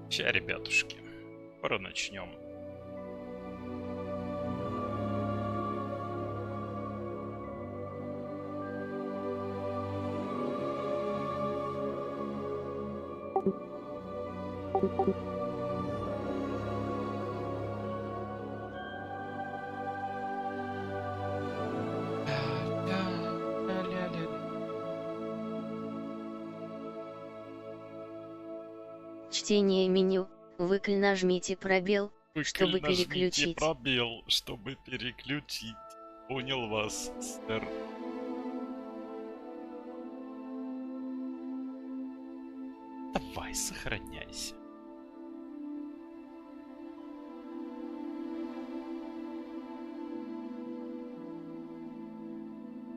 Ща, ребятушки, пора начнем. Чтение меню. Выкль нажмите пробел, чтобы Нажмите переключить. пробел, чтобы переключить. Понял вас, сэр. Давай, сохраняйся.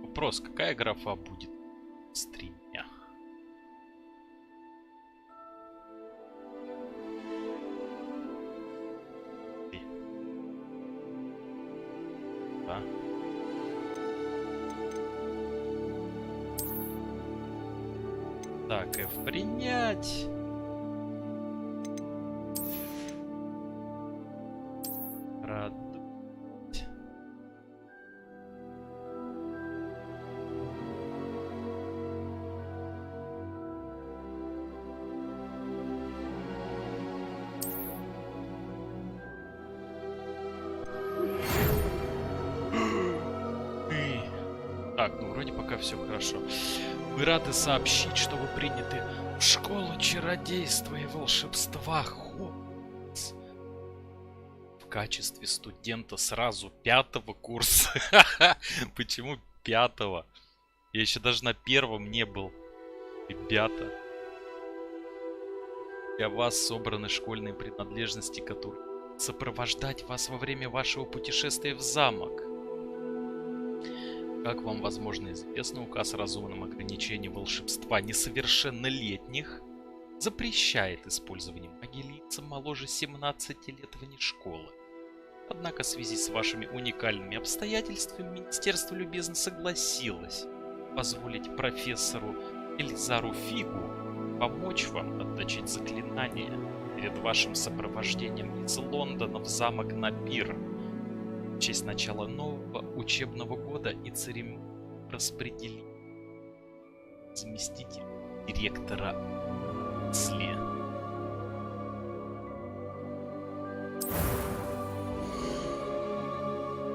Вопрос, какая графа будет в стриме? Да. Так, F принять. Продуть. Так, ну вроде пока все хорошо. Мы рады сообщить, что вы приняты в школу чародейства и волшебства Хогвартс. В качестве студента сразу 5-го курса. Почему 5-го? Я еще даже на 1-м не был. Ребята. Для вас собраны школьные принадлежности, которые сопровождать вас во время вашего путешествия в замок. Как вам, возможно, известно, указ о разумном ограничении волшебства несовершеннолетних запрещает использование магии лицам моложе 17 лет вне школы. Однако в связи с вашими уникальными обстоятельствами министерство любезно согласилось позволить профессору Эльзару Фигу помочь вам отточить заклинание перед вашим сопровождением из Лондона в замок на пир. В честь начала нового учебного года и церемонию распределить заместитель директора СЛЕ.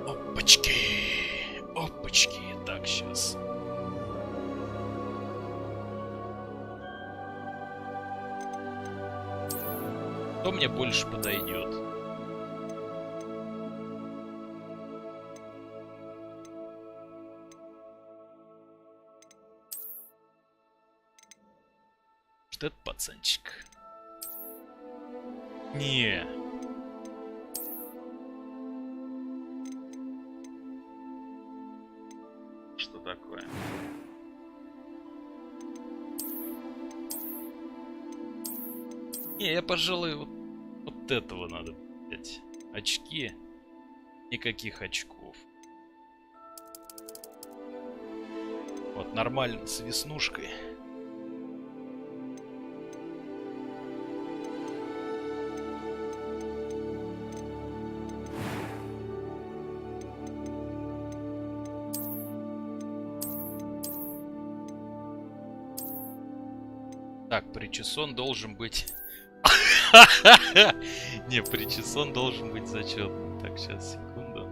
Опачки! Опачки! Так, сейчас. Кто мне больше подойдет? Что это пацанчик? Не. Что такое? Не, я, пожалуй, вот этого надо взять. Очки. Никаких очков. Вот, нормально, с веснушкой. Так, причесон должен быть... Не, причесон должен быть зачетным. Так, сейчас, секунду.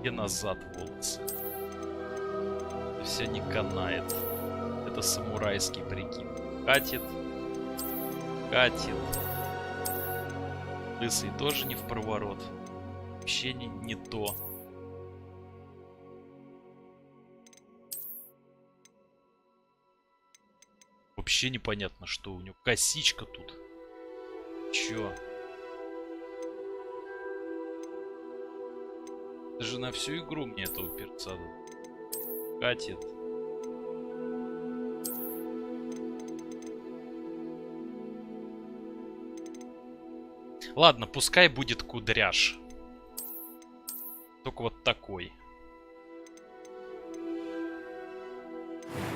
И назад волосы. Все не канает. Это самурайский прикид. Катит. Катит. Лысый тоже не в проворот. Вообще не то. Вообще непонятно, что у него. Косичка тут. Чё? Даже на всю игру мне этого перца катит. Ладно, пускай будет кудряш. Только вот такой.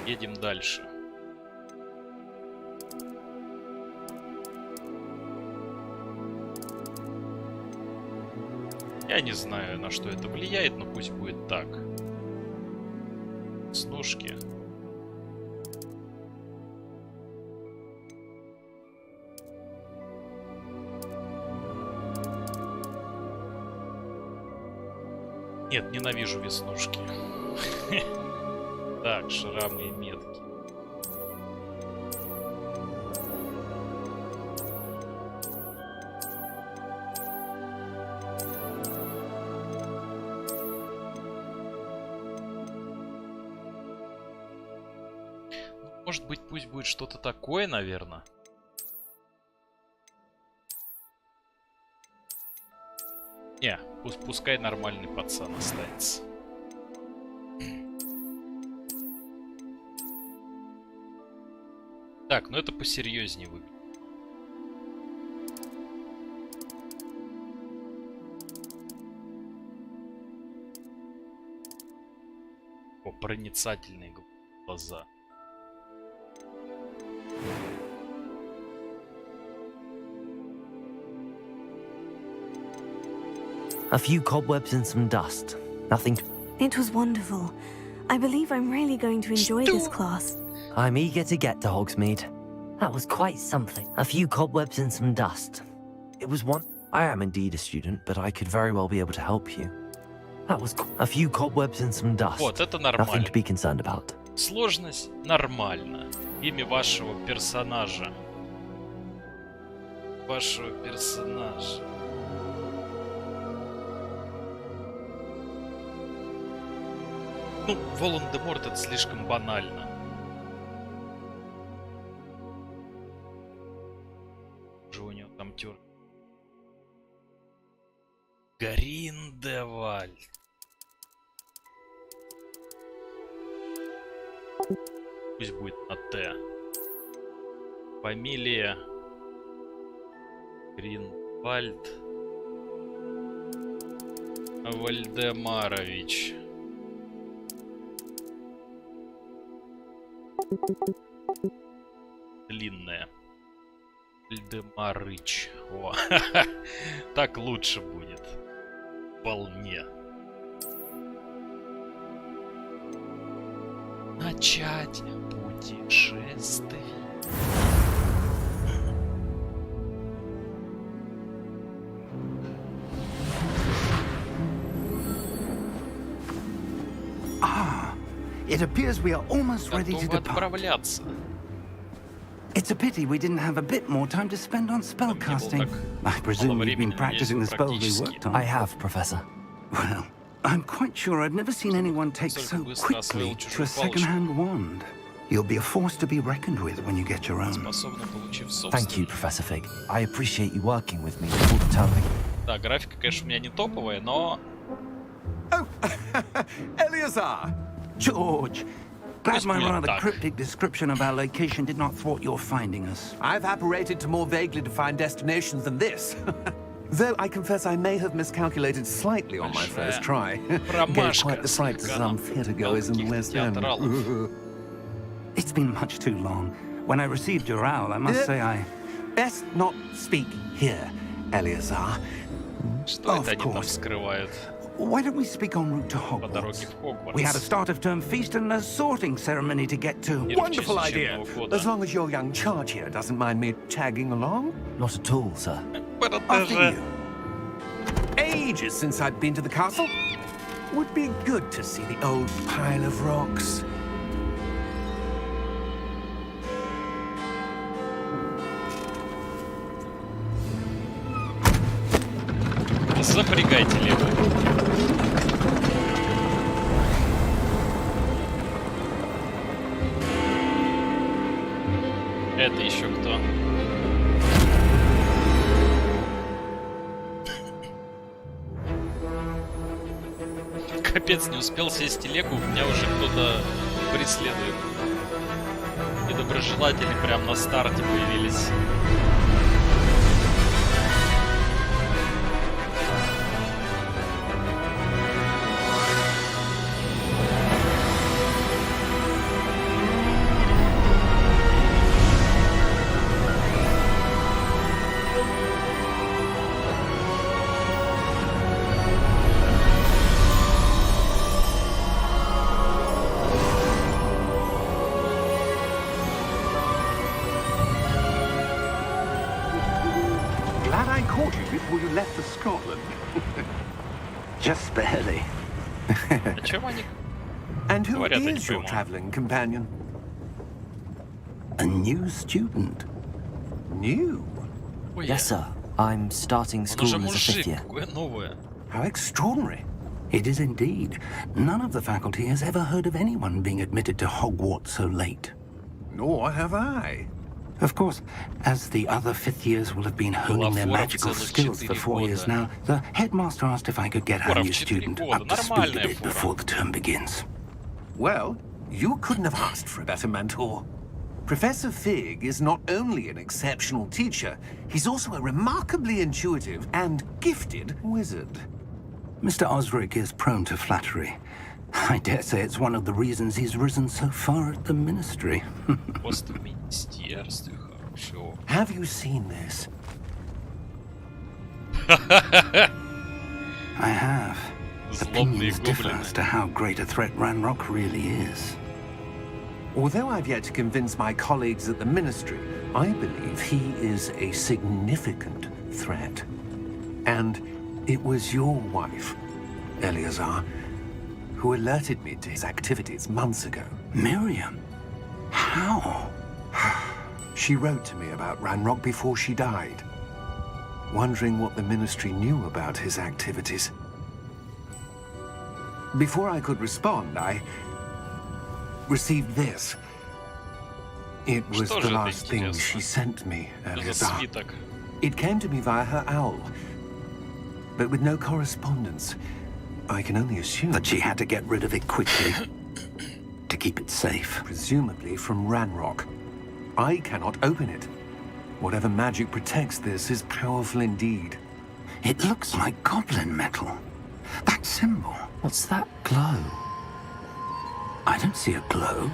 Едем дальше. Я не знаю, на что это влияет, но пусть будет так. Снушки. Нет, ненавижу веснушки. Так, шрамы и метки. Может быть, пусть будет что-то такое, наверное. Не, пускай нормальный пацан останется. Так, ну это посерьезнее выглядит. О, проницательные глаза. A few cobwebs and some dust. Nothing. It was wonderful. I believe I'm really going to enjoy this class. I'm eager to get to Hogsmeade. That was quite something. A few cobwebs and some dust. It was one. I am indeed a student, but I could very well be able to help you. That was a few cobwebs and some dust. Вот, это Nothing нормально. to be concerned about. Сложность нормально. Имя вашего персонажа. Вашего персонажа. Ну, Волан-де-Морт это слишком банально. Что у него там тер? Гриндевальд. Пусть будет на Т. Фамилия Гринвальд Вальдемарович. Длинная. Вальдемарыч. О, так лучше будет. Вполне. Начать путешествие. It appears we are almost ready to Готовы depart. отправляться. It's a pity we didn't have a bit more time to spend on spellcasting. I presume you've been practicing the spells we worked on. I have, Professor. Well, I'm quite sure I've never seen anyone take so quickly to a second-hand wand. You'll be a force to be reckoned with when you get your own. Способны, получив Thank you, собственный. Professor Fig. I appreciate you working with me all the time. Да, графика, конечно, у меня не топовая, но... Oh, Eleazar! George, glad my Yes, rather Doc. cryptic description of our location did not thwart your finding us. I've apparated to more vaguely defined destinations than this. Though I confess I may have miscalculated slightly on my first try. Gave Промашка quite the sight to слегка some на theatregoers in the мелких West End. театралов. It's been much too long. When I received your owl, I must say I... Best not speak here, Eleazar. Что Of это они там course. скрывают Why don't we speak en route to по дороге Hogwarts? в Хогвартс? We had a start-of-term feast and a sorting ceremony to get to. Или в честь Wonderful idea. учебного года. As long as your young charge here doesn't mind me tagging along. Not at all, sir. After Протеже. you. Ages since I'd been to the castle. Would be good to see the old pile of rocks. Запрягайте левую. Это еще кто? Капец, не успел сесть в телегу, меня уже кто-то преследует. Недоброжелатели прям на старте появились. before you left for Scotland. Just barely. О чем они? And who Говорят, я не is your пойму. traveling companion? A new student. New? Ой, Yes, sir. I'm starting он school уже as a fifth мужик, year. какое новое. How extraordinary. It is indeed. None of the faculty has ever heard of anyone being admitted to Hogwarts so late. Nor have I. Of course, as the other fifth years will have been honing their magical skills for 4 years now, the headmaster asked if I could get our Фора в new 4 student года. up to speed a Нормальная bit фора. before the term begins. Well, you couldn't have asked for a better mentor. Professor Fig is not only an exceptional teacher, he's also a remarkably intuitive and gifted wizard. Mr. Osric is prone to flattery. I dare say it's one of the reasons he's risen so far at the ministry. Пост в министерстве, хороший опыт. Have you seen this? I have. Злобные Opinions differ гоблины. as to how great a threat Ranrock really is. Although I've yet to convince my colleagues at the ministry, I believe he is a significant threat. And it was your wife, Eleazar, who alerted me to his activities months ago. Miriam? How? She wrote to me about Ranrock before she died, wondering what the ministry knew about his activities. Before I could respond, I received this. It was Что the же это last thing интересно? she sent me, Что за Eleazar. свиток? It came to me via her owl, but with no correspondence. I can only assume That she had to get rid of it quickly to keep it safe. presumably from Ranrock. I cannot open it. Whatever magic protects this is powerful indeed. It looks like goblin metal. That symbol. What's that glow? I don't see a glow.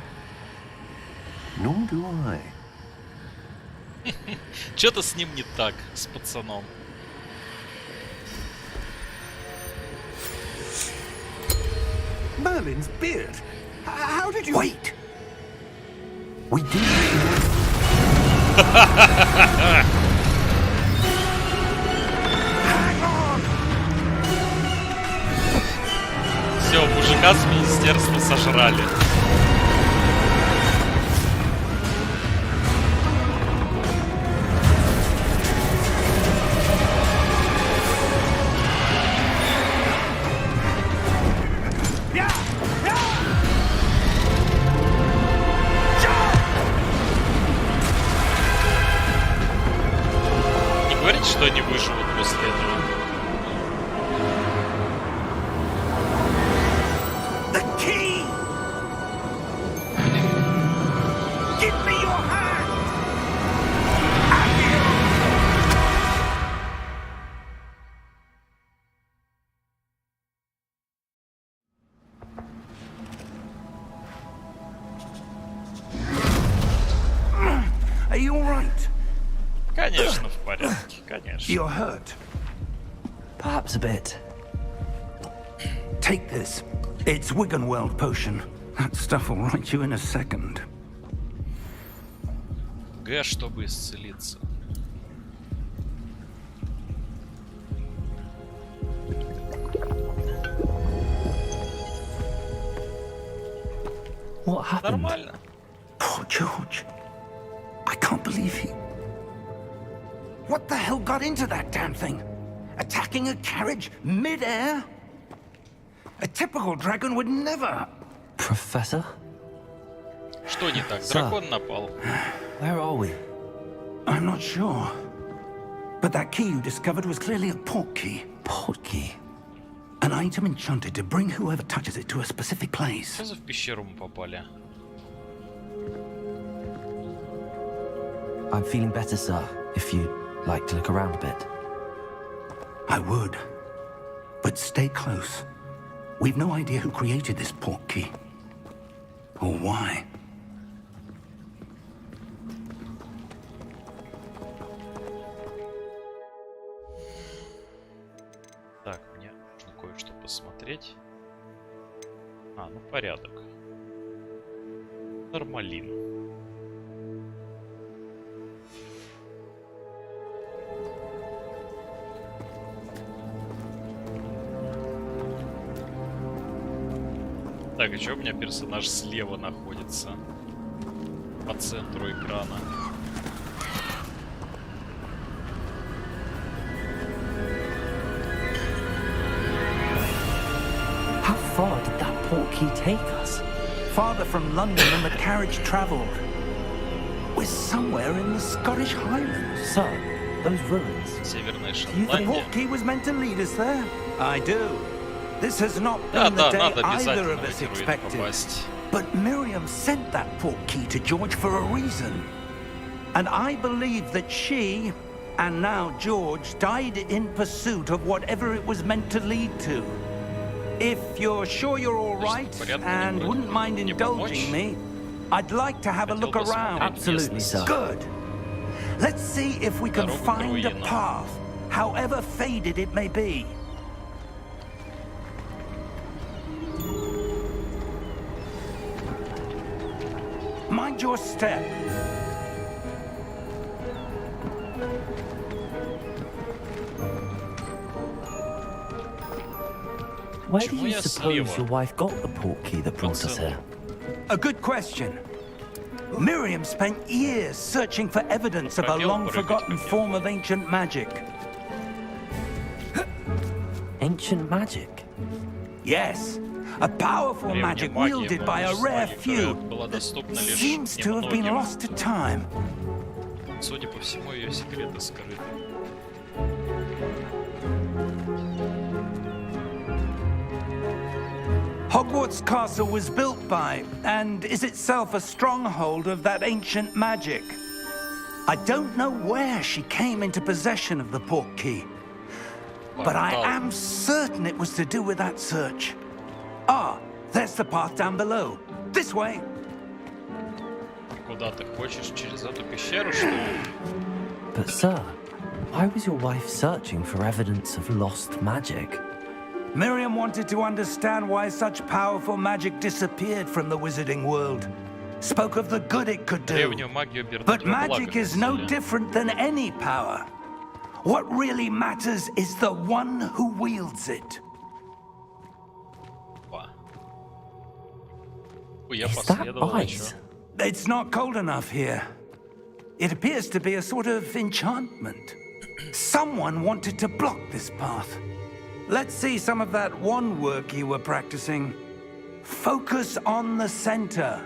Nor do I. Что-то с ним не так, с пацаном. Merlin's beard. How did you... Wait! We do. Все, мужика с министерства сожрали. Не говорите, что они выживут после этого. The key! Give me your hand! Are you all right? Конечно, в порядке, конечно. You're hurt. Perhaps a bit. Take this. It's Wiggenweld potion. That stuff will right you in a second. Г, чтобы исцелиться. What happened? Нормально. Poor George. I can't believe he... What the hell got into that damn thing? Attacking a carriage mid-air? A typical dragon would never... Professor? Что не так? Сэр. Дракон напал. Where are we? I'm not sure. But that key you discovered was clearly a port key. Port key. An item enchanted to bring whoever touches it to a specific place. Что за в пещеру мы попали? I'm feeling better, sir. If you'd like to look around a bit. I would. But stay close. We've no idea who created this port key. Or why. Так, мне нужно кое-что посмотреть. А, ну порядок. Нормалин. Так, а чё у меня персонаж слева находится? По центру экрана. How far did that portkey take us? Farther from London than the carriage travelled. We're somewhere in the Scottish Highlands. Sir, those ruins. Северная The Шотландия. portkey was meant to lead us there. I do. This has not Да, been the да, day надо either обязательно of в us эти руины expected. попасть. But Miriam sent that portkey to George for a reason. And I believe that she, and now George, died in pursuit of whatever it was meant to lead to. If you're sure you're all right and wouldn't mind indulging me, I'd like to have a look around. Absolutely, sir. Good. Let's see if we can Дорогу к find a руинам. path, however faded it may be. Mind your step. Where do Почему you я suppose слева? your wife got the portkey that brought us here? A good question. Miriam spent years searching for evidence of a long-forgotten form of ancient magic. Ancient magic? Yes, a powerful Древняя magic магия, wielded by a rare магия, few. которая была доступна It лишь seems to have been немногим. lost to time. Судя по всему, ее секреты скрыты. Hogwarts Castle was built by, and is itself a stronghold of that ancient magic. I don't know where she came into possession of the portkey, but I Портал. am certain it was to do with that search. Ah, there's the path down below. This way. Куда ты хочешь? Через эту пещеру, что ли? But sir, why was your wife searching for evidence of lost magic? Miriam wanted to understand why such powerful magic disappeared from the wizarding world. Spoke of the good it could do. Древнюю магию обернуть But во благо magic is no хотели. different than any power. What really matters is the one who wields it. Опа. Ой, я Is that последовал, а ice? чё? It's not cold enough here. It appears to be a sort of enchantment. Someone wanted to block this path. Let's see some of that wand work you were practicing. Focus on the center.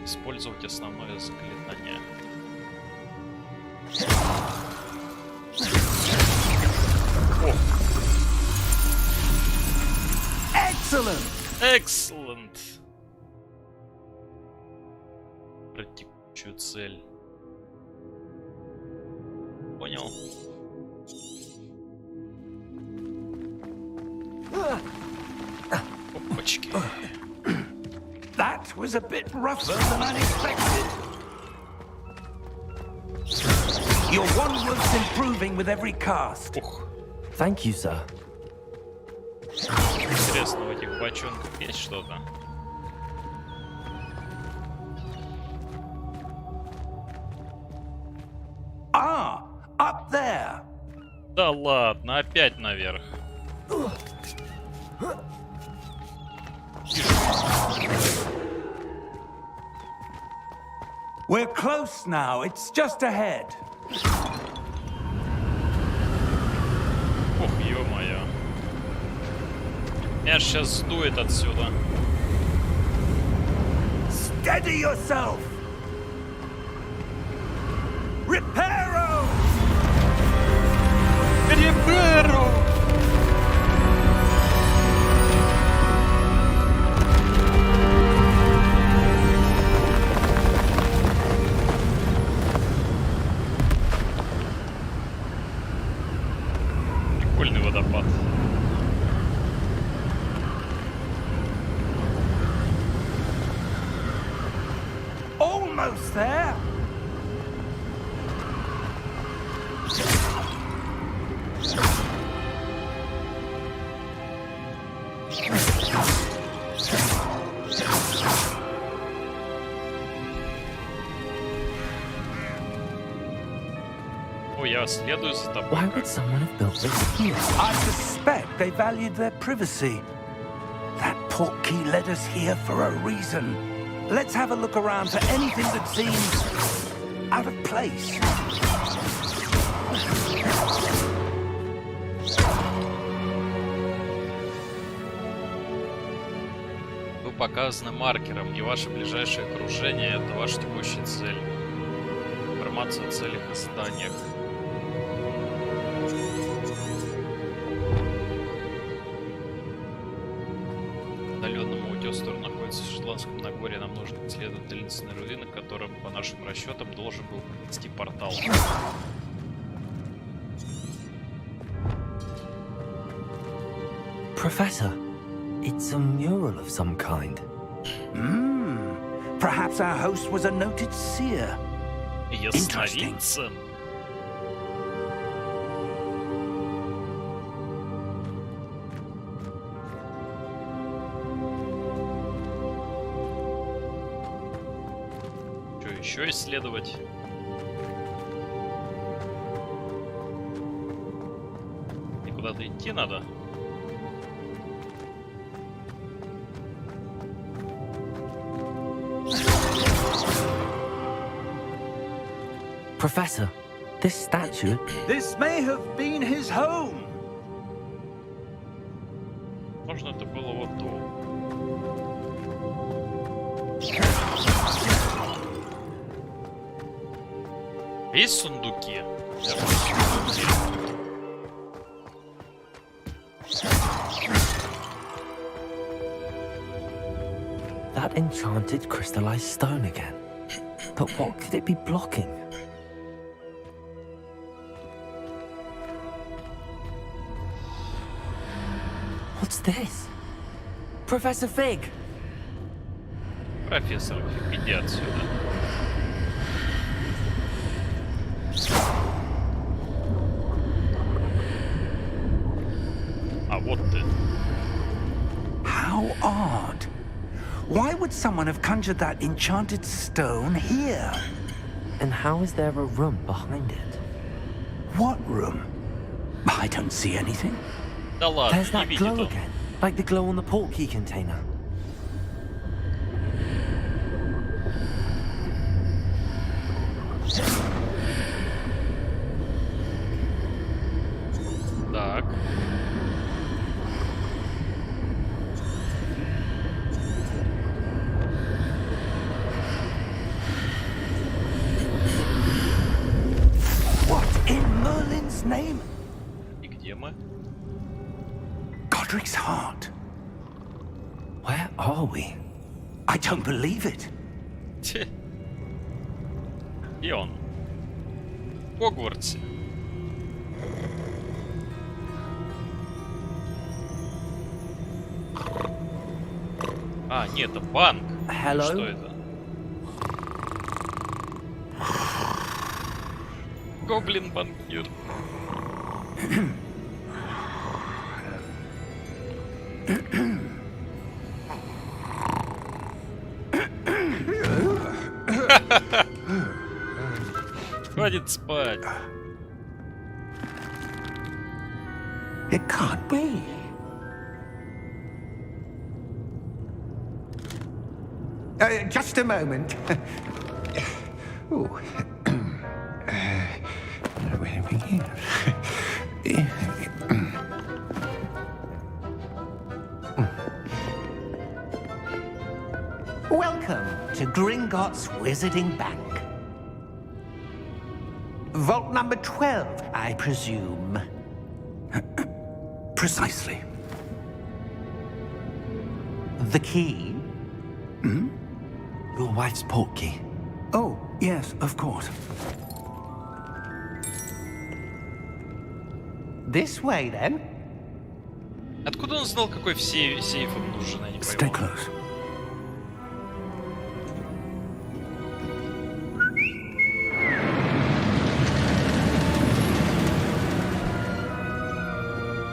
Использовать основное заклинание. Excellent! Excellent! Про текущую цель. Понял. Опачки. That was a bit rougher than I'd expected. Your wand work's improving with every cast. Ух. Thank you, sir. Интересно, в этих бочонках есть что-то? Ah, up there. Да ладно, опять наверх. We're close now. It's just ahead. Ох, ё-моё. Меня сейчас сдует отсюда. Steady yourself. Reparo! Реберу! Прикольный водопад. Almost there. Ой, я следую за тобой. Why would someone have built this here? I suspect they valued their privacy. portkey led us here for a reason. Let's have a look around for anything that seems out of place. Вы показаны маркером, и ваше ближайшее окружение — это ваша текущая цель. Информация о целях и заданиях. Отдаленному утесу, который находится в Шотландском Нагорье, нам нужно исследовать таинственные руины, к которым, по нашим расчетам, должен был привести портал. Professor, it's a mural of some kind. Perhaps our host was a noted seer. Ясновидцем? Что еще исследовать? И куда-то идти надо? Professor, this statue... This may have been his home. Можно это было вот то. Есть сундуки? That enchanted crystallized stone again. But what could it be blocking? What's this? Professor Fig! Профессор, иди отсюда. А вот ты. How odd. Why would someone have conjured that enchanted stone here? And how is there a room behind it? What room? I don't see anything. Да ладно, There's не that видит glow он. again, like the glow on the portkey container. Так. What in Merlin's name? И где мы? Godric's heart. Where are we? I don't believe it. Тьфу. Где он? В Хогвартсе. А, нет, это банк. Hello? Что это? Гоблин-банкир. Хватит спать. It can't be. Just a moment. Ooh. Where are we here? Welcome to Gringotts Wizarding Bank. Vault number 12, I presume. Precisely. The key? Your wife's portkey. Oh, yes, of course. This way, then. Откуда он знал, какой сейф им нужен, я не Stay пойму. close.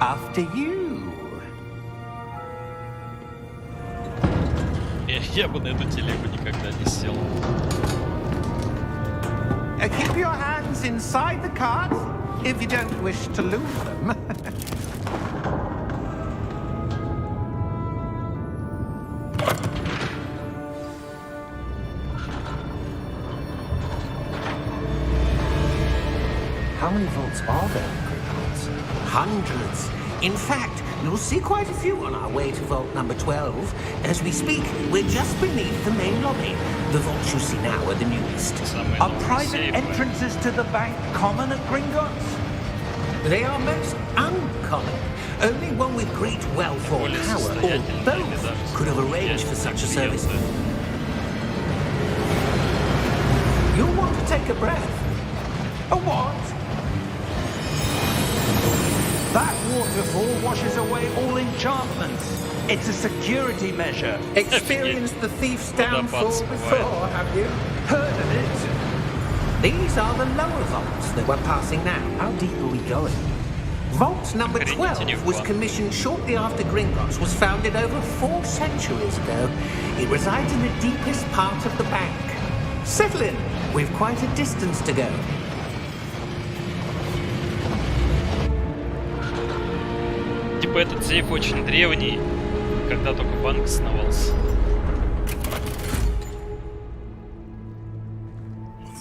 After you. Я бы на эту телегу никогда не сел. Keep your hands inside the cart if you don't wish to lose them. How many vaults are there in Hogwarts? Hundreds. In fact, you'll see quite a few on our way to vault number 12. As we speak, we're just beneath the main lobby. The vaults you see now are the newest. Самые Are новые private сейфы. entrances to the bank common at Gringotts? They are most uncommon. Only one with great wealth or Более power, or состоятельные или both, даже could have arranged for such a service. клиенты. You'll want to take a breath. A what? That waterfall washes away all enchantments. It's a security measure. Experienced the thief's downfall Водопад before, have you? Heard of it? These are the lower vaults that we're passing now. How deep are we going? Vault number Охренеть, 12 was commissioned shortly after Gringotts was founded over 4 centuries ago. It resides in the deepest part of the bank. Settle in. We've quite a distance to go. Типа этот сейф очень древний, когда только банк основался.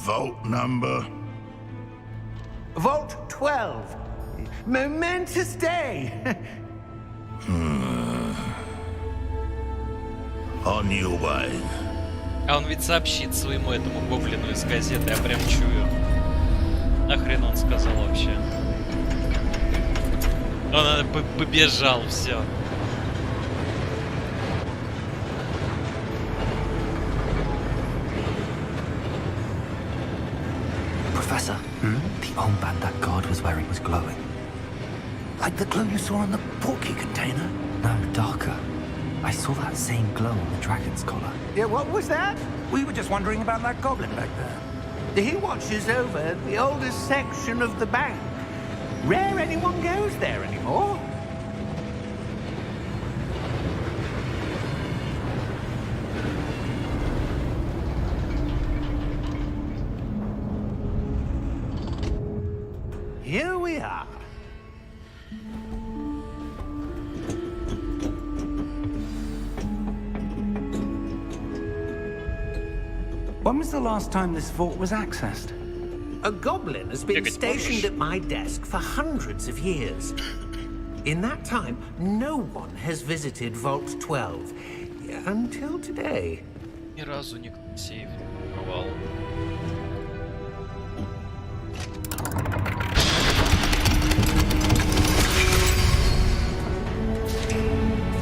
Vault number. Vault 12. Momentous day. On your way. А он ведь сообщит своему этому гоблину из газеты, я прям чую. Нахрен он сказал вообще? Он побежал, все. Professor, the armband that guard was wearing was glowing. Like the glow you saw on the porky container? No, darker. I saw that same glow on the dragon's collar. Yeah, what was that? We were just wondering about that goblin back there. He watches over the oldest section of the bank. Rare anyone goes there anymore. Here we are. When was the last time this vault was accessed? A goblin has been Bigger stationed push. at my desk for hundreds of years. In that time, no one has visited Vault 12. Until today. Ни разу никто сейф не открывал.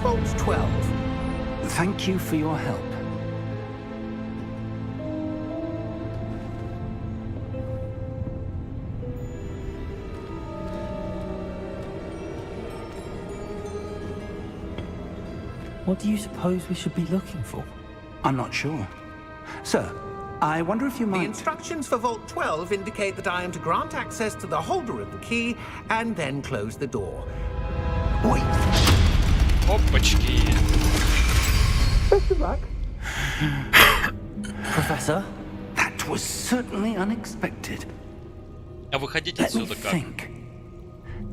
Vault 12. Thank you for your help. What do you suppose we should be looking for? I'm not sure. Sir, I wonder if you The might... instructions for Vault 12 indicate that I am to grant access to the holder of the key and then close the door. Wait! Опачки! Professor? That was certainly unexpected. А выходить Let me отсюда как? think.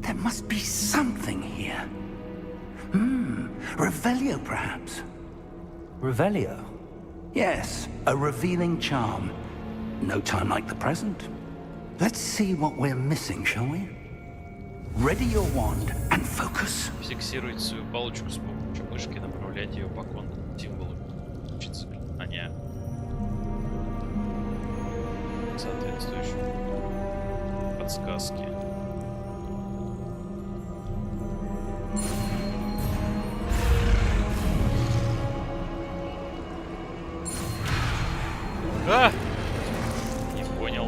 There must be something here. Revelio, perhaps? Revelio? Yes, a revealing charm. No time like the present. Let's see what we're missing, shall we? Ready your wand and focus. Фиксируйте свою палочку с помощью мышки, направляйте ее по контуру символу. Учится заклинание. Соответствующие подсказки. А! Не понял.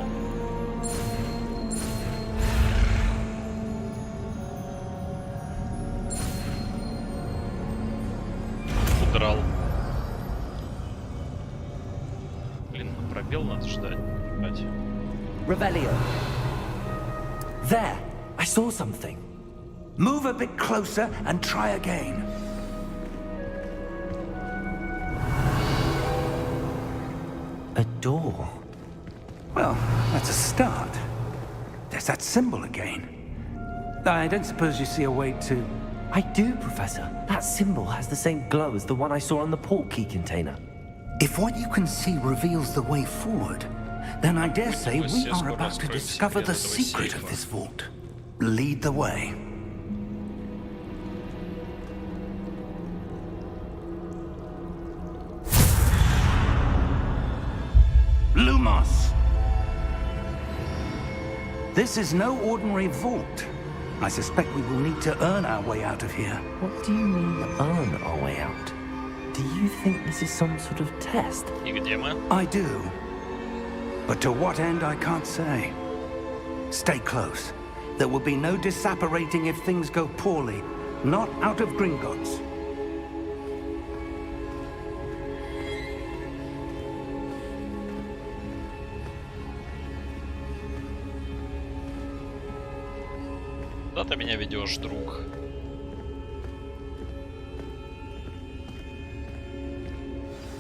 Удрал. Блин, на пробел надо ждать. Revelio. There! I saw something. Move a bit closer and try again. A door. Well, that's a start. There's that symbol again. I don't suppose you see a way to... I do, Professor. That symbol has the same glow as the one I saw on the port key container. If what you can see reveals the way forward, Then I dare say Пусть we я are скоро about to раскрою discover the секрет этого secret of сейфа. this vault. Lead the way. Lumos! This is no ordinary vault. I suspect we will need to earn our way out of here. What do you mean, earn our way out? Do you think this is some sort of test? И где мы? I do. But to what end, I can't say. Stay close. There will be no disapparating if things go poorly. Not out of Gringotts. Куда ты меня ведешь, друг?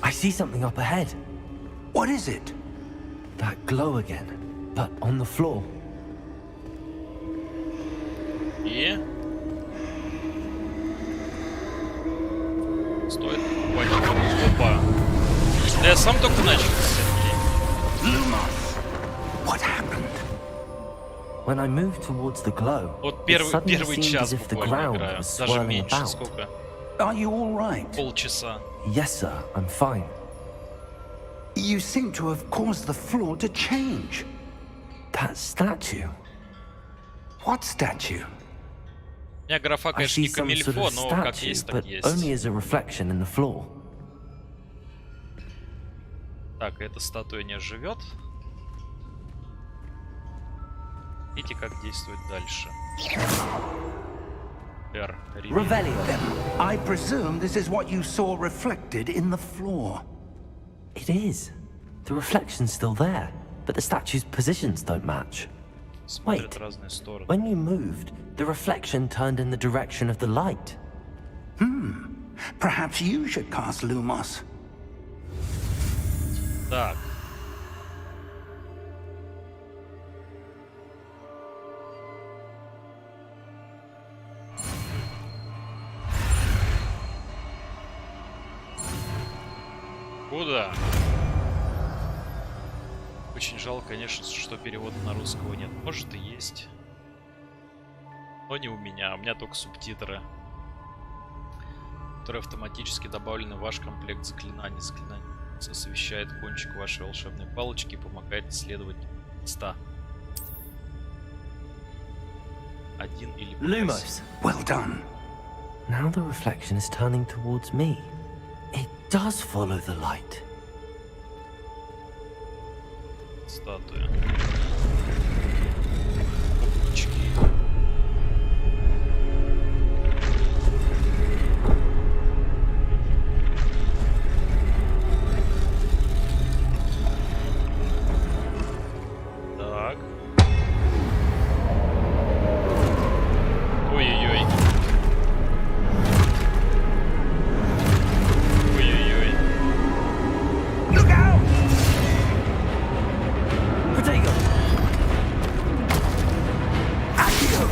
I see something up ahead. What is it? That glow again, but on the floor. И... Стоит покупать. Опа. Да я сам только начал, Сергей. Lumos! What happened? When I moved towards the glow, Вот it suddenly первый seemed час as if the буквально ground играю. was Даже swirling меньше. about. Сколько? Are you all right? Полчаса. Yes, sir, I'm fine. You seem to have caused the floor to change. That statue. What statue? У меня графа, I конечно, see не some камильфо, sort of но как statue, есть, так but есть. only as a reflection in the floor. Так, эта статуя не живет. Видите, как действовать дальше. R. Revelio. Then, I presume this is what you saw reflected in the floor. It is. The reflection's still there, but the statue's positions don't match. Смотрят разные стороны. When you moved, the reflection turned in the direction of the light. Perhaps you should cast Lumos. Так. Куда? Очень жалко, конечно, что перевода на русского нет. Может и есть. Но не у меня. У меня только субтитры, которые автоматически добавлены в ваш комплект заклинаний. Заклинание освещает кончик вашей волшебной палочки и помогает исследовать места. Один или Lumos. Well done. Now the reflection is turning towards me. It does follow the light. Статуя. Опачки. Так. Ой-ой-ой. Ой-ой-ой. Look out! Protego! Accio!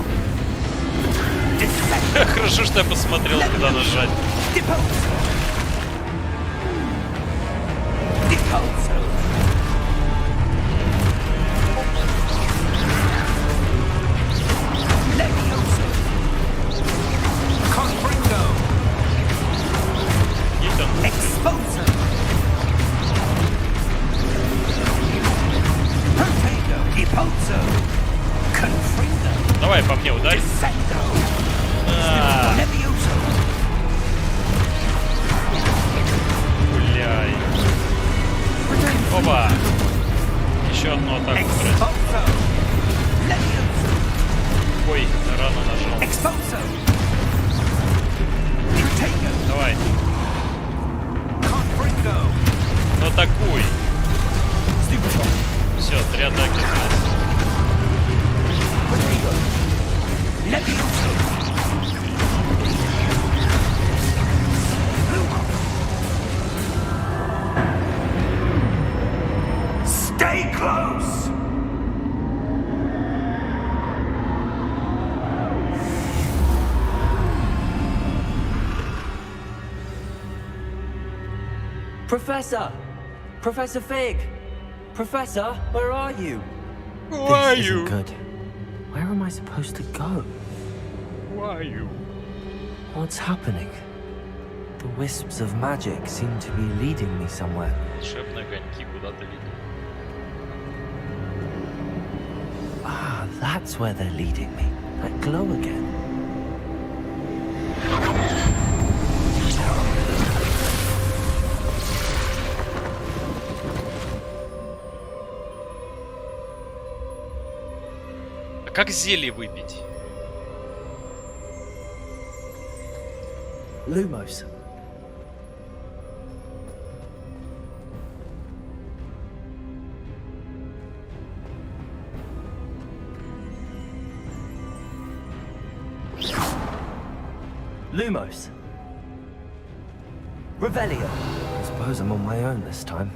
Defect! Хорошо, что я посмотрел, куда нажать. Depulso! Depulso! Levioso! Confringo! И там. Exposo! Protego! Depulso! Confringo! Давай по мне ударь. Defecto! А, Levioso! гуляй. Опа. Еще одну атаку брать. Exposo! Levioso! Ой, рано нажал. Exposo! Protego! Давай. Confringo! Ну атакуй. Stupefy! Все, 3 атаки. Protego! Levioso! Stay close! Professor! Professor Fig! Professor, where are you? Who are This you? isn't good. Where am I supposed to go? Who are you? What's happening? The wisps of magic seem to be leading me somewhere. Волшебные огоньки куда-то ведут. Ah, that's where they're leading me. That glow again. А как зелье выпить? Lumos. Lumos. Revelio. I suppose I'm on my own this time.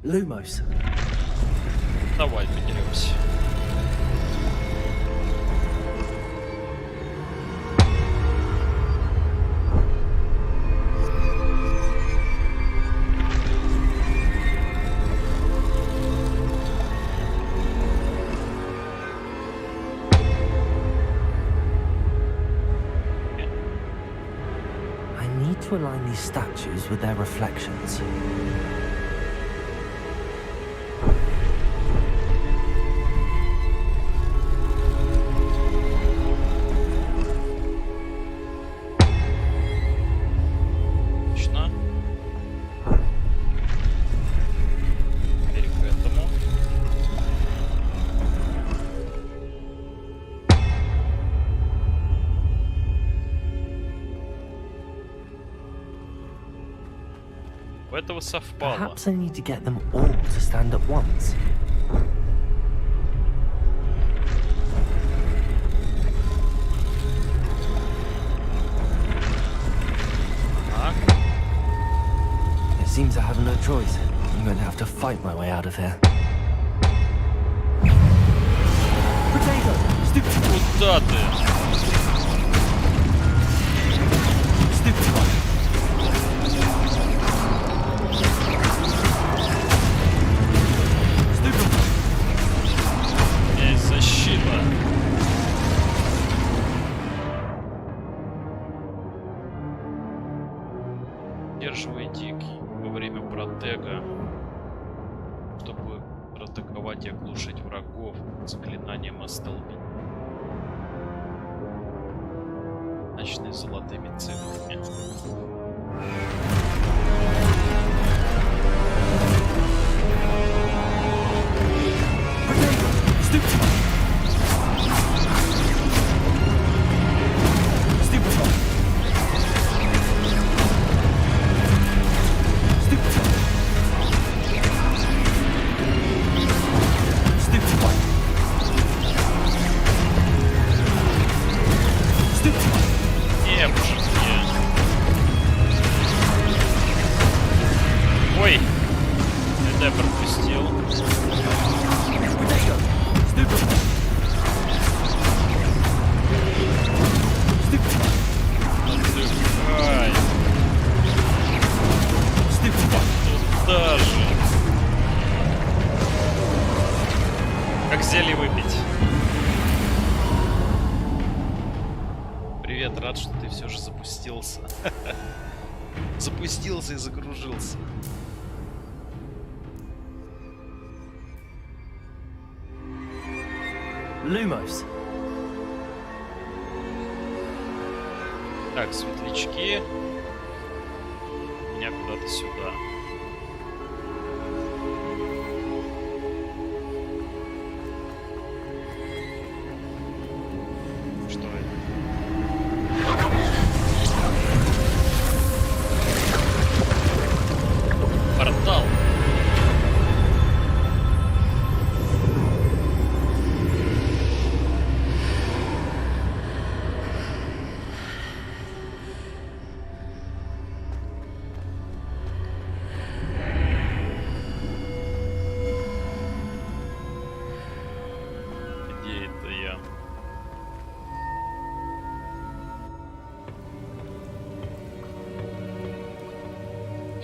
Lumos. Давай подеремся. I need to align these statues with their reflections. Точно. Теперь к этому. У этого совпало. Perhaps I need to get them all to stand at once. Так. It seems I have no choice. I'm going to have to fight my way out of here. Potato! Stupid! Куда ты? Stupid one! Stupid one! Есть защита. Удерживайте во время протега, чтобы проатаковать и оглушить врагов заклинанием остолбить. Начны золотыми цифрами. Stupid one! Stupid one! Stupid one! Stupid one! Stupid one! Мужики. Ой, это я пропустил. Potato! Stupid one! Stupid one! Отдыхай. Stupid one! Туда же. Как зелье выпить? Привет, рад, что ты все же запустился. Запустился и загружился. Lumos. Так, светлячки. Меня куда-то сюда. Что это? Портал.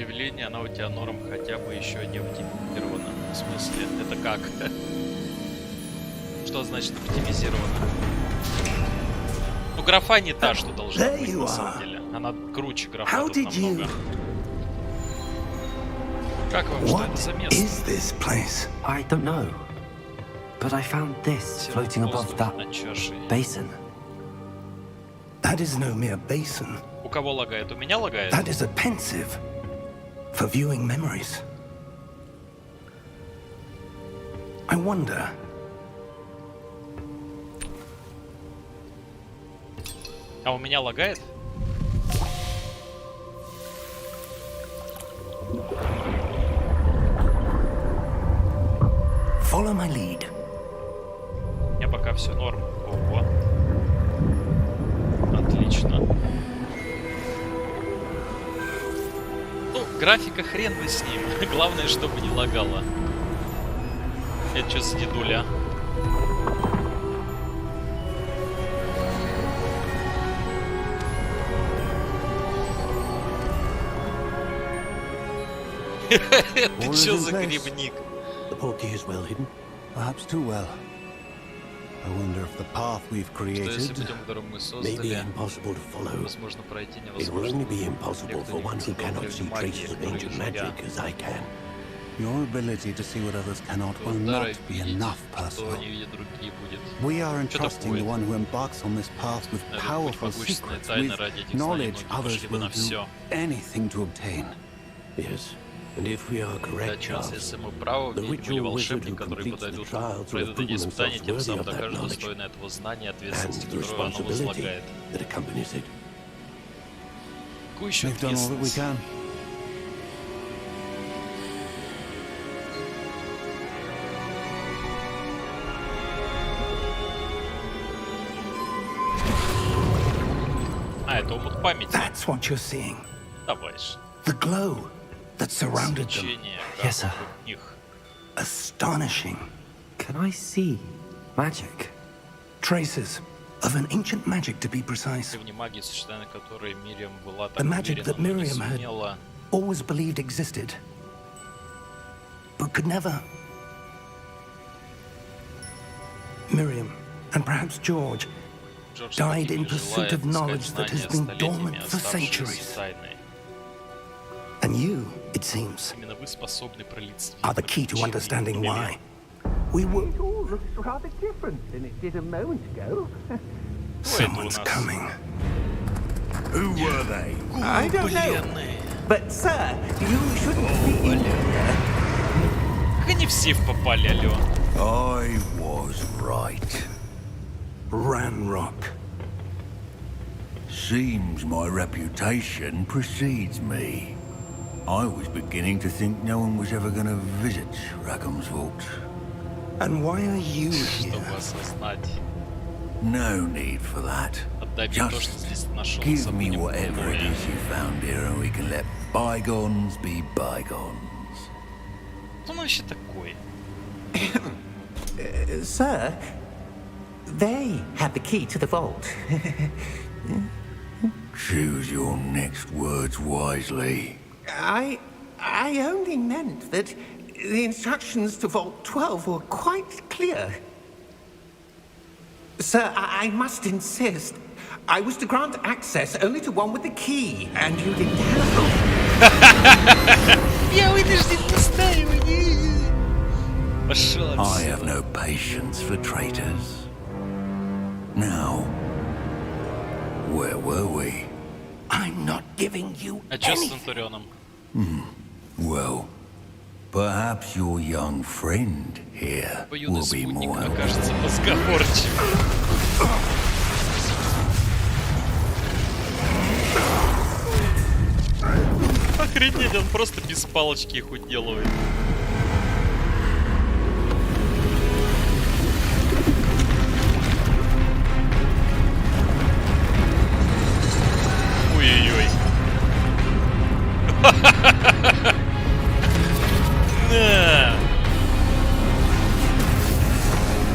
удивления, она у тебя норм хотя бы еще не оптимизирована. В смысле, это как? Что значит оптимизирована? Ну, графа не та, что должна быть на самом деле. Она круче графа тут намного. Как вам, что это за место? I don't know. But I found this floating above that basin. That is no mere basin. У кого лагает? У меня лагает? That is a pensive for viewing memories. I wonder. А у меня лагает? Follow my lead. У меня пока все норм. Ого. Отлично. Ну, графика хрен бы с ним. Главное, чтобы не лагало. Это что за дедуля? Ты чё за грибник? The portkey is well hidden, perhaps too well. I wonder if the path we've Что если created путем, который мы may be создали, impossible to follow. возможно пройти It will only be impossible for one who cannot see traces of ancient magic as I can. Your ability to see what others cannot will not be enough, что personal. не видят другие будет. We are Что entrusting the такое? one who embarks on this path with Это powerful путь могущественной secrets, тайны with ради этих знаний, knowledge многие others пошли бы will на do все. anything to obtain. Yes, and if we are Да, correct, Чарльз, Charles, если мы правы, the где были ritual wizard волшебники, who которые completes the подойдут, trials will have пройдут эти proven испытания, themselves тем worthy самым of that докажут knowledge достойно этого знания и and ответственности, the которую оно responsibility возлагает. that accompanies it. Какую еще We've done all that we ответственность? can. А, это омут памяти. That's what you're seeing. Давай же. The glow that surrounded them. Свечение, Yes, sir. вокруг них. Astonishing. Can I see magic? Traces of an ancient magic, to be precise. Древней магии, сочетание которой Мириам была так The magic уверена, that но не Miriam had сумела. always believed existed, but could never. Miriam, and perhaps George, Джордж died in погиб, pursuit желая of knowledge отыскать that has знания, been столетиями dormant for оставшиеся centuries. тайной. And you, it seems, Именно вы способны пролить свет are the на key to причины understanding и why. We were. It all looks rather different than it did a moment ago. Someone's нас. coming. Who were they? I don't know. Бледные. But, sir, you shouldn't be in here. Как они все попали, алло? I was right. Ranrock. Seems my reputation precedes me. I was beginning to think no one was ever going to visit Rackham's vault. And why are you here? Чтобы осознать. No need for that. Отдай мне то, что Just здесь нашел. give me whatever it is you found here and we can let bygones be bygones. Что он вообще такой? Sir, they have the key to the vault. Choose your next words wisely. I only meant that the instructions to Vault 12 were quite clear. Sir, I must insist. I was to grant access only to one with the key, and you didn't have. Я вынужден настаивать. Пошел I have no patience for traitors. Now, where were we? I'm not giving you А чё с anything. Центурионом? Well, perhaps your young friend here Твой юный will be спутник more окажется позговорчивым. Охренеть, он просто без палочки их уделывает. Ой-ой-ой. На.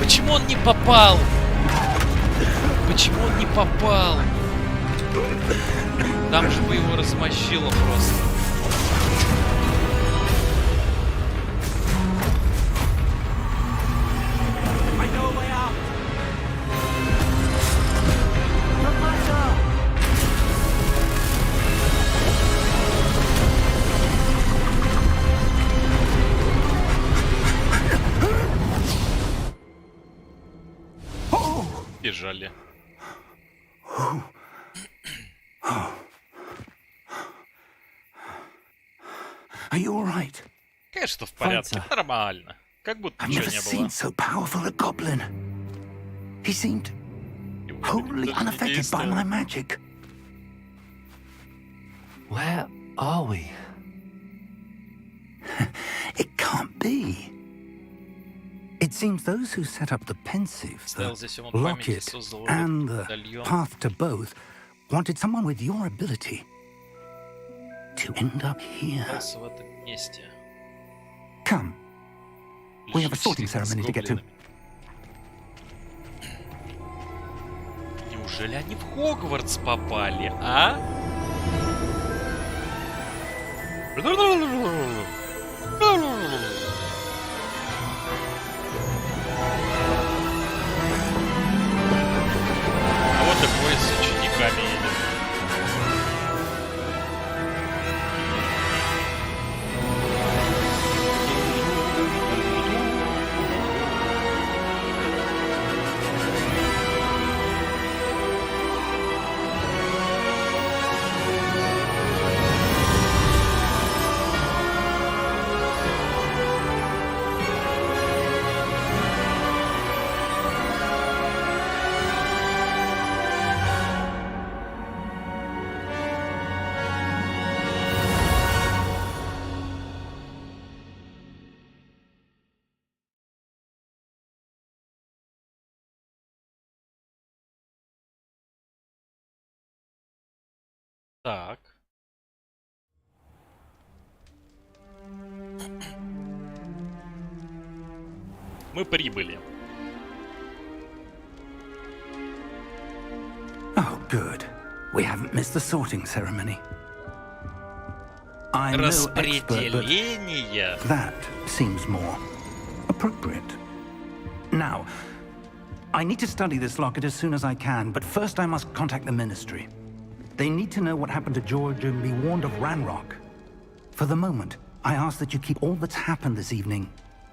Почему он не попал? Почему он не попал? Там же бы его размочило просто. побежали. Are you all right? Конечно, в порядке. Нормально. Как будто I've ничего never не seen было. so powerful a goblin. He seemed wholly unaffected by my magic. Where are we? It can't be. It seems those who set up the pensive, Стоял the здесь он в памяти, locket, создал and the медальон. path to both wanted someone with your ability to end up here. Остался в этом месте. Come. We have a sorting ceremony to get to. Неужели они в Хогвартс попали, а? А вот такой с учениками едет. Так. Мы прибыли. Oh, good. We haven't missed the sorting ceremony. I'm no expert, but Распределение. that seems more appropriate. Now, I need to study this locket as soon as I can, but first I must contact the Ministry. They need to know what happened to George and be warned of Ranrock. For the moment, I ask that you keep all that's happened this evening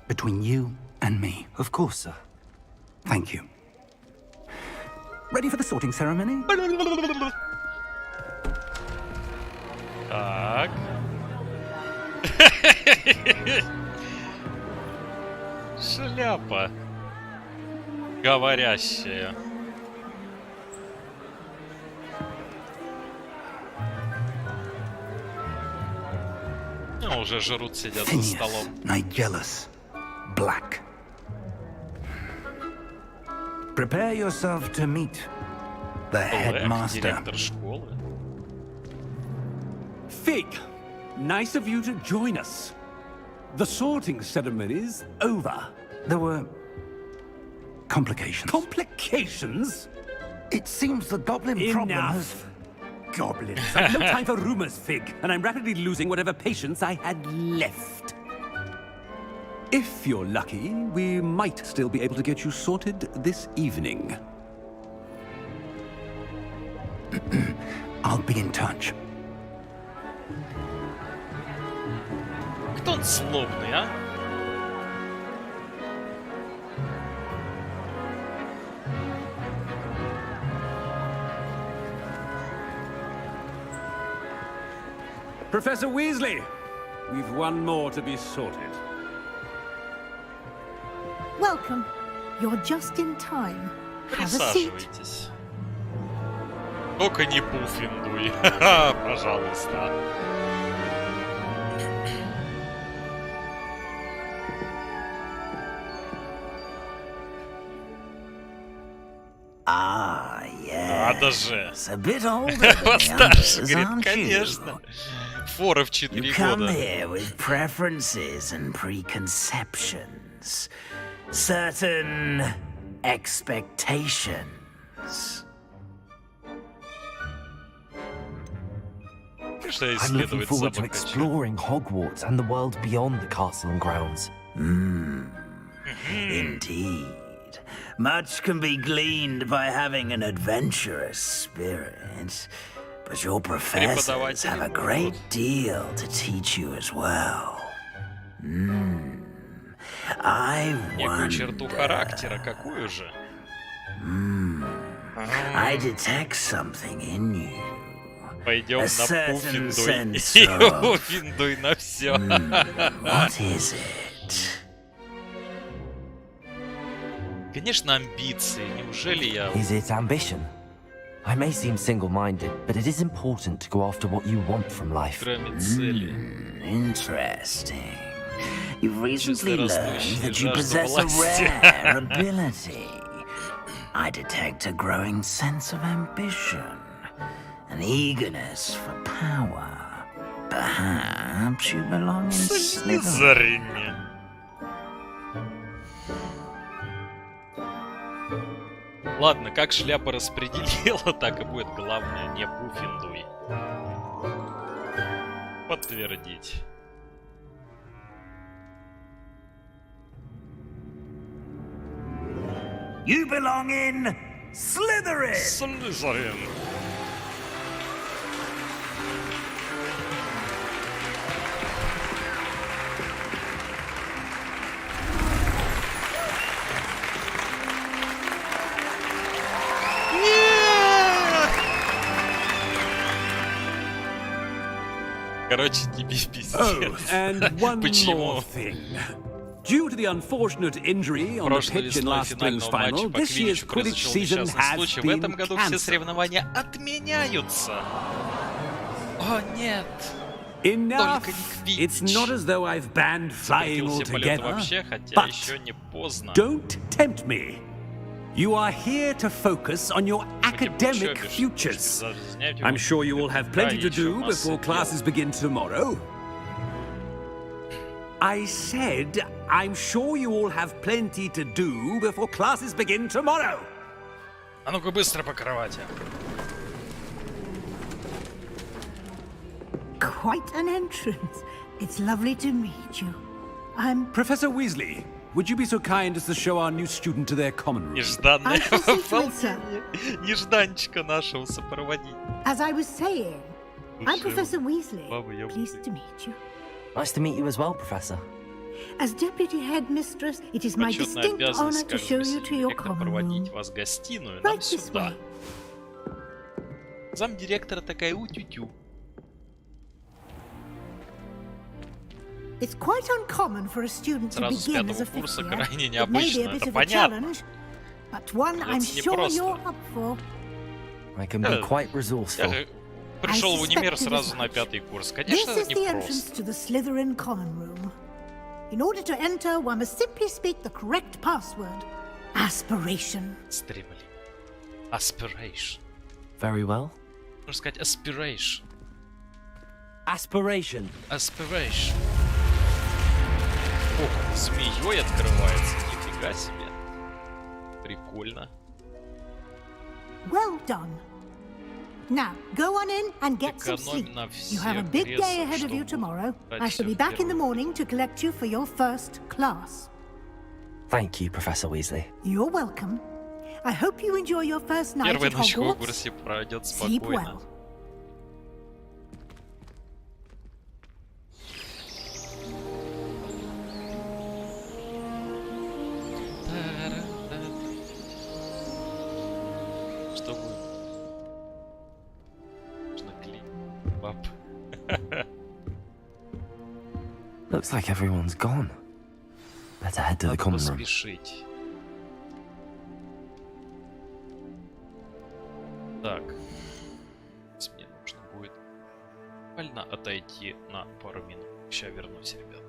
between you and me. Of course, sir. Thank you. Ready for the sorting ceremony? Так. Шляпа. Говорящая. Ну, уже жрут, сидят за столом. Nigellus, Black. Prepare yourself to meet the headmaster. Директор школы. Fig, nice of you to join us. The sorting ceremony's over. There were complications. Complications? It seems the goblin problem has... Enough. Goblins. I've no time for rumors, Fig, and I'm rapidly losing whatever patience I had left. If you're lucky, we might still be able to get you sorted this evening. I'll be in touch. Кто он злобный, а? Professor Weasley, we've one more to be sorted. Welcome. You're just in time. Have a seat. Присаживайтесь. Только не Пуффиндуй. Пожалуйста. Ah, yeah. Надо же. It's a bit older than the Постарше, others, говорит, aren't конечно. Фора в 4 You come года. here with preferences and preconceptions. Certain expectations. Что I'm looking исследовать forward to собак. exploring Hogwarts and the world beyond the castle and grounds. Indeed. Much can be gleaned by having an adventurous spirit, but your professors have a great deal to teach you as well. I Некую черту wonder... характера, какую же? I detect something in you. Пойдем A на certain пуффиндуй. sense И of... пуффиндуй на все. What is it? Конечно, амбиции. Неужели я... Is it ambition? I may seem single-minded, but it is important to go after what you want from life. Кроме цели. Interesting. You've recently Чисто learned растущая that you жажда possess a власти. rare ability. I detect a growing sense of ambition, an eagerness for power. Perhaps you belong in Slytherin. Слизерин. Ладно, как шляпа распределила, так и будет. Главное, не пуффиндуй. Подтвердить. You belong in Slytherin. Слизерин. Короче, тебе Oh, and пиздец. one Почему? more thing. Due to the unfortunate injury on the Прошлой pitch in весной last spring's финального матча final, по this year's Квиддичу Quidditch произошел season несчастный has случай. В been этом году все cancelled. соревнования отменяются. О, нет. Enough! Только не It's not as though I've banned flying Запретил все полеты altogether, вообще, хотя but еще не поздно. don't tempt me. You are here to focus on your academic futures. I'm sure you will have plenty to do before classes begin tomorrow. I said, I'm sure you all have plenty to do before classes begin tomorrow. А ну-ка быстро по кровати. Quite an entrance. It's lovely to meet you. I'm Professor Weasley, would you be so kind as to show our new student to their common room? Нежданное I shall see to it, sir. пополнение. Нежданчика нашего сопроводить. As I was saying, I'm Слушай, Professor Weasley. баба, я Pleased to meet you. Nice to meet you as well, Professor. As Deputy Headmistress, it is my Почетная distinct honor обязанность to show you to your директора common room. проводить вас в гостиную. Нам Right this сюда. way. Замдиректора такая утю-тю. It's quite uncommon for a student to Сразу с begin as a пятого курса fifth year. крайне It may be необычно, a bit это of a понятно. challenge, but one I'm Придется sure непросто. you're up for. I can be quite resourceful. Я пришел в универ suspected сразу as на much. пятый курс. This Конечно, is это the непросто. entrance to the Slytherin common room. In order to enter, one must simply speak the correct password. Aspiration. Стремли. Aspiration. Very well. Можно сказать aspiration. Aspiration. Aspiration. О, как змеей открывается. Нифига себе. Прикольно. Well done. Now, go on in and get some Экономь sleep. на You have a всех big day резах, ahead of you чтобы tomorrow. брать I shall всё be в back in the первый. morning to collect you for your first class. Thank you, Professor Weasley. You're welcome. I hope you enjoy your first night Первая at ночь в Hogwarts. Хогвартсе пройдет Sleep спокойно. well. Что будет? Нужно клеить. Баб. Looks like everyone's gone. Better head to the Надо common room. поспешить. Так. Мне нужно будет буквально отойти на пару минут. Сейчас вернусь, ребят.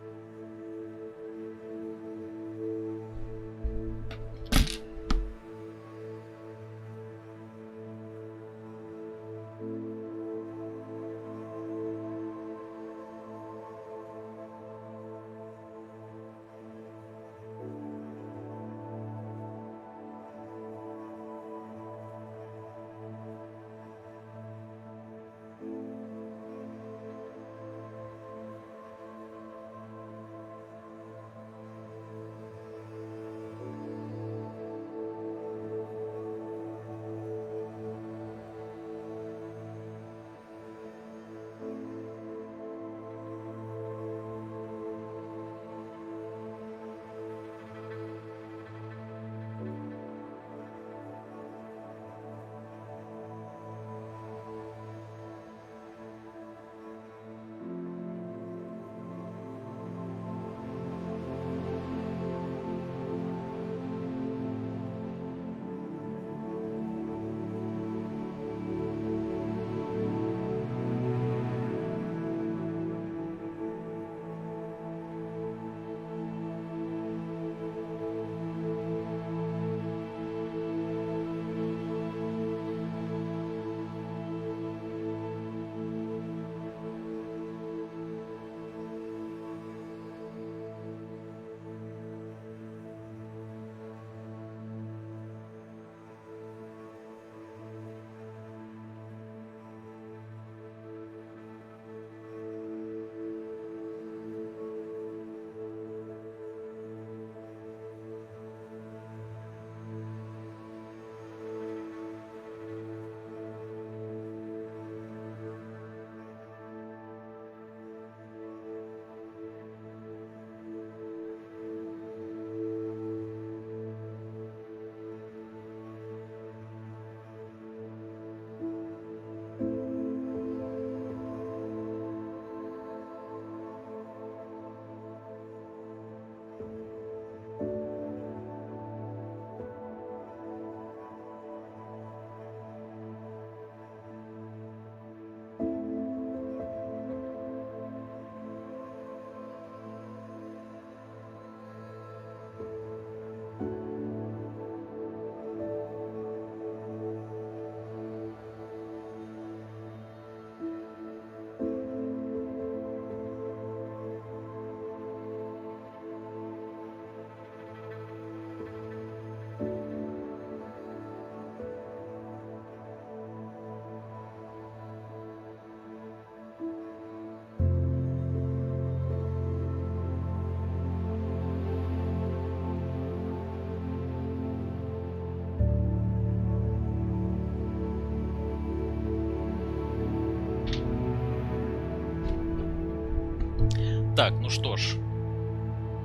Так, ну что ж.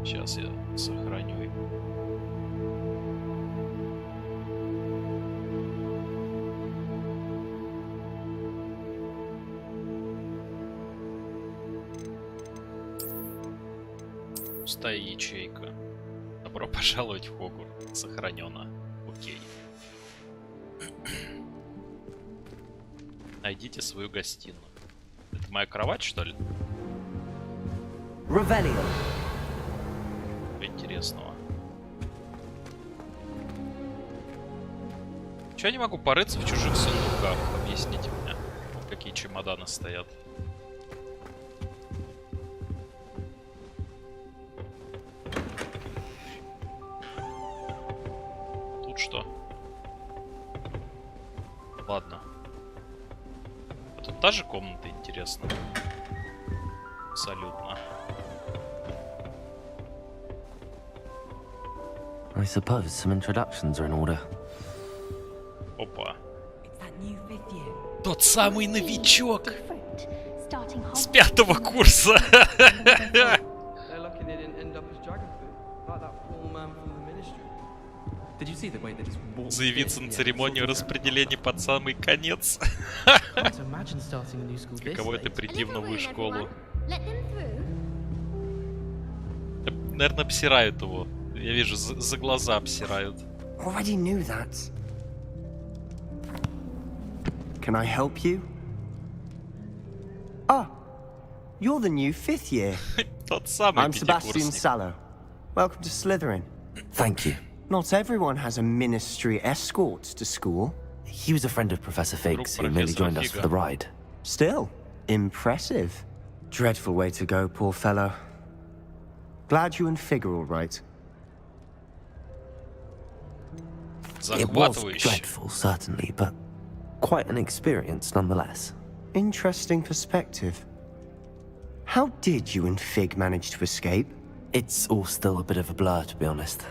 Сейчас я сохраню его. Пустая ячейка. Добро пожаловать в Хогвартс. Сохранено. Окей. Найдите свою гостиную. Это моя кровать, что ли? Revelio. Интересного. Чё я не могу порыться в чужих сундуках? Объясните мне. Какие чемоданы стоят. Тут что? Ладно. А тут та же комната, интересно. Абсолютно. I suppose some introductions are in order. Опа. Тот самый новичок с 5-го курса. Заявиться на церемонию распределения под самый конец. Каково это прийти в новую школу? Наверное, обсирают его. Я вижу, за глаза обсирают. Already knew that. Can I help you? Ah, you're the new 5th year. Тот самый I'm Sebastian пятикурсник. Sallow. Welcome to Slytherin. Thank you. Not everyone has a ministry escort to school. He was a friend of Professor Fig's who merely joined us for the ride. Still, impressive. Dreadful way to go, poor fellow. Glad you and Fig are all right. It was dreadful, certainly, but quite an experience nonetheless. Interesting perspective. How did you and Fig manage to escape? It's all still a bit of a blur, to be honest.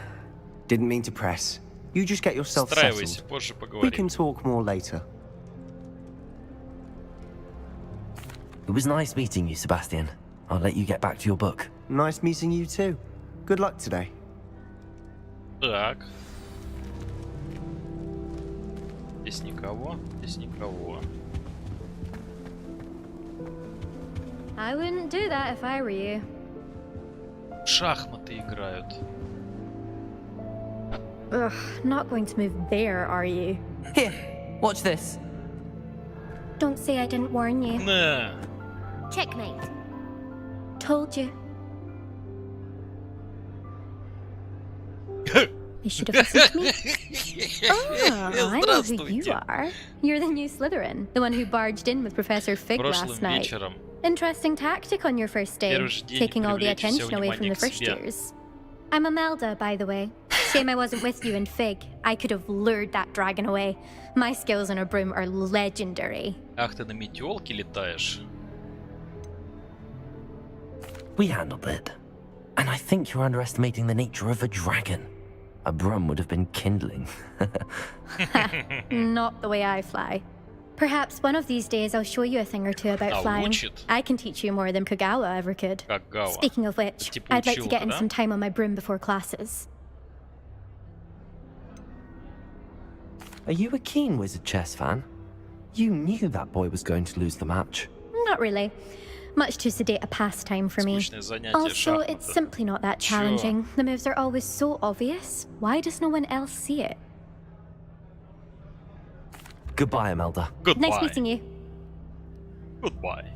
Didn't mean to press. You just get yourself settled. We can talk more later. It was nice meeting you, Sebastian. I'll let you get back to your book. Nice meeting you too. Good luck today. Так. Здесь никого, здесь никого. I wouldn't do that if I were you. Шахматы играют. Ugh, not going to move there, are you? Here, watch this. Don't say I didn't warn you. На. Checkmate. Told you. You should have listened to me. Oh, I know who you are. You're the new Slytherin, the one who barged in with Professor Fig last night. Вечером. Interesting tactic on your first day, taking all the attention away from the first years. I'm Imelda, by the way. Shame I wasn't with you in Fig. I could have lured that dragon away. My skills on a broom are legendary. Ах, ты на метелке летаешь. We handled it. And I think you're underestimating the nature of a dragon. A broom would have been kindling. Not the way I fly. Perhaps one of these days I'll show you a thing or two about flying. I can teach you more than Kagawa ever could. Speaking of which, I'd like to get in some time on my broom before classes. Are you a keen Wizard chess fan? You knew that boy was going to lose the match. Not really. Much too sedate a pastime for me. Also, it's simply not that challenging. The moves are always so obvious. Why does no one else see it? Goodbye, Imelda. Goodbye. Nice meeting you. Goodbye.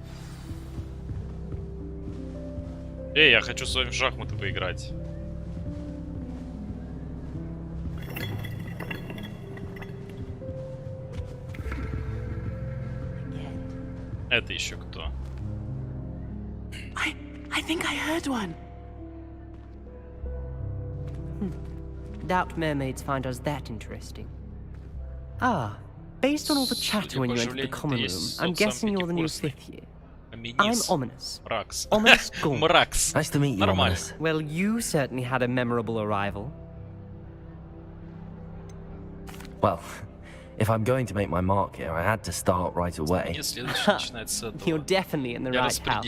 Эй, я хочу с вами в шахматы поиграть. Это еще кто? I think I heard one. Doubt mermaids find us that interesting. Ah, based on all the chatter when you entered the common room, I'm guessing you're the new 5th year. I'm Ominous. Ominous Gaunt. Nice to meet you, Ominous. Well, you certainly had a memorable arrival. Well, If I'm going to make my mark here, I had to start right away. You're definitely in the right house.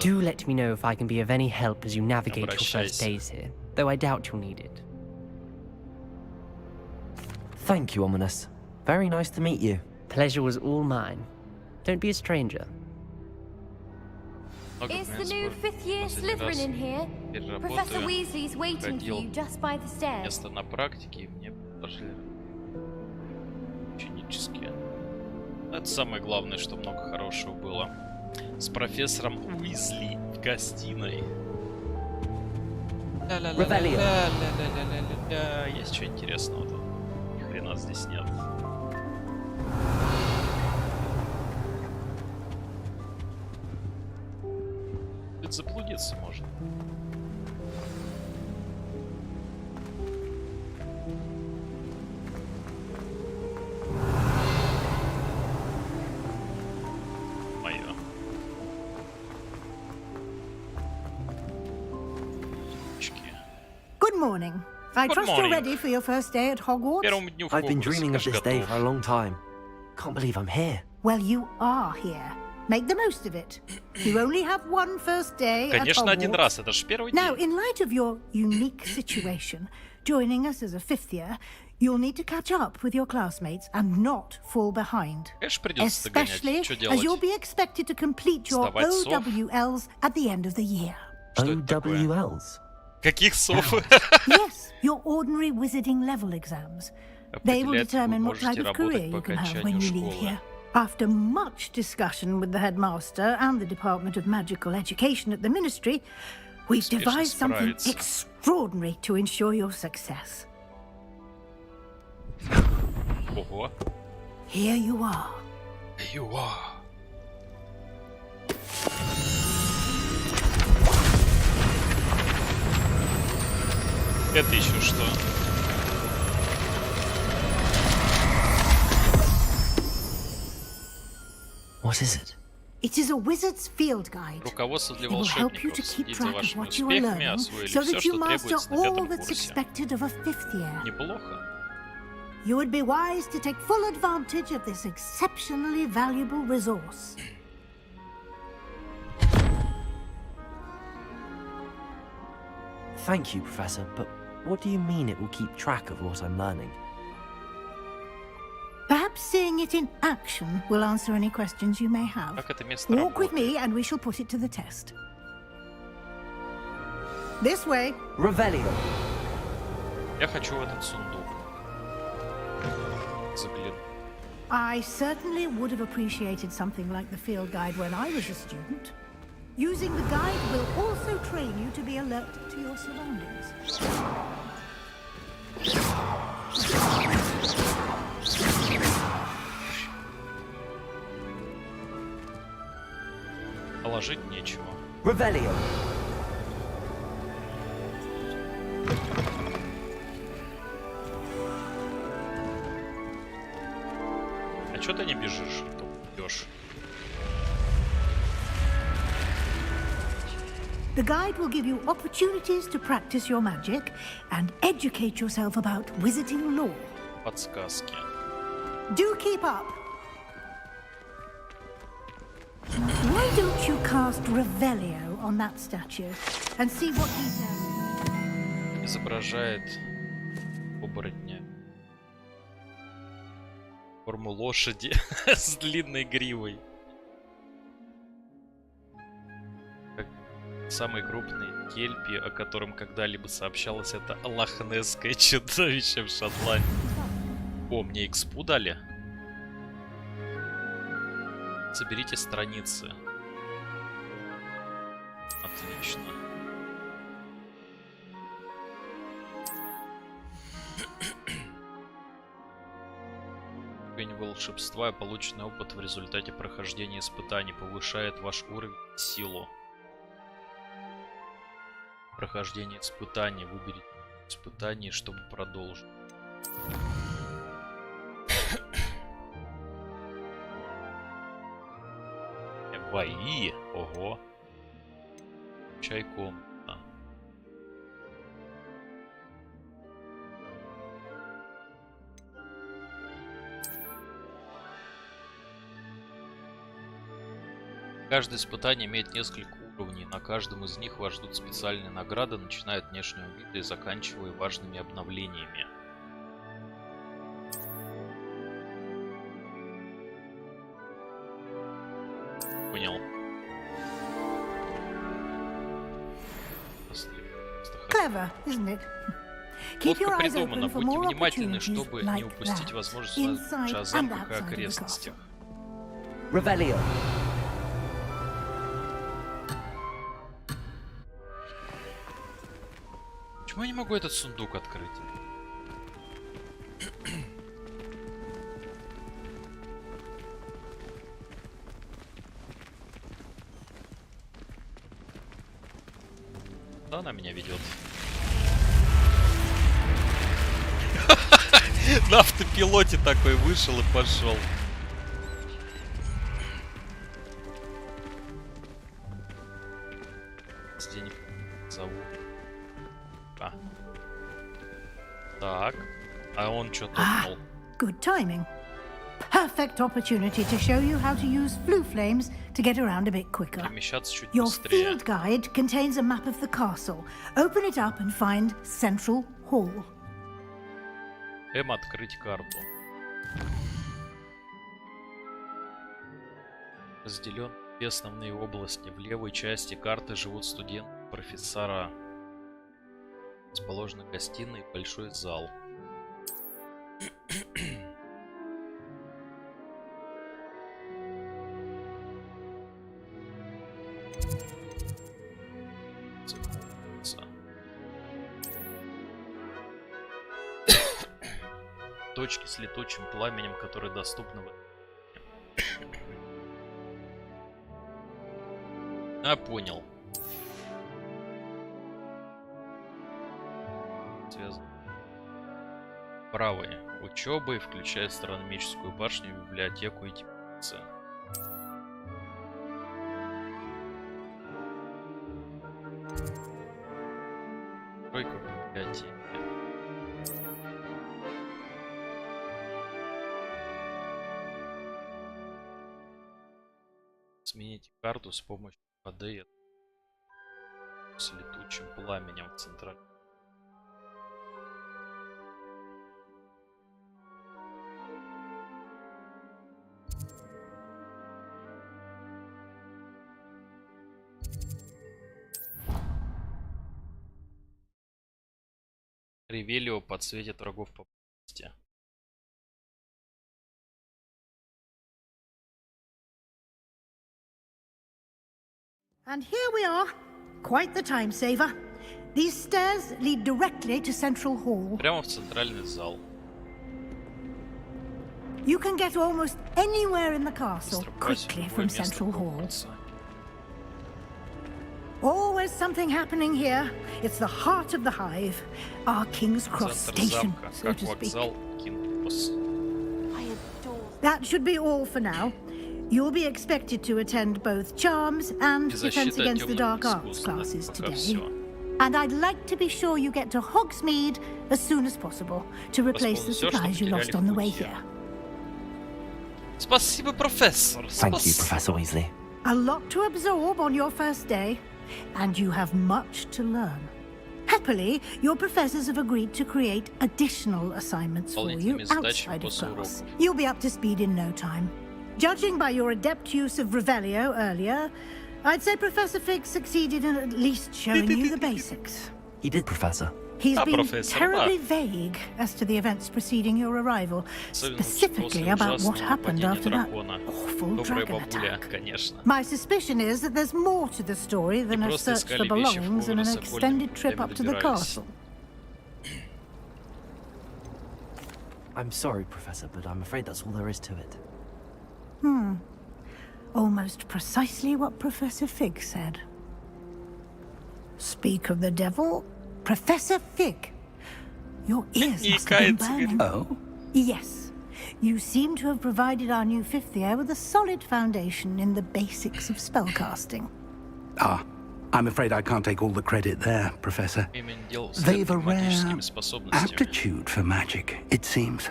Do let me know if I can be of any help as you navigate your first days here, though I doubt you'll need it. Thank you, Ominous. Very nice to meet you. Pleasure was all mine. Don't be a stranger. Is the new fifth-year Slytherin in here? Professor Weasley's waiting for you just by the stairs. Место на практике, и мне предложили ученические. Это самое главное, что много хорошего было. С профессором Уизли в гостиной. Есть что интересного тут? Ни хрена здесь нет. Ведь заблудиться можно. Good morning. I trust you're ready for your first day at Hogwarts. I've been dreaming of this day for a long time. Can't believe I'm here. Well, you are here. Make the most of it. You only have one first day at Конечно, один Hogwarts. раз. Это ж первый день. Now, in light of your unique situation, joining us as a fifth year, you'll need to catch up with your classmates and not fall behind. Конечно, придется догонять. Especially Что as делать? you'll be expected to complete your OWLs at the end of the year. OWLs? Каких сов? Yes, your ordinary wizarding level exams. They will determine what type of career you can have when you leave here. After much discussion with the headmaster and the Department of Magical Education at the Ministry, we've devised something extraordinary to ensure your success. Ого. Here you are. You are. Это еще что? What is it? It is a wizard's field guide. Руководство для It will help you to волшебников. keep Следить за track of вашими what you are успехами, learning, освоили so все, that you что master требуется на all пятом that's курсе. expected of a fifth year. Неплохо. You would be wise to take full advantage of this exceptionally valuable resource. Thank you, Professor, but what do you mean it will keep track of what I'm learning? Perhaps seeing it in action will answer any questions you may have. Как это место Walk with работает? me and we shall put it to the test. This way. Revelio. Я хочу в этот сундук. Загляну. I certainly would have appreciated something like the field guide when I was a student. Using the guide will also train you to be alert to your surroundings. Положить нечего. Revelio. А чё ты не бежишь? То идёшь. The guide will give you opportunities to practice your magic and educate yourself about wizarding lore. Подсказки. Do keep up. Why don't you cast Revelio on that statue and see what details... Изображает оборотня. Форму лошади с длинной гривой. Как самый крупный кельпи, о котором когда-либо сообщалось, это лохнесское чудовище в Шотландии. О, мне экспу дали. Соберите страницы. Отлично. Уровень волшебства и полученный опыт в результате прохождения испытаний повышает ваш уровень и силу. Прохождение испытаний. Выберите испытание, чтобы продолжить. Бои. Ого. Чайком. Каждое испытание имеет несколько уровней. На каждом из них вас ждут специальные награды, начиная от внешнего вида и заканчивая важными обновлениями. Понял. Clever, isn't it? Ловко придумано. Будьте внимательны, чтобы не упустить возможность узнать о замках и окрестностях. Revelio. Почему я не могу этот сундук открыть? Да, она меня ведет. На автопилоте такой вышел и пошел. Денег зовут. Так. А он что топнул? Good timing. Perfect opportunity to show you how to use flue flames to get around a bit quicker. Перемещаться чуть Your быстрее. field guide contains a map of the castle. Open it up and find Central Hall. Открыть карту. Разделен две основные области. В левой части карты живут студенты, профессора. Расположены гостиная и большой зал. Точки с летучим пламенем, которые доступны в... понял. Связано. Правый. Учеба, включая астрономическую башню, библиотеку и теплицы. Тройка в библиотеке. Смените карту с помощью воды с летучим пламенем в центральном. Ревелио подсветит врагов поблизости. And here we are. Quite the time saver. These stairs lead directly to Central Hall. Прямо в центральный зал. You can get almost anywhere in the castle quickly from Central Hall. Always something happening here. It's the heart of the hive. Our King's Cross station, so to speak. That should be all for now. You'll be expected to attend both Charms and Defense Against the Dark Arts classes today. And I'd like to be sure you get to Hogsmeade as soon as possible to replace the supplies you lost on the way here. Спасибо, профессор. Thank you, Professor Weasley. A lot to absorb on your first day, and you have much to learn. Happily, your professors have agreed to create additional assignments for you outside of class. You'll be up to speed in no time. Judging by your adept use of Revelio earlier, I'd say Professor Fig succeeded in at least showing you the basics. He did, Professor. He's been terribly vague as to the events preceding your arrival, specifically about what happened after that awful dragon attack. My suspicion is that there's more to the story than a search for belongings and an extended trip up to the castle. I'm sorry, Professor, but I'm afraid that's all there is to it. Almost precisely what Professor Fig said. Speak of the devil, Professor Fig. Your ears must have been burning. Oh? Yes. You seem to have provided our new fifth year with a solid foundation in the basics of spellcasting. I'm afraid I can't take all the credit there, Professor. They've a rare aptitude for magic, it seems.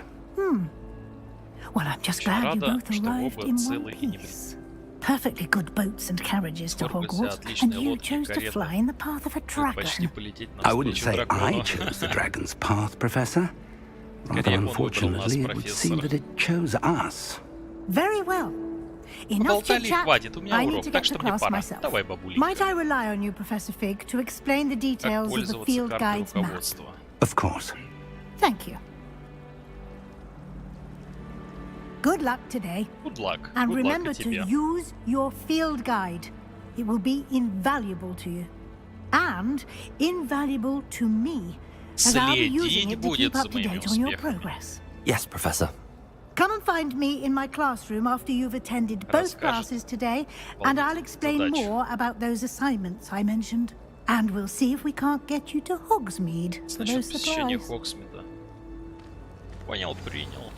Well, I'm just glad you both arrived in one piece. perfectly good boats and carriages to Hogwarts, and you chose to fly in the path of a dragon. I wouldn't say I chose the dragon's path, Professor. Rather unfortunately, it would seem that it chose us. Very well. Enough chit-chat. I need to get to class myself. Might I rely on you, Professor Fig, to explain the details of the field guide's map? Of course. Thank you. Good luck today. Good luck. And remember to use your field guide. It will be invaluable to you. And invaluable to me, as I'll be using it to keep up to date on your progress. Yes, Professor. Come and find me in my classroom after you've attended both classes today, and I'll explain more about those assignments I mentioned. And we'll see if we can't get you to Hogsmeade for those supplies. Понял, принял.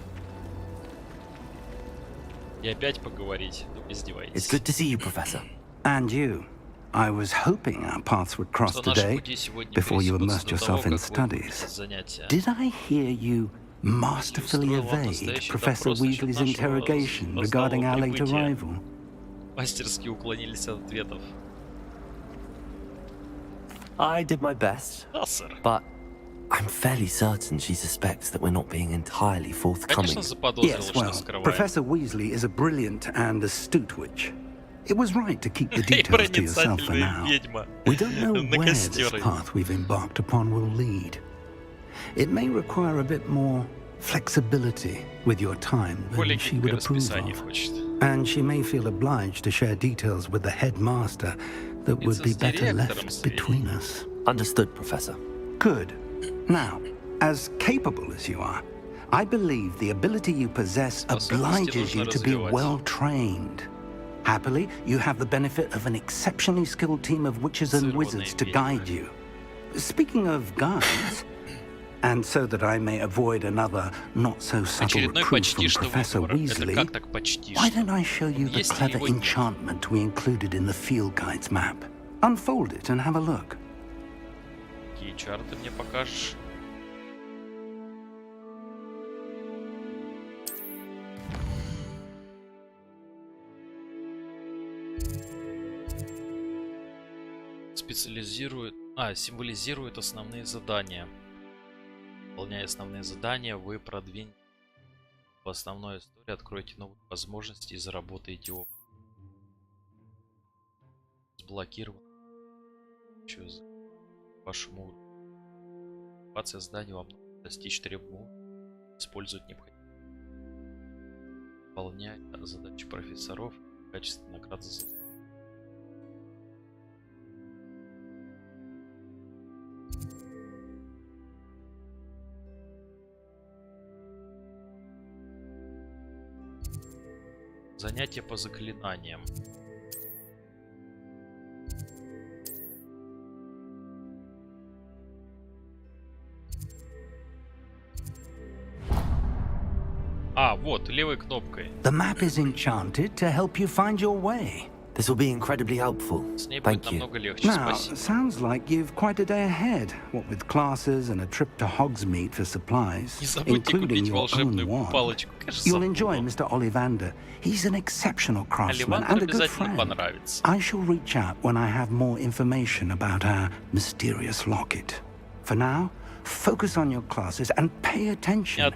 И опять поговорить. Издевайтесь. It's good to see you, Professor. And you. I was hoping our paths would cross today before you immersed yourself in studies. Did I hear you masterfully evade Professor Weasley's interrogation regarding our late arrival? Мастерски уклонились от ответов. I did my best, but I'm fairly certain she suspects that we're not being entirely forthcoming. Yes, well, Professor Weasley is a brilliant and astute witch. It was right to keep the details to yourself for now. We don't know where this path we've embarked upon will lead. It may require a bit more flexibility with your time than she would approve of. And she may feel obliged to share details with the headmaster that would be better left between us. Understood, Professor. Good. Now, as capable as you are, I believe the ability you possess obliges you to be well trained. Happily, you have the benefit of an exceptionally skilled team of witches and wizards to guide you. Speaking of guides, and so that I may avoid another not-so-subtle reproof from Professor Weasley, why don't I show you the clever enchantment we included in the field guide's map? Unfold it and have a look. Какие чары ты мне покажешь? Символизирует основные задания. Выполняя основные задания, вы продвинете в основной истории, откроете новые возможности и заработаете опыт. Заблокирован. Вашему уровню. Оккупация здания вам нужно достичь требований. Использовать необходимые. Выполнять задачи профессоров в качестве награды за занятия по заклинаниям. Вот, левой кнопкой. The map is enchanted to help you find your way. This will be incredibly helpful. Thank you. Now, sounds like you've quite a day ahead, what with classes and a trip to Hogsmeade for supplies, including your own wand. You'll enjoy Mr. Ollivander. He's an exceptional craftsman and a good friend. I shall reach out when I have more information about our mysterious locket. For now, focus on your classes and pay attention.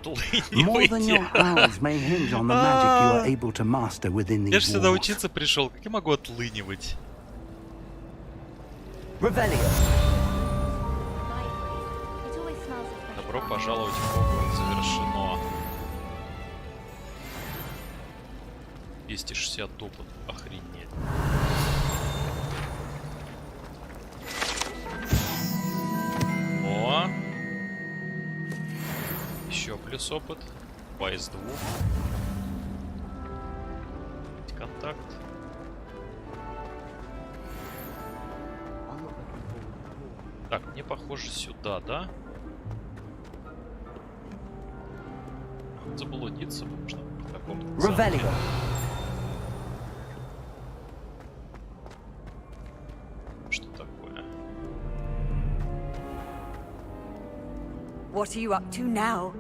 More than your hours may hinge on the magic you are able to master within these walls. Я же сюда учиться пришел, как я могу отлынивать? Добро пожаловать в Хогвартс. Завершено. 260 опыт. Охренеть. О! Еще плюс опыт. 2 из 2. Контакт. Так, мне похоже сюда, да? Заблудиться можно в каком-то замке. Что такое? What are you up to now?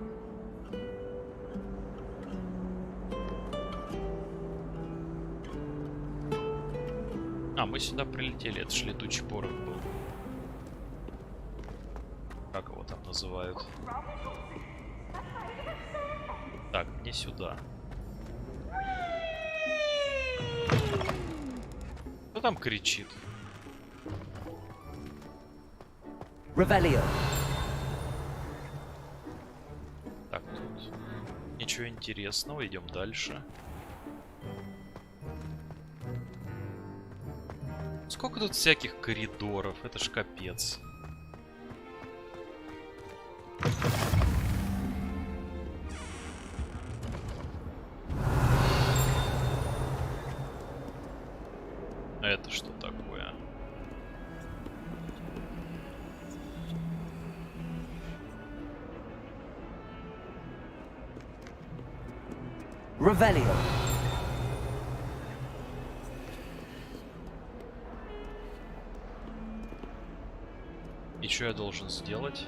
мы сюда прилетели. Это ж летучий порох был. Как его там называют? Так, мне сюда. Кто там кричит? Revelio. Так, тут ничего интересного. Идем дальше. Сколько тут всяких коридоров? Это ж капец. А это что такое? Revelio. И что я должен сделать?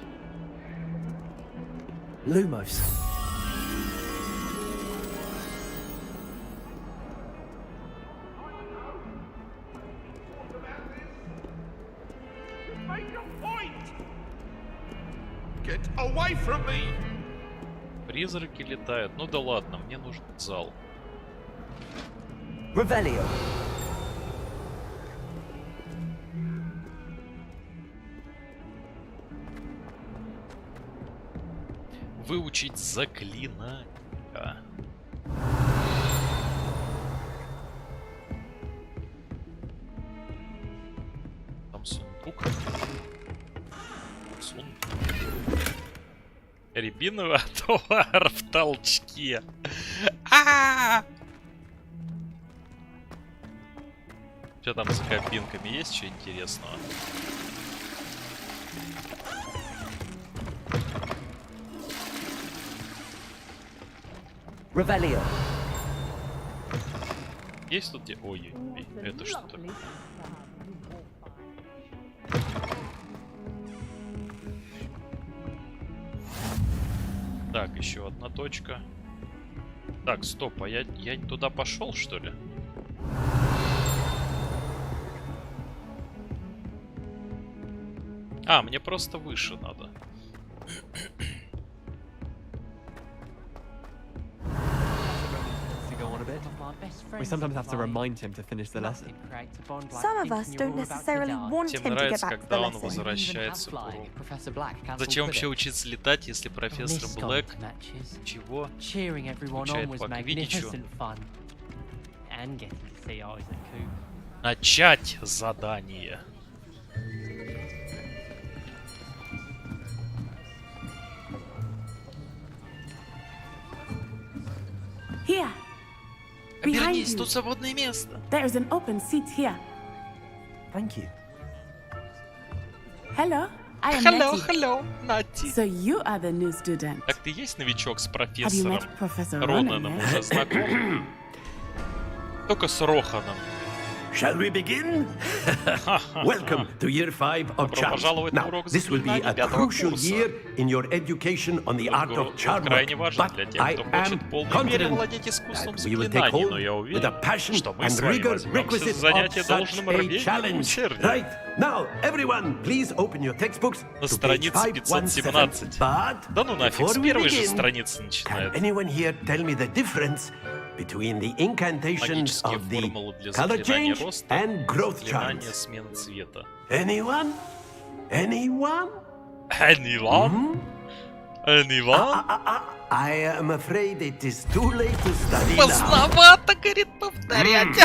Lumos. Get away from me! Призраки летают. Ну да ладно, мне нужен зал. Revelio. Выучить заклинание. Там сундук. Рябиновый товар в толчке. Что там за кабинками? Есть что интересного? Revelio. Есть тут где? Ой, это что такое? Так, еще одна точка. Так, стоп, а я не туда пошел, что ли? А, мне просто выше надо. We sometimes have to remind him to finish the lesson. Some of us don't necessarily want Всем him to get нравится, back to the когда он lesson. возвращается к уроку. Зачем вообще учиться летать, если профессор Блэк чего включает по Квиддичу? Начать задание. Here. Обернись, тут свободное место. There is an open seat here. Thank you. Hello, I am Hello, Natty. hello, Natty. So you are the new student. Так ты есть новичок с Have you профессором met Professor Ронаном Ronan уже yet? знаком? Только с Роханом. Shall we begin? Welcome to year 5 of charms. Now, this will be a crucial year in your education on the art of charm work, but I am confident that we will take hold with a passion and rigor requisite of such a challenge. Right, now, everyone, please open your textbooks На to page странице 517. 517. But Да ну нафиг, с before we первой же begin, страницы can начинает. anyone here tell me the difference between the incantations Магические of the формулы для color заклинания change роста, and growth заклинания charms? смены цвета. Anyone? Anyone? Anyone? Anyone? I am afraid it is too late to study Поздновато, говорит, повторять.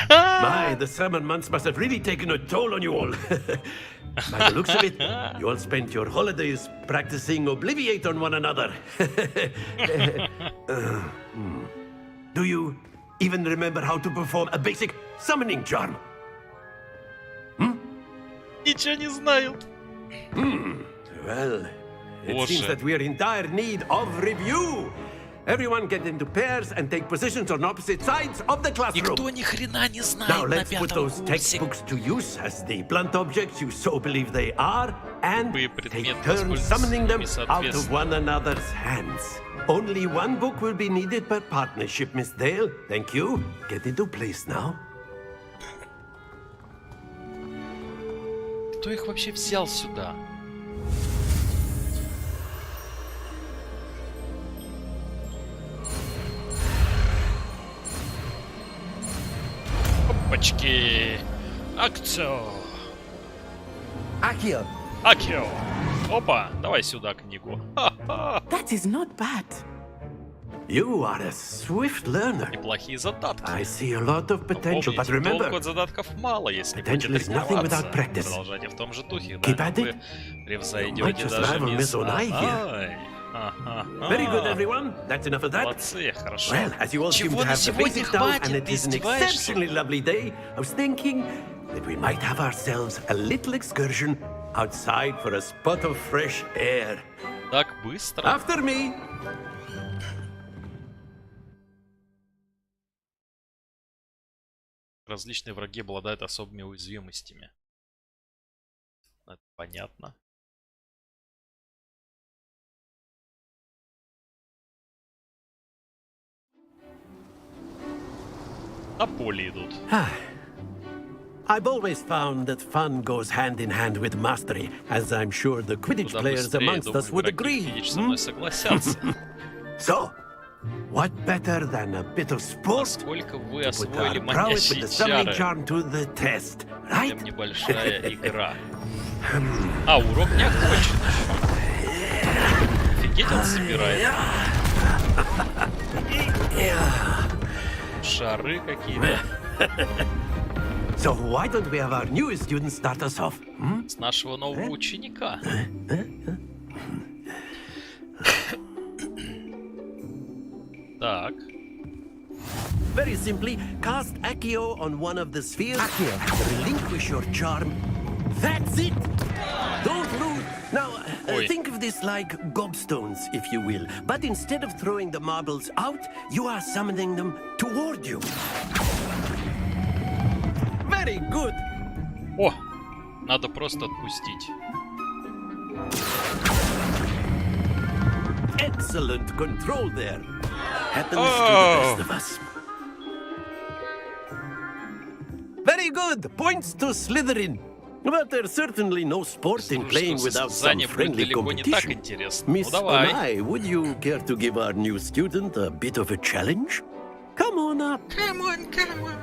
My, the summer months must have really taken a toll on you all. By the looks of it, you all spent your holidays practicing Obliviate on one another. Do you even remember how to perform a basic summoning charm? Ничего не знают. Well, it seems that we are in dire need of review. Everyone get into pairs and take positions on opposite sides of the classroom. Никто ни хрена не знает Now на let's put пятом those курсе. textbooks to use as the blunt objects you so believe they are, and take turns summoning them out of one another's hands. Only one book will be needed per partnership, Miss Dale. Thank you. Get into place now. Кто их вообще взял сюда? Опачки! Акцио! Акио! Акио! Опа! Давай сюда книгу. That is not bad. You are a swift learner. Неплохие задатки. I see a lot of potential, but remember, толку от задатков мало, если будете тренироваться. Продолжайте в том же духе, да? Вы превзойдете даже мисс Онай. Very good, everyone. That's enough of that. Молодцы, хорошо. Well, as you all seem to have the basics down, and it is an exceptionally lovely day, I was thinking that we might have ourselves a little excursion outside for a spot of fresh air. Так быстро. After me. Различные враги обладают особыми уязвимостями. Это понятно. На поле идут. I've always found that fun goes hand in hand with mastery, as I'm sure the Quidditch players amongst us would agree. So, what better than a bit of sport to put our prowess with the summoning charm to the test, right? Небольшая игра. А, урок не окончен. Офигеть, он собирает. Шары какие-то. So why don't we have our newest student start us off? С нашего нового ученика. Так. Very simply, cast Accio on one of the spheres. Accio. Relinquish your charm. That's it. Don't lose. Now, think of this like gobstones, if you will. But instead of throwing the marbles out, you are summoning them toward you. Very good. О, надо просто отпустить. Excellent control there. Happens to the best of us. Very good. Points to Slytherin. But there's certainly no sport in playing without some friendly competition. Miss Onai, would you care to give our new student a bit of a challenge? Come on up. Come on, come on.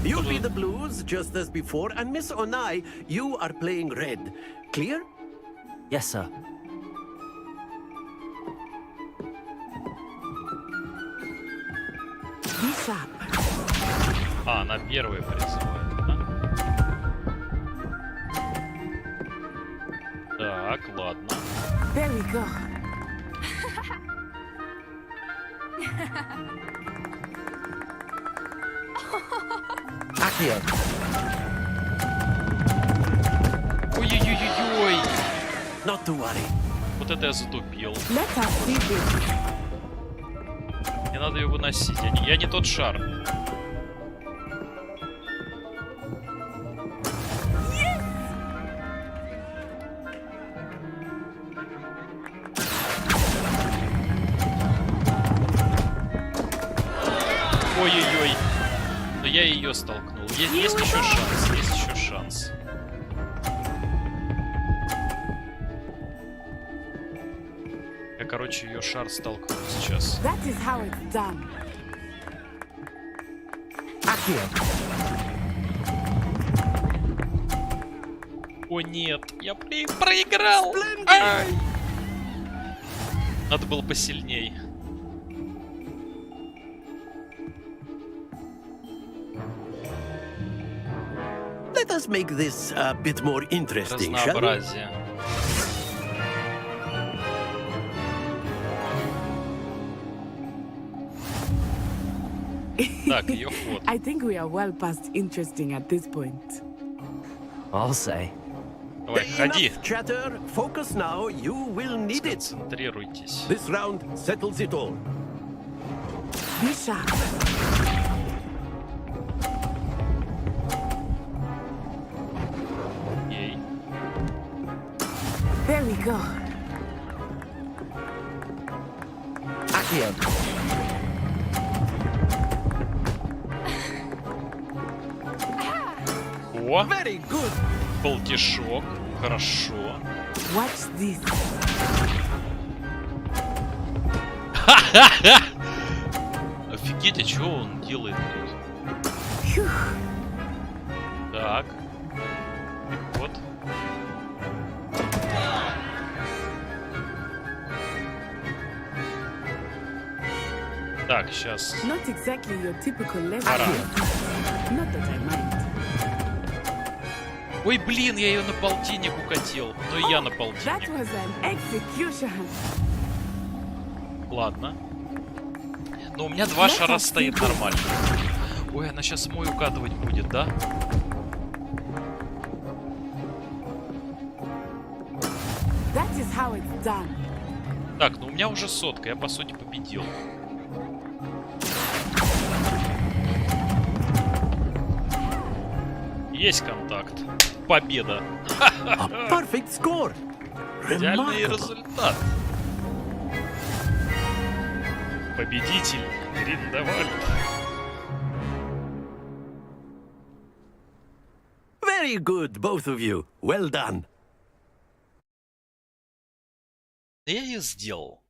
You'll be the blues, just as before, and Miss Onai, you are playing red. Clear? Yes, sir. А, на первый призывает, да? Так, ладно. There we go. Accio. Ой-ой-ой-ой-ой. Not to worry. Вот это я затупил. Let us see this. Мне надо ее выносить. Я не тот шар. Ой-ой-ой. Но я ее столкнул. Есть еще шанс. Есть еще шанс. Я, короче, ее шар столкнул сейчас. That is how it's done. О нет, я проиграл. Ай! Надо было посильней. Let us make this a bit more interesting, shall we? Разнообразие. Так, ее ход. I think we are well past interesting at this point. I'll say. Давай, ходи. Enough chatter. Focus now. You will need it. Концентрируйтесь. This round settles it all. Be sharp. Ей. There we go. Accio. О! Полтишок. Хорошо. Watch this. Офигеть, а что он делает тут? Так. Вот. Так, сейчас. Not exactly your typical level. Пора. Not that I mind. Ой, блин, я ее на полтинник укатил. Ну и я на That полтинник. was an execution. Ладно. Но у меня 2 шара стоит нормально. Ой, она сейчас мой укатывать будет, да? That is how it's done. Так, ну у меня уже 100, я по сути победил. Есть контакт. Победа. Perfect score. Идеальный результат. Победитель Гриндевальд. Very good, both of you. Well done. Я ее сделал.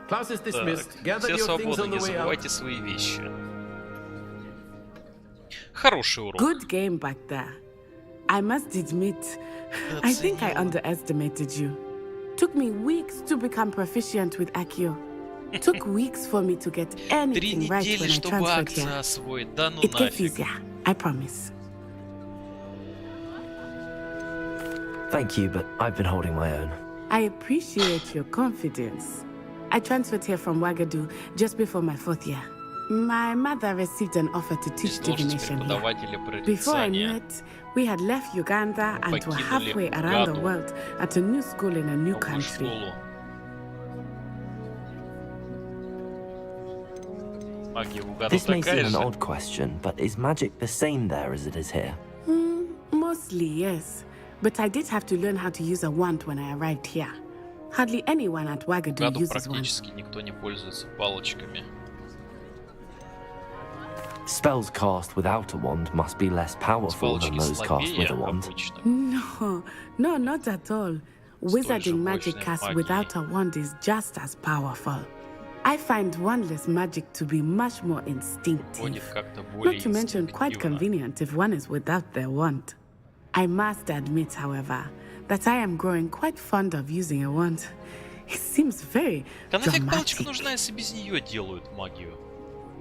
Class is dismissed. Так, Gather все your things свободны, on не the way out. забывайте свои вещи. Хороший урок. Good game back there. I must admit, I think I underestimated you. Took me weeks to become proficient with Accio. Took weeks for me to get 3 anything right недели, when I чтобы transferred акция here. освоить. Да ну It gets нафиг. easier, I promise. Thank you, but I've been holding my own. I appreciate your confidence. I transferred here from Wagadu just before my 4th year. My mother received an offer to teach divination here. Before I knew it, we had left Uganda and were halfway around the world at a new school in a new country. This may seem an odd question, but is magic the same there as it is here? Mostly, yes. But I did have to learn how to use a wand when I arrived here. Hardly anyone at Wagadu uses one. Практически никто не пользуется палочками. Spells cast without a wand must be less powerful than those cast with a wand. No, not at all. Wizarding magic cast without a wand is just as powerful. I find wandless magic to be much more instinctive. Not to mention quite convenient if one is without their wand. I must admit, however, that I am growing quite fond of using a wand. It seems very Да нафиг палочка dramatic. нужна, если без нее делают магию?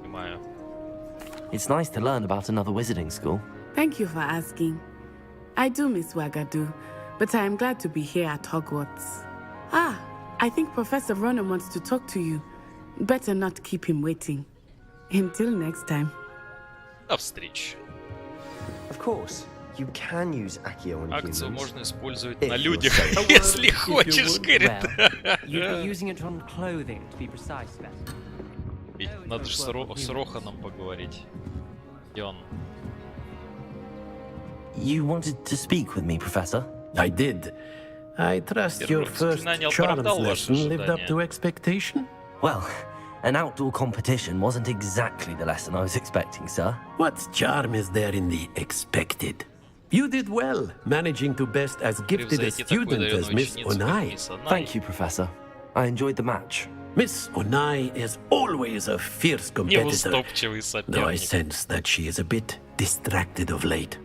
Понимаю. It's nice to learn about another wizarding school. Thank you for asking. I do miss Wagadu, but I am glad to be here at Hogwarts. Ah, I think Professor Ronan wants to talk to you. Better not keep him waiting. Until next time. До встречи. Of course, you can use Accio on Акцию humans. можно использовать If на you're людях, so- если If you хочешь, would, говорит. well, you'd be using it on clothing, to be precise, Beth. Ведь надо же с Роханом поговорить. Где он? You wanted to speak with me, Professor? I did. I trust your first charms lesson lived up to expectation? Well, an outdoor competition wasn't exactly the lesson I was expecting, sir. What charm is there in the expected? You did well, managing to best as gifted a student as Miss Onai. Thank you, Professor. I enjoyed the match. Miss Onai is always a fierce competitor, though I sense that she is a bit distracted of late.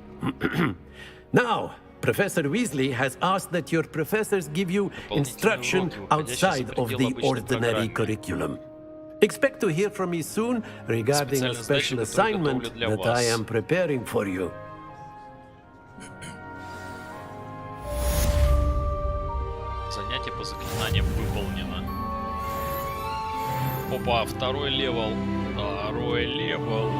Now, Professor Weasley has asked that your professors give you instruction outside of the ordinary curriculum. Expect to hear from me soon regarding a special assignment that I am preparing for you. Занятие по заклинаниям выполнено. Опа, второй левел. Второй левел.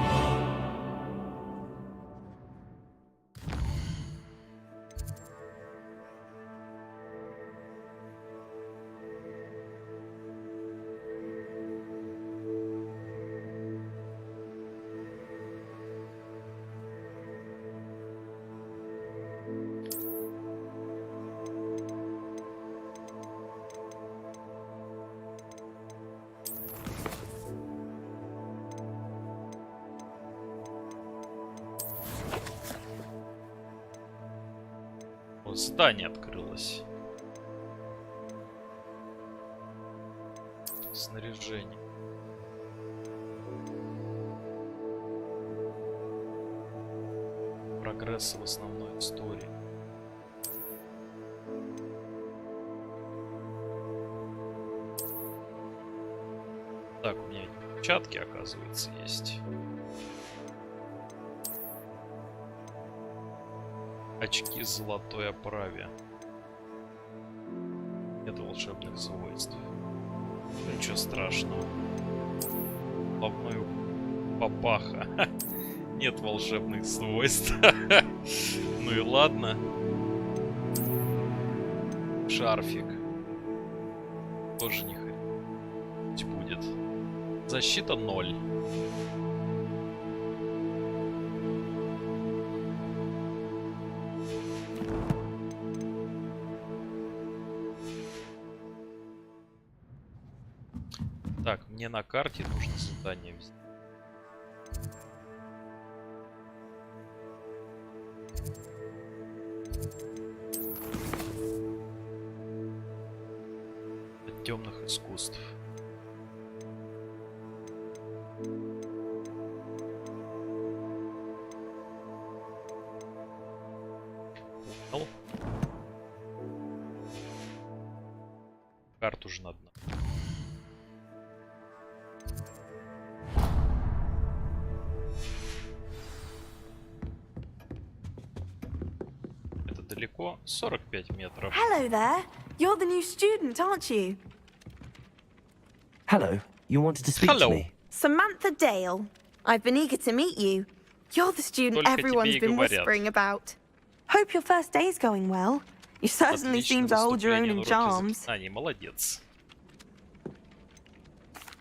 Здание открылось. Снаряжение. Прогресс в основной истории. Так, у меня перчатки, оказывается, есть. Очки с золотой оправе. Нет волшебных свойств. Ничего страшного. Головной папаха. Нет волшебных свойств. Ну и ладно. Шарфик. Тоже не хоть будет. Защита 0. Так, мне на карте нужно задание взять. От темных искусств. Понял. Карту же надо. Далеко 45 метров. Hello there. You're the new student, aren't you? Hello. You wanted to speak to me? Samantha Dale. I've been eager to meet you. You're the student everyone's been whispering about. Hope your first day's going well. You certainly seem to hold your own in charms. Молодец.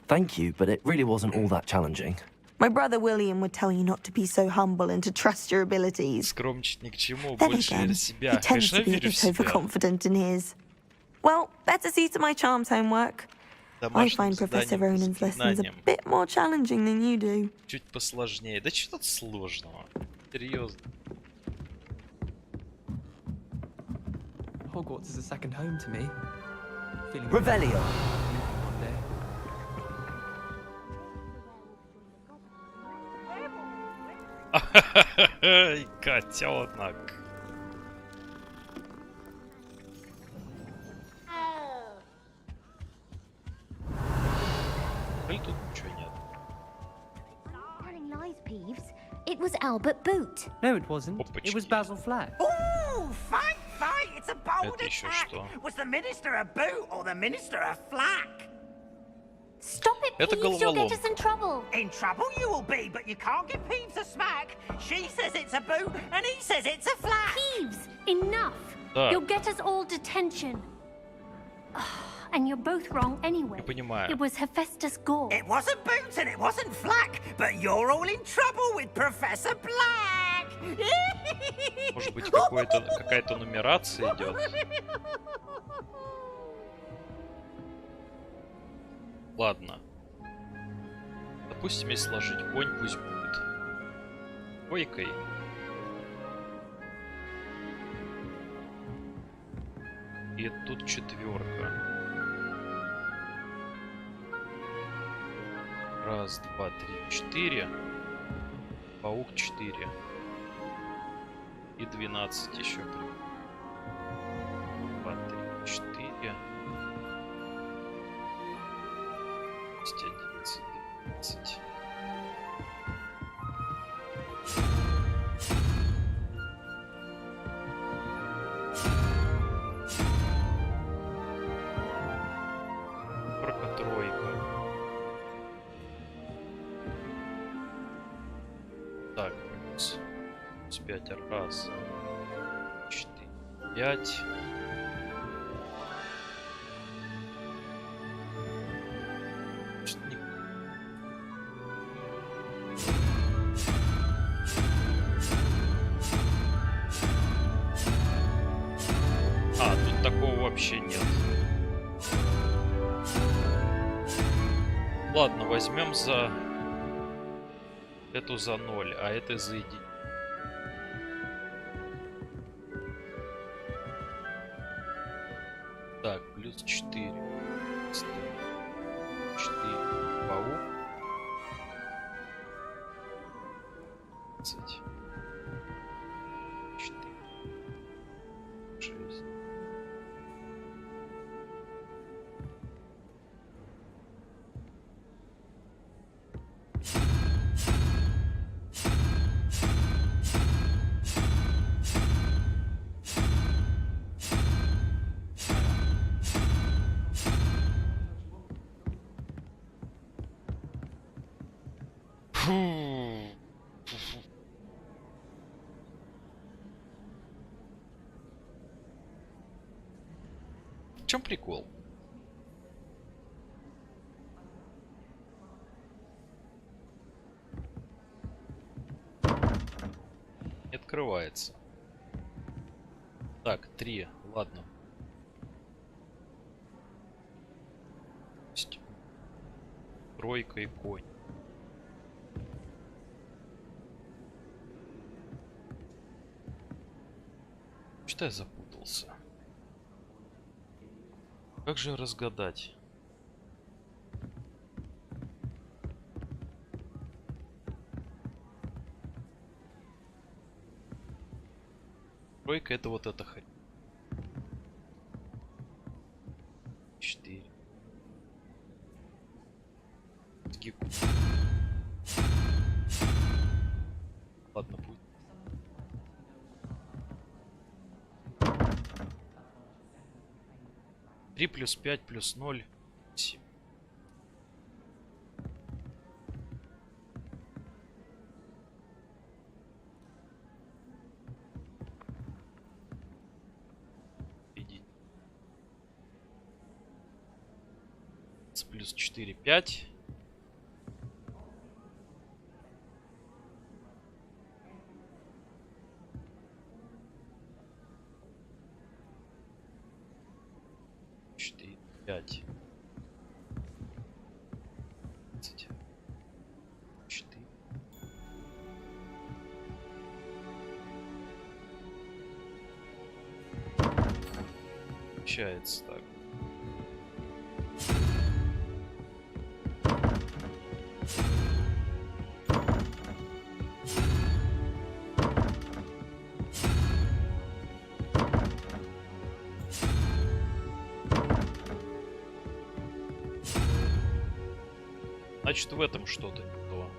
Thank you, but it really wasn't all that challenging. My brother William would tell you not to be so humble and to trust your abilities. Скромничать ни к чему, Then больше again, себя. he tends to be a bit overconfident in his. Well, better see to my charms homework. I find Professor Ronan's lessons a bit more challenging than you do. Чуть посложнее. Да что тут сложного? Серьезно. Hogwarts is a second home to me. Revelio. Котенок. Или тут ничего нет? Telling lies, Peeves. It was Albert Boot. No, it wasn't. It was Basil Flack. Ooh, fight! It's a bold attack! Was the Minister a boot or the Minister a flack? Stop it, Peeves, you'll get us in trouble. In trouble you will be, but you can't give Peeves a smack. She says it's a boot, and he says it's a flack. Peeves, enough. You'll get us all detention. And you're both wrong anyway. It was Hephaestus Gore. It wasn't boot and it wasn't flack, but you're all in trouble with Professor Black. Может быть, какая-то нумерация идет? Ладно. Допустим, если сложить конь, пусть будет двойкой. И тут четверка. Раз, два, три, 4. Паук 4. И 12 еще. 2, 3, 4. 11, 12. Только тройка. Так, минус 5. Раз, 4, 5. Вообще нет. Ладно, возьмем за эту за 0, а это за 1. 4 паук. 4. 6. В чем прикол? Не открывается. Так, 3, ладно. Тройка и конь. Что я запутался? Как же разгадать? Тройка — это вот эта хрень. 4. Гику. Ладно, будет. Три плюс 5 плюс 0. 7. Плюс 4, 5. Пять. 4. Получается так. Значит, в этом что-то не то.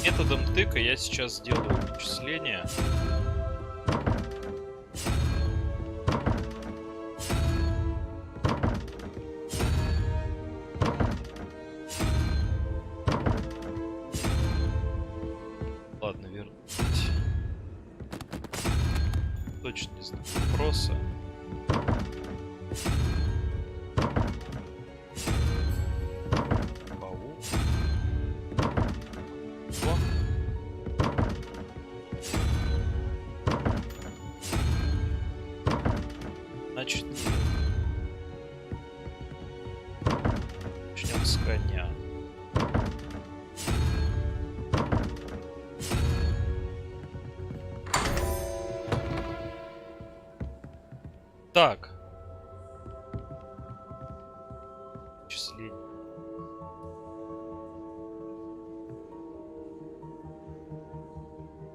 Методом тыка я сейчас сделаю вычисление. Точно не знаю вопроса. Паук. О. Значит, начнем с коня. Так. Числение.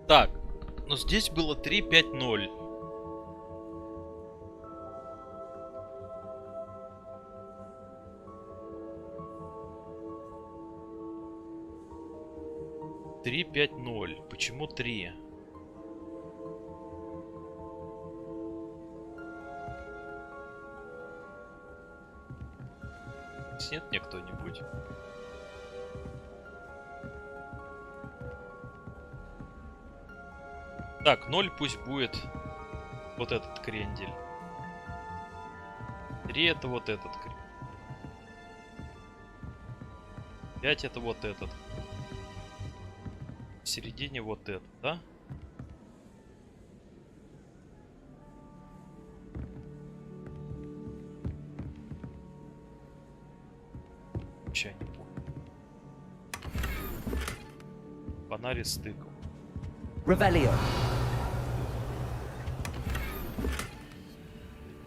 Так. Но здесь было 3, 5, 0. Три, 5, 0. Почему 3? Нет мне кто-нибудь? Так, 0 пусть будет вот этот крендель. 3 это вот этот крендель. 5 это вот этот. В середине вот этот, да? Вообще не понял. Фонарь и стыком. Revelio.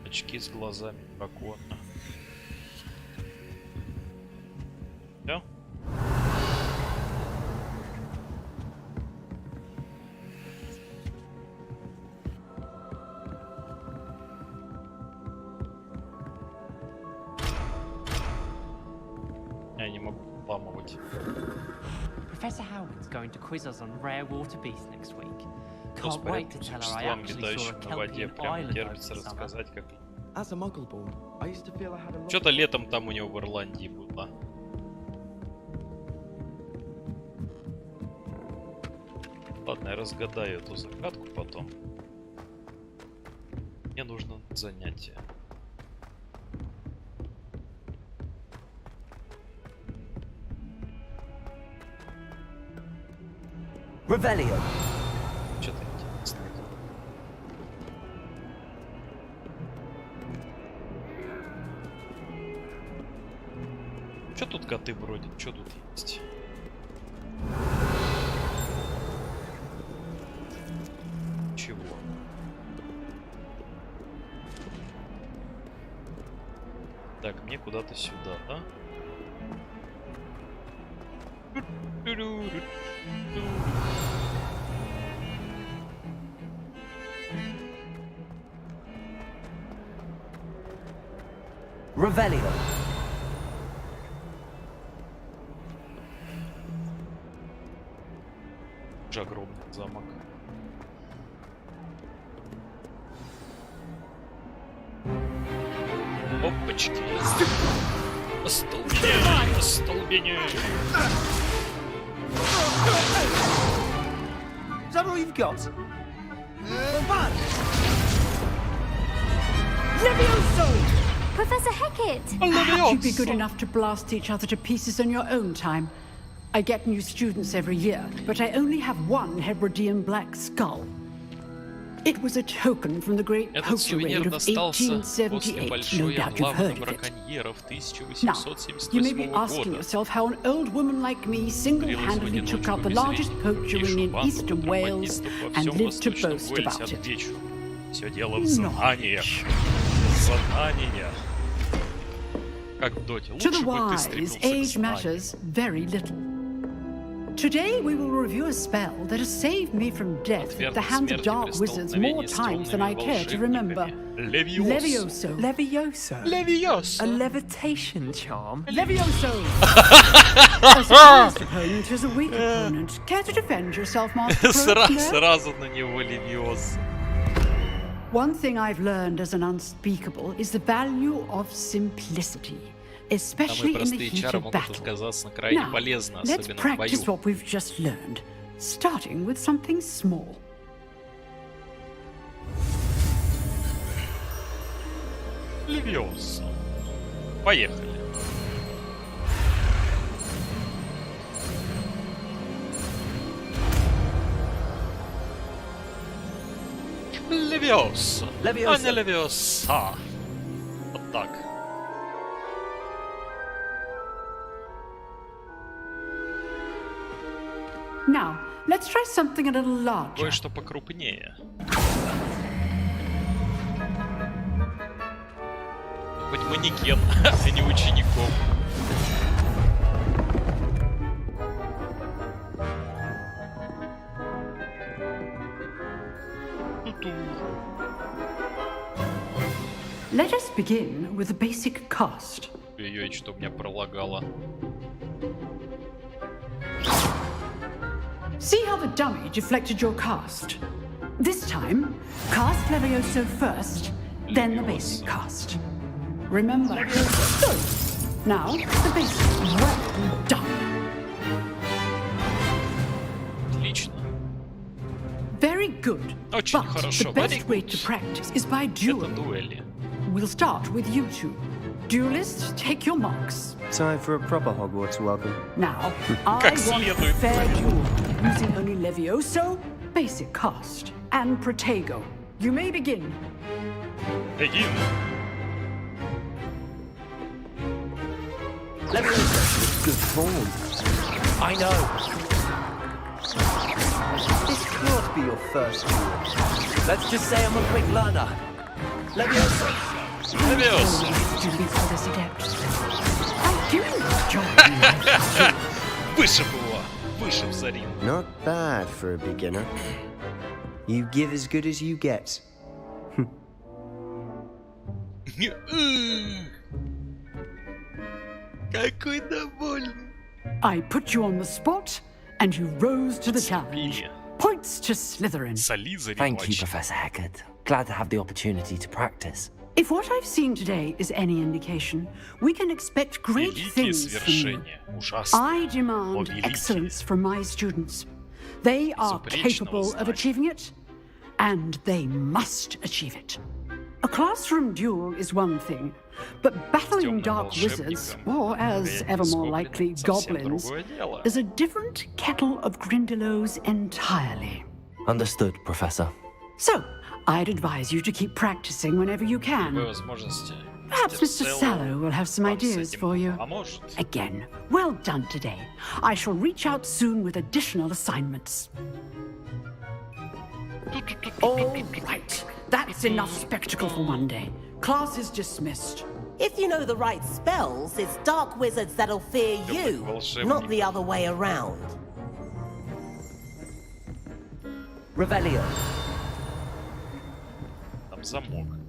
Очки с глазами дракона. Всё? Я не могу вламывать. Professor Howard's going to quiz us on rare water beasts next week. Can't Господи, wait to tell her I существам, actually saw a обитающим на воде, Kelpian прям island over терпится the summer. рассказать, как... As a muggle born, I used to feel I had a lot. Что-то летом там у него в Ирландии было. Ладно, я разгадаю эту загадку потом. Мне нужно занятие. Revelio. Что-то интересное. Что тут коты бродят? Что тут есть? Чего? Так, мне куда-то сюда, да? Revelio. Уже огромный замок. Опачки. Остолбение! Остолбение! Is that all you've got? Professor Hecat! Perhaps you'd be good enough to blast each other to pieces on your own time. I get new students every year, but I only have one Hebridean black skull. It was a token from the great poacher raid of 1878. No doubt you've heard of it. Now, you may be asking yourself how an old woman like me single-handedly took out the largest poacher ring in eastern Wales and lived to boast about it. Все дело в знаниях. Знания. Как в доте. To the Лучше бы ты wise, стремился к age знаниям. matters very little. Today we will review a spell that has saved me from death at the hands of dark wizards more times than I care to remember. Levioso. Levioso. Levioso. A levitation charm. Levioso! A surprised opponent is a weak opponent. Care to defend yourself, Master Pro? Сразу на него Левиоз. One thing I've learned as an unspeakable is the value of simplicity, especially in the heat of battle. Now, let's practice what we've just learned, starting with something small. Левиоз. Поехали. Левиоса. А не Левиоса. Вот так. Now, let's try something a little larger. Кое-что покрупнее. Хоть манекен, а не учеников. Let us begin with the basic cast. Ой-ой, что меня пролагало. See how the dummy deflected your cast? This time, cast Levioso first, then the basic cast. Remember, good. Now, the basic. Well done. Отлично. Very good. Очень but хорошо. The best way to practice is by dueling. Это дуэли. We'll start with you two. Duelists, take your marks. Time for a proper Hogwarts welcome. Now, I want a fair duel, using only Levioso, basic cast, and Protego. You may begin. Begin. Levioso, good form. I know. This can't be your first duel. Let's just say I'm a quick learner. Leviosa! Leviosa! Вышиб его! Вышиб Зарин. Not bad for a beginner. You give as good as you get. Какой довольный. I put you on the spot, and you rose to the challenge. Points to Slytherin. Thank you, Professor Hecat. Glad to have the opportunity to practice. If what I've seen today is any indication, we can expect great things from you. I demand excellence from my students. They are capable of achieving it, and they must achieve it. A classroom duel is one thing, but battling dark wizards, or as ever more likely, goblins, is a different kettle of Grindylows entirely. Understood, Professor. So, I'd advise you to keep practicing whenever you can. Perhaps Mr. Sallow will have some ideas for you. Again, well done today. I shall reach out soon with additional assignments. All right, that's enough spectacle for one day. Class is dismissed. If you know the right spells, it's dark wizards that'll fear you, not the other way around. Revelio.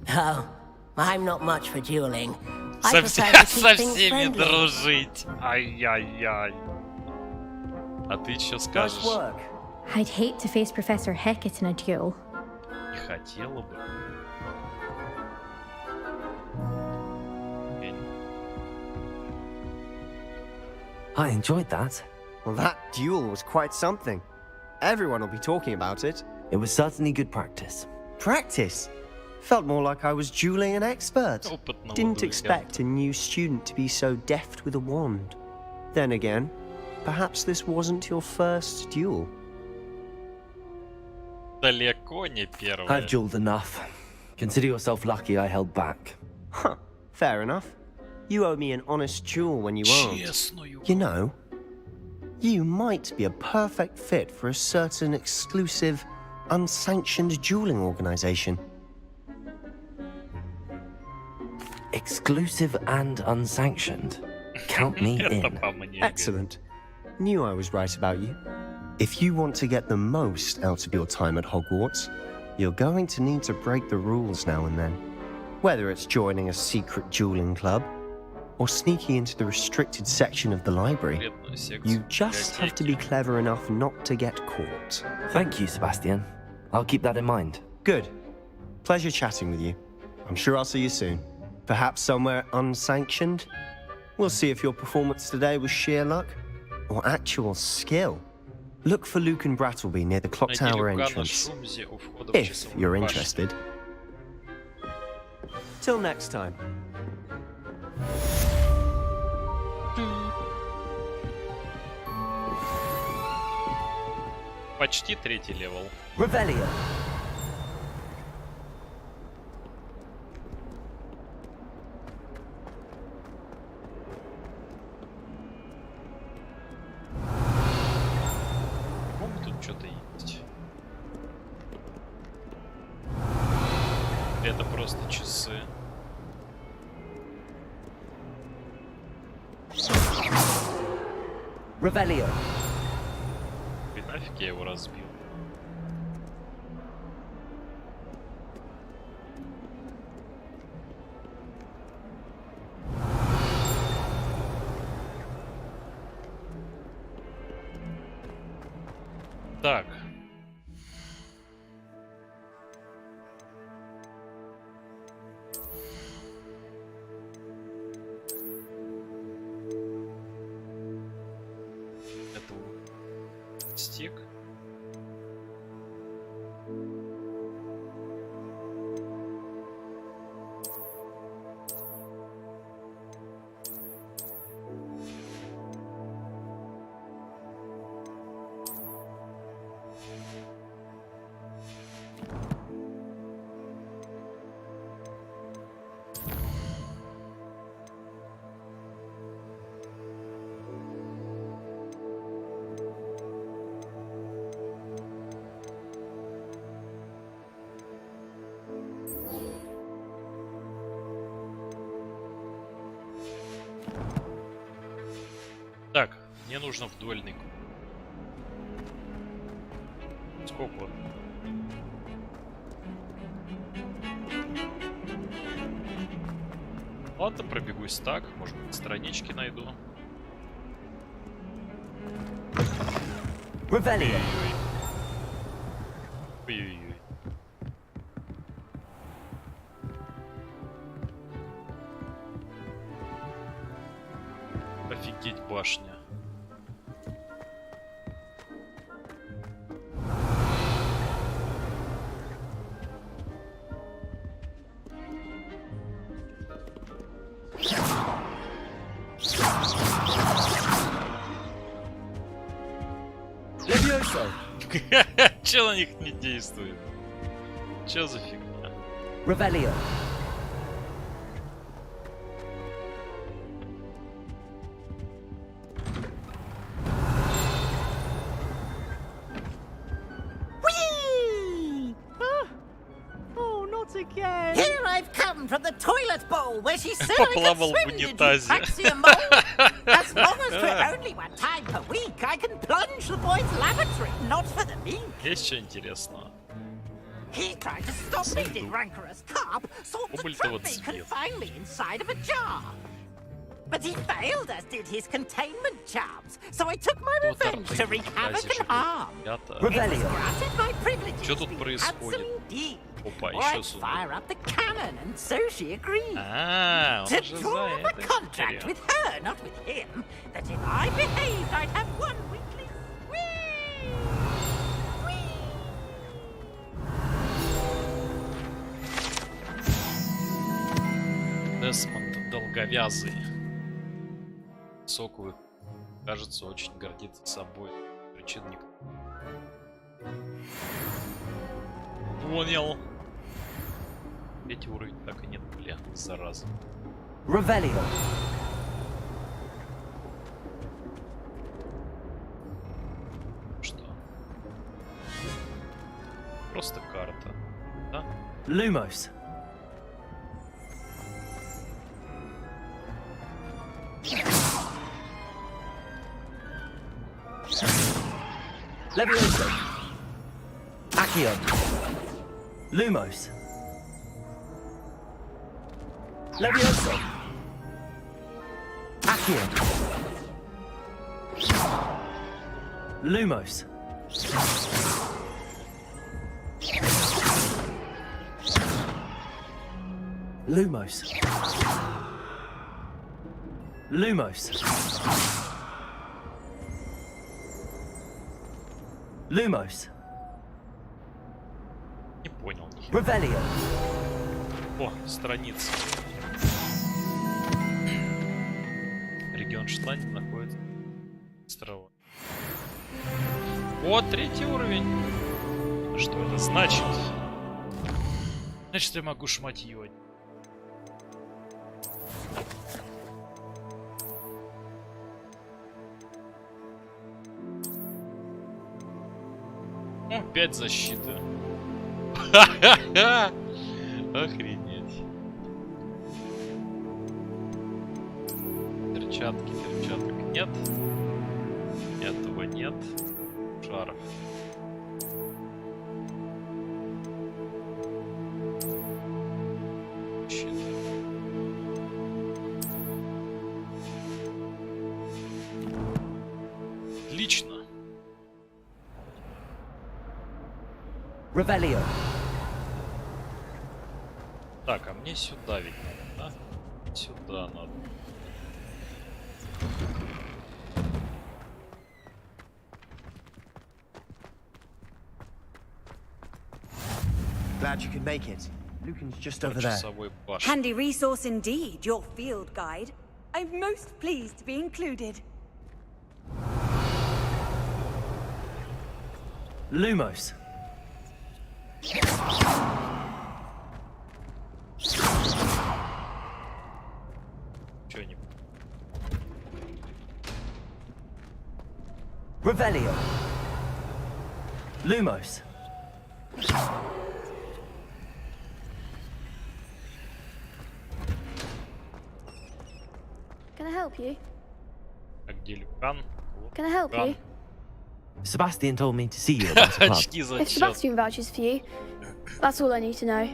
Oh, I'm not much for dueling. Со всеми дружить. Ай-яй-яй. А ты что скажешь? I'd hate to face Professor Hecat in a duel. Не хотела бы. I enjoyed that. Well, that duel was quite something. Everyone will be talking about it. It was certainly good practice. Practice? Felt more like I was dueling an expert. Didn't expect a new student to be so deft with a wand. Then again, perhaps this wasn't your first duel. Далеко не первое. I've dueled enough. Consider yourself lucky I held back. Huh, fair enough. You owe me an honest duel when you aren't. You know, you might be a perfect fit for a certain exclusive, unsanctioned dueling organization. Exclusive and unsanctioned. Count me in. Excellent. Knew I was right about you. If you want to get the most out of your time at Hogwarts, you're going to need to break the rules now and then. Whether it's joining a secret dueling club, or sneaking into the restricted section of the library, you just have to be clever enough not to get caught. Thank you, Sebastian. I'll keep that in mind. Good. Pleasure chatting with you. I'm sure I'll see you soon. Perhaps somewhere unsanctioned? We'll see if your performance today was sheer luck or actual skill. Look for Luke and Brattleby near the clock tower entrance, if you're interested. Till next time. Почти третий левел. Revelio. По-моему, тут что-то есть. Это просто часы. Revelio. И нафиг я его разбил. Так. Стик. Мне нужно в дуэльный круг. Сколько? Ладно, пробегусь так. Может быть, странички найду. Rebellion. Ой-ой-ой. Офигеть, башня. Че на них не действует? Че за фигня? Rebellion. Again. Here I've come from the toilet bowl where she said I could swim in Apraxia Mole. As long as for only one time per week, I can plunge the boys' lavatory, not for the meat. Есть что интересного? He tried to stop me, did rancorous carp, sought to trap me, confine me inside of a jar. But he failed, as did his containment charms. So I took my revenge to wreak havoc and harm. Rebellion. Granted my privileges. Что тут происходит? Опа, I'd fire up the cannon, and so she agreed. To draw up a contract with her, not with him, that if I behaved, I'd have one weekly. Десмонд долговязый. Соковый, кажется, очень гордится собой. Причин никто. Понял. Третий уровень так и нет, бля, зараза. Rebellion. Что? Просто карта, да? Lumos. Levioso. Accio. Lumos. Levioso. Accio. Lumos. Lumos. Lumos. Lumos. Не понял. Rebellion. О, страница. Регион Шотландии находится острова. О, третий уровень. Что это значит? Значит, я могу шматьёнь. О, 5 защиты. Ха-ха-ха! Охренеть. Перчаток нет. Этого нет. Шаров. Щиты. Отлично. Rebellion. Так, а мне сюда ведь надо, да? Сюда надо. Glad you could make it. Lucan's just over there. Handy resource indeed, your field guide. I'm most pleased to be included. Lumos. Чё-нибудь. Rebellion. Lumos. Can I help you? А где Люкан? Вот. Can I help you? Sebastian told me to see you about the club. If Sebastian vouches for you, that's all I need to know.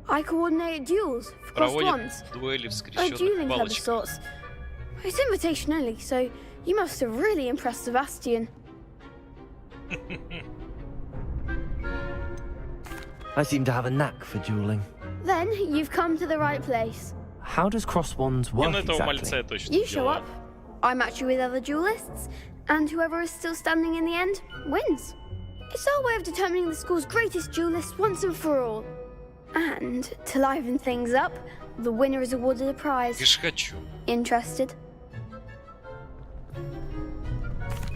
I coordinate duels for crossed wands. A dueling club of sorts. It's invitation only, so you must have really impressed Sebastian. I seem to have a knack for dueling. Then you've come to the right place. How does crossed wands work exactly? You show up, I match you with other duelists, and whoever is still standing in the end wins. It's our way of determining the school's greatest duelist once and for all. And to liven things up, the winner is awarded a prize. Interested?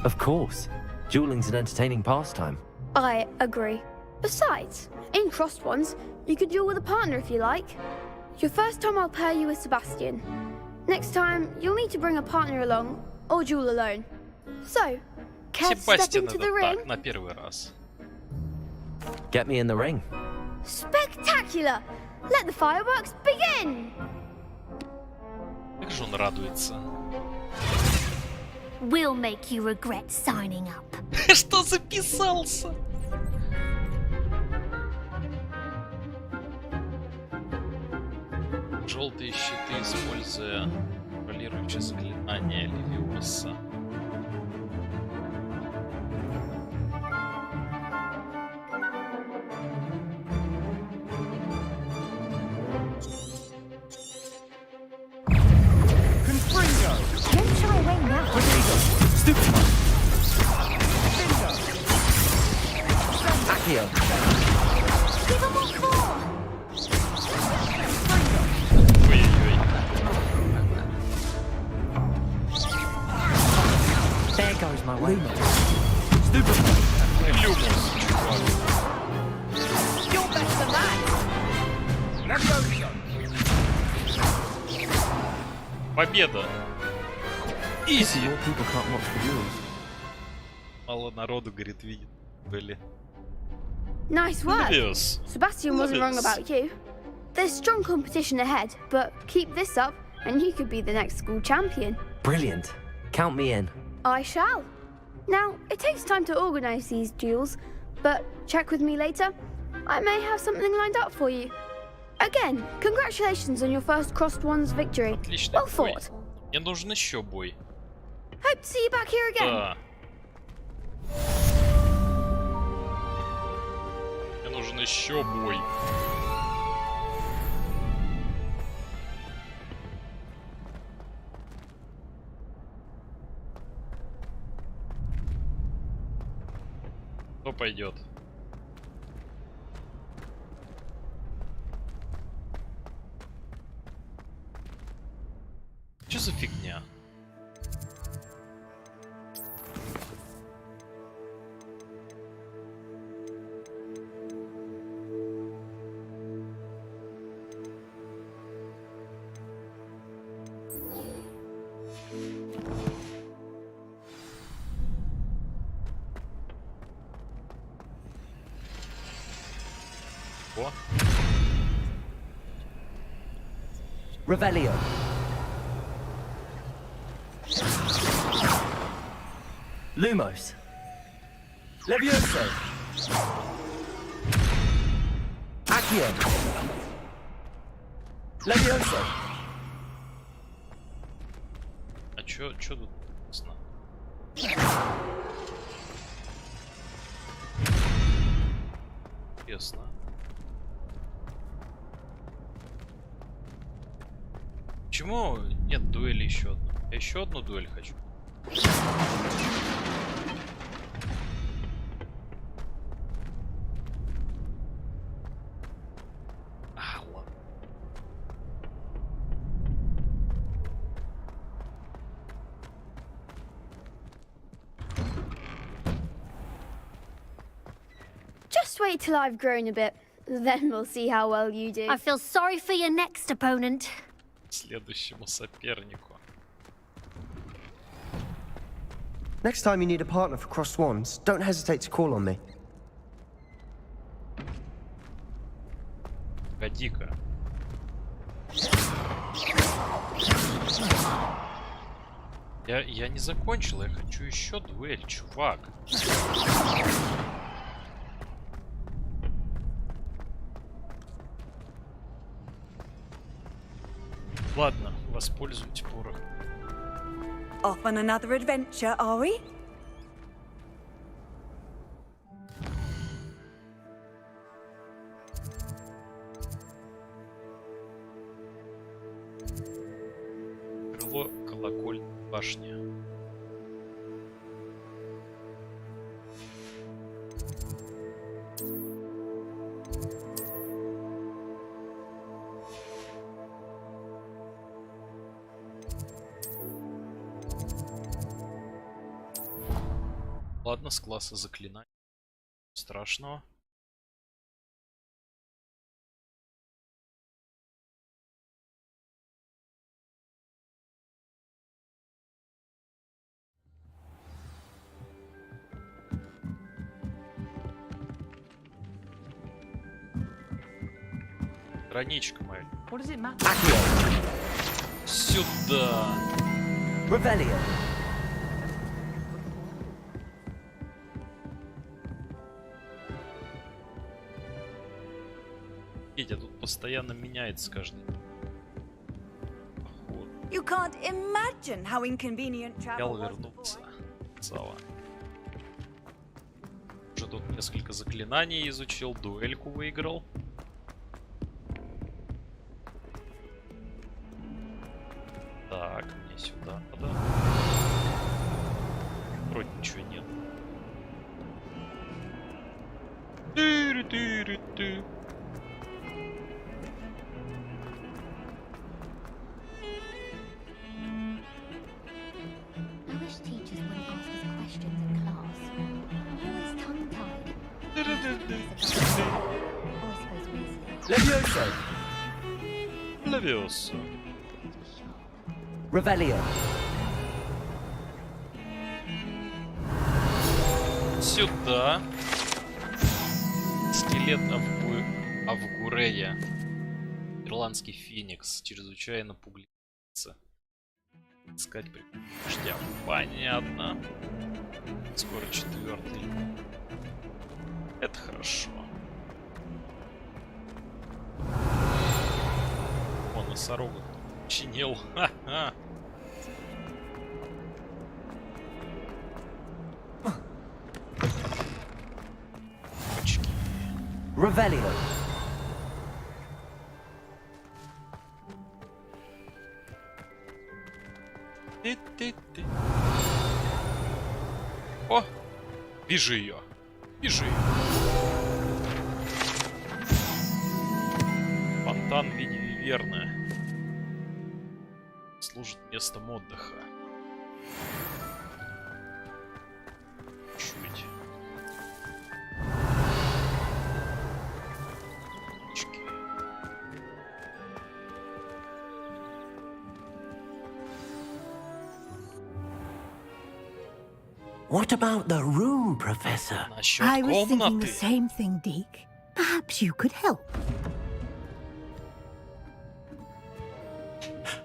Of course. Dueling's an entertaining pastime. I agree. Besides, in crossed wands, you could duel with a partner if you like. Your first time I'll pair you with Sebastian. Next time, you'll need to bring a partner along, or duel alone. So, care to step into the ring? На первый раз. Get me in the ring. Spectacular! Let the fireworks begin! Как же он радуется. We'll make you regret signing up. Что записался? Желтые щиты, используя контролирующее заклинание Левиоса. Don't shy away now. Stupid. Accio. Give him a call. Ой-ой-ой. There goes my way. Stupid. Люмус. You're better than that. Победа. Изи. People can't watch the duels. Мало народу, говорит, видит. Были. Nice work. Sebastian wasn't wrong about you. There's strong competition ahead, but keep this up and you could be the next school champion. Brilliant. Count me in. I shall. Now, it takes time to organize these duels, but check with me later. I may have something lined up for you. Again, congratulations on your first crossed wands victory. Well fought. Мне нужен еще бой. Hope to see you back here again. Да. Мне нужен еще бой. Кто пойдет? Что за фигня? О. Revelio. Lumos. Levioso. Accio. Levioso. А чё тут написано? Ясно. Почему нет дуэли еще одну? Я еще одну дуэль хочу. Ладно. Just wait till I've grown a bit. Then we'll see how well you do. I feel sorry for your next opponent. Следующему сопернику. Next time you need a partner for crossed wands, don't hesitate to call on me. Погоди-ка. Я Я не закончил, я хочу еще дуэль, чувак. Ладно, воспользуйтесь порохом. Off on another adventure, are we? Крыло колокольной башни. Ладно, с класса заклинаний. Страшного. Страничка моя. Сюда. Revelio. Видите, тут постоянно меняется каждый. Поход. You can't imagine how inconvenient travel Я was вернулся. Цала. Уже тут несколько заклинаний изучил, дуэльку выиграл. Так, мне сюда надо. Вроде ничего нет. Ты-ты-ты-ты. Levioso. Levioso. Revelio. Сюда. Скелет Авгурея. Ирландский феникс. Чрезвычайно пугливится. Искать прежде. Понятно. Скоро 4-й. Это хорошо. Он носорога чинил. Ха-ха. Очки. Revelio. Ты-ты-ты. О! Бежи ее. Бежи. Фонтан в виде виверны. Служит местом отдыха. Чуть. What about the room, Professor? I was thinking the same thing, Deke. Perhaps you could help.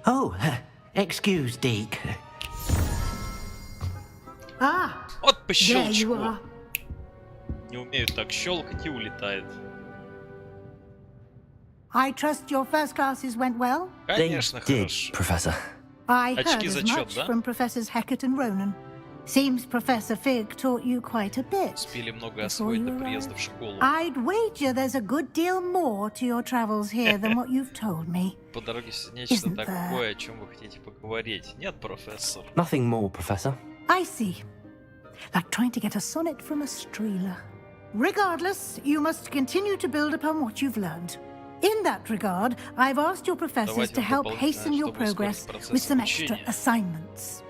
Oh, excuse, Deke. Ah, вот по there you щелчку. are. Не умеют так щелкать и улетает. I trust your first classes went well? Конечно, They did, хорошо. Professor. I heard Очки as зачет, much да? from Professors Hackett and Ronan. Seems Professor Fig taught you quite a bit. Успели много освоить до приезда в школу. I'd wager there's a good deal more to your travels here than what you've told me. По дороге нечто Isn't there? такое, о чем вы хотите поговорить. Нет, профессор. Nothing more, Professor. I see. Like trying to get a sonnet from a streeler. Regardless, you must continue to build upon what you've learned. In that regard, I've asked your professors to help hasten your progress with some extra assignments.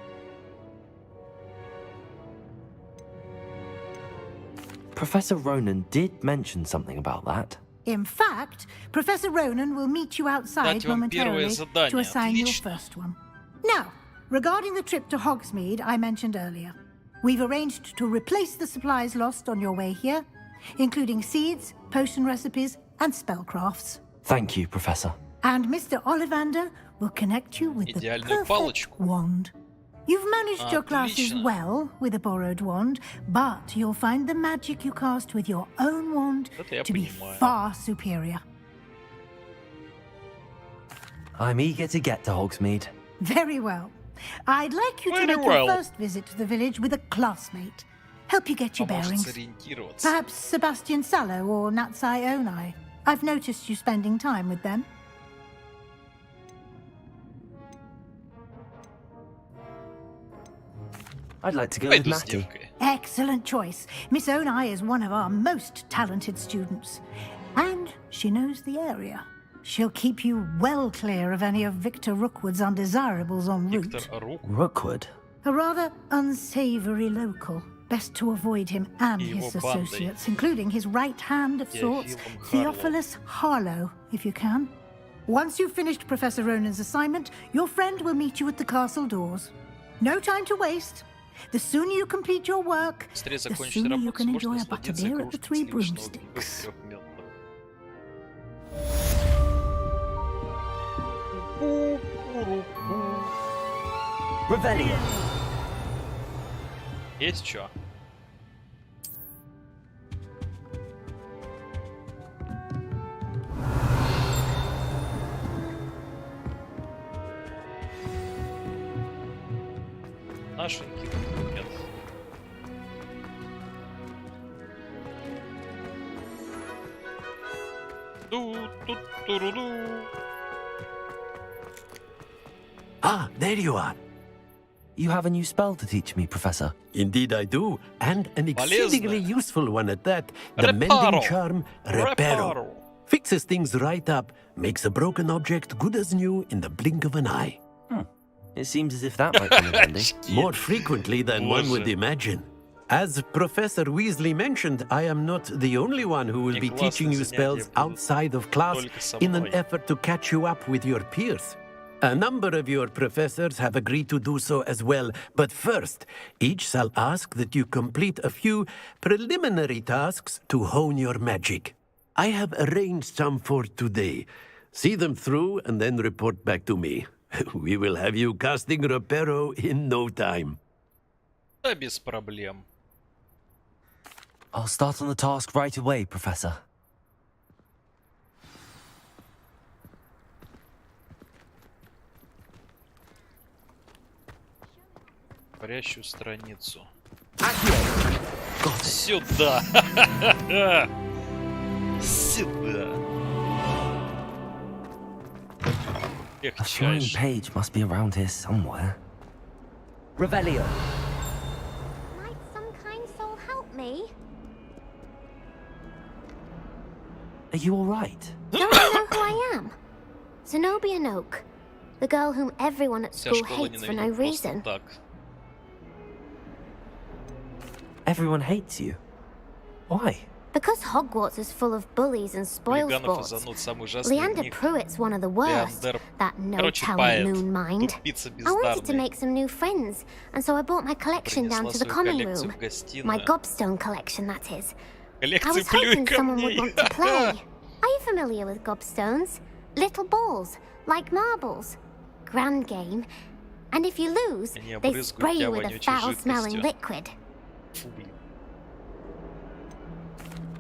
Professor Ronan did mention something about that. In fact, Professor Ronan will meet you outside momentarily to assign your first one. Now, regarding the trip to Hogsmeade I mentioned earlier, we've arranged to replace the supplies lost on your way here, including seeds, potion recipes, and spellcrafts. Thank you, Professor. And Mr. Ollivander will connect you with the perfect wand. You've managed your classes well with a borrowed wand, but you'll find the magic you cast with your own wand to be far superior. I'm eager to get to Hogsmeade. Very well. I'd like you to make your first visit to the village with a classmate. Help you get your bearings. Perhaps Sebastian Sallow or Natsai Onai. I've noticed you spending time with them. I'd like to go with Matty. Excellent choice. Miss Onai is one of our most talented students. And she knows the area. She'll keep you well clear of any of Victor Rookwood's undesirables en route. Rookwood? A rather unsavory local. Best to avoid him and his associates, including his right hand of sorts, Theophilus Harlow, if you can. Once you've finished Professor Ronan's assignment, your friend will meet you at the castle doors. No time to waste. The sooner you complete your work, the sooner you can enjoy a butterbeer at the Three Broomsticks. Revelio. Есть чё? Нашенький нет. Ah, there you are. You have a new spell to teach me, Professor. Indeed I do, and an exceedingly useful one at that. The mending charm, Reparo. Fixes things right up, makes a broken object good as new in the blink of an eye. It seems as if that might come in handy. More frequently than one would imagine. As Professor Weasley mentioned, I am not the only one who will be teaching you spells outside of class in an effort to catch you up with your peers. A number of your professors have agreed to do so as well, but first, each shall ask that you complete a few preliminary tasks to hone your magic. I have arranged some for today. See them through and then report back to me. We will have you casting Reparo in no time. Да без проблем. I'll start on the task right away, Professor. Парящую страницу. Сюда! Сюда! A shining page must be around here somewhere. Revelio. Might some kind soul help me? Are you all right? Don't you know who I am? Zenobia Noak, the girl whom everyone at school hates for no reason. Everyone hates you. Why? Because Hogwarts is full of bullies and spoilsports. Leander Pruitt's one of the worst. That no-talent moon mind. I wanted to make some new friends, and so I brought my collection down to the common room. My gobstone collection, that is. I was hoping someone would want to play. Are you familiar with gobstones? Little balls, like marbles. Grand game. And if you lose, they spray you with a foul-smelling liquid.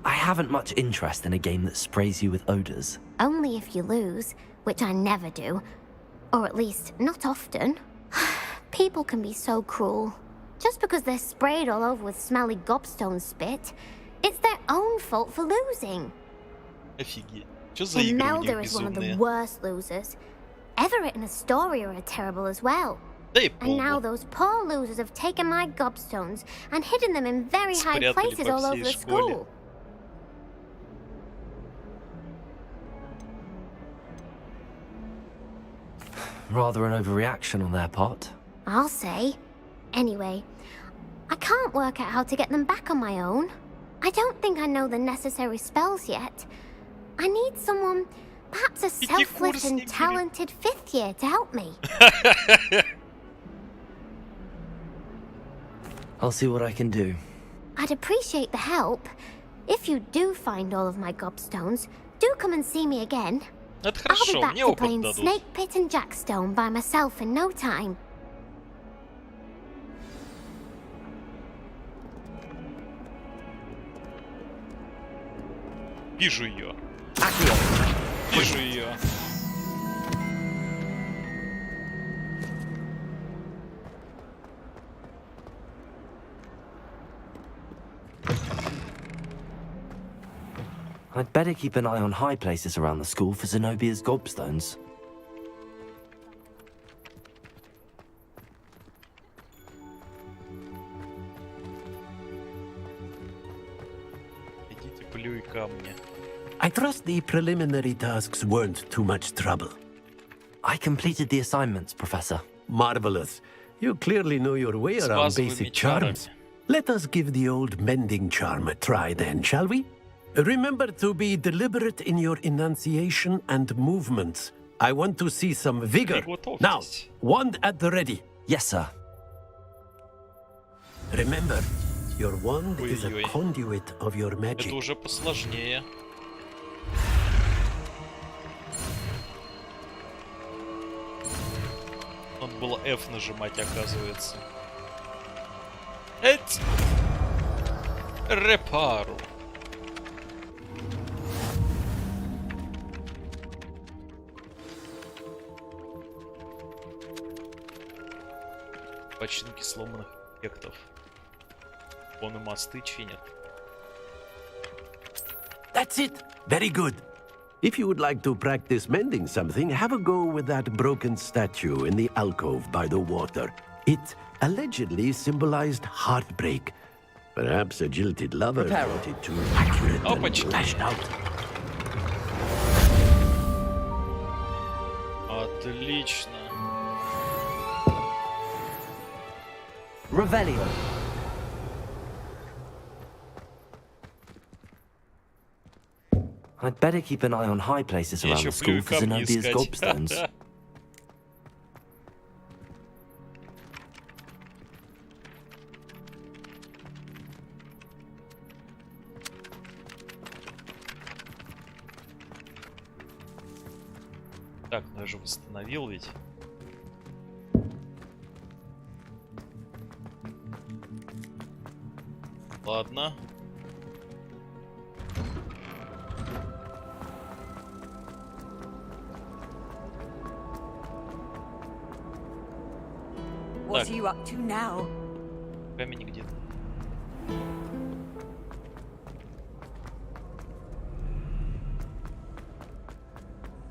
I haven't much interest in a game that sprays you with odors. Only if you lose, which I never do. Or at least, not often. People can be so cruel. Just because they're sprayed all over with smelly gobstone spit, it's their own fault for losing. Imelda is one of the worst losers. Everett and Astoria are terrible as well. And now those poor losers have taken my gobstones and hidden them in very high places all over the school. Rather an overreaction on their part. I'll say. Anyway, I can't work out how to get them back on my own. I don't think I know the necessary spells yet. I need someone, perhaps a selfless and talented fifth year to help me. I'll see what I can do. I'd appreciate the help. If you do find all of my gobstones, do come and see me again. I'll be back to playing Snake Pit and Jackstone by myself in no time. Вижу ее. Вижу ее. I'd better keep an eye on high places around the school for Zenobia's gobstones. Идите, плюй камни. I trust the preliminary tasks weren't too much trouble. I completed the assignments, Professor. Marvelous. You clearly know your way around basic charms. Let us give the old mending charm a try then, shall we? Remember to be deliberate in your enunciation and movements. I want to see some vigor. Now, wand at the ready. Yes, sir. Remember, your wand is a conduit of your magic. Это уже посложнее. Надо было F нажимать, оказывается. Эть! Репару. Починки сломанных объектов. Вон и мосты чинят. That's it. Very good. If you would like to practice mending something, have a go with that broken statue in the alcove by the water. It allegedly symbolized heartbreak. Perhaps a jilted lover brought it too accurate and lashed out. Отлично. Revelio. I'd better keep an eye on high places around the school for Zenobia's gobstones. Так, ну я же восстановил ведь. Ладно. What are you up to now? Камень где-то.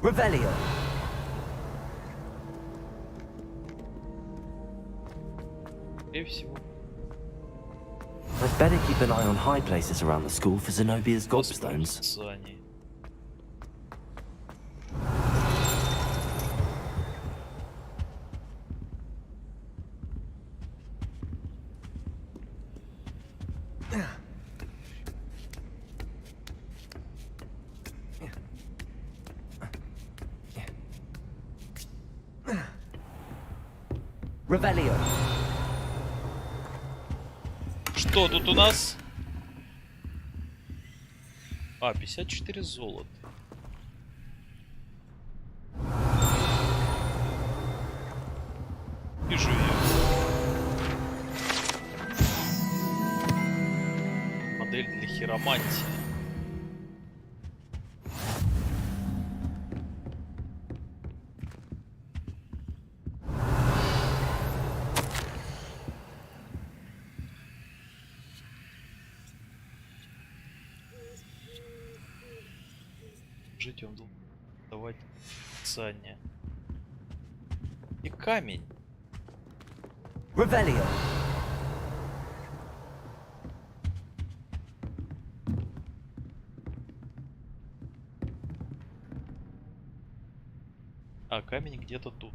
Revelio. И всего. I'd better keep an eye on high places around the school for Zenobia's gobstones. Revelio. Что тут у нас? А, 54 золота. Вижу ее. Модель для хиромантии. Жить он должен давать описание. И камень. Revelio. А камень где-то тут.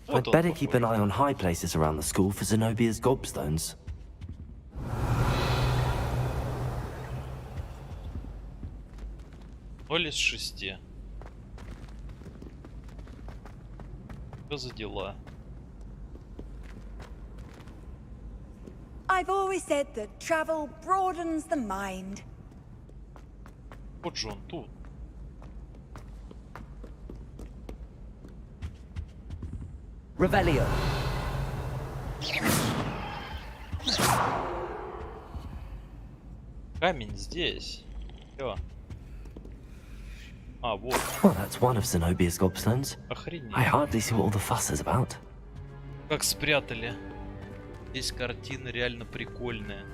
I'd better keep an eye on high places around the school for Zenobia's gobstones. Ноль из 6. Что за дела? I've always said that travel broadens the mind. Вот же он тут. Revelio. Камень здесь. Всё. А, вот. Well, that's one of Zenobia's gobstones. Охренеть. I hardly see what all the fuss is about. Как спрятали. Здесь картина реально прикольная.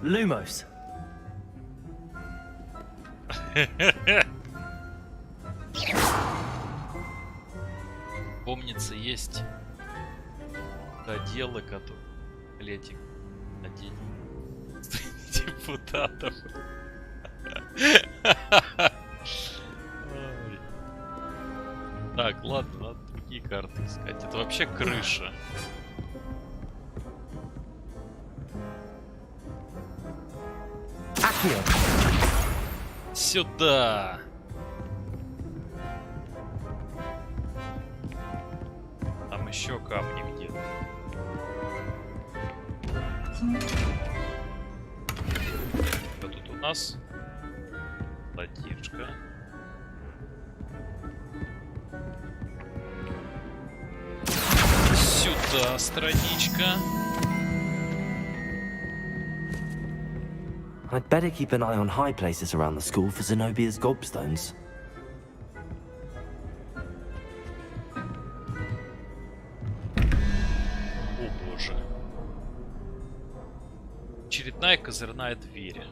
Lumos. Помнится, есть доделы, которые летик один депутатов. Так, ладно, надо другие карты искать. Это вообще крыша. Сюда. Там еще камни где-то. Что тут у нас? Платишка. Сюда страничка. I'd better keep an eye on high places around the school for Zenobia's gobstones. О боже. Очередная козырная дверь.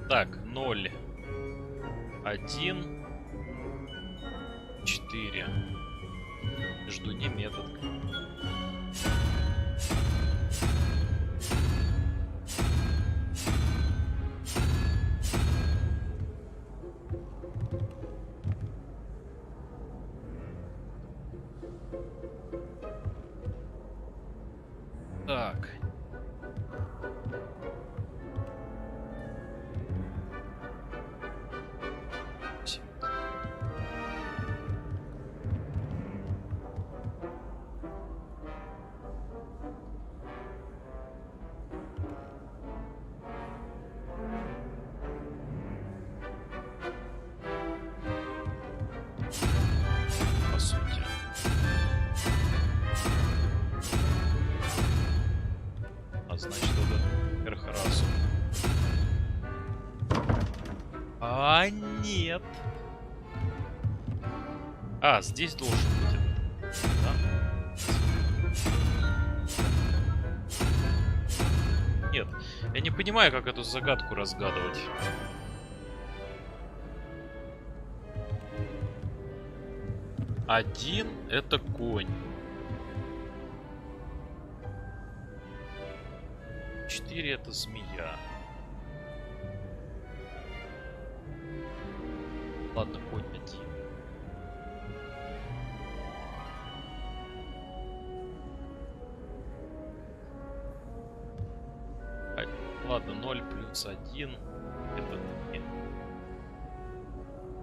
Так, 0, 1, 4. Жду не метод. Так. По сути. А значит, это Эрхарасу. А нет. А, здесь должен быть этот. Да? Нет, я не понимаю, как эту загадку разгадывать. Один — это конь. 4 — это змея. Ладно, конь 1. Ладно, 0 плюс 1 — это 3.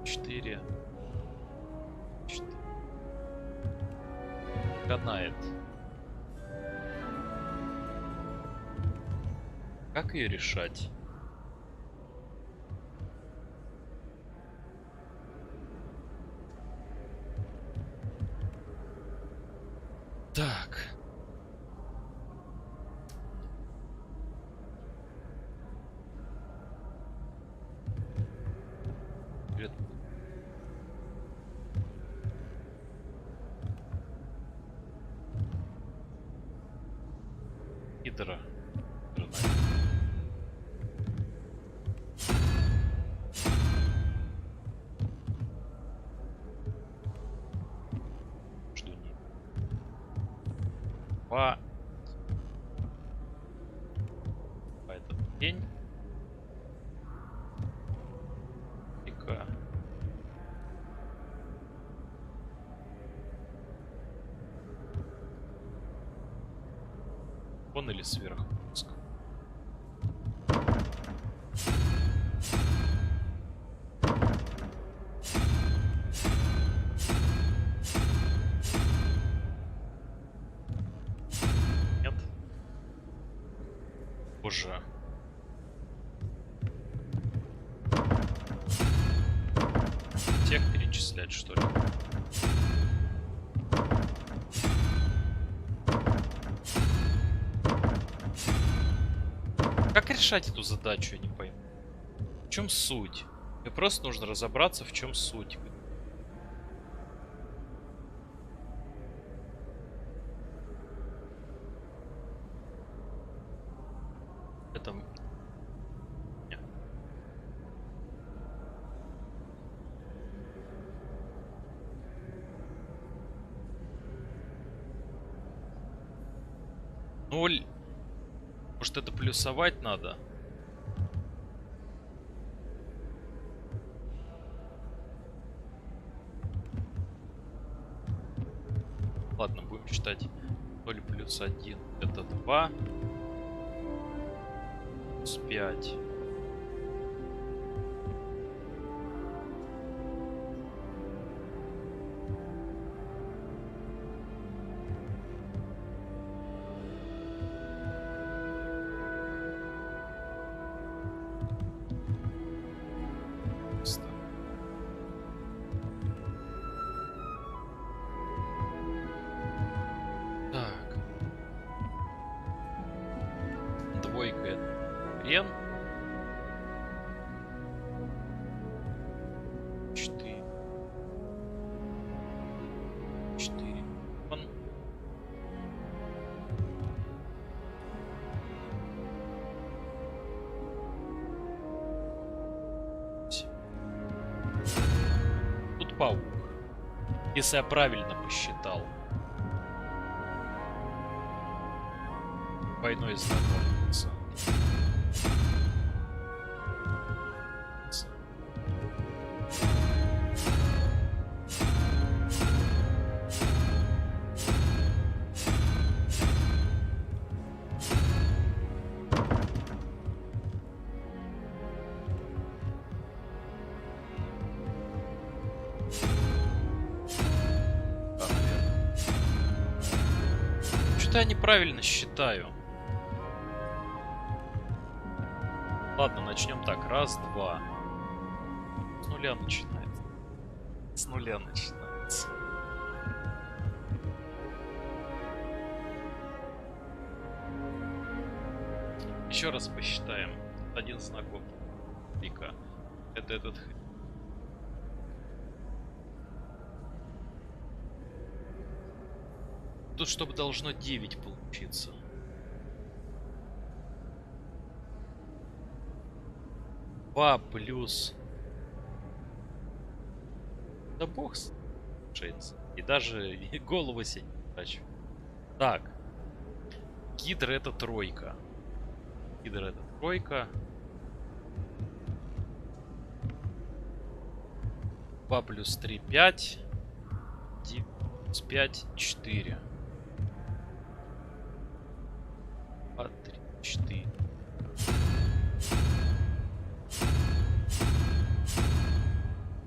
4. 4. Канает. Как ее решать? Так. Привет. Гидра. Жду не. По этот день. Ика. Он или сверху? Нет. Боже. вычислять, что ли? Как решать эту задачу, я не пойму. В чем суть? Мне просто нужно разобраться, в чем суть. Это... Нет. Ноль. Может, это плюсовать надо? Ладно, будем считать 0 плюс 1 это 2 плюс 5. Хрен. 4. 4. Он. Тут паук. Если я правильно посчитал. Двойной знакомится. Что-то я неправильно считаю. Ладно, начнем так. Раз, два. С нуля начинается. С нуля начинается. Еще раз посчитаем. Один знак пика. Это этот. Тут чтобы должно 9 получиться. Два плюс... Да бог с... И даже голову себе не трачу. Так. Гидра это тройка. Гидра это тройка. 2 плюс 3 5. 9 плюс 5 4. 2, 3, 4.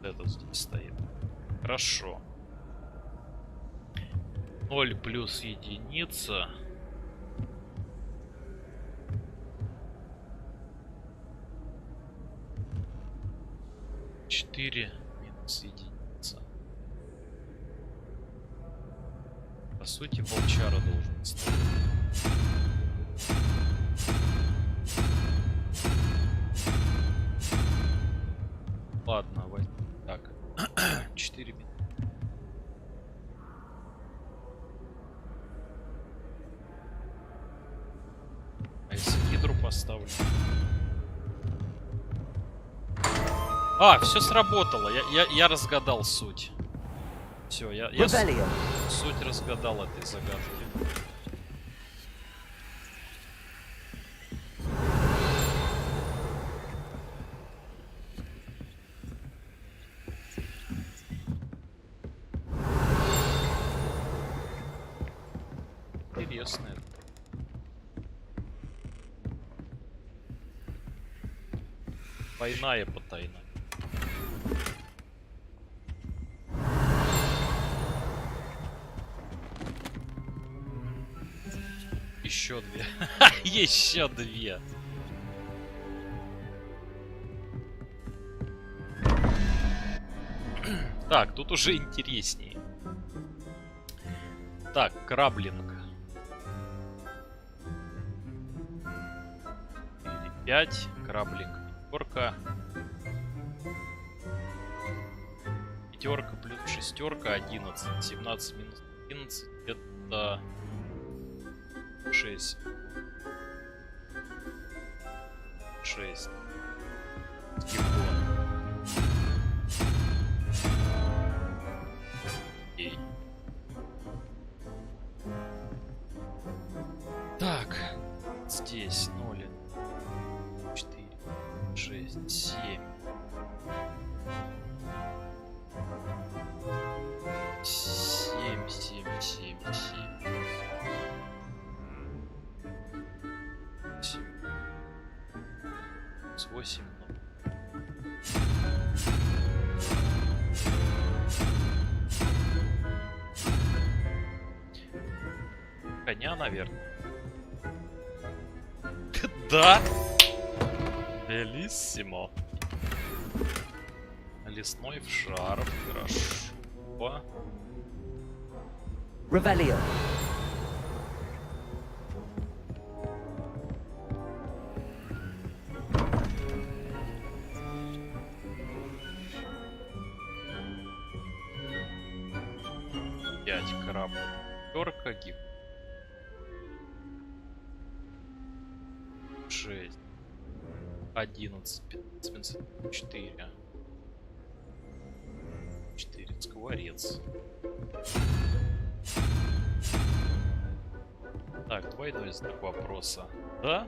Этот здесь стоит. Хорошо. 0 плюс единица. Четыре минус единица. По сути, волчара должен стоять. Ладно, возьмем. Так. 4 минуты. А если гидру поставлю? А, все сработало. Я разгадал суть. Все, я суть разгадал этой загадки. Интересно это. Двойная потайная. Еще две. Еще две. Так, тут уже интереснее. Так, краблинг. 5, краблинг, 5. 5 плюс 6, 11. 17 минус 11 это 6. 6. Так, здесь 0, 4, 6, 7. 7, 7, 7, 7. 8. Коня, наверное. Да. Белиссимо. Лесной в шарф. Хорошо. Revelio. Краб. 5 гиг. 6. 11. 15. 4. 4. Сковорец. Так, двойной знак вопроса. Да?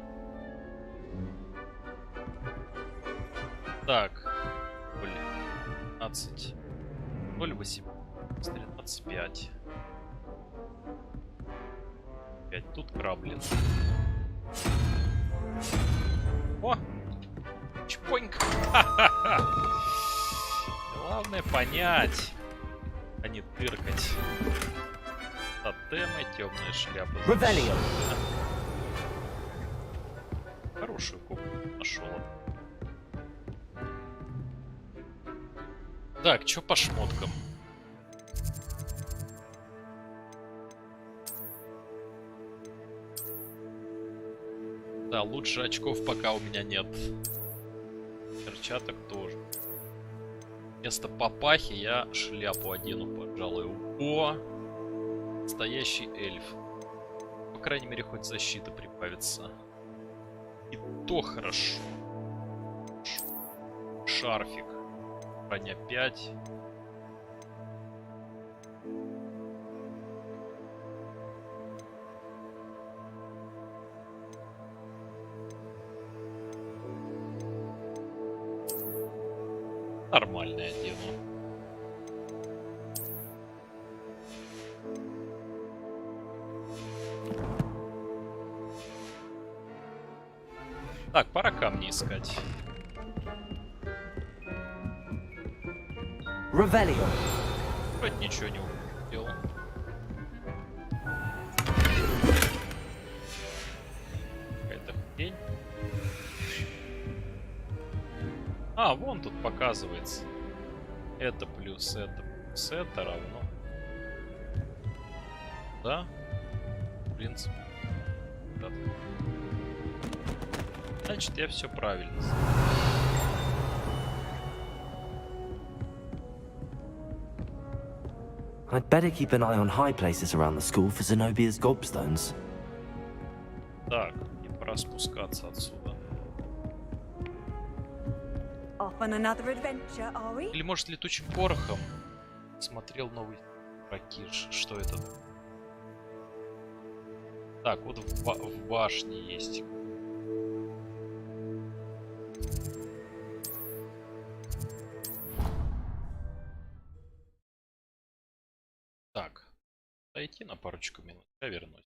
Так. 15. 0,8. 13, 5. 5. Тут краблин. О! Чпоньк! Главное понять, а не тыркать. Тотемы, темная шляпа. Хорошую копию нашел. Так, чё по шмоткам? Да, лучше очков пока у меня нет. Перчаток тоже. Вместо папахи я шляпу одену, пожалуй. О! Настоящий эльф. По крайней мере, хоть защита прибавится. И то хорошо. Шарфик. Броня 5. Нормальное дело. Так, пора камни искать. Revelio. Вроде ничего не увидел. Какая-то хрень. А, вон тут показывается. Это плюс это равно. Да? В принципе. Да. Значит, я все правильно. I'd better keep an eye on high places around the school for Zenobia's gobstones. Так, мне пора спускаться отсюда. Или может летучим порохом? Смотрел новый Ракиш. Что это? Так, вот в башне есть. Так, дойти на парочку минут, я вернусь.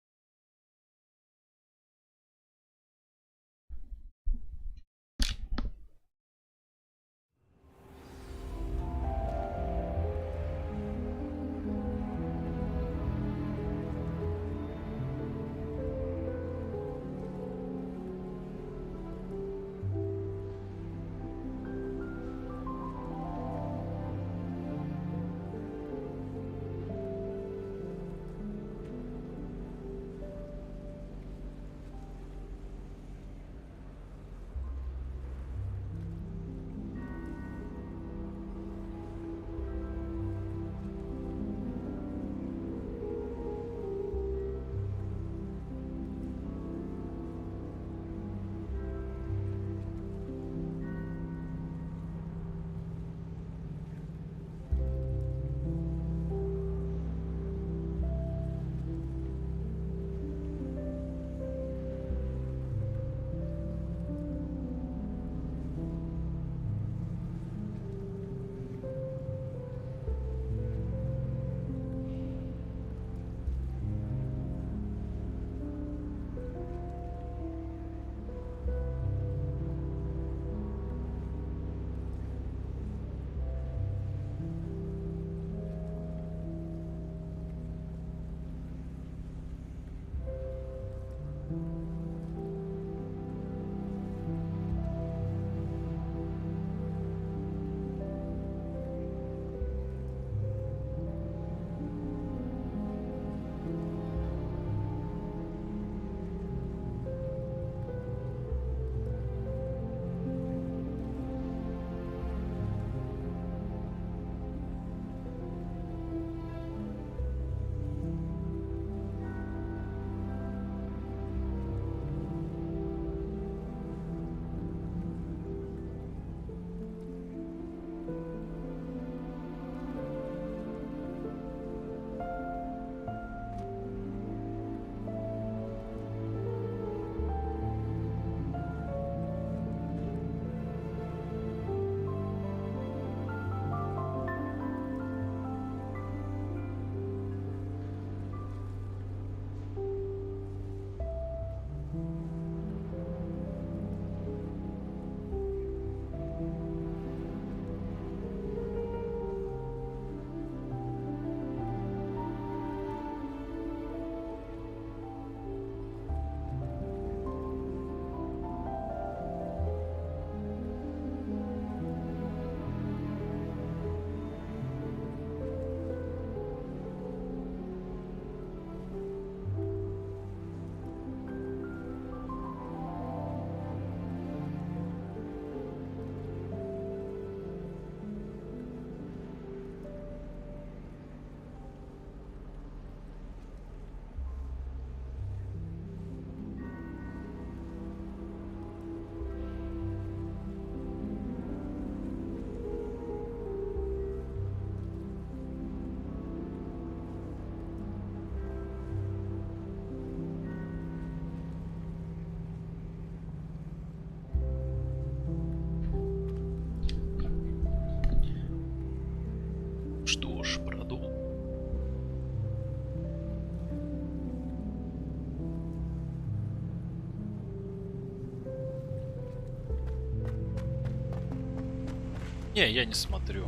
Не, я не смотрю.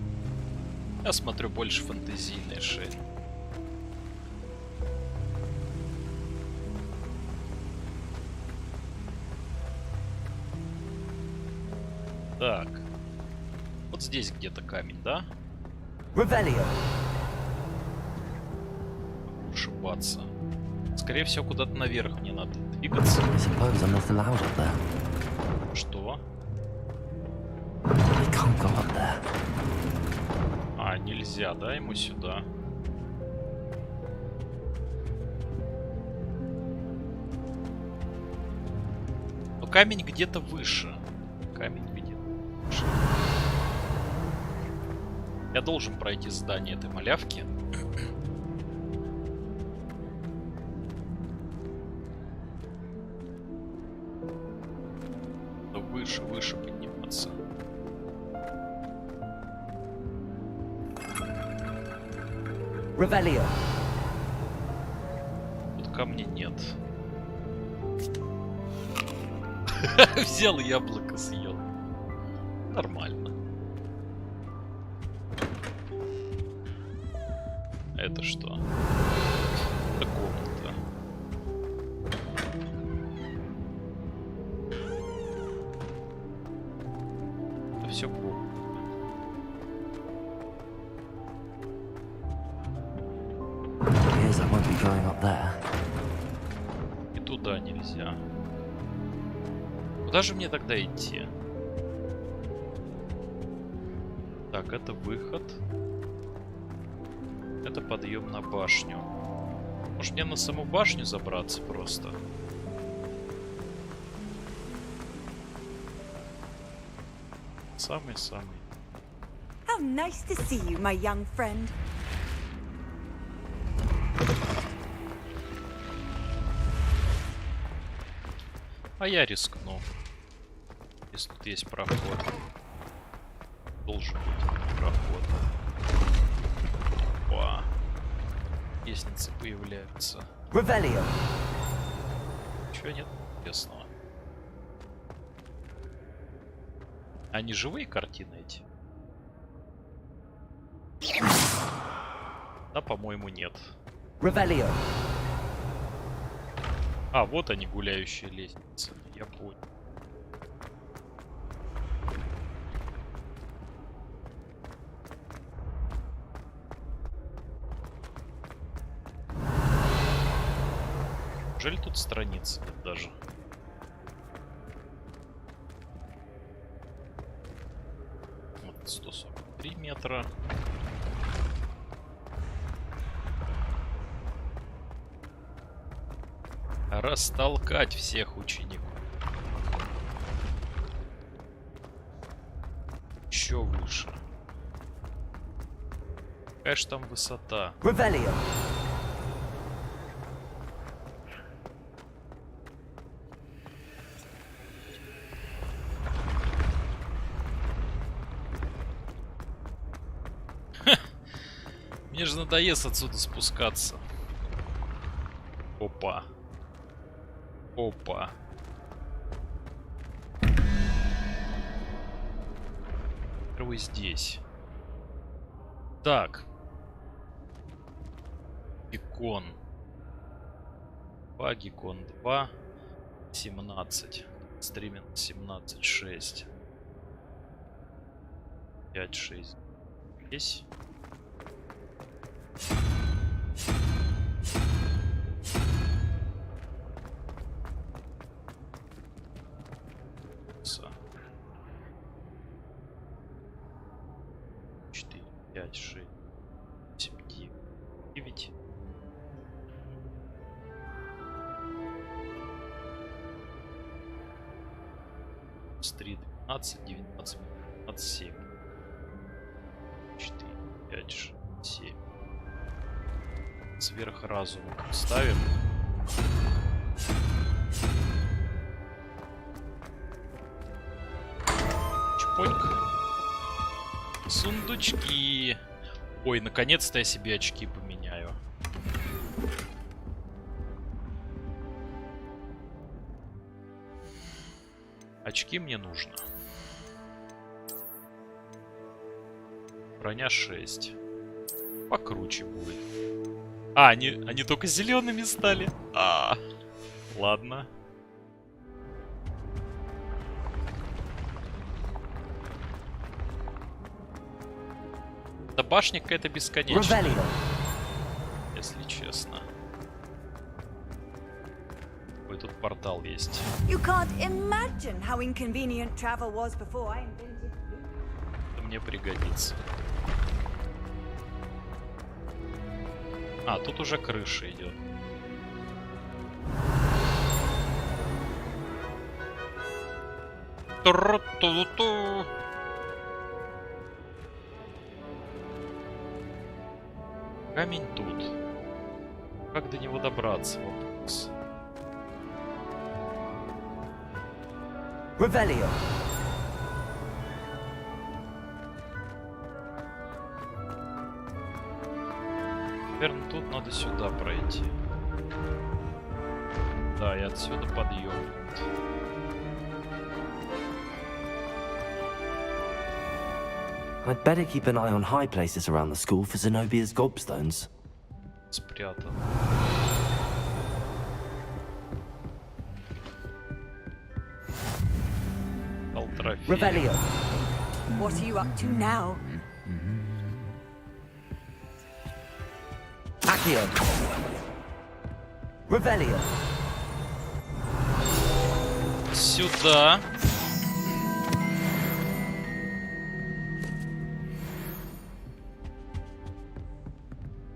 Я смотрю больше фэнтезийные шеи. Так. Вот здесь где-то камень, да? Ошибаться. Скорее всего, куда-то наверх мне надо двигаться. Что? А, нельзя, да, ему сюда? Но камень где-то выше. Камень где-то выше. Я должен пройти здание этой малявки. Выше подниматься. Ревелио. Тут камня нет. Взял яблоко, съел. Нормально. Это что? Это комната. Это все комната. И туда нельзя. Куда же мне тогда идти? Так, это выход. Это подъем на башню. Может мне на саму башню забраться просто? Самый-самый. How nice to see you, my young friend. А я рискну. Если тут есть проход. Должен быть проход. Опа. Лестницы появляются. Ревелио. Чего нет интересного? Они живые картины эти? Да, по-моему, нет. Ревелио. А, вот они, гуляющие лестницы. Я понял. Неужели тут страницы нет даже? Вот 143 метра. Растолкать всех учеников. Еще выше. Какая же там высота? Ревелио. Мне же надоест отсюда спускаться. Опа. Опа. Первый здесь. Так. Геккон. 2, Геккон 2. 17. Стриминг 17, 6. 5, 6. Здесь. Пять, 6, 7, 9. С 3, 12, 19, 27. 4, 5, 6, 7. Сверх разума ставим. Чпонька. Сундучки. Ой, наконец-то я себе очки поменяю. Очки мне нужно. броня 6. Покруче будет. А, они только зелеными стали. Ладно. Да башня какая-то бесконечная. Если честно. Ой, тут портал есть. Это мне пригодится. А, тут уже крыша идет. Ту-ру-ту-ту-ту. Камень тут. Как до него добраться? Вопрос. Revelio. Наверное, тут надо сюда пройти. Да, и отсюда подъем. I'd better keep an eye on high places around the school for Zenobia's gobstones. Спрятан. Revelio. What are you up to now? Accio. Revelio. Сюда.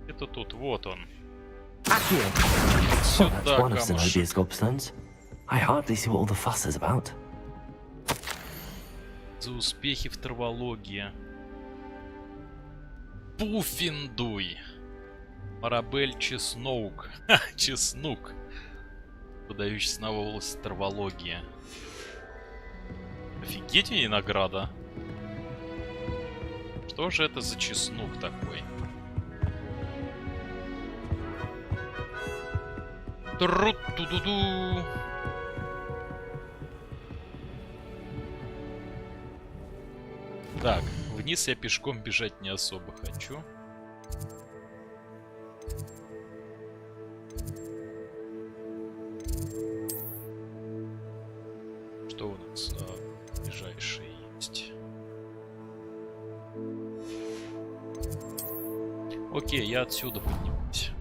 Это тут, вот он. Accio. Сюда, that's one of Zenobia's gobstones. I hardly see what all the fuss is about. За успехи в травологии. Пуффиндуй. Марабель Чесноук. Чеснук. Подающийся на волосы травологии. Офигеть, и награда. Что же это за чеснук такой? Тру-ту-ду-ду. Так, вниз я пешком бежать не особо хочу. Что у нас ближайшие есть? Окей, я отсюда поднимусь.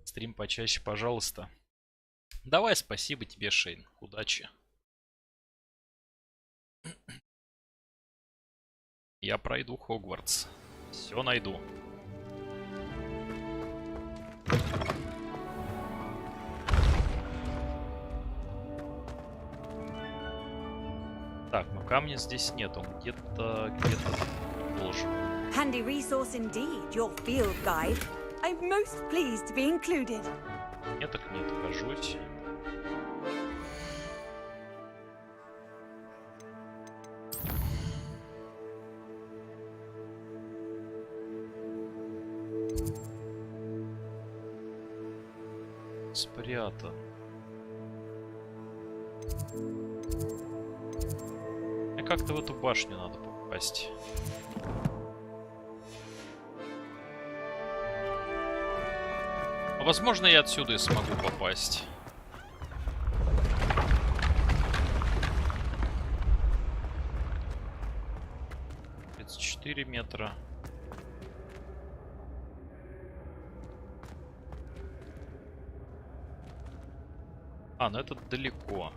Стрим почаще, пожалуйста. Давай, спасибо тебе, Шейн. Удачи. Я пройду Хогвартс. Все найду. Так, ну камня здесь нет, он где-то должен. Handy resource indeed, your field guide. I'm most pleased to be included. Я так не откажусь. Спрятан. Мне как-то в эту башню надо попасть. Возможно, я отсюда и смогу попасть. метра. А, ну это далеко.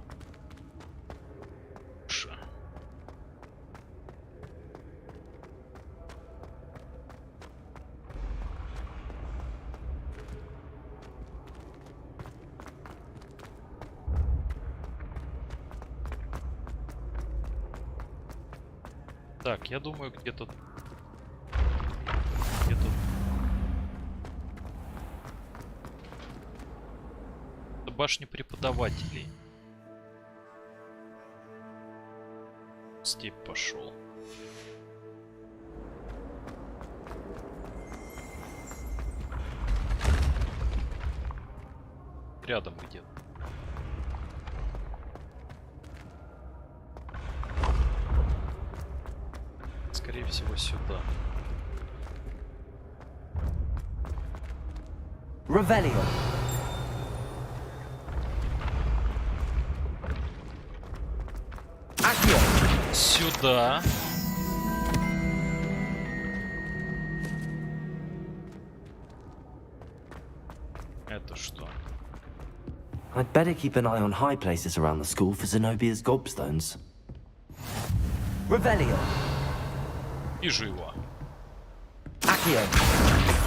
Так, я думаю, где-то башня преподавателей. Степь пошел. Рядом где-то. Скорее всего, сюда. Revelio. Сюда. Это что? I'd better keep an eye on high places around the school for Zenobia's gobstones. Revelio. Вижу его. Accio.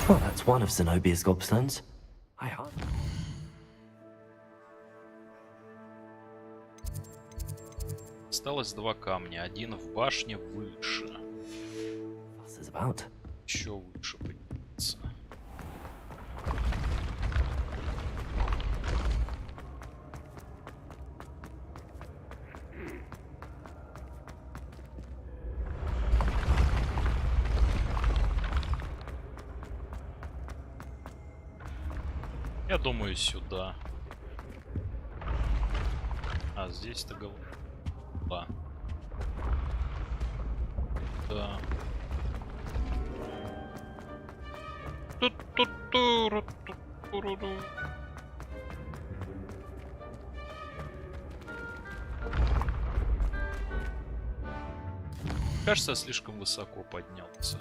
Well, that's one of Zenobia's gobstones. I hope. Осталось 2 камня. Один в башне выше. Еще выше поднимется. Я думаю, сюда. А здесь-то голова. Да. Кажется, я слишком высоко поднялся.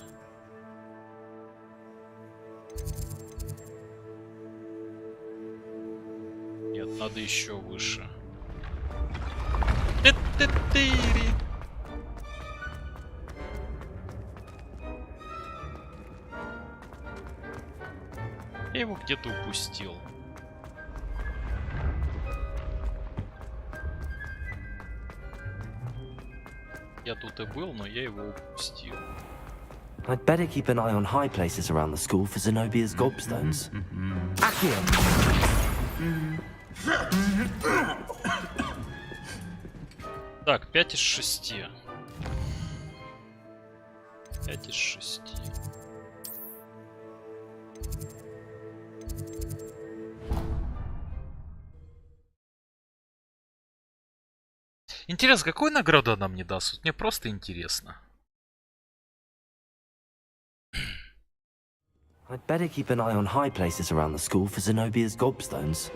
Нет, надо еще выше. Я его где-то упустил. Я тут и был, но я его упустил. I'd better keep an eye on high places around the school for Zenobia's gobstones. Accio. Так, 5 из 6. 5 из 6. Интересно, какую награду она мне даст? Мне просто интересно. I'd better keep an eye on high places around the school for Zenobia's gobstones.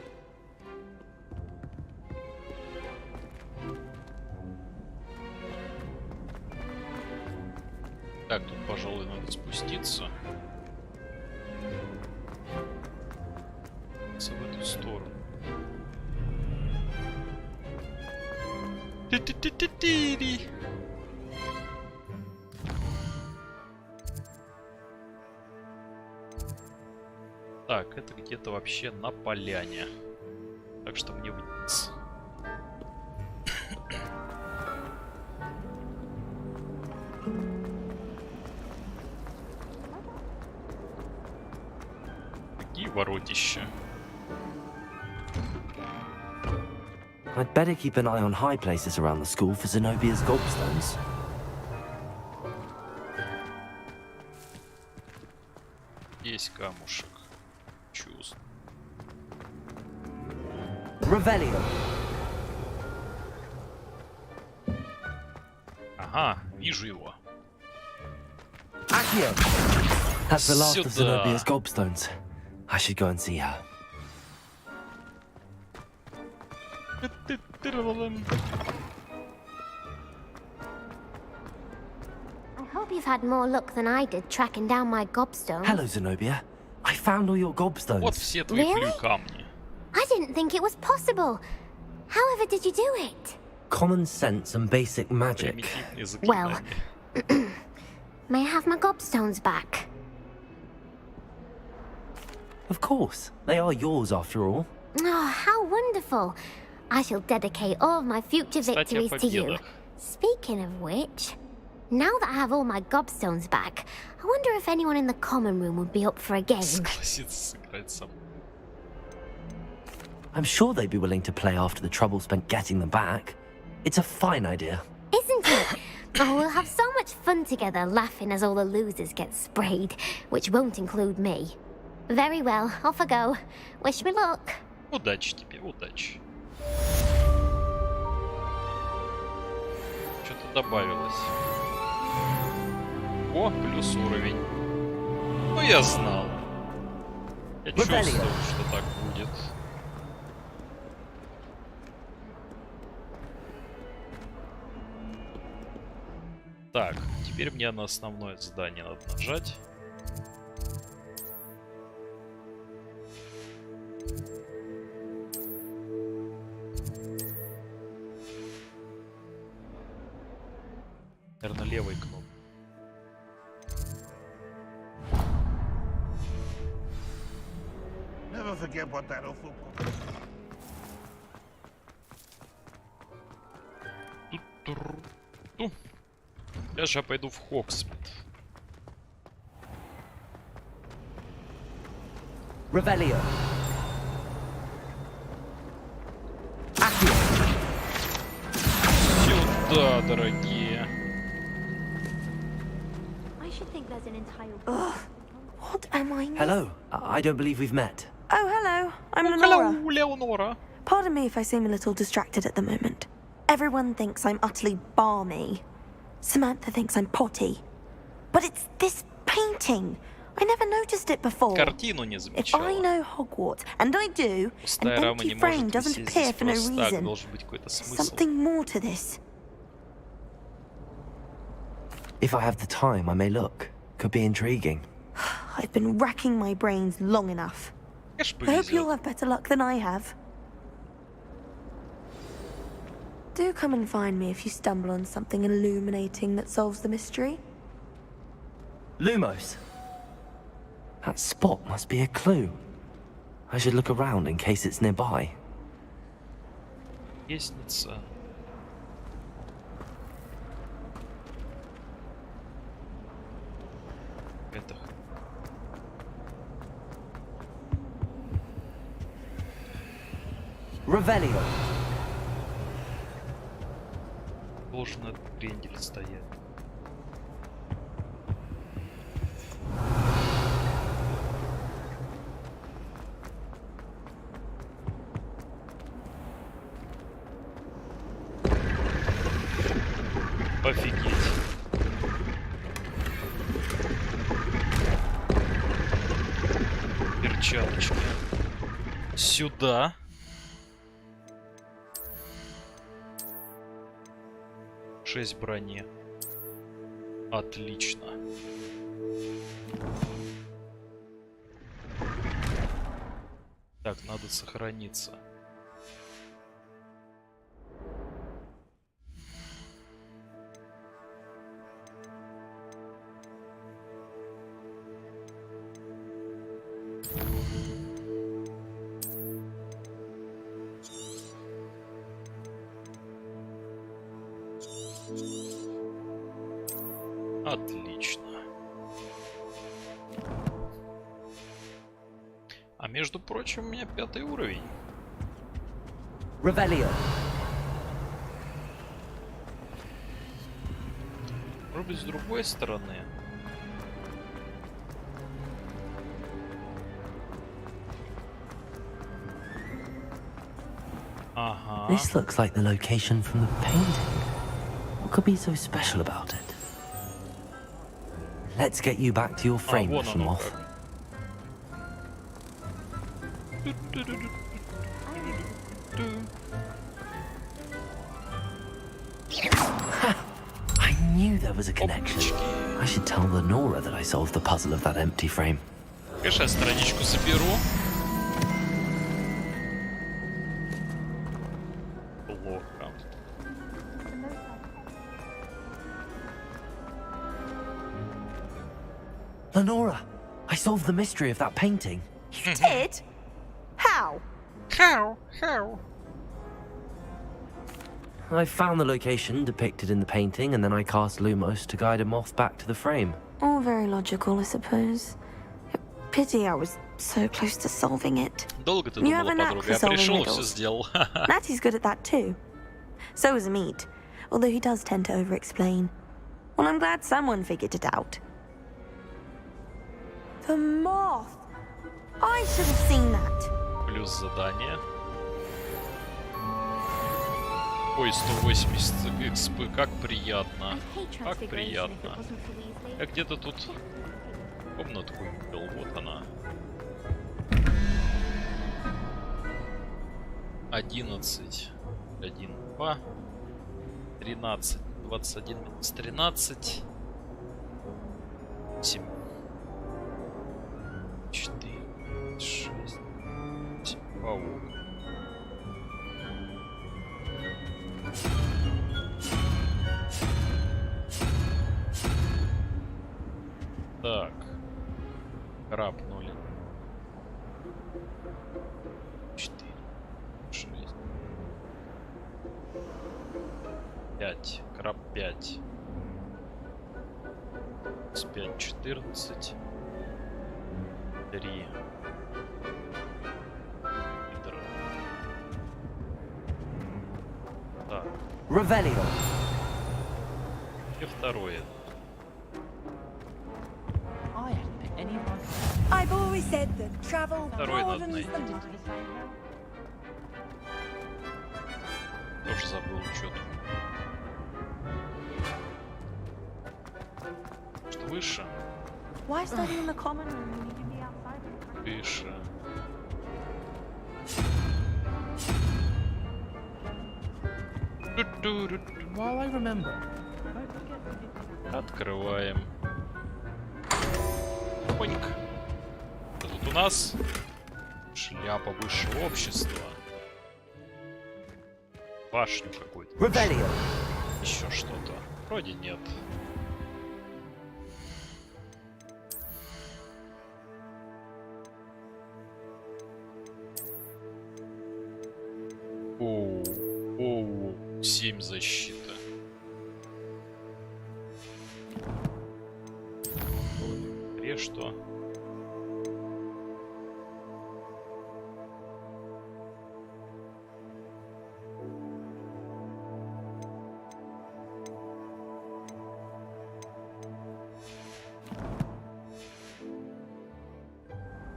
Так, тут, пожалуй, надо спуститься. В эту сторону. Так, это где-то вообще на поляне. Так что мне вниз. Какие воротища. I'd better keep an eye on high places around the school for Zenobia's gobstones. Есть камушек. Чувствую. Revelio. Ага, вижу его. Accio. That's the last of Zenobia's gobstones. I should go and see her. I hope you've had more luck than I did tracking down my gobstones. Hello, Zenobia. I found all your gobstones. Вот все твои камни. I didn't think it was possible. However did you do it? Common sense and basic magic. Well, may I have my gobstones back? Of course. They are yours after all. Oh, how wonderful. I shall dedicate all of my future victories to you. Speaking of which, now that I have all my gobstones back, I wonder if anyone in the common room would be up for a game. I'm sure they'd be willing to play after the trouble spent getting them back. It's a fine idea. Isn't it? Oh, we'll have so much fun together laughing as all the losers get sprayed, which won't include me. Very well, off I go. Wish me luck. Удачи тебе, удачи. Что-то добавилось. О, плюс уровень. Ну, я знал. Я чувствую, что так будет. Так, теперь мне на основное задание надо нажать. Наверное, левой кнопкой. Never forget what that awful... Я же пойду в Хогсмит. Revelio. Сюда, дорогие. What am I? Hello. I don't believe we've met. Oh, hello. I'm Hello, Leonora. Pardon me if I seem a little distracted at the moment. Everyone thinks I'm utterly balmy. Samantha thinks I'm potty. But it's this painting. I never noticed it before. Картину не If I know Hogwarts, and I do, an empty frame doesn't appear for no reason. There's something more to this. If I have the time, I may look. Could be intriguing. I've been racking my brains long enough. I hope you'll have better luck than I have. Do come and find me if you stumble on something illuminating that solves the mystery. Lumos. That spot must be a clue. I should look around in case it's nearby. Лестница. Это. Revelio. Должен этот крендель стоять. Офигеть. Перчаточки. Сюда. Шесть брони. Отлично. Так, надо сохраниться. Отлично. А между прочим, у меня 5-й уровень. Revelio. Может быть, с другой стороны. Ага. This looks like the location from the painting. What could be so special about it? Let's get you back to your frame, little moth. I knew there was a connection. I should tell Lenora that I solved the puzzle of that empty frame. Конечно, я страничку заберу. Плохо. Lenora, I solved the mystery of that painting. You did? How? How? I found the location depicted in the painting, and then I cast Lumos to guide a moth back to the frame. All very logical, I suppose. Pity I was so close to solving it. Долго ты думала, подруга? Я пришел, все сделал. Natty's good at that too. So is Amit, although he does tend to over-explain. Well, I'm glad someone figured it out. The moth! I should have seen that. Плюс задание. Ой, 180 экспы, как приятно. Как приятно. Я где-то тут комнатку видел, вот она. 11, 1, 2, 13, 21 минус 13, 7, 4, 6, 7, паук. Так, краб 0. 4, 6, 5, краб 5, 5, 14, 3. Так. Ревелио. И второе. I've always said that travel broadens the mind. Тоже забыл что-то. Что выше? Why study in the common room when you can be outside? Выше. Well, I remember. Открываем. Поньк. Что тут у нас? Шляпа высшего общества. Башню какую-то. Еще что-то. Вроде нет. Оу, 7 защита. Где что?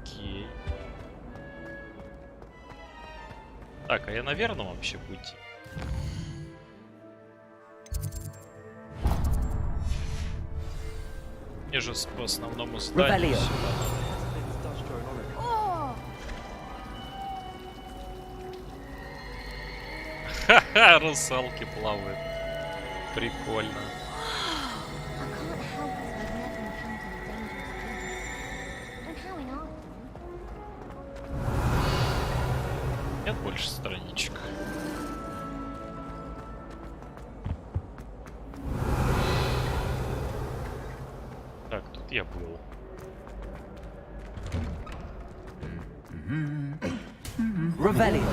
Окей. Так, а я на верном вообще пути? Мне же по основному зданию сюда. Ха-ха, русалки плавают. Прикольно. Нет больше страничек. Так, тут я был. Ревелио.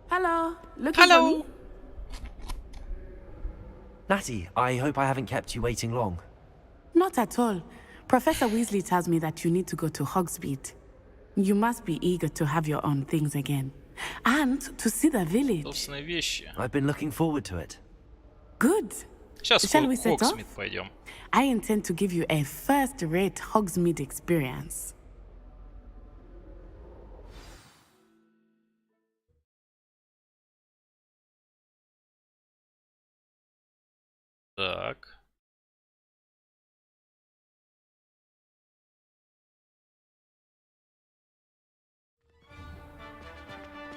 Hello. Looking for me? Natty, I hope I haven't kept you waiting long. Not at all. Professor Weasley tells me that you need to go to Hogsmeade. You must be eager to have your own things again. And to see the village. Собственные вещи. I've been looking forward to it. Good. Сейчас Shall we set off? Hogsmeade пойдем. I intend to give you a first-rate Hogsmeade experience. Так.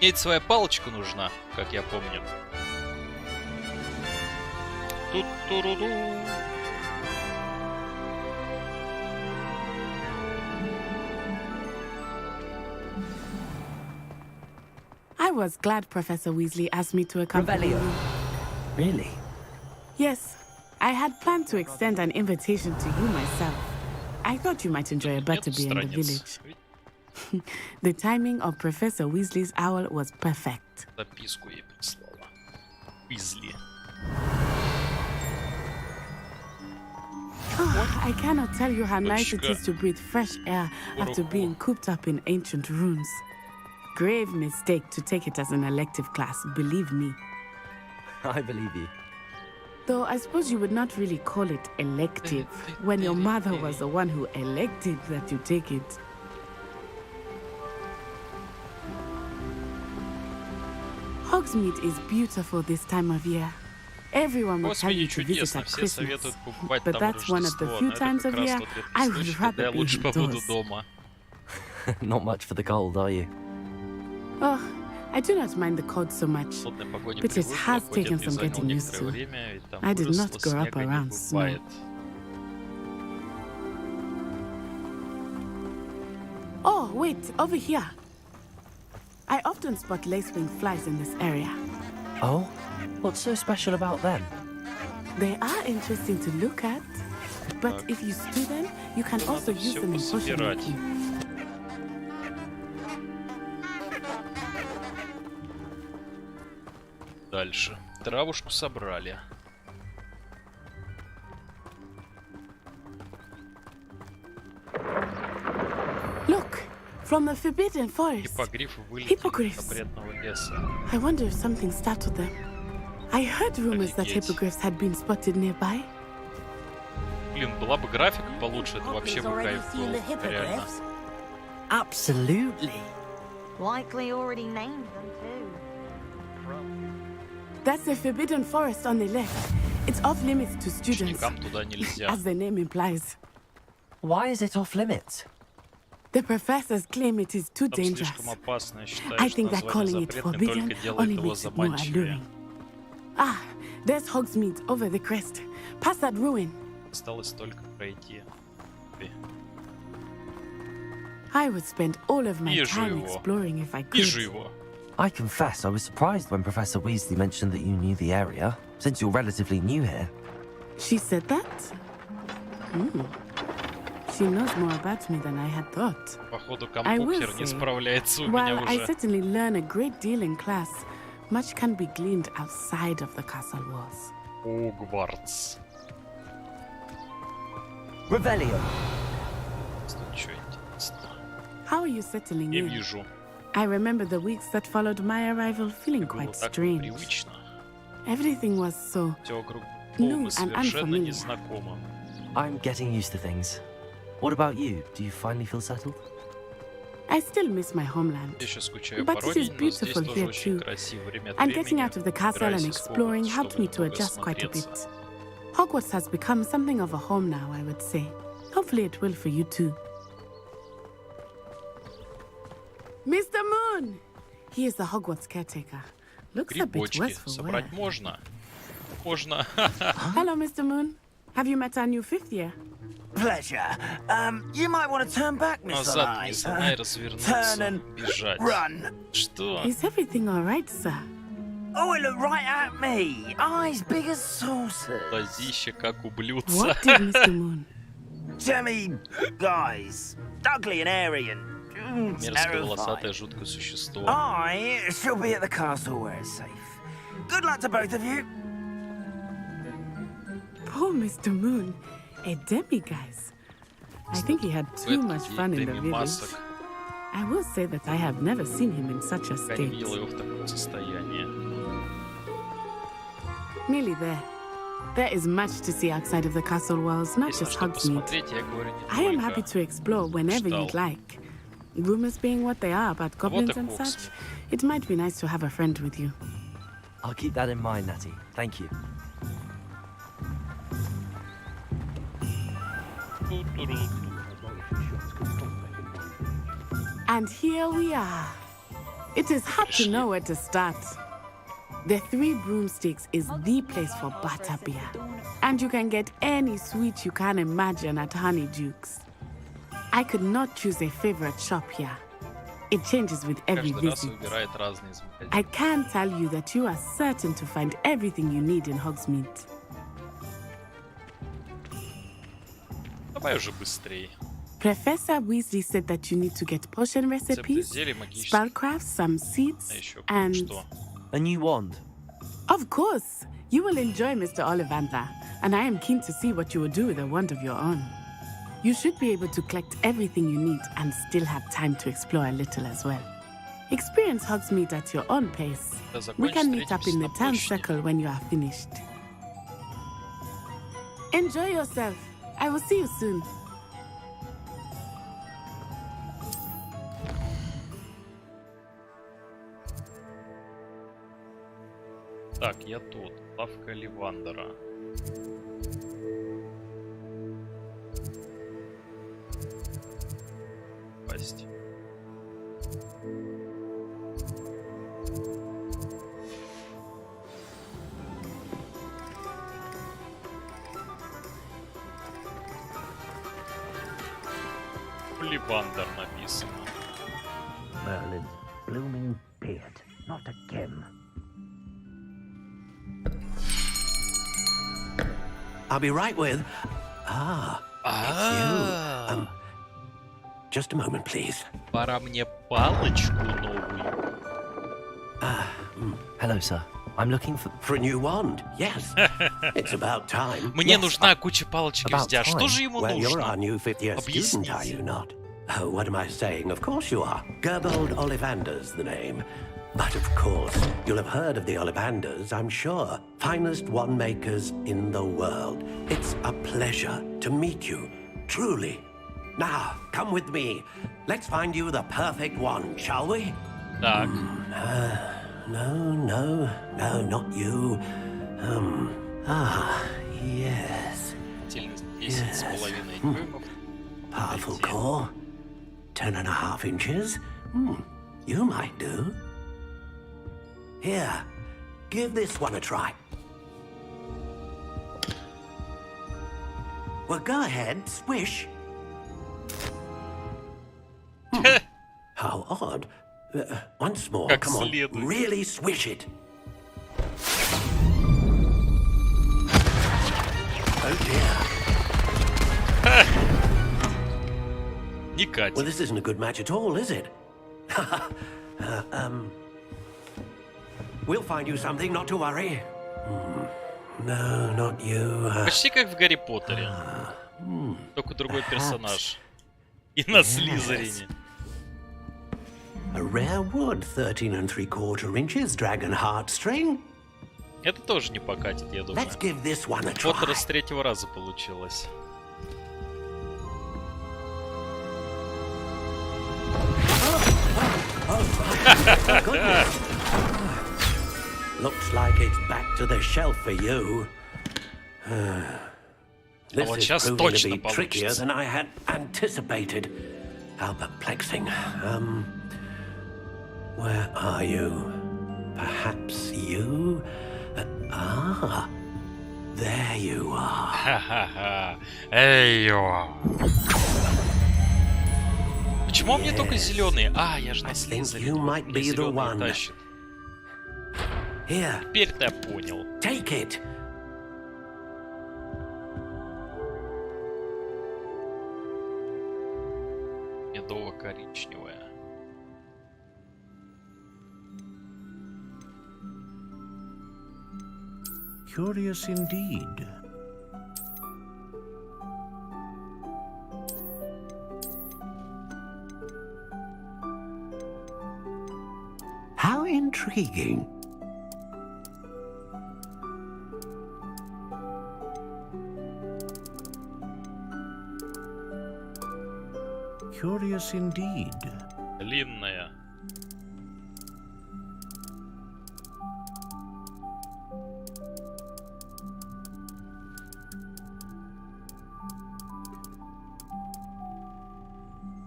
Мне своя палочка нужна, как я помню. Тут-туру-ду. I was glad Professor Weasley asked me to accompany you. Really? Yes. I had planned to extend an invitation to you myself. I thought you might enjoy a butterbeer in the village. The timing of Professor Weasley's owl was perfect. Записку ей прислала. Weasley. Oh, I cannot tell you how nice it is to breathe fresh air after being cooped up in ancient rooms. Grave mistake to take it as an elective class, believe me. I believe you. Though I suppose you would not really call it elective when your mother was the one who elected that you take it. Hogsmeade is beautiful this time of year. Everyone will tell you to visit at Christmas, but that's one of the few times of year I would rather be indoors. Not much for the cold, are you? Oh, I do not mind the cold so much, but it has taken some getting used to. I did not grow up around snow. Oh, wait, over here. I often spot lacewing flies in this area. Oh? What's so special about them? They are interesting to look at, but if you stew them, you can also use them in potion making. Дальше. Травушку собрали. Look, from the Forbidden Forest. Hippogriffs. I wonder if something startled them. I heard rumors that hippogriffs had been spotted nearby. Блин, была бы графика получше, это вообще бы кайф был, реально. Absolutely. Likely already named them too. That's the Forbidden Forest on the left. It's off limits to students, as the name implies. Why is it off limits? The professors claim it is too dangerous. I think that calling it forbidden only makes it more alluring. Ah, there's Hogsmeade over the crest. Past that ruin. Осталось только пройти. I would spend all of my time exploring if I could. Вижу его. I confess I was surprised when Professor Weasley mentioned that you knew the area, since you're relatively new here. She said that? She knows more about me than I had thought. Походу, компьютер не справляется у меня уже. While I certainly learn a great deal in class, much can be gleaned outside of the castle walls. Hogwarts. Revelio. How are you settling in? Вижу. I remember the weeks that followed my arrival feeling quite strange. Everything was so new and unfamiliar. I'm getting used to things. What about you? Do you finally feel settled? I still miss my homeland, but it is beautiful here too. And getting out of the castle and exploring helped me to adjust quite a bit. Hogwarts has become something of a home now, I would say. Hopefully it will for you too. Mr. Moon! He is the Hogwarts caretaker. Looks a bit worse for wear. Можно. Hello, Mr. Moon. Have you met our new fifth year? Pleasure. You might want to turn back, Miss Eyes. Turn and run. Что? Is everything all right, sir? Oh, it looked right at me. Eyes big as saucers. Глазище как у блюдца. What did Mr. Moon? Jemmy, guys, ugly and airy and мерзкое волосатое жуткое существо. I shall be at the castle where it's safe. Good luck to both of you. Poor Mr. Moon, a demiguise. I think he had too much fun in the village. I will say that I have never seen him in such a state. Nearly there. There is much to see outside of the castle walls, not just Hogsmeade. I am happy to explore whenever you'd like. Rumors being what they are about goblins and such, it might be nice to have a friend with you. I'll keep that in mind, Natty. Thank you. And here we are. It is hard to know where to start. The Three Broomsticks is the place for butterbeer. And you can get any sweet you can imagine at Honeyduke's. I could not choose a favorite shop here. It changes with every visit. I can tell you that you are certain to find everything you need in Hogsmeade. Давай уже быстрее. Professor Weasley said that you need to get potion recipes, spellcraft, some seeds, and... A new wand. Of course! You will enjoy Mr. Ollivander, and I am keen to see what you will do with a wand of your own. You should be able to collect everything you need and still have time to explore a little as well. Experience Hogsmeade at your own pace. We can meet up in the town circle when you are finished. Enjoy yourself. I will see you soon. Так, я тут. Лавка Ливандера. Пасть. Ливандер написано. Merlin's blooming beard. Not again. I'll be right with... it's you. Just a moment, please. Пора мне палочку новую. Hello, sir. I'm looking for a new wand. Yes. It's about time. Мне нужна куча палочек везде. Что же ему нужно? You're our new fifth-year student, are you not? Oh, what am I saying? Of course you are. Gerbold Ollivander's the name. But of course, you'll have heard of the Ollivanders, I'm sure. Finest wand makers in the world. It's a pleasure to meet you, truly. Now, come with me. Let's find you the perfect wand, shall we? Так. No, not you. Yes. Yes. Powerful core. 10.5 inches. You might do. Here, give this one a try. Well, go ahead, swish. How odd. Once more, come on, really swish it. Oh dear. Well, this isn't a good match at all, is it? We'll find you something, not to worry. No, not you. Почти как в Гарри Поттере. Только другой персонаж. И на Слизерине. A rare wood, 13 3/4 inches, dragon heartstring. Это тоже не покатит, я думаю. Let's give this one a try. Поттера с 3-го раза получилось. Looks like it's back to the shelf for you. This is proving to be trickier than I had anticipated. How perplexing. Where are you? Perhaps you? There you are. Ха-ха-ха. Эй-ё. Почему мне только зеленые? Я же на Слизерине. Мне зеленые тащит. Теперь-то я понял. Take it. Медово-коричневая. Curious indeed. How intriguing. Curious indeed. Длинная.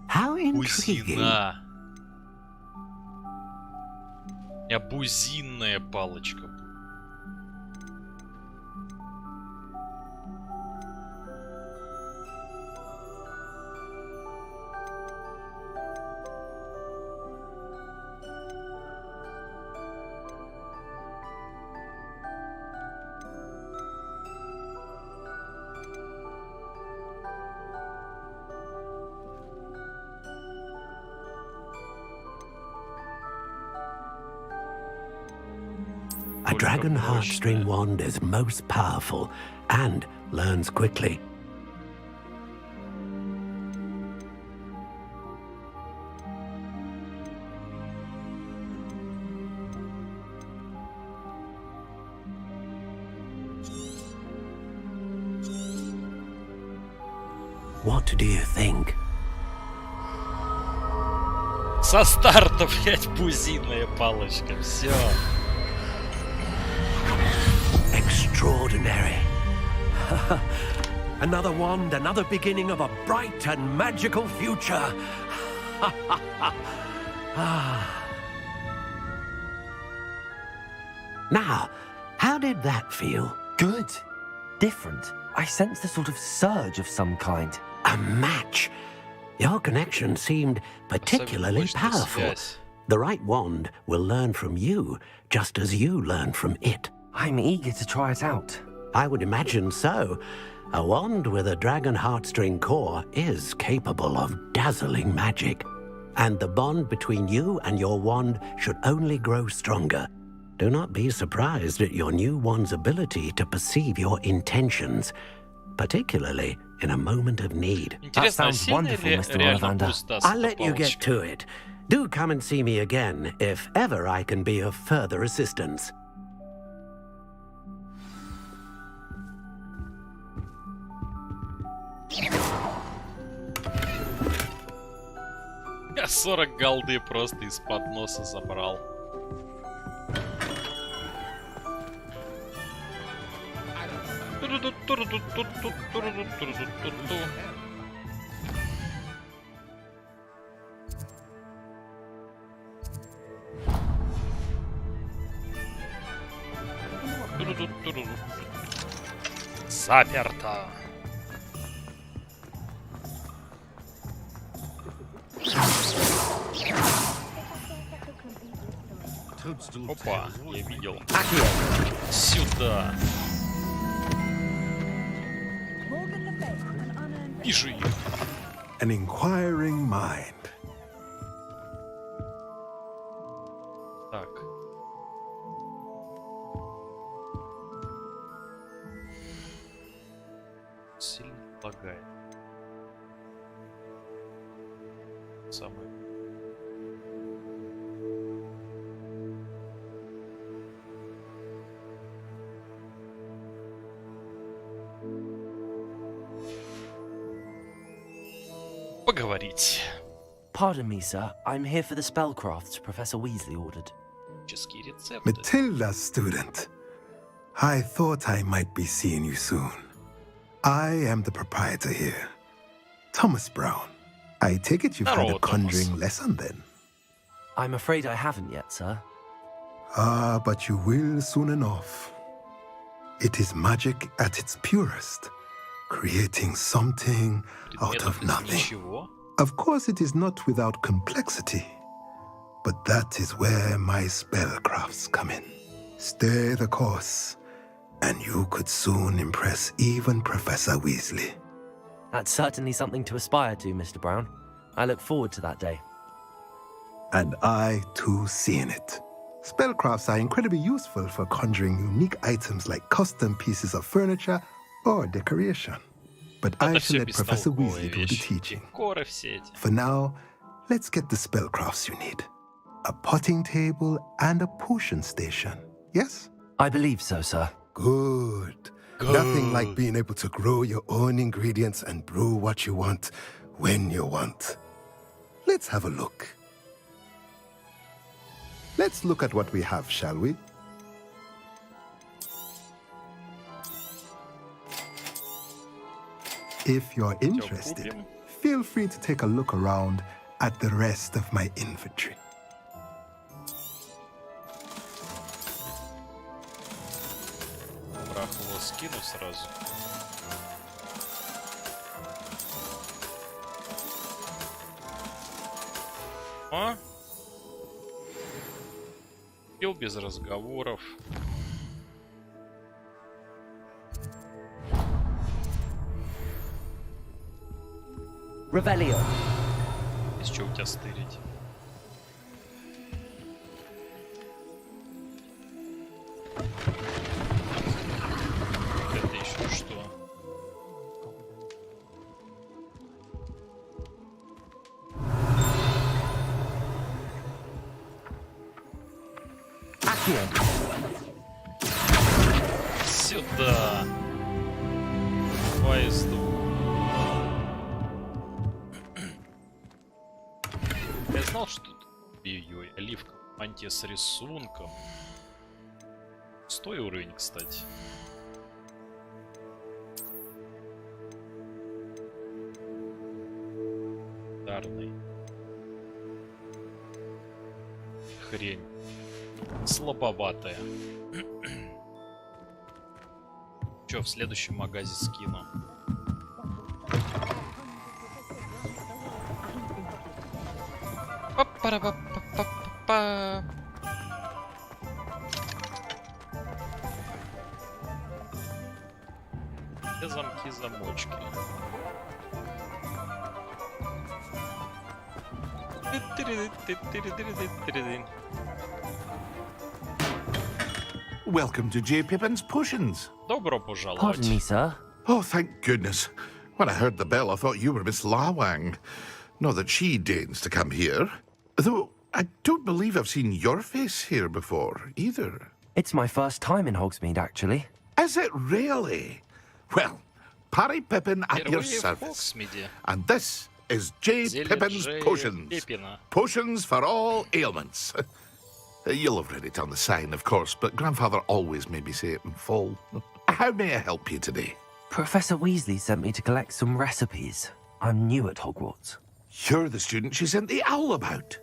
How intriguing. Бузина. У меня бузинная палочка. A dragon heartstring wand is most powerful and learns quickly. What do you think? Со старта, блять, бузинная палочка. Все. Another wand, another beginning of a bright and magical future. Now, how did that feel? Good. Different. I sensed a sort of surge of some kind. A match. Your connection seemed particularly powerful. The right wand will learn from you, just as you learn from it. I'm eager to try it out. I would imagine so. A wand with a dragon heartstring core is capable of dazzling magic. And the bond between you and your wand should only grow stronger. Do not be surprised at your new wand's ability to perceive your intentions, particularly in a moment of need. That sounds wonderful, Mr. Ollivander. I'll let you get to it. Do come and see me again if ever I can be of further assistance. Я 40 голды просто из-под носа забрал. Заперто. Опа, я видел. Сюда. Вижу ее. An inquiring mind. Так. Сильно лагает. Самое. Поговорить. Pardon me, sir. I'm here for the spellcrafts Professor Weasley ordered. Matilda, student. I thought I might be seeing you soon. I am the proprietor here, Thomas Brown. I take it you've had a conjuring lesson then? I'm afraid I haven't yet, sir. Ah, but you will soon enough. It is magic at its purest, creating something out of nothing. Of course, it is not without complexity, but that is where my spellcrafts come in. Stay the course, and you could soon impress even Professor Weasley. That's certainly something to aspire to, Mr. Brown. I look forward to that day. And I, too, seeing it. Spellcrafts are incredibly useful for conjuring unique items like custom pieces of furniture or decoration. But I shall let Professor Weasley do the teaching. For now, let's get the spellcrafts you need. A potting table and a potion station, yes? I believe so, sir. Good. Nothing like being able to grow your own ingredients and brew what you want when you want. Let's have a look. Let's look at what we have, shall we? If you're interested, feel free to take a look around at the rest of my inventory. Его скину сразу. А? Пил без разговоров. Revelio. Из чего у тебя стырить? Это еще что? Сюда. Поезду. Я знал, что тут... Ой-ой, оливка. Мантия с рисунком. 100 уровень, кстати. Легендарный. Хрень. Слабоватая. Чё, в следующем магазе скину? Па-па-па-па-па-па. Все замки, замочки. Welcome to J. Pippin's Potions. Добро пожаловать. Pardon me, sir. Oh, thank goodness. When I heard the bell, I thought you were Miss Lawang. Not that she deigns to come here. Though, I don't believe I've seen your face here before, either. It's my first time in Hogsmeade, actually. Is it really? Well, Parry Pippin at your service. And this is J. Pippin's Potions. Potions for all ailments. You'll have read it on the sign, of course, but Grandfather always made me say it in full. How may I help you today? Professor Weasley sent me to collect some recipes. I'm new at Hogwarts. You're the student she sent the owl about.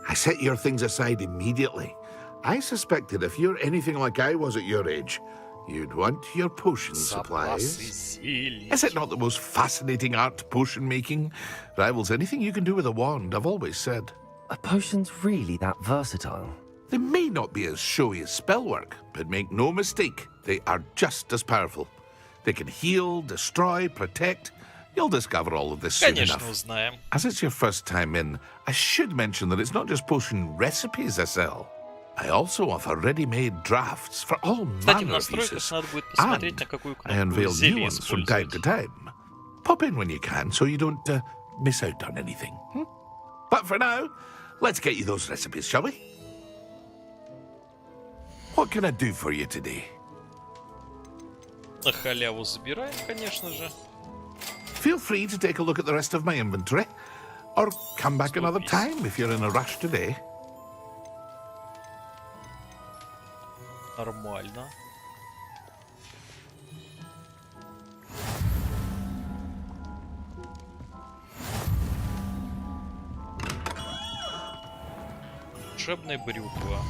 I set your things aside immediately. I suspected if you're anything like I was at your age, you'd want your potion supplies. Is it not the most fascinating art, potion making? Rivals anything you can do with a wand, I've always said. Are potions really that versatile? They may not be as showy as spellwork, but make no mistake, they are just as powerful. They can heal, destroy, protect. You'll discover all of this soon enough. Узнаем. As it's your first time in, I should mention that it's not just potion recipes I sell. I also offer ready-made drafts for all manner of uses. And I unveil new ones from time to time. Pop in when you can so you don't miss out on anything. But for now, let's get you those recipes, shall we? What can I do for you today? На халяву забираем, конечно же. Feel free to take a look at the rest of my inventory, or come back another time if you're in a rush today. Нормально. Учебная брюква.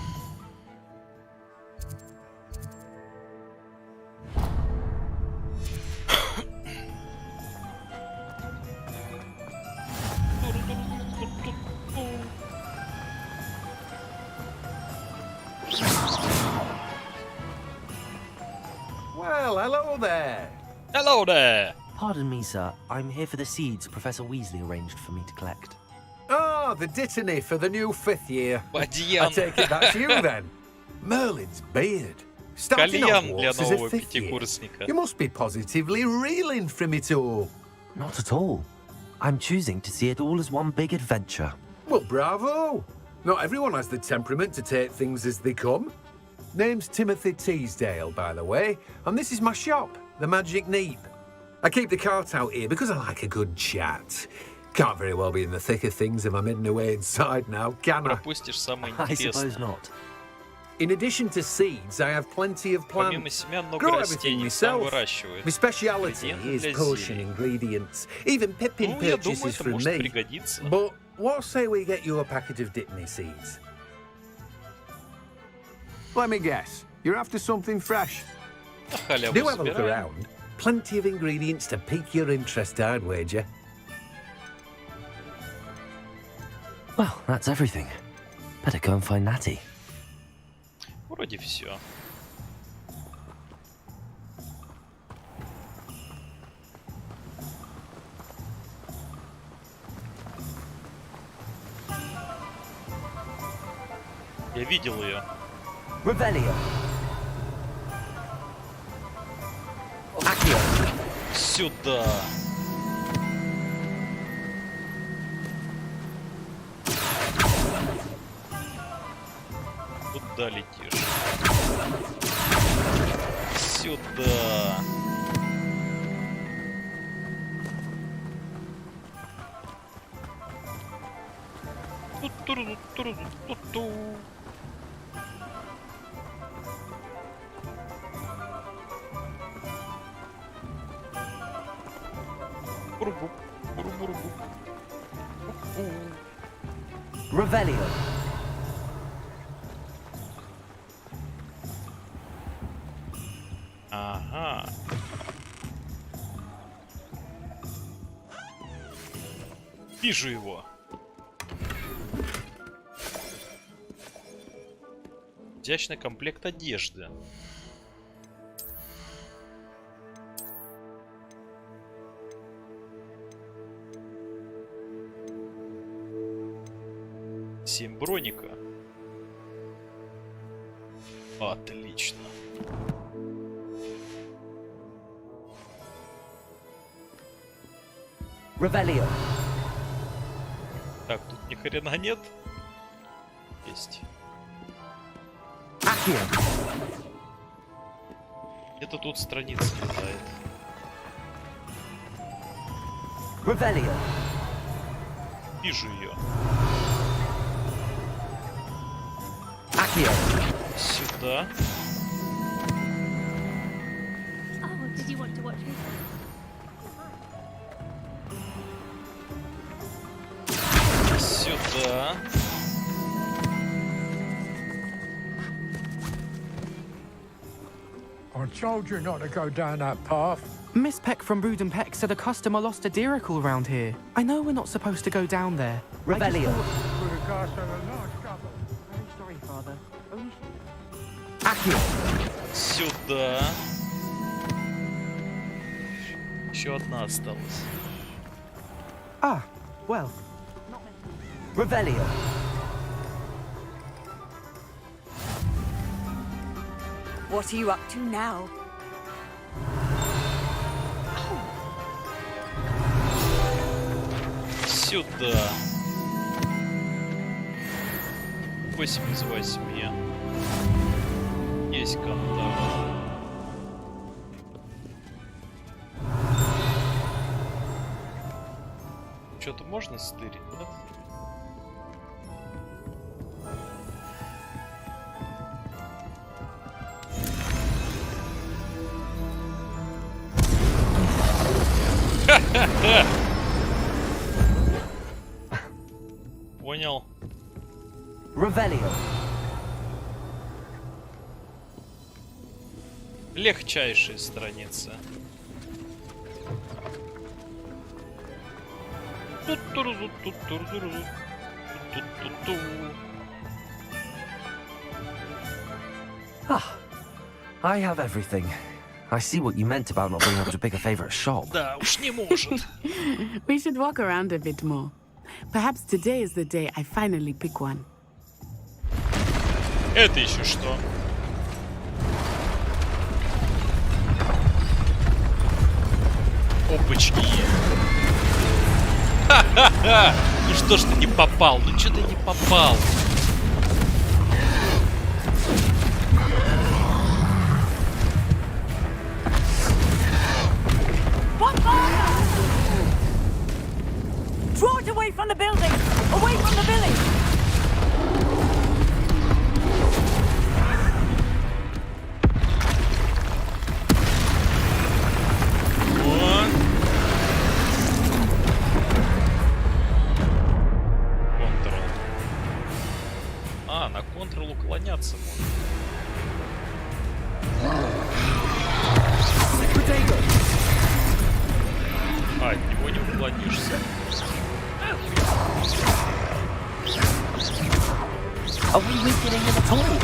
Well, hello there. Hello there. Pardon me, sir. I'm here for the seeds Professor Weasley arranged for me to collect. Oh, the dittany for the new 5th year. I take it that's you then. Merlin's beard. Starting Hogwarts as a 5th year. You must be positively reeling from it all. Not at all. I'm choosing to see it all as one big adventure. Well, bravo. Not everyone has the temperament to take things as they come. Name's Timothy Teasdale, by the way, and this is my shop, the Magic Neep. I keep the cart out here because I like a good chat. Can't very well be in the thick of things if I'm hidden away inside now, can I? I suppose not. In addition to seeds, I have plenty of plants. Grow everything myself. My speciality is potion ingredients. Even Pippin purchases from me. But what say we get you a packet of Dittany seeds? Let me guess. You're after something fresh. Do have a look around. Plenty of ingredients to pique your interest, I'd wager. Well, that's everything. Better go and find Natty. Вроде все. Я видел ее. Revelio. Сюда. Куда летишь? Сюда. Ту-ту-ру-ту-ру-ту-ту. Revelio. Ага. Вижу его. Изящный комплект одежды. Семь броника. Отлично. Revelio. Так, тут ни хрена нет. Есть. Это тут страница летает. Revelio. Вижу ее. Сюда. Oh, did you want to watch me? Сюда. I told you not to go down that path. Miss Peck from Brood and Peck said a customer lost a diricle around here. I know we're not supposed to go down there. Revelio. Would have cast a large couple. Very sorry, Father. Only... Сюда. Еще одна осталась. Ah, well. Revelio. What are you up to now? Сюда. 8 из 8. Есть контакт. Что-то можно стырить, да? Понял. Revelio. Легчайшая страница. Ah, I have everything. I see what you meant about not being able to pick a favorite shop. Да, уж не может. We should walk around a bit more. Perhaps today is the day I finally pick one. Это еще что? Опачки. Ха-ха-ха! Ну что ж ты не попал? Ну что ты не попал? Draw it away from the building! Away from the village! Контрол. А, на контрол уклоняться можно. А, от него не уклонишься. Are we weakening him at all?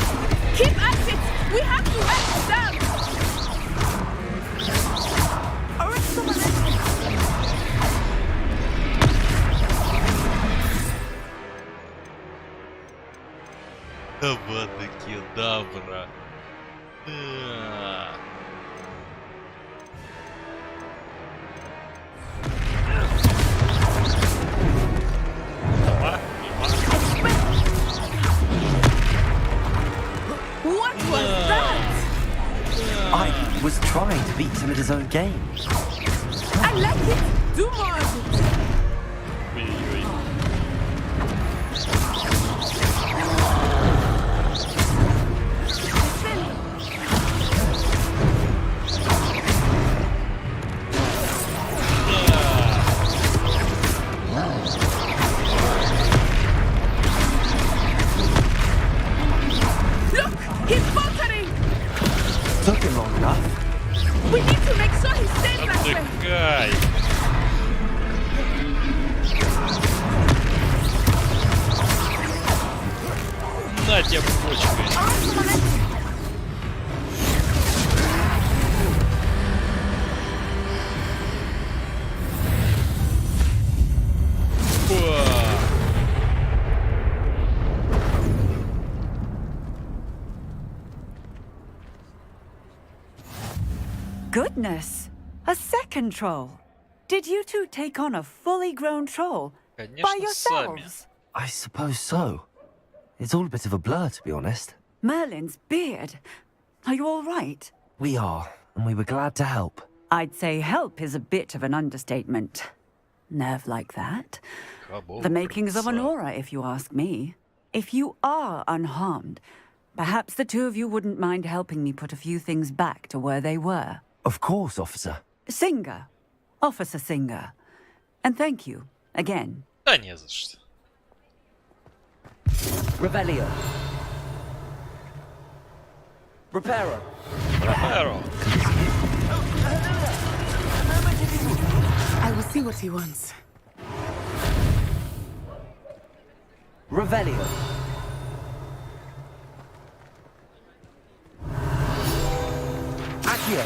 Keep at it! We have to arrest them! Arrest someone else! Авада кедавра. What was that? I was trying to beat him at his own game. I like it! Do more of it! Ой-ой-ой. Отдыхай. На тебе почкой. Goodness, a second troll. Did you two take on a fully grown troll by yourselves? I suppose so. It's all a bit of a blur, to be honest. Merlin's beard. Are you all right? We are, and we were glad to help. I'd say help is a bit of an understatement. Nerve like that. The makings of an aura, if you ask me. If you are unharmed, perhaps the two of you wouldn't mind helping me put a few things back to where they were. Of course, officer. Singer. Officer Singer. And thank you, again. Да не за что. Revelio. Reparo. Reparo. I will see what he wants. Revelio. Accio.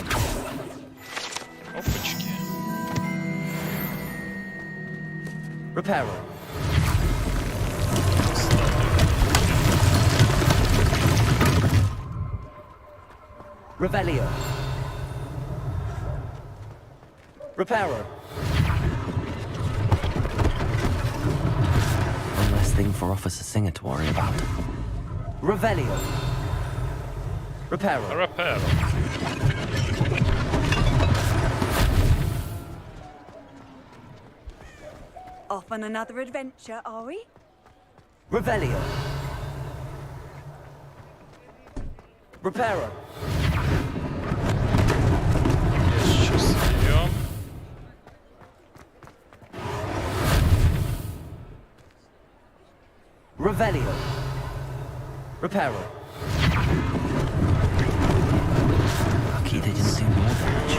Опачки. Reparo. Revelio. Reparo. One less thing for Officer Singer to worry about. Revelio. Reparo. Reparo. Off on another adventure, are we? Revelio. Reparo. Сейчас берем. Revelio. Reparo. Lucky they didn't do more damage.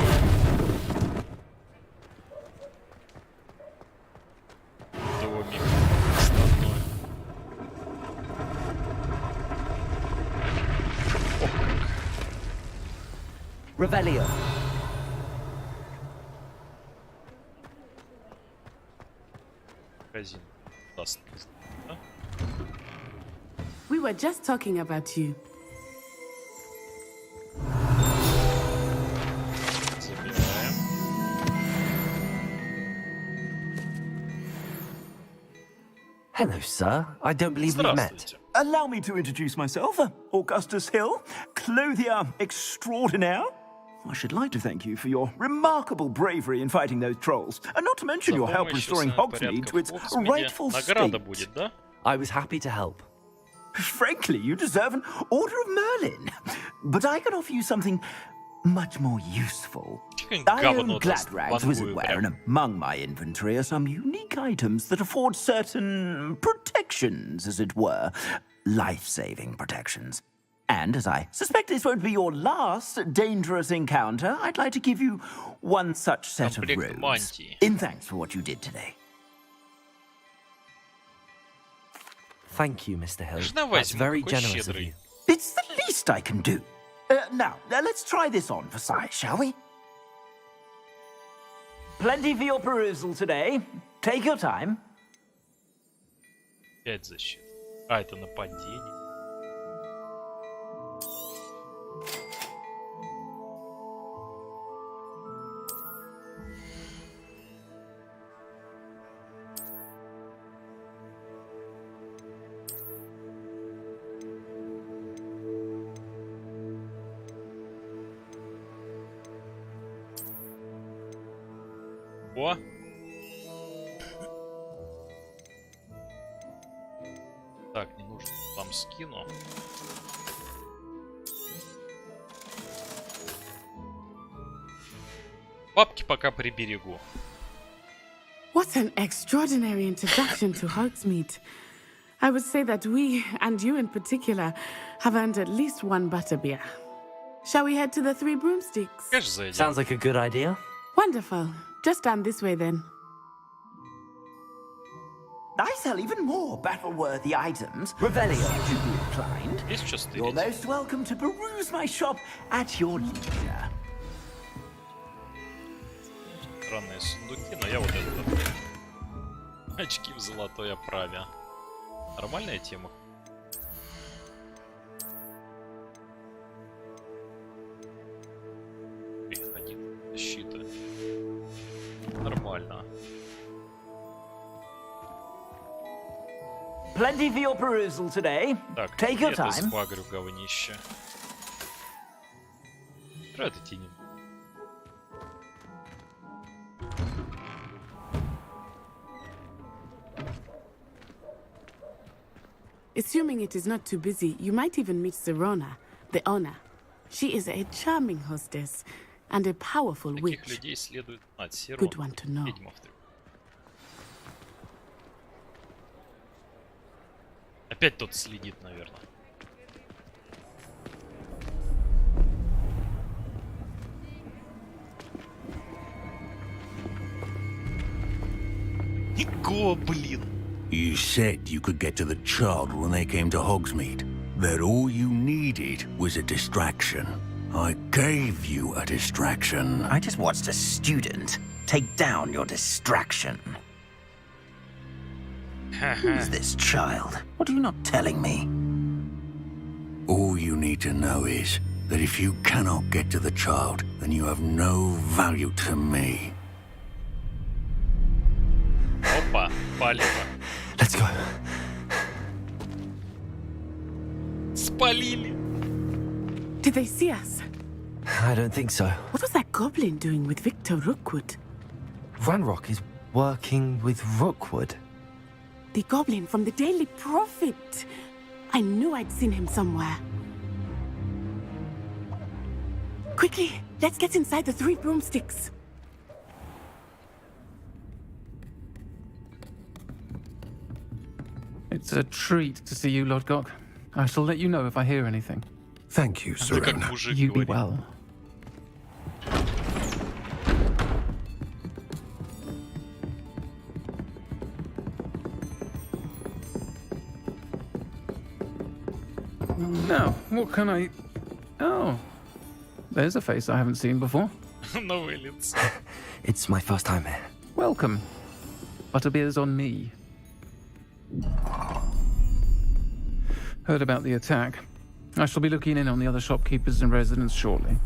Домик основной. Revelio. Магазин даст. We were just talking about you. Забираем. Hello, sir. I don't believe we've met. Allow me to introduce myself. Augustus Hill, clothier extraordinaire. I should like to thank you for your remarkable bravery in fighting those trolls, and not to mention your help restoring Hogsmeade to its rightful state. I was happy to help. Frankly, you deserve an Order of Merlin. But I can offer you something much more useful. I own Gladrag's wizardware, and among my inventory are some unique items that afford certain protections, as it were. Life-saving protections. And as I suspect this won't be your last dangerous encounter, I'd like to give you one such set of robes, in thanks for what you did today. Thank you, Mr. Hill. That's very generous of you. It's the least I can do. Now, let's try this on for size, shall we? Plenty for your perusal today. Take your time. 5 защит. А, это нападение. О! Так, не нужно там скину. Бабки пока приберегу. What an extraordinary introduction to Hogsmeade. I would say that we, and you in particular, have earned at least one butterbeer. Shall we head to the Three Broomsticks? Sounds like a good idea. Wonderful. Just stand this way then. I sell even more battle-worthy items. Revelio, if you be inclined. You're most welcome to peruse my shop at your leisure. Странные сундуки, но я вот это. Очки в золотой оправе. Нормальная тема. Один защита. Нормально. Plenty for your perusal today. Так, take your это time. Сбагрю говнище. Это тянет. Assuming it is not too busy, you might even meet Serona, the owner. She is a charming hostess and a powerful witch. Good one to know. Опять тот следит, наверное. Никого, блин. You said you could get to the child when they came to Hogsmeade. That all you needed was a distraction. I gave you a distraction. I just watched a student take down your distraction. Who's this child? What are you not telling me? All you need to know is that if you cannot get to the child, then you have no value to me. Опа, палево. Let's go. Спалили. Did they see us? I don't think so. What was that goblin doing with Victor Rookwood? Ranrock is working with Rookwood. The goblin from the Daily Prophet. I knew I'd seen him somewhere. Quickly, let's get inside the Three Broomsticks. It's a treat to see you, Lodgok. I shall let you know if I hear anything. Thank you, Serona. You be well. Now, what can I... Oh, there's a face I haven't seen before. Новое лицо. It's my first time here. Welcome. Butterbeer's on me. Heard about the attack. I shall be looking in on the other shopkeepers and residents shortly.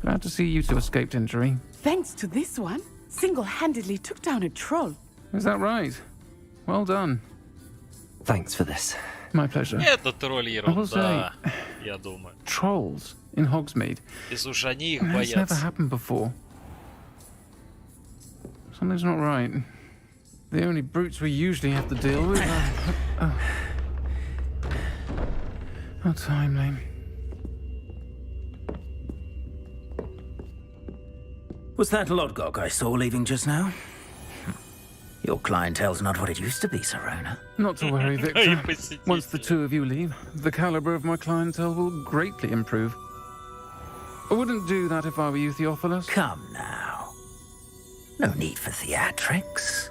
Glad to see you two escaped injury. Thanks to this one, single-handedly took down a troll. Is that right? Well done. Thanks for this. My pleasure. Это тролль ерунда, я думаю. Trolls in Hogsmeade. Из уж они их It's never боятся. happened before. Something's not right. The only brutes we usually have to deal with are... How timely. Was that Lodgok I saw leaving just now? Your clientele's not what it used to be, Serona. Not to worry, Victor. Once the two of you leave, the caliber of my clientele will greatly improve. I wouldn't do that if I were you, Theophilus. Come now. No need for theatrics.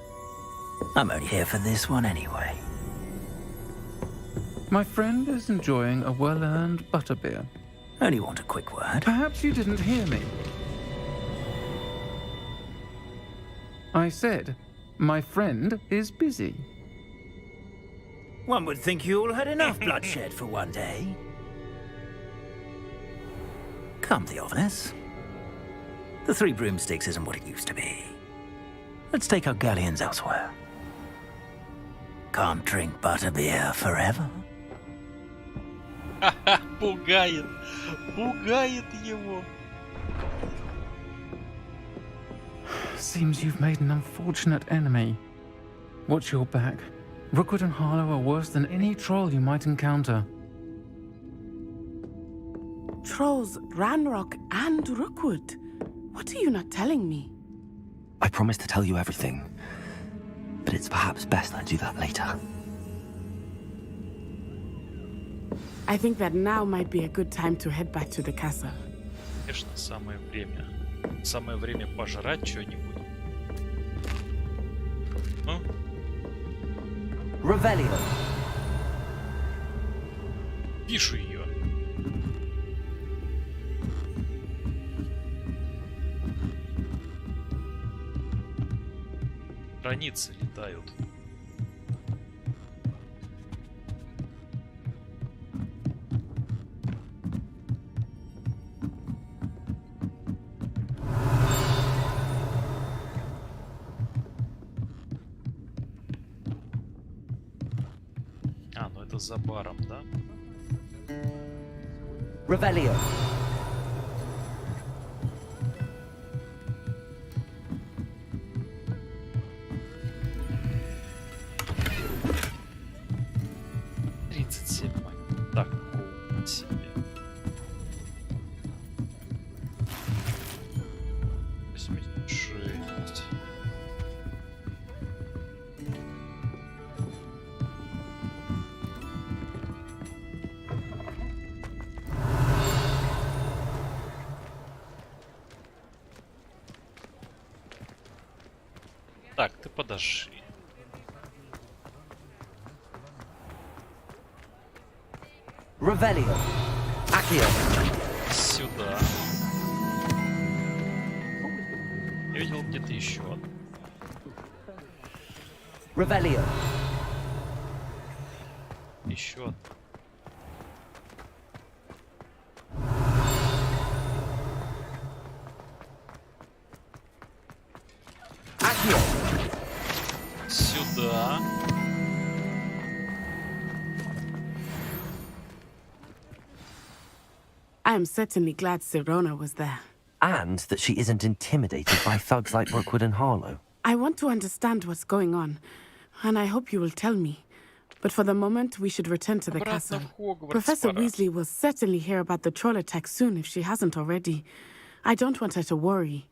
I'm only here for this one anyway. My friend is enjoying a well-earned butterbeer. Only want a quick word. Perhaps you didn't hear me. I said, my friend is busy. One would think you all had enough bloodshed for one day. Come, Theophilus. The Three Broomsticks isn't what it used to be. Let's take our galleons elsewhere. Can't drink butterbeer forever. Пугает. Пугает его. Seems you've made an unfortunate enemy. Watch your back. Rookwood and Harlow are worse than any troll you might encounter. Trolls, Ranrock, and Rookwood. What are you not telling me? I promise to tell you everything, but it's perhaps best I do that later. I think that now might be a good time to head back to the castle. Конечно, самое время. Самое время пожрать что-нибудь. Ну? Ревелио. Вижу ее. Страницы летают. А, ну это за баром, да? Ревелио. Так, ты подожди. Ревелио. Акио. Сюда. Я видел где-то еще. Ревелио. Еще. Акио. Сюда. I am certainly glad Sirona was there. And that she isn't intimidated by thugs like Rookwood and Harlow. I want to understand what's going on, and I hope you will tell me. But for the moment, we should return to the castle. Professor Weasley will certainly hear about the troll attack soon if she hasn't already. I don't want her to worry.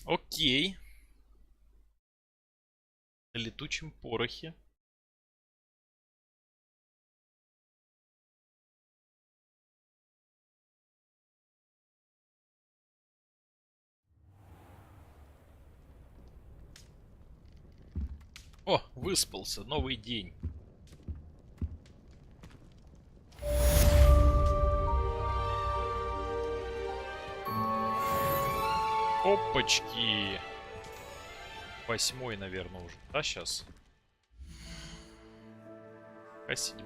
Окей. На летучем порохе. О, выспался. Новый день. Опачки. 8-й, наверное, уже. Да, сейчас? А 7-й.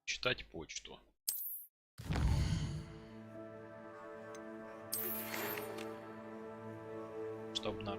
Читать почту. Чтобы на...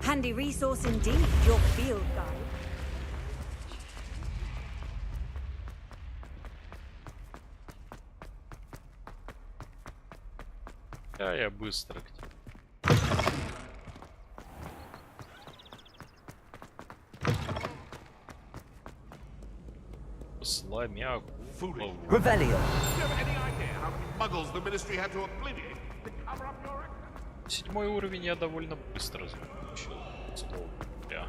Handy resource indeed, your field guide. Я быстро. Сломя голову. Ревелио. Седьмой уровень я довольно быстро закончил. Да.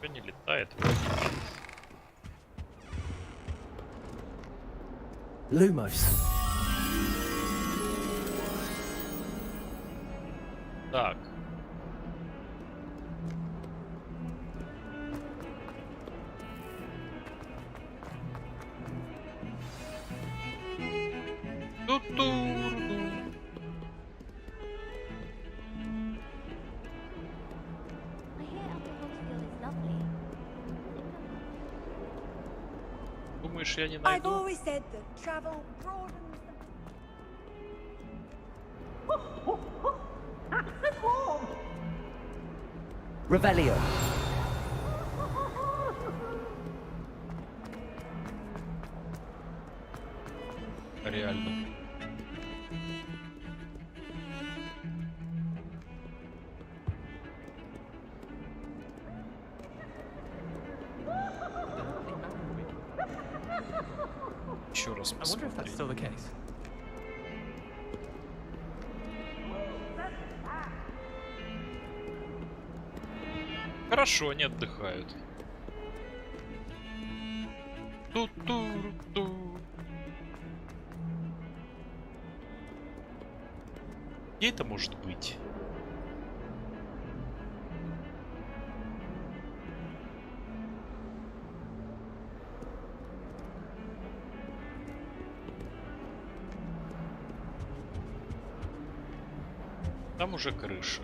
Не летает. Lumos. Так. Думаешь, я не найду? Revelio. Реально. Еще раз посмотреть. Хорошо, они отдыхают. Ту-ту-ту. Где это может быть? Там уже крыша.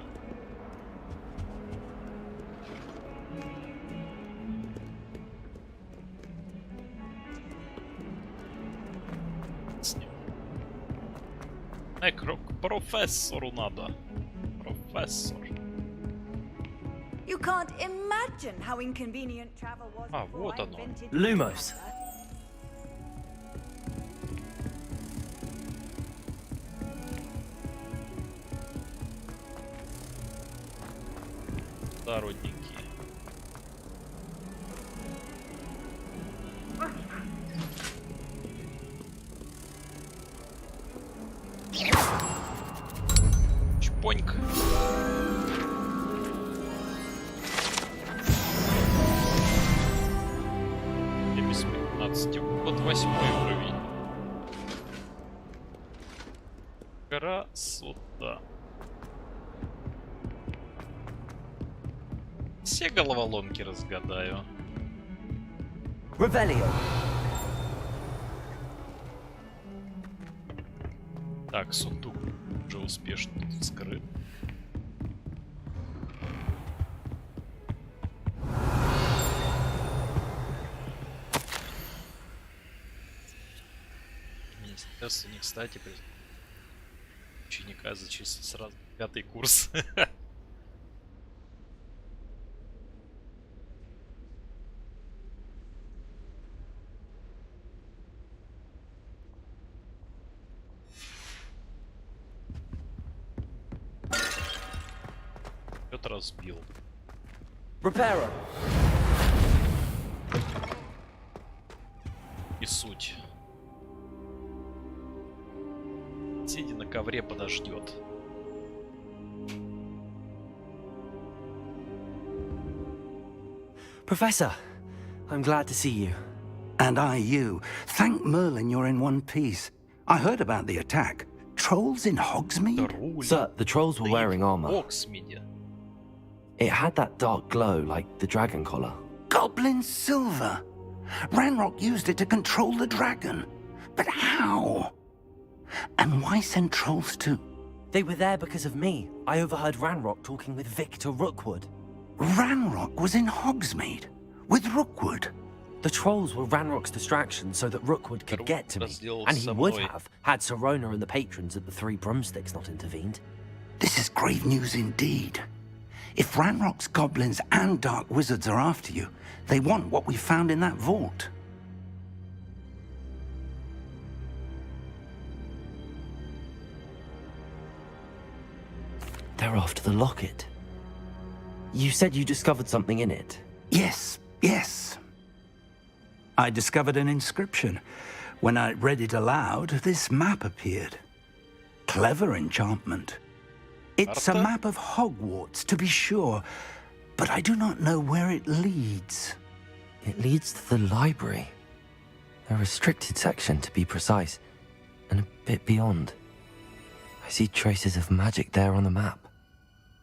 С ним. К профессору надо. Профессор. You can't imagine how inconvenient travel was вот оно. Lumos. Да, родненькие. Чпоньк. Без 15. Вот 8 уровень. Красота. Все головоломки разгадаю. Revelio. Так, сундук уже успешно тут вскрыт. Министерство не кстати ученика зачислить сразу 5-й курс. Разбил. Reparo. И суть. Сидя на ковре, подождет. Professor, I'm glad to see you. And I you. Thank Merlin you're in one piece. I heard about the attack. Trolls in Hogsmeade? Sir, the trolls were wearing armor. Hogsmeade. It had that dark glow like the dragon collar. Goblin silver! Ranrock used it to control the dragon. But how? And why send trolls to... They were there because of me. I overheard Ranrock talking with Victor Rookwood. Ranrock was in Hogsmeade? With Rookwood? The trolls were Ranrock's distraction so that Rookwood could get to me. And he would have, had Sirona and the patrons at the Three Broomsticks not intervened. This is grave news indeed. If Ranrock's goblins and dark wizards are after you, they want what we found in that vault. They're after the locket. You said you discovered something in it. Yes, yes. I discovered an inscription. When I read it aloud, this map appeared. Clever enchantment. It's a map of Hogwarts, to be sure, but I do not know where it leads. It leads to the library. A restricted section, to be precise, and a bit beyond. I see traces of magic there on the map.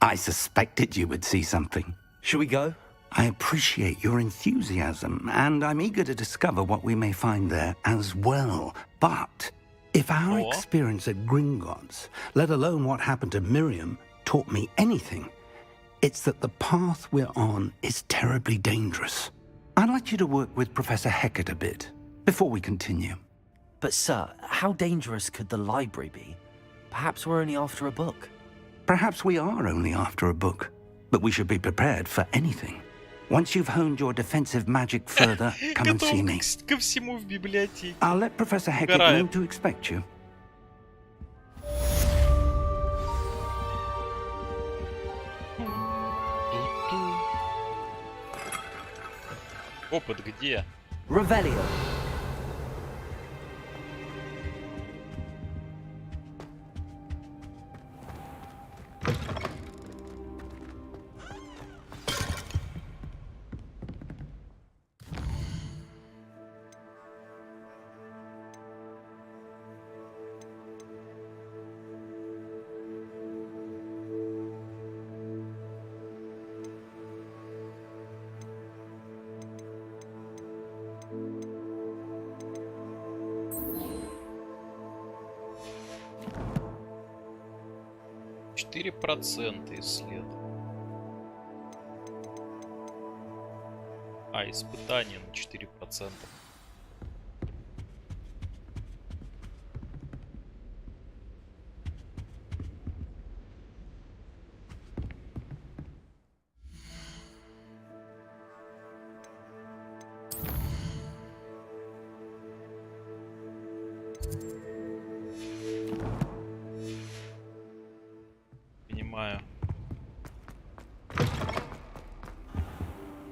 I suspected you would see something. Shall we go? I appreciate your enthusiasm, and I'm eager to discover what we may find there as well. But if our experience at Gringotts, let alone what happened to Miriam, taught me anything, it's that the path we're on is terribly dangerous. I'd like you to work with Professor Hecat a bit before we continue. But sir, how dangerous could the library be? Perhaps we're only after a book. Perhaps we are only after a book, but we should be prepared for anything. Once you've honed your defensive magic further, come and see me. I'll let Professor Hecat know to expect you. Опыт где? Revelio. %4 исследований. А, испытание на 4%.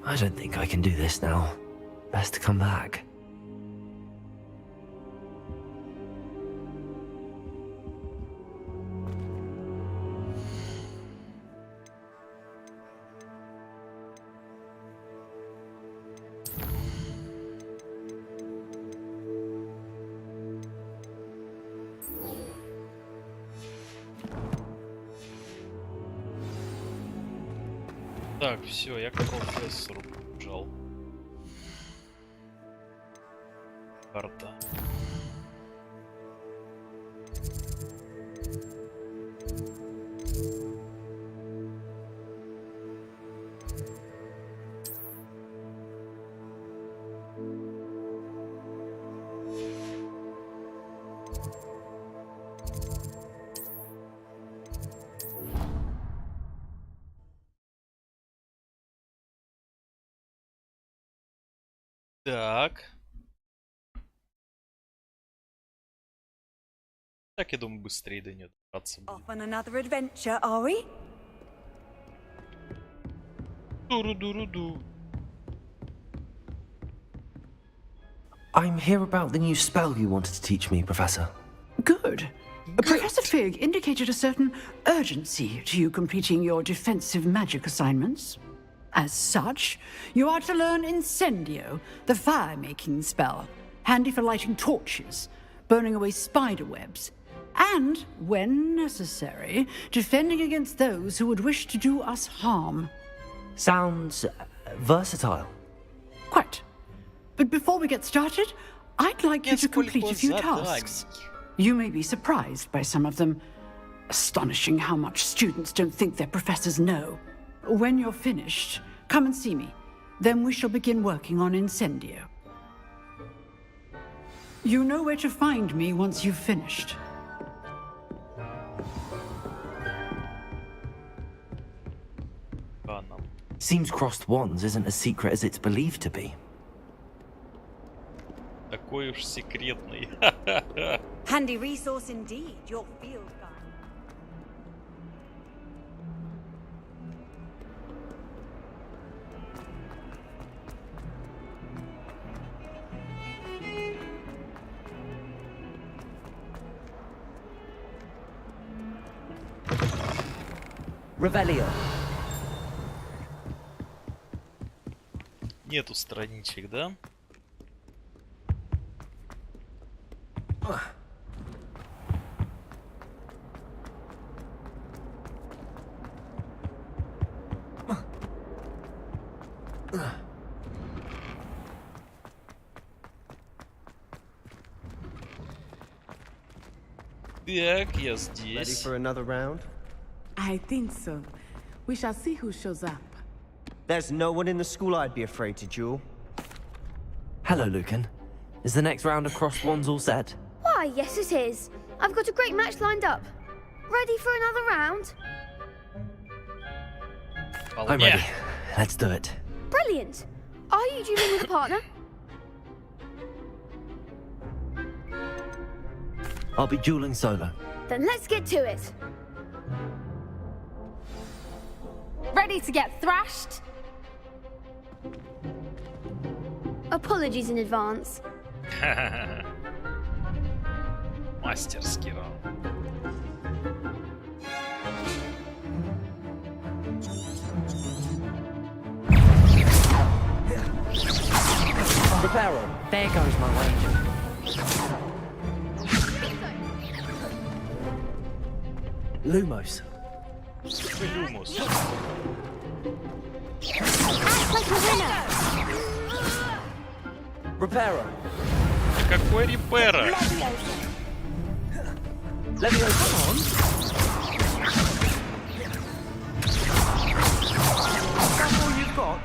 I don't think I can do this now. Best to come back. Так, все, я к профессору побежал. Карта. Так. Так, я думаю, быстрее до нее добраться будет. Off on another adventure, are we? Туру-дуру-ду. I'm here about the new spell you wanted to teach me, Professor. Good. Professor Fig indicated a certain urgency to you completing your defensive magic assignments. As such, you are to learn Incendio, the fire-making spell, handy for lighting torches, burning away spider webs, and, when necessary, defending against those who would wish to do us harm. Sounds versatile. Quite. But before we get started, I'd like you to complete a few tasks. You may be surprised by some of them. Astonishing how much students don't think their professors know. When you're finished, come and see me. Then we shall begin working on Incendio. You know where to find me once you've finished. Seems crossed wands isn't as secret as it's believed to be. Такой уж секретный. Handy resource indeed, your field guide. Revelio. Нету страничек, да? Так, я здесь. Ready for another round? I think so. We shall see who shows up. There's no one in the school I'd be afraid to duel. Hello, Lucan. Is the next round of crossed wands all set? Why, yes it is. I've got a great match lined up. Ready for another round? I'm ready. Let's do it. Brilliant. Are you dueling with a partner? I'll be dueling solo. Then let's get to it. Ready to get thrashed? Apologies in advance. Мастерский раунд. Reparo. There goes my wager. Lumos. Lumos. Act like a winner. Reparo. Какой Репера? Leviosa, come on. That's all you've got?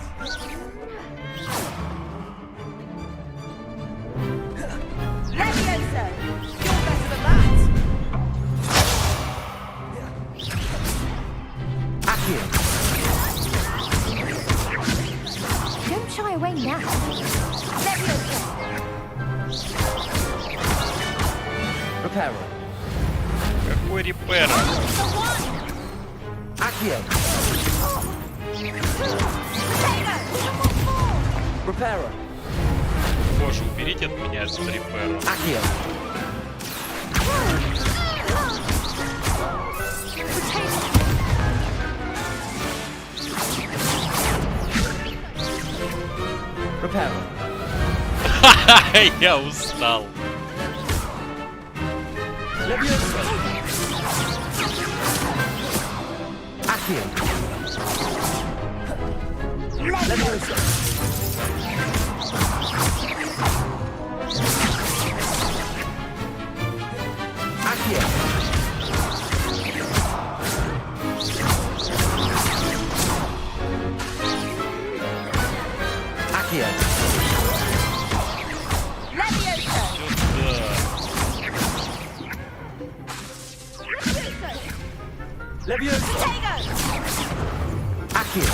Leviosa! You're better than that! Accio. Don't shy away now. Leviosa! Reparo. Какой Репера? Accio. Reparo. Боже, уберите от меня этот Репера. Accio. Reparo. Я устал. Leviosa. Accio. Leviosa. Accio. Accio. Leviosa. Accio.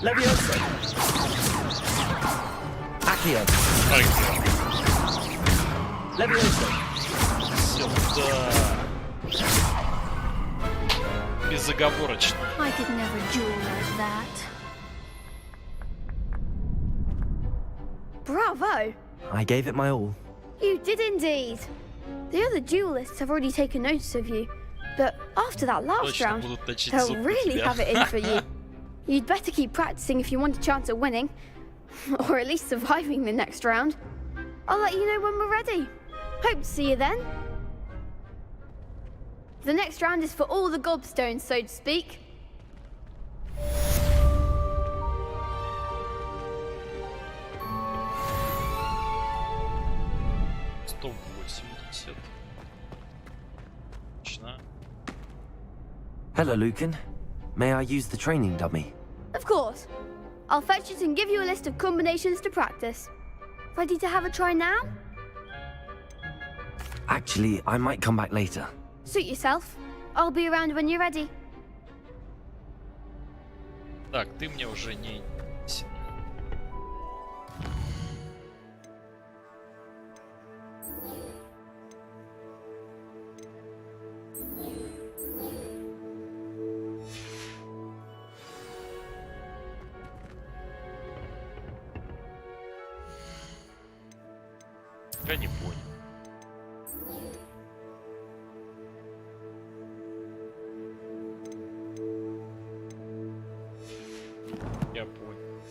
Leviosa. Accio. Leviosa. Сюда. Безоговорочно. I could never duel like that. Bravo! I gave it my all. You did indeed. The other duelists have already taken notice of you, but after that last round, they'll really have it in for you. You'd better keep practicing if you want a chance at winning, or at least surviving the next round. I'll let you know when we're ready. Hope to see you then. The next round is for all the gobstones, so to speak. Hello, Lucan. May I use the training dummy? Of course. I'll fetch it and give you a list of combinations to practice. Ready to have a try now? Actually, I might come back later. Suit yourself. I'll be around when you're ready. Так, ты мне уже не интересен. Я не понял. Я понял.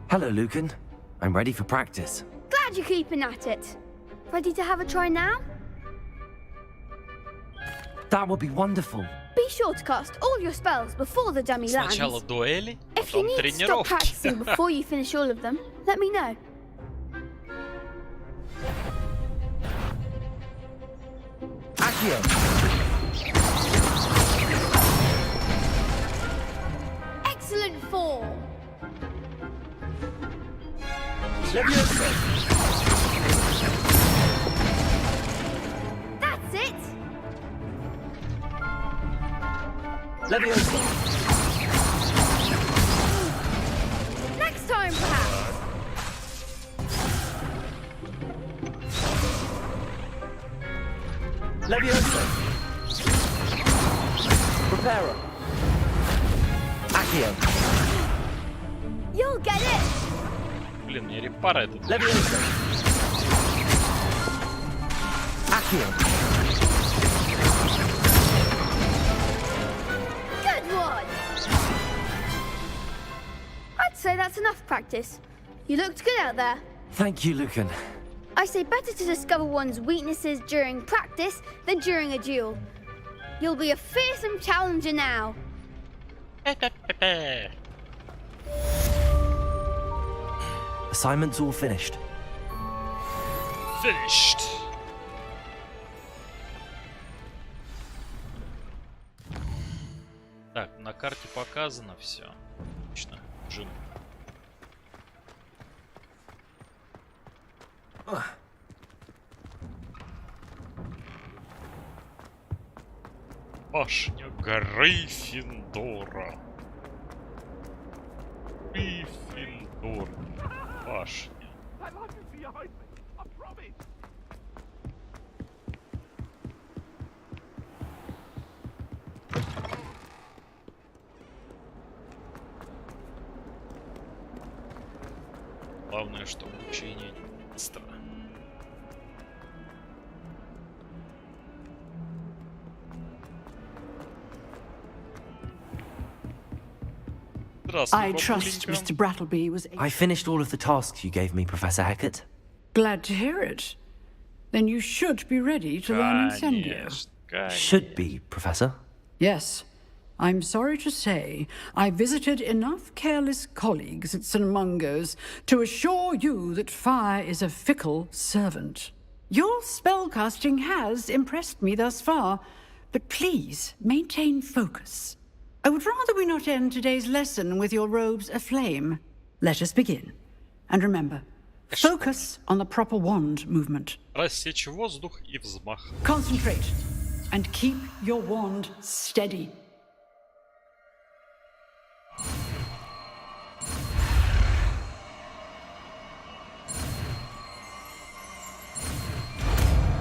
Hello, Lucan. I'm ready for practice. Glad you're keeping at it. Ready to have a try now? That would be wonderful. Be sure to cast all your spells before the dummy lands. Сначала дуэли, If you потом need to stop тренировки. practicing before you finish all of them, let me know. Accio. Excellent form. That's it. Next time, perhaps. Levioso. Preparo. Accio. You'll get it. Блин, мне репара этот. Levioso. Accio. Good one. I'd say that's enough practice. You looked good out there. Thank you, Lucan. I say better to discover one's weaknesses during practice than during a duel. You'll be a fearsome challenger now. Assignment's all finished. Finished. Так, на карте показано все. Отлично. Джин. Башня Гриффиндора. Гриффиндор. Башня. Главное, что обучение не быстро. I trust Mr. Brattleby was... I finished all of the tasks you gave me, Professor Hackett. Glad to hear it. Then you should be ready to learn Incendio. Should be, Professor. Yes. I'm sorry to say, I visited enough careless colleagues at St. Mungo's to assure you that fire is a fickle servant. Your spellcasting has impressed me thus far, but please maintain focus. I would rather we not end today's lesson with your robes aflame. Let us begin. And remember, focus on the proper wand movement. Рассечь воздух и взмах. Concentrate and keep your wand steady.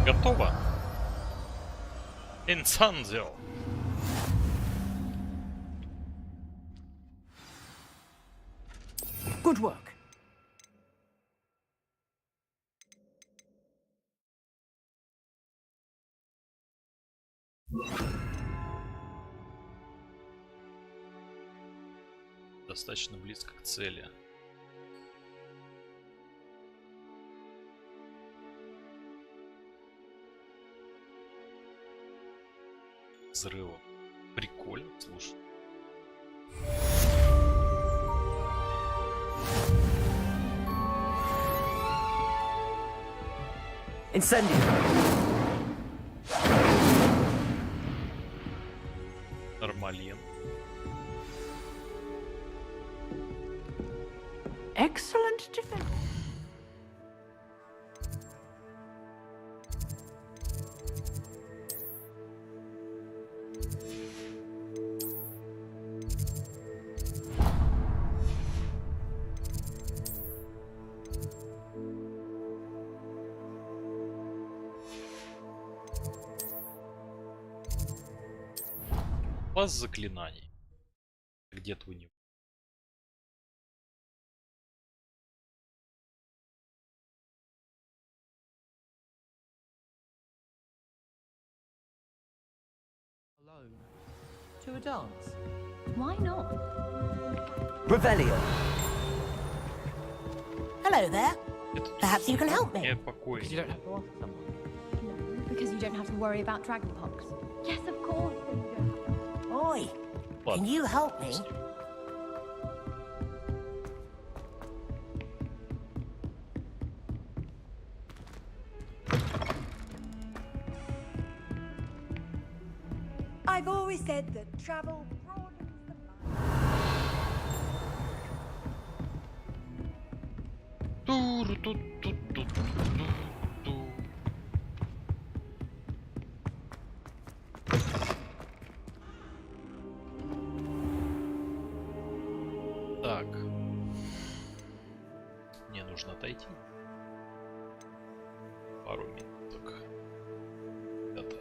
Готово. Инцендио. Good work. Достаточно близко к цели. Взрыва. Прикольно, слушай. Incendio. Нормален. Excellent defense. Класс заклинаний. Где-то у него. to a dance? Why not? Revelio. Hello there. Perhaps you can help me. Because you don't have to ask someone. No, because you don't have to worry about dragonpox. Yes, of course. Oi, can you help me? I've always said that travel broadens the Так. Мне нужно отойти. Пару минуток. Это.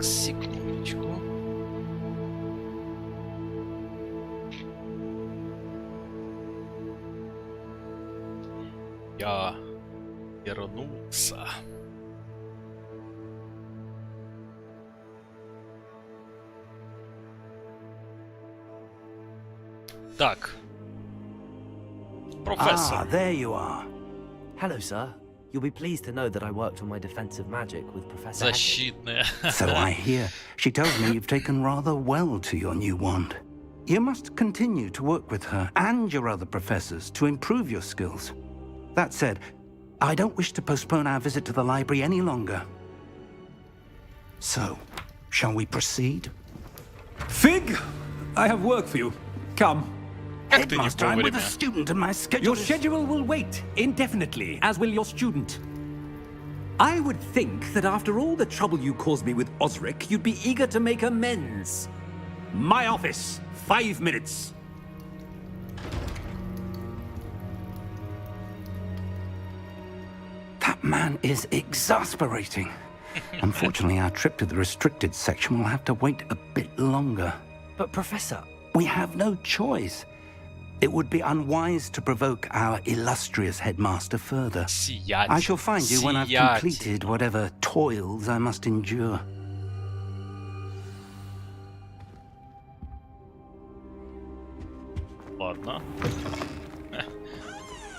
Секундочку. Я вернулся. Так. Профессор. Ah, there you are. Hello, sir. You'll be pleased to know that I worked on my defensive magic with Professor Защитная. So I hear. She tells me you've taken rather well to your new wand. You must continue to work with her and your other professors to improve your skills. That said, I don't wish to postpone our visit to the library any longer. So, shall we proceed? Fig, I have work for you. Come. Headmaster, I'm with a student and my schedule Your schedule will wait indefinitely, as will your student. I would think that after all the trouble you caused me with Osric, you'd be eager to make amends. My office, 5 minutes. That man is exasperating. Unfortunately, our trip to the restricted section will have to wait a bit longer. But Professor... We have no choice. It would be unwise to provoke our illustrious headmaster further. I shall find you when I've completed whatever toils I must endure. Ладно.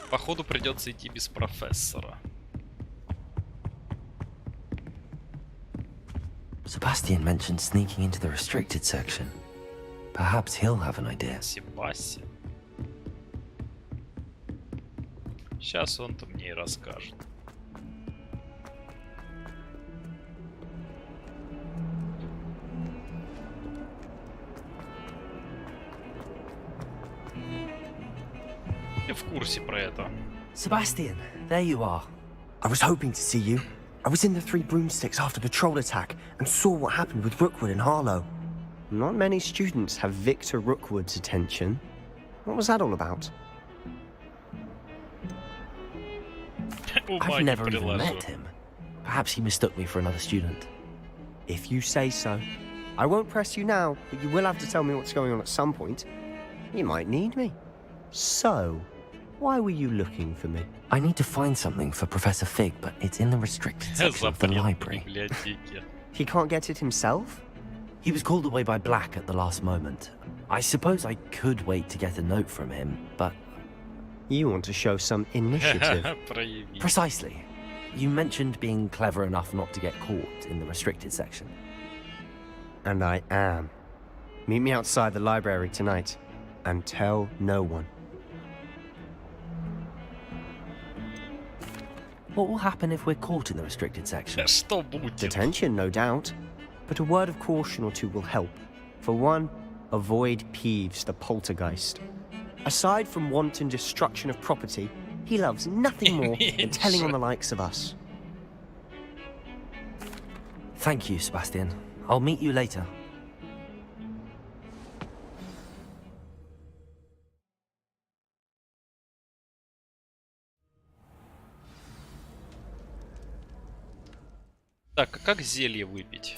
Походу придется идти без профессора. Sebastian mentioned sneaking into the restricted section. Perhaps he'll have an idea. Себастьян. Сейчас он-то мне и расскажет. Я в курсе про это. Sebastian, there you are. I was hoping to see you. I was in the Three Broomsticks after the troll attack and saw what happened with Rookwood and Harlow. Not many students have Victor Rookwood's attention. What was that all about? I've never even met him. Perhaps he mistook me for another student. If you say so. I won't press you now, but you will have to tell me what's going on at some point. You might need me. So, why were you looking for me? I need to find something for Professor Fig, but it's in the restricted section of the library. He can't get it himself? He was called away by Black at the last moment. I suppose I could wait to get a note from him, but... You want to show some initiative. Precisely. You mentioned being clever enough not to get caught in the restricted section. And I am. Meet me outside the library tonight, and tell no one. What will happen if we're caught in the restricted section? Detention, no doubt. But a word of caution or two will help. For one, avoid Peeves, the poltergeist. Aside from wanton destruction of property, he loves nothing more than telling on the likes of us. Thank you, Sebastian. I'll meet you later. Так, а как зелье выпить?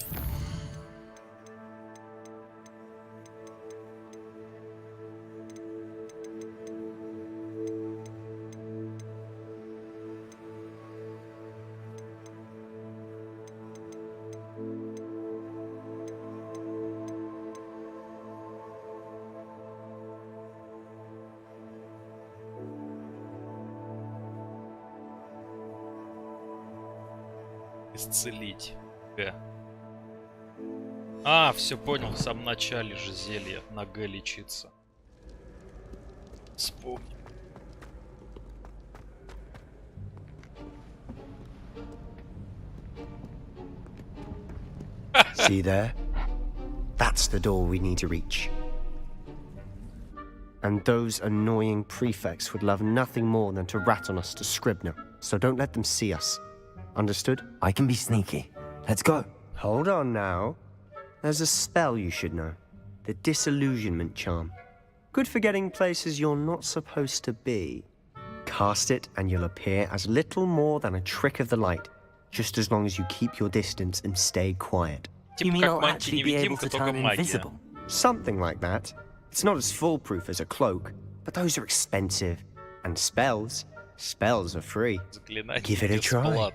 Исцелить. А, все понял, в самом начале же зелье на Г лечится. Вспомнил. See there? That's the door we need to reach. And those annoying prefects would love nothing more than to rat on us to Scribner, so don't let them see us. Understood? I can be sneaky. Let's go. Hold on now. There's a spell you should know. The Disillusionment Charm. Good for getting places you're not supposed to be. Cast it and you'll appear as little more than a trick of the light, just as long as you keep your distance and stay quiet. You mean I'll actually be able to turn invisible? Something like that. It's not as foolproof as a cloak, but those are expensive. And spells are free. Give it a try.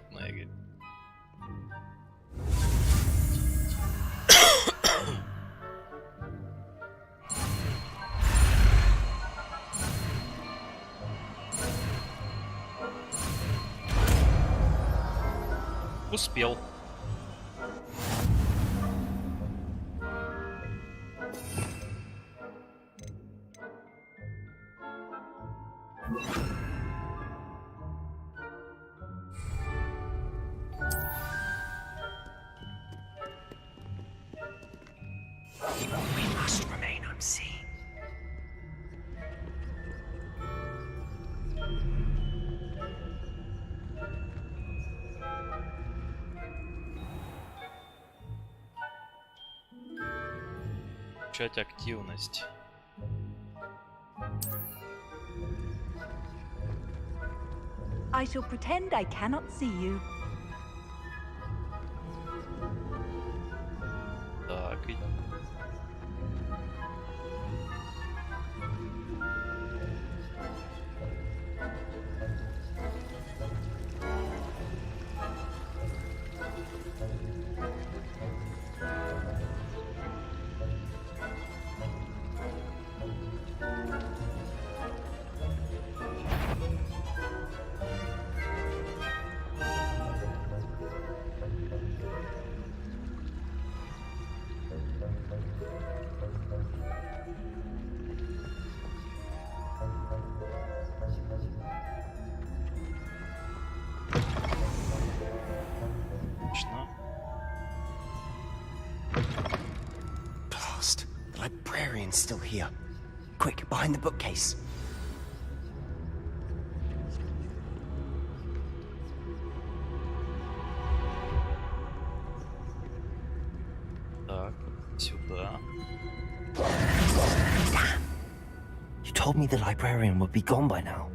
Успел. Начать активность. I shall pretend I cannot see you. Так, и... Blast. The librarian's still here. Quick, behind the bookcase. Так, сюда. Damn. You told me the librarian would be gone by now.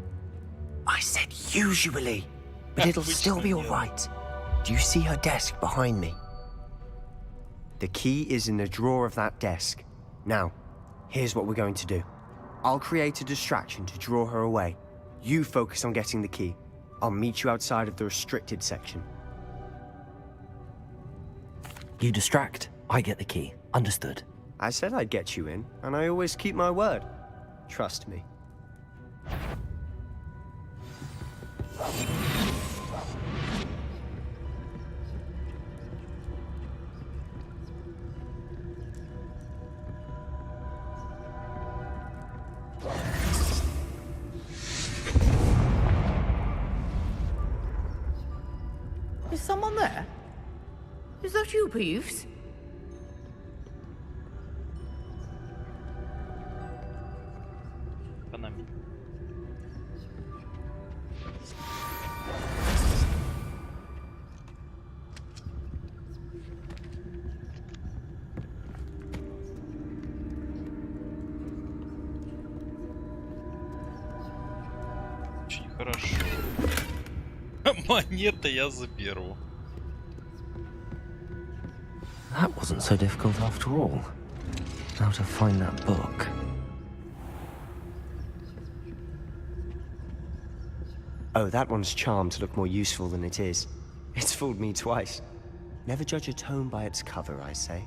I said usually, but it'll still be all right. Do you see her desk behind me? The key is in the drawer of that desk. Now, here's what we're going to do. I'll create a distraction to draw her away. You focus on getting the key. I'll meet you outside of the restricted section. You distract, I get the key. Understood. I said I'd get you in, and I always keep my word. Trust me. Is someone there? Is that you, Peeves? Очень хорошо. Монеты я заберу. That wasn't so difficult after all. How to find that book. Oh, that one's charmed to look more useful than it is. It's fooled me twice. Never judge a tome by its cover, I say.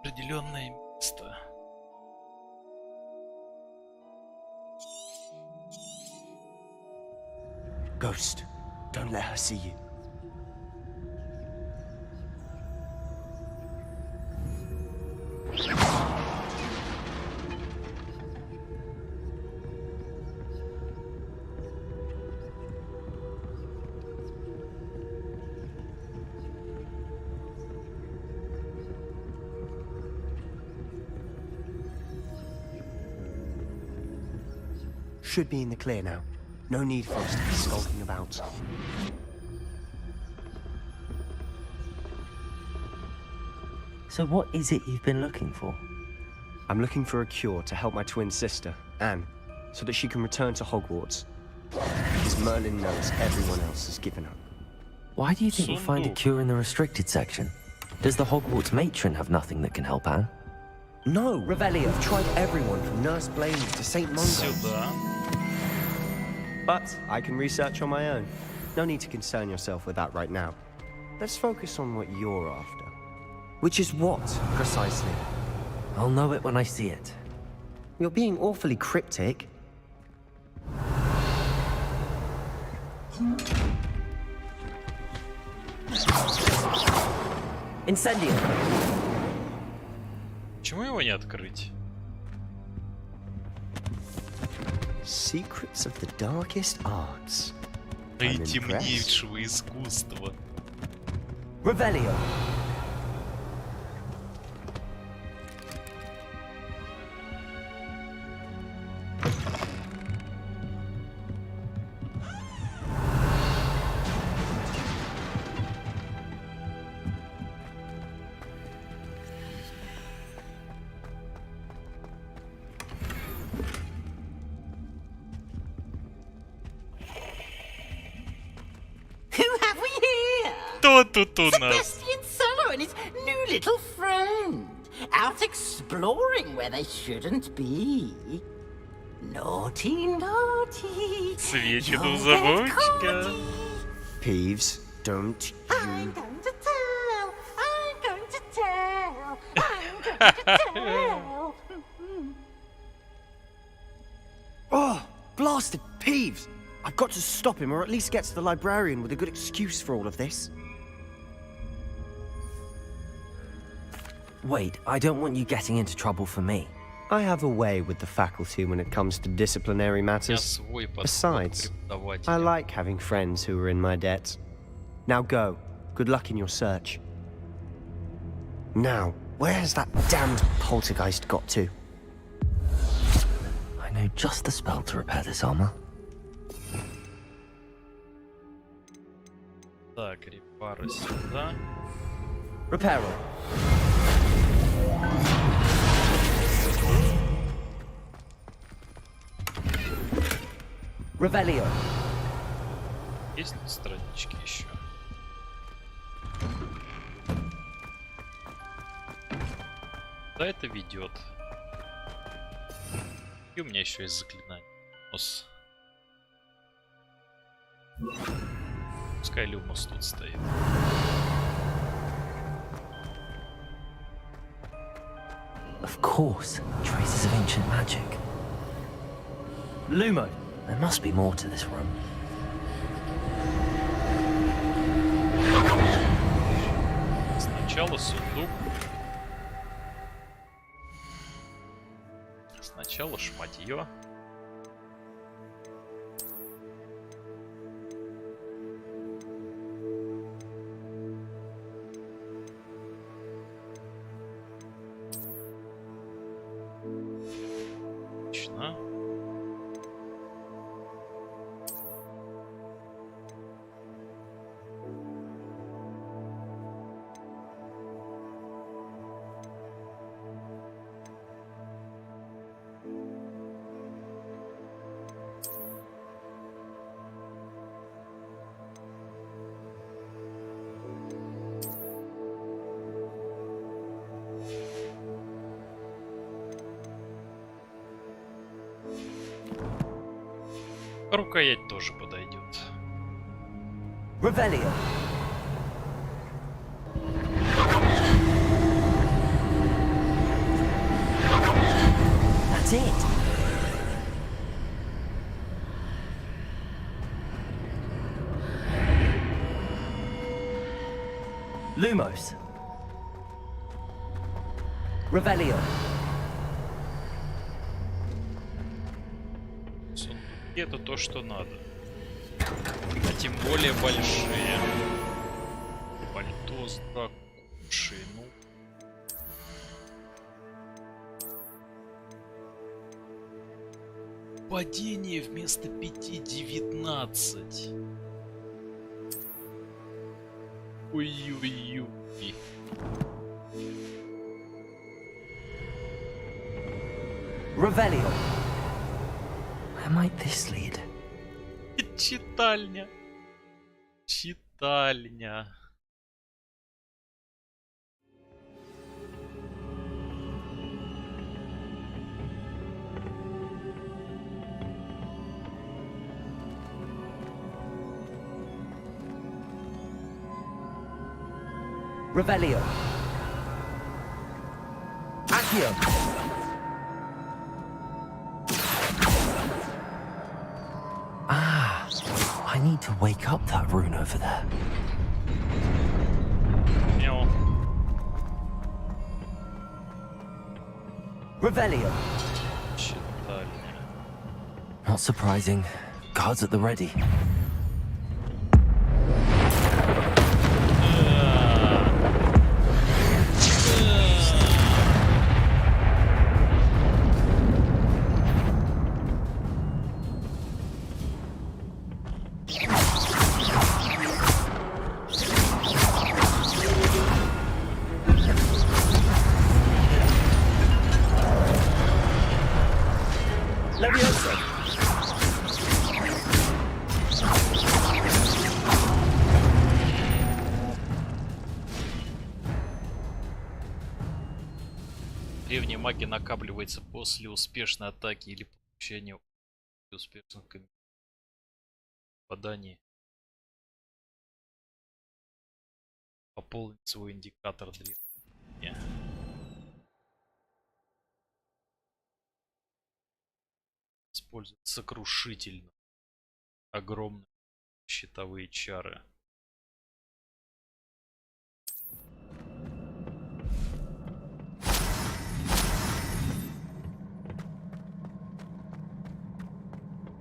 Определенное место. Ghost, don't let her see you. Should be in the clear now. No need for us to be skulking about. So what is it you've been looking for? I'm looking for a cure to help my twin sister, Anne, so that she can return to Hogwarts. Because Merlin knows everyone else has given up. Why do you think we'll find a cure in the restricted section? Does the Hogwarts matron have nothing that can help Anne? No, Revelio. I've tried everyone from Nurse Blaine to St. Mungo. But I can research on my own. No need to concern yourself with that right now. Let's focus on what you're after. Which is what, precisely? I'll know it when I see it. You're being awfully cryptic. Incendio! Почему его не открыть? Secrets of the darkest arts. Наитемнейшего искусства. Revelio. Что тут у нас? Sebastian Solo and his new little friend. Out exploring where they shouldn't be. Naughty, naughty. Светит у замочка. Peeves, don't I'm going to tell. I'm going to tell. I'm going to tell. Oh, blasted Peeves! I've got to stop him, or at least get to the librarian with a good excuse for all of this. Wait, I don't want you getting into trouble for me. I have a way with the faculty when it comes to disciplinary matters. Besides, I like having friends who are in my debt. Now go. Good luck in your search. Now, where has that damned poltergeist got to? I know just the spell to repair this armor. Так, репара сюда. Repair. Revelio. Есть тут странички еще? Да, это ведет. И у меня еще есть заклинание. Люмос. Пускай Люмос тут стоит. Of course, traces of ancient magic. Lumo, there must be more to this room. Сначала сундук. Сначала шматье. Отлично. Рукоять тоже подойдет. Revelio. That's it. Lumos. Revelio. Это то, что надо. А тем более большие. Пальто с дракушей, ну. Падение вместо 5 19. Ой-ой-ой. Revelio. Where might this lead? Читальня. Читальня. Revelio. Accio. I need to wake up that rune over there. Meow. Revelio. Читальня. Not surprising. Guards at the ready. Древняя магия накапливается после успешной атаки или получения успешных попаданий. Пополнить свой индикатор древней. Использовать сокрушительно огромные щитовые чары.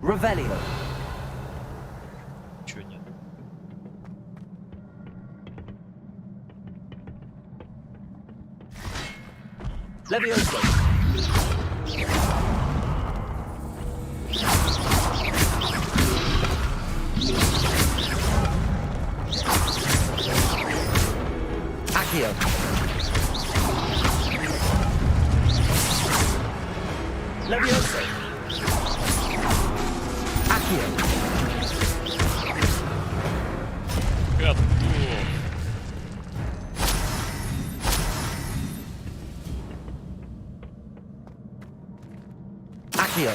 Revelio. Чё нет? Levioso. Accio. Levioso. Accio. Готов. Accio.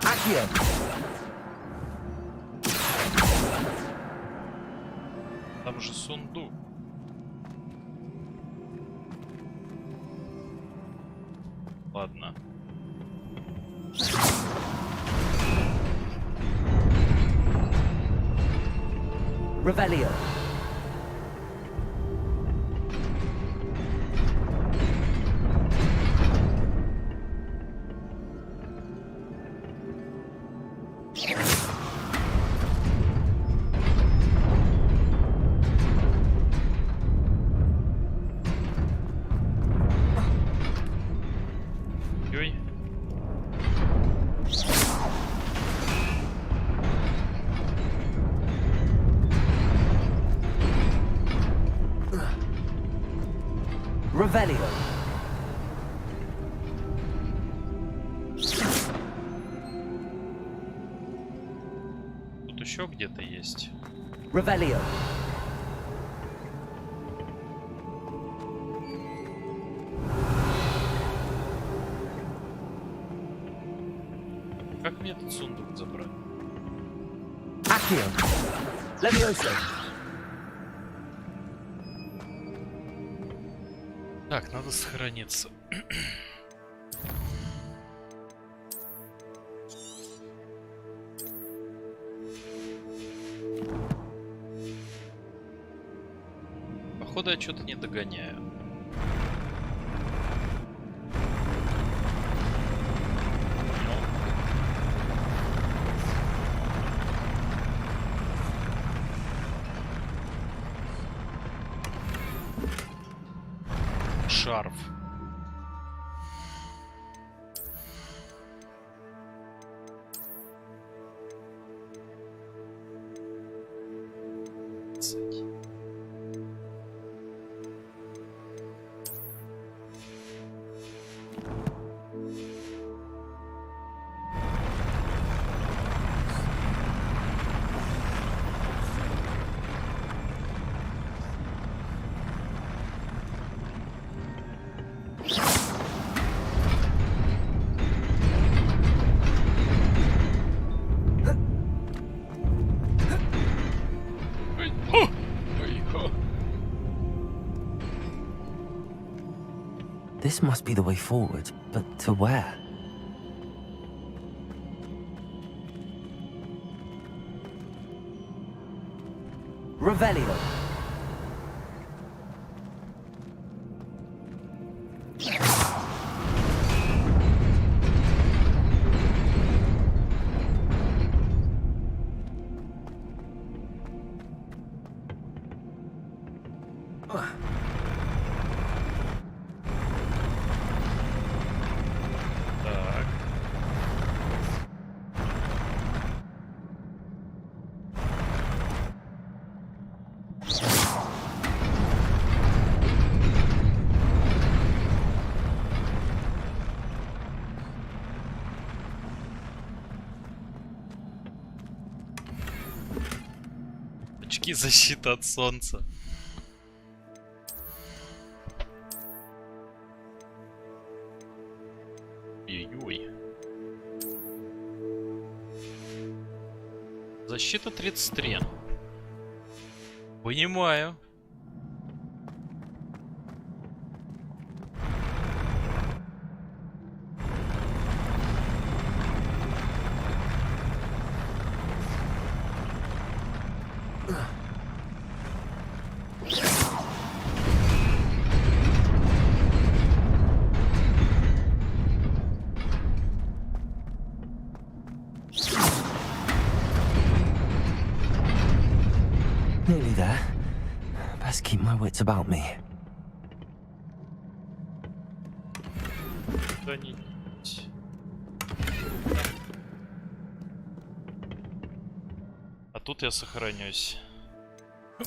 Accio. Там же сундук. Ладно. Revelio. Ой. Revelio. Тут еще где-то есть. Revelio. Как мне этот сундук забрать? Accio. Levioso. Так, надо сохраниться. Походу, я что-то не догоняю. Шарф. This must be the way forward, but to where? Revelio. Очки защиты от солнца. Ой-ой-ой. Защита 33. Понимаю. Nearly there. Best keep my wits about me. А тут я сохранюсь.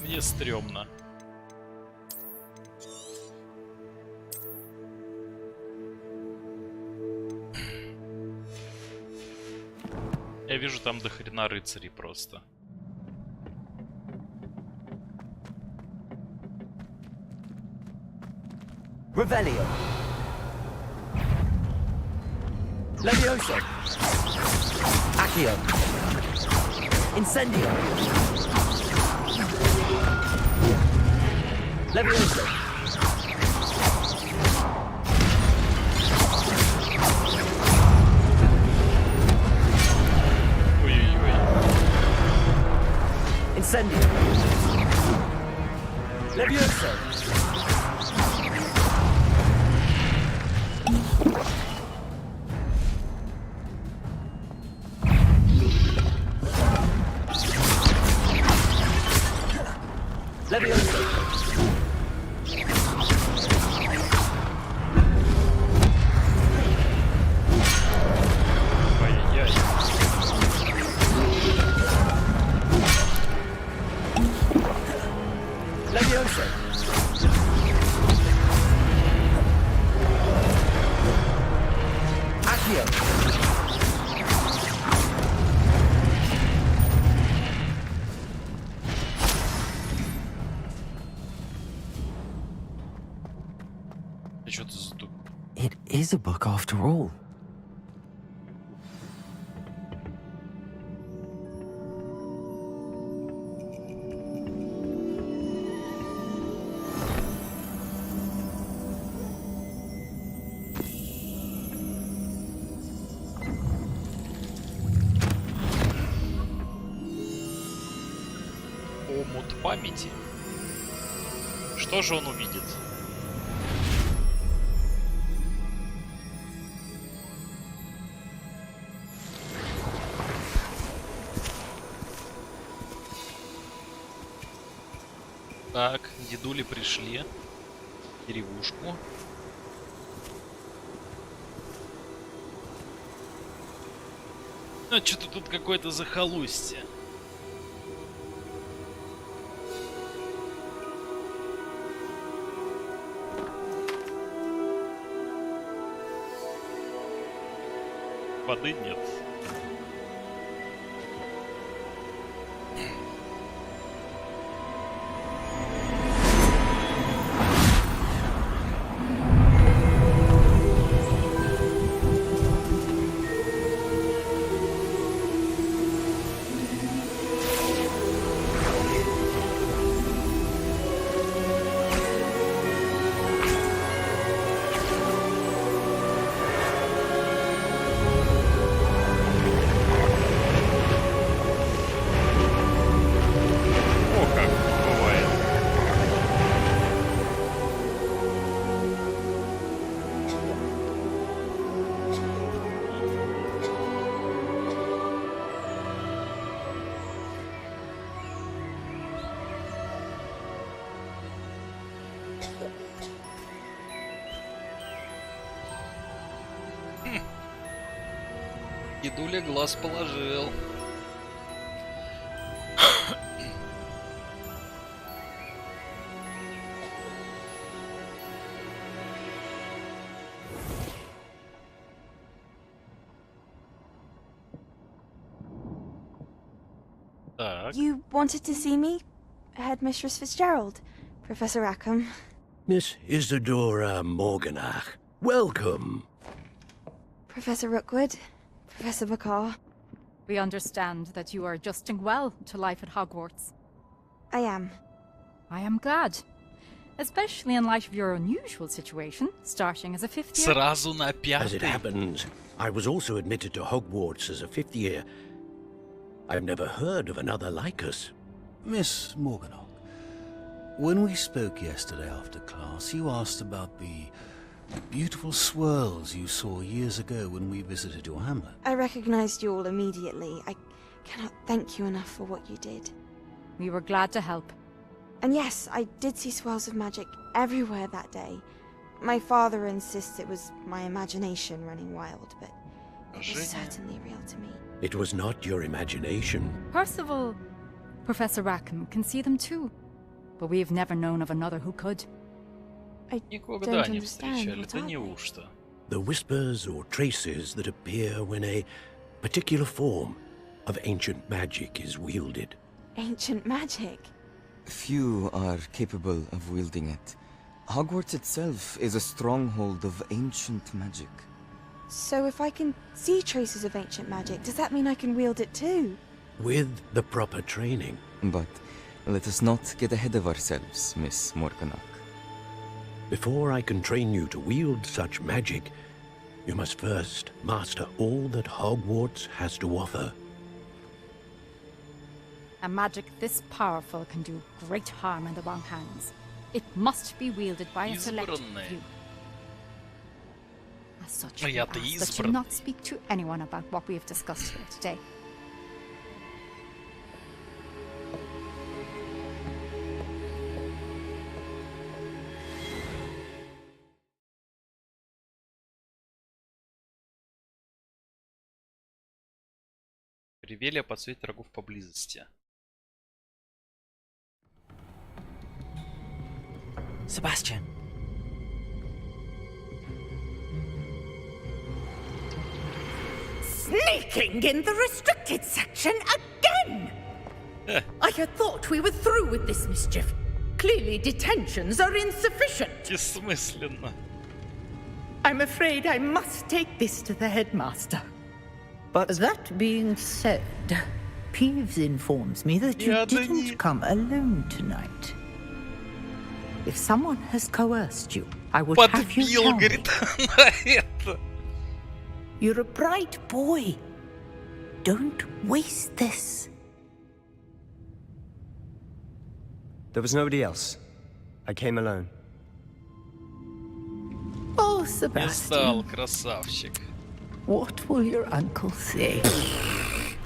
Мне стрёмно. Я вижу там до хрена рыцарей просто. Revelio. Levioso. Accio. Incendio. Levioso. Ой-ой-ой. Incendio. Levioso. Levioso. Ай-яй-яй. Levioso. Accio. It is a book after all. Омут памяти. Что же он увидит? Так, дедули пришли в деревушку. А что-то тут какое-то захолустье. Воды нет. Дедуля глаз положил. Так. You wanted to see me? Headmistress Fitzgerald, Professor Rackham. Miss Isadora Morganach, welcome. Professor Rookwood, Professor Bakar. We understand that you are adjusting well to life at Hogwarts. I am. I am glad. Especially in light of your unusual situation, starting as a fifth year. Сразу на пятый. As it happens, I was also admitted to Hogwarts as a fifth year. I've never heard of another like us. Miss Morganach, when we spoke yesterday after class, you asked about the beautiful swirls you saw years ago when we visited your hamlet. I recognized you all immediately. I cannot thank you enough for what you did. We were glad to help. And yes, I did see swirls of magic everywhere that day. My father insists it was my imagination running wild, but it was certainly real to me. It was not your imagination. Percival, Professor Rackham can see them too, but we've never known of another who could. I Никогда не встречали, да неужто? The whispers or traces that appear when a particular form of ancient magic is wielded. Ancient magic? Few are capable of wielding it. Hogwarts itself is a stronghold of ancient magic. So if I can see traces of ancient magic, does that mean I can wield it too? With the proper training. But let us not get ahead of ourselves, Miss Morganach. Before I can train you to wield such magic, you must first master all that Hogwarts has to offer. A magic this powerful can do great harm in the wrong hands. It must be wielded by a select few. As such, we ask that you not speak to anyone about what we have discussed here today. Ревелия подсветит врагов поблизости. Sebastian. Sneaking in the restricted section again! I had thought we were through with this mischief. Clearly detentions are insufficient. Бессмысленно. I'm afraid I must take this to the headmaster. But that being said, Peeves informs me that you didn't come alone tonight. If someone has coerced you, I would have you tell me. You're a bright boy. Don't waste this. There was nobody else. I came alone. Oh, Sebastian. Красавчик. What will your uncle say?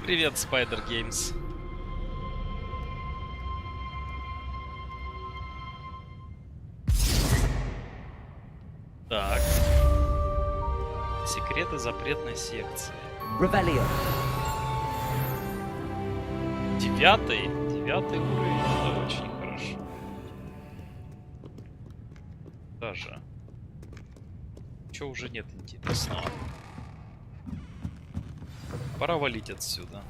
Привет, Spider Games. Так. Секреты запретной секции. Revelio. Девятый уровень. Это очень хорошо. Даже. Чего уже нет интересного. Пора валить отсюда.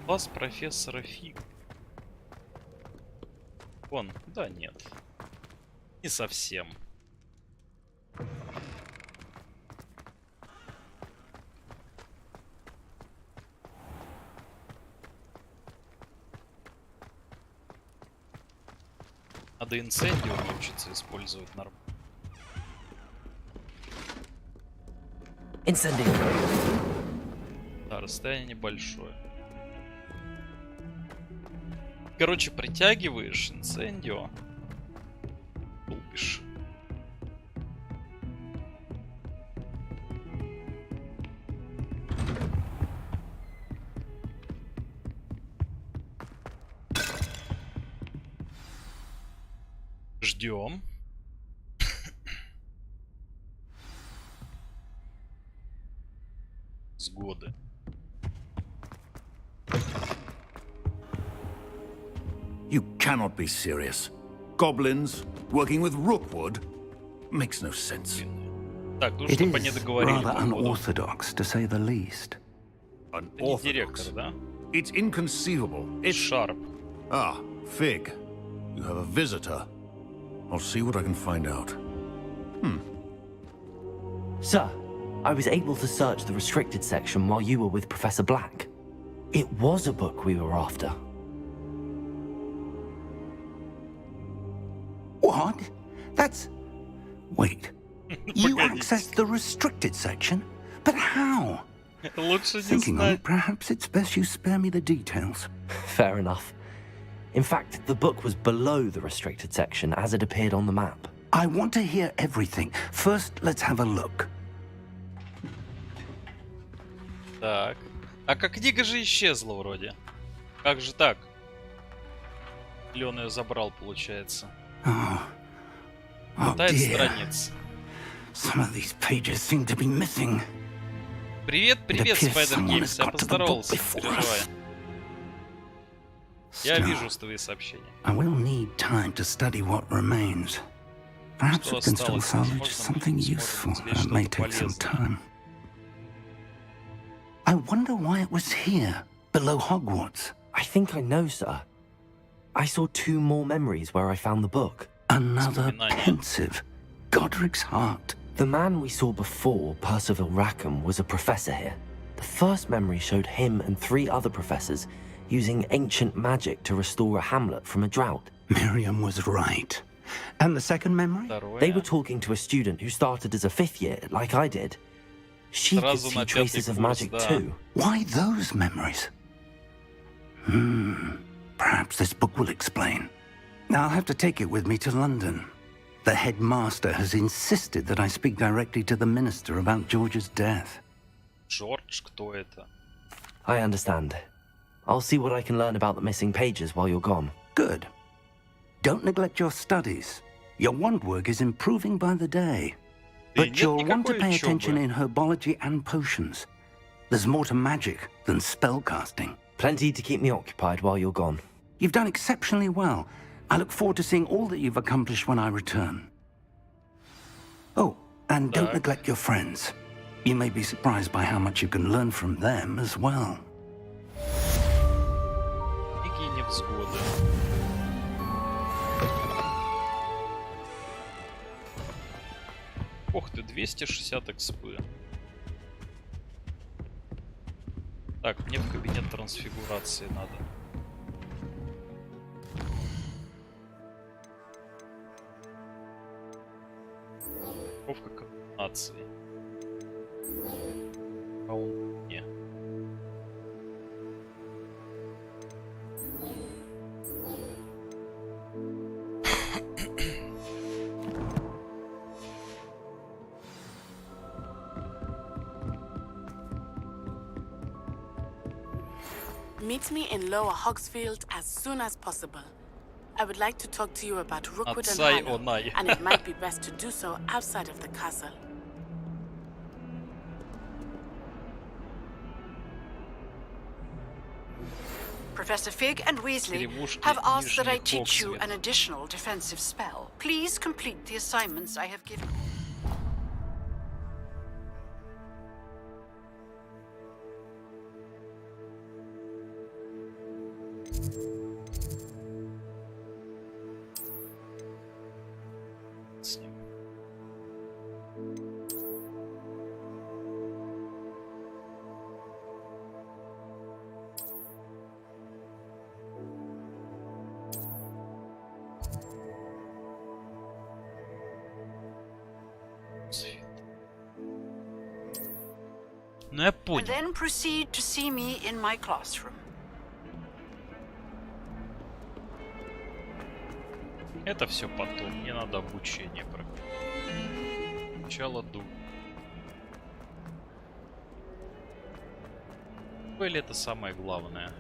Класс профессора Фиг. Вон, да нет. Не совсем. Надо инцендио научиться использовать нормально. Инцендио. Да, расстояние небольшое. Короче, притягиваешь инцендио. Тупишь. Ждем. Сгоды. You cannot be serious. Goblins working with Rookwood makes no sense. Так, ну It чтобы не is договорили. rather unorthodox, to say the least. unorthodox. It's inconceivable. It's Sharp. Ah, Fig. You have a visitor. I'll see what I can find out. Sir, I was able to search the restricted section while you were with Professor Black. It was a book we were after. What? That's... Wait. You accessed the restricted section? But how? Thinking on it, perhaps it's best you spare me the details. Fair enough. In fact, the book was below the restricted section as it appeared on the map. I want to hear everything. First, let's have a look. Так. А книга же исчезла вроде. Как же так? Или он ее забрал, получается? Хватает страниц. Some of these pages seem to be missing. Привет, Спайдер Геймс. Я поздоровался, не переживай. Я вижу твои сообщения. I will need time to study what remains. Perhaps we can still salvage something useful. That may take some time. I wonder why it was here, below Hogwarts. I think I know, sir. I saw 2 more memories where I found the book. Another pensive Godric's heart. The man we saw before, Percival Rackham, was a professor here. The first memory showed him and 3 other professors using ancient magic to restore a hamlet from a drought. Miriam was right. And the second memory? They were talking to a student who started as a 5th year, like I did. She could see traces of magic too. Why those memories? Perhaps this book will explain. I'll have to take it with me to London. The headmaster has insisted that I speak directly to the minister about George's death. George, кто это? I understand. I'll see what I can learn about the missing pages while you're gone. Good. Don't neglect your studies. Your wand work is improving by the day. But you'll want to pay attention in herbology and potions. There's more to magic than spellcasting. Plenty to keep me occupied while you're gone. You've done exceptionally well. I look forward to seeing all that you've accomplished when I return. Oh, and don't neglect your friends. You may be surprised by how much you can learn from them as well. Какие невзгоды. Ох ты, 260 экспы. Так, мне в кабинет трансфигурации надо. Упаковка комбинации. А он не. Meet me in Lower Hogsfield as soon as possible. I would like to talk to you about Rookwood and Harlow, and it might be best to do so outside of the castle. Professor Fig and Weasley have asked that I teach you an additional defensive spell. Please complete the assignments I have given. Ну я понял. And then proceed to see me in my classroom. Это все потом. Мне надо обучение проходить. Сначала дух. Или это самое главное?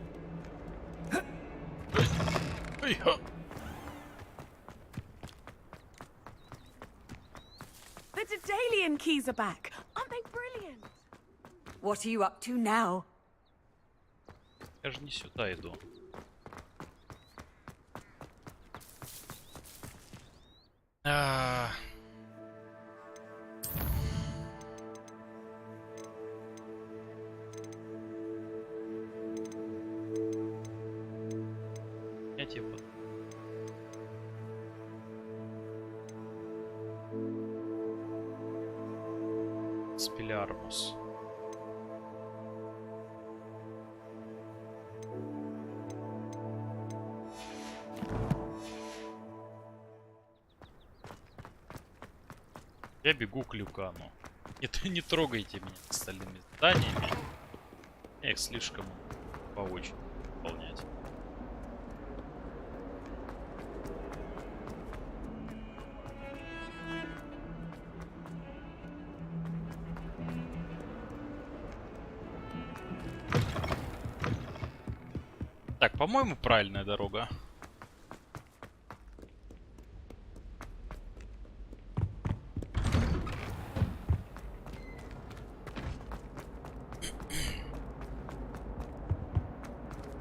The Daedalian keys are back. Aren't they brilliant? What are you up to now? Я же не сюда иду. Спилярмус. Я бегу к Люкану. Не трогайте меня остальными зданиями. Я их слишком по очереди выполнять. Так, по-моему, правильная дорога.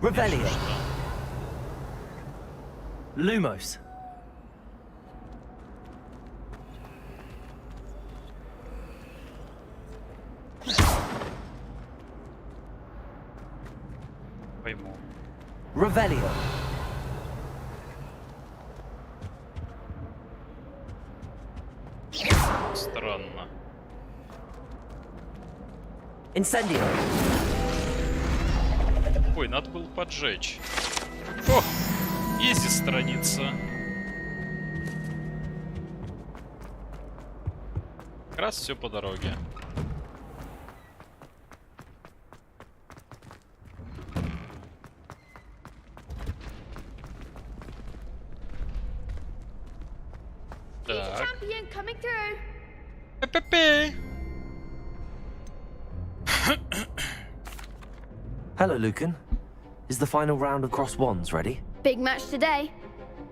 Revelio. Lumos. Пойму. Revelio. Странно. Incendio. Ой, надо было поджечь. О, изи страница. Как раз все по дороге. Так. Hello, Lucan. Is the final round of cross wands ready? Big match today.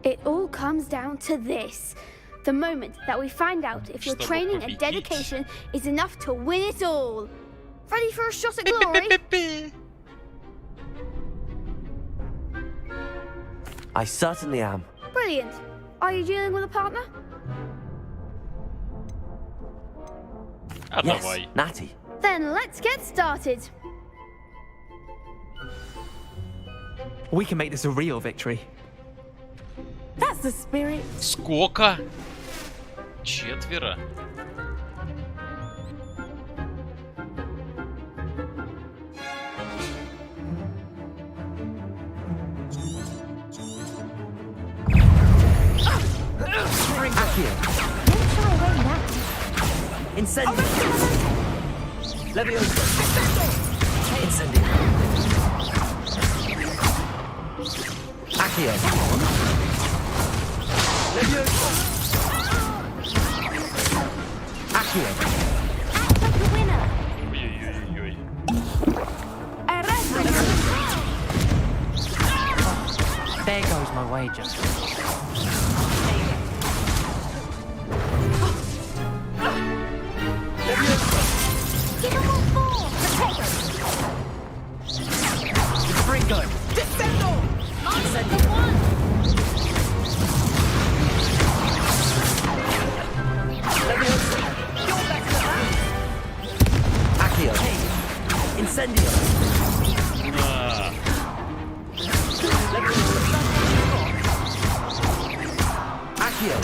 It all comes down to this. The moment that we find out if your training and dedication is enough to win it all. Ready for a shot at glory? I certainly am. Brilliant. Are you dealing with a partner? Yes, Natty. Then let's get started. We can make this a real victory. That's the spirit. Сколько? Четверо. Incendio. Leviosa. Incendio. Accio. Leviosa. Accio. The winner. Ой-ой-ой-ой. There goes my wager. Ringo! Descendo! Descendo! Leviosa! You're back to that! Accio! Incendio! Accio!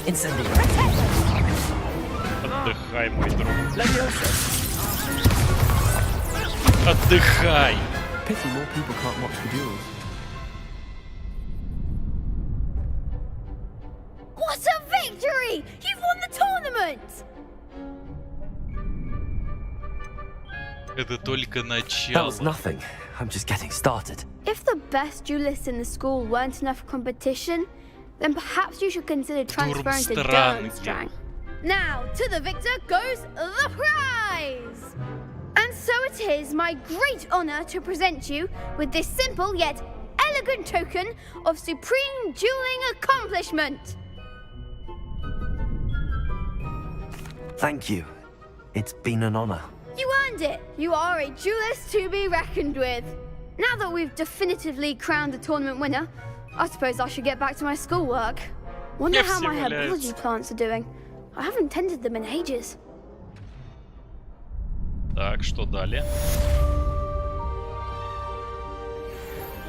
Incendio! Отдыхай, мой друг. Leviosa! Отдыхай! Pity more people can't watch the duels. What a victory! You've won the tournament! Это только That начало. was nothing. I'm just getting started. If the best duelists in the school weren't enough for competition, then perhaps you should consider transferring to Durmstrang. Now, to the victor goes the prize! And so it is my great honor to present you with this simple yet elegant token of supreme dueling accomplishment. Thank you. It's been an honor. You earned it. You are a duelist to be reckoned with. Now that we've definitively crowned the tournament winner, I suppose I should get back to my schoolwork. Wonder how my herbology plants are doing. I haven't tended them in ages. Так, что далее?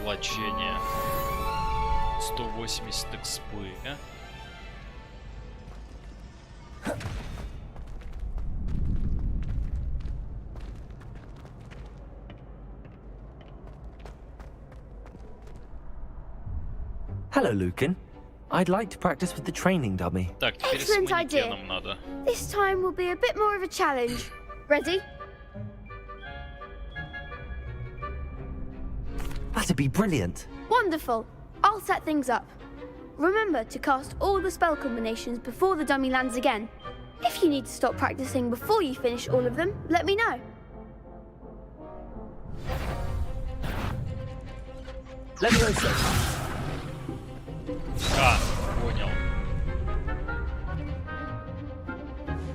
Облачение. 180 экспы. Hello, Lucan. I'd like to practice with the training dummy. Так, теперь с манекеном надо. This time will be a bit more of a challenge. Ready? That'd be brilliant. Wonderful. I'll set things up. Remember to cast all the spell combinations before the dummy lands again. If you need to stop practicing before you finish all of them, let me know. Leviosa. А, понял.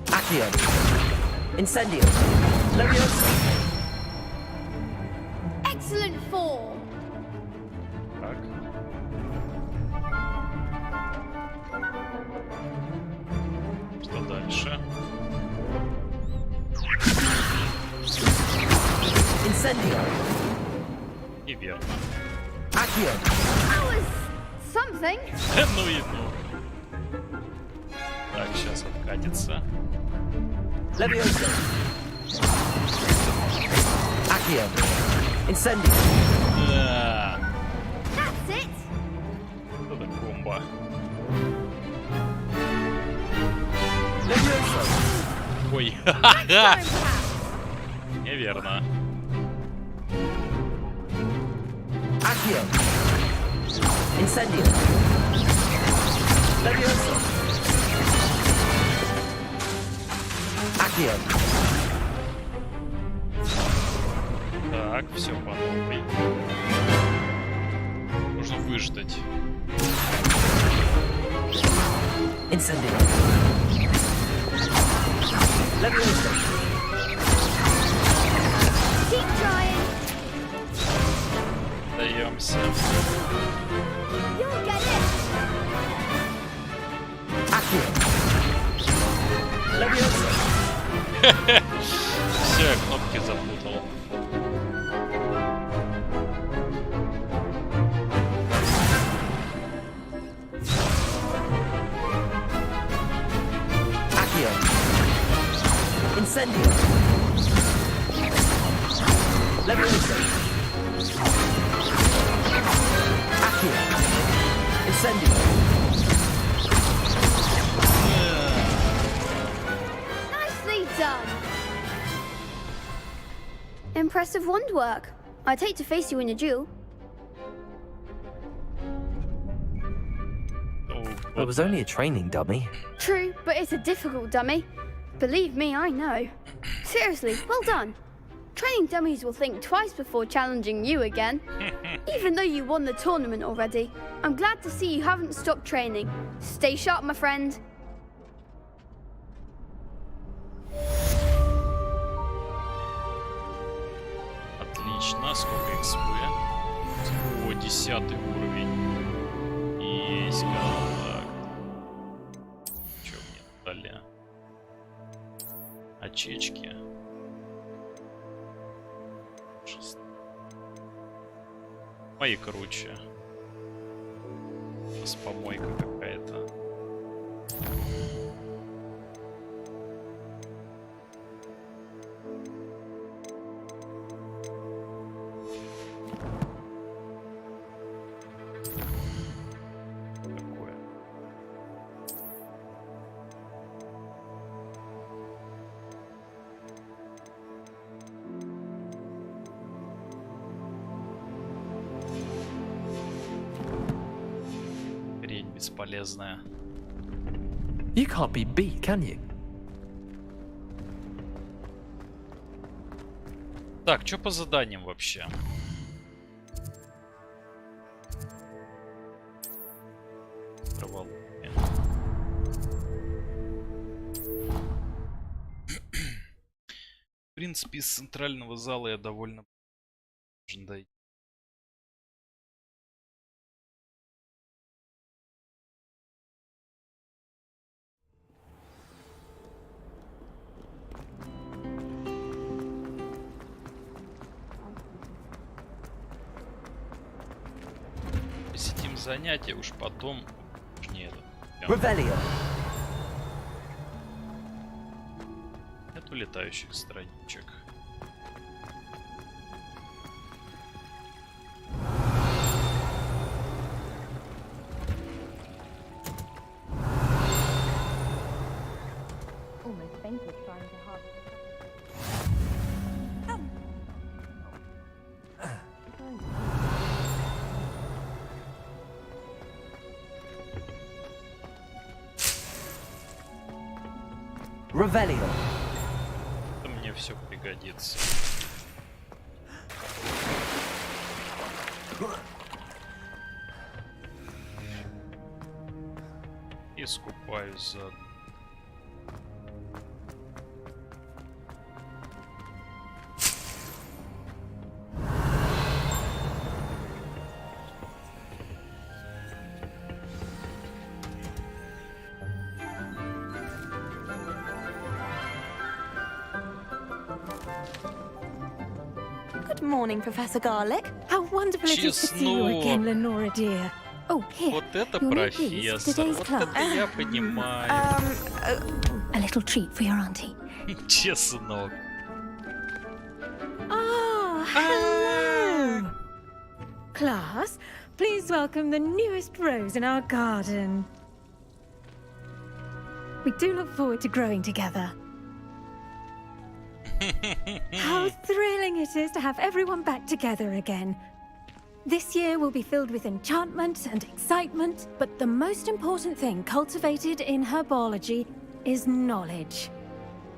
Accio. Incendio. Leviosa. Excellent form. Так. Что дальше? Incendio. Неверно. Accio. That was something. Ну и ну. Так, сейчас откатится. Leviosa. Accio. Incendio. Да. That's it. Это комбо. Leviosa. Ой, ха-ха-ха. Неверно. Accio. Incendio. Leviosa. Accio. Так, все по новой. Нужно выждать. Incendio. Leviosa. Keep trying. Даемся. You'll get it. Accio. Leviosa. Все, я кнопки запутал. Accio. Incendio. Leviosa. Accio. Incendio. Nicely done. Impressive wand work. I'd hate to face you in a duel. It was only a training dummy. True, but it's a difficult dummy. Believe me, I know. Seriously, well done. Training dummies will think twice before challenging you again. Even though you won the tournament already, I'm glad to see you haven't stopped training. Stay sharp, my friend. Отлично, сколько XP? О, 10 уровень. Есть, так. Что мне дали? Очечки. Мои круче. С помойка какая-то. Такое. Бесполезная. You can't be beat, can you? Так, что по заданиям вообще? Провал. В принципе, из центрального зала я довольно должен дойти. Посетим занятия, уж потом не это. Нету летающих страничек. almost fainted trying to hug. Revelio. Мне все пригодится. Искупаюсь заодно. Good morning, Professor Garlic. How wonderful it is to see you again, Lenora dear. Oh, here. Вот это профессор, вот это я понимаю. A little treat for your auntie. Чеснок. Ah, hello! Class, please welcome the newest rose in our garden. We do look forward to growing together. How thrilling it is to have everyone back together again. This year will be filled with enchantment and excitement, but the most important thing cultivated in herbology is knowledge.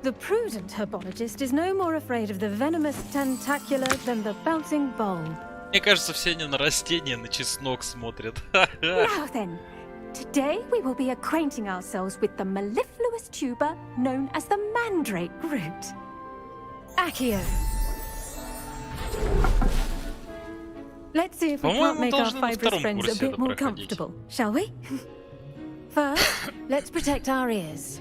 The prudent herbologist is no more afraid of the venomous tentacular than the bouncing bulb. Мне кажется, все они на растения, на чеснок смотрят. Now then, today we will be acquainting ourselves with the mellifluous tuber known as the mandrake root. Accio. Let's see if we can't make our fibrous friends a bit more comfortable, shall we? First, let's protect our ears.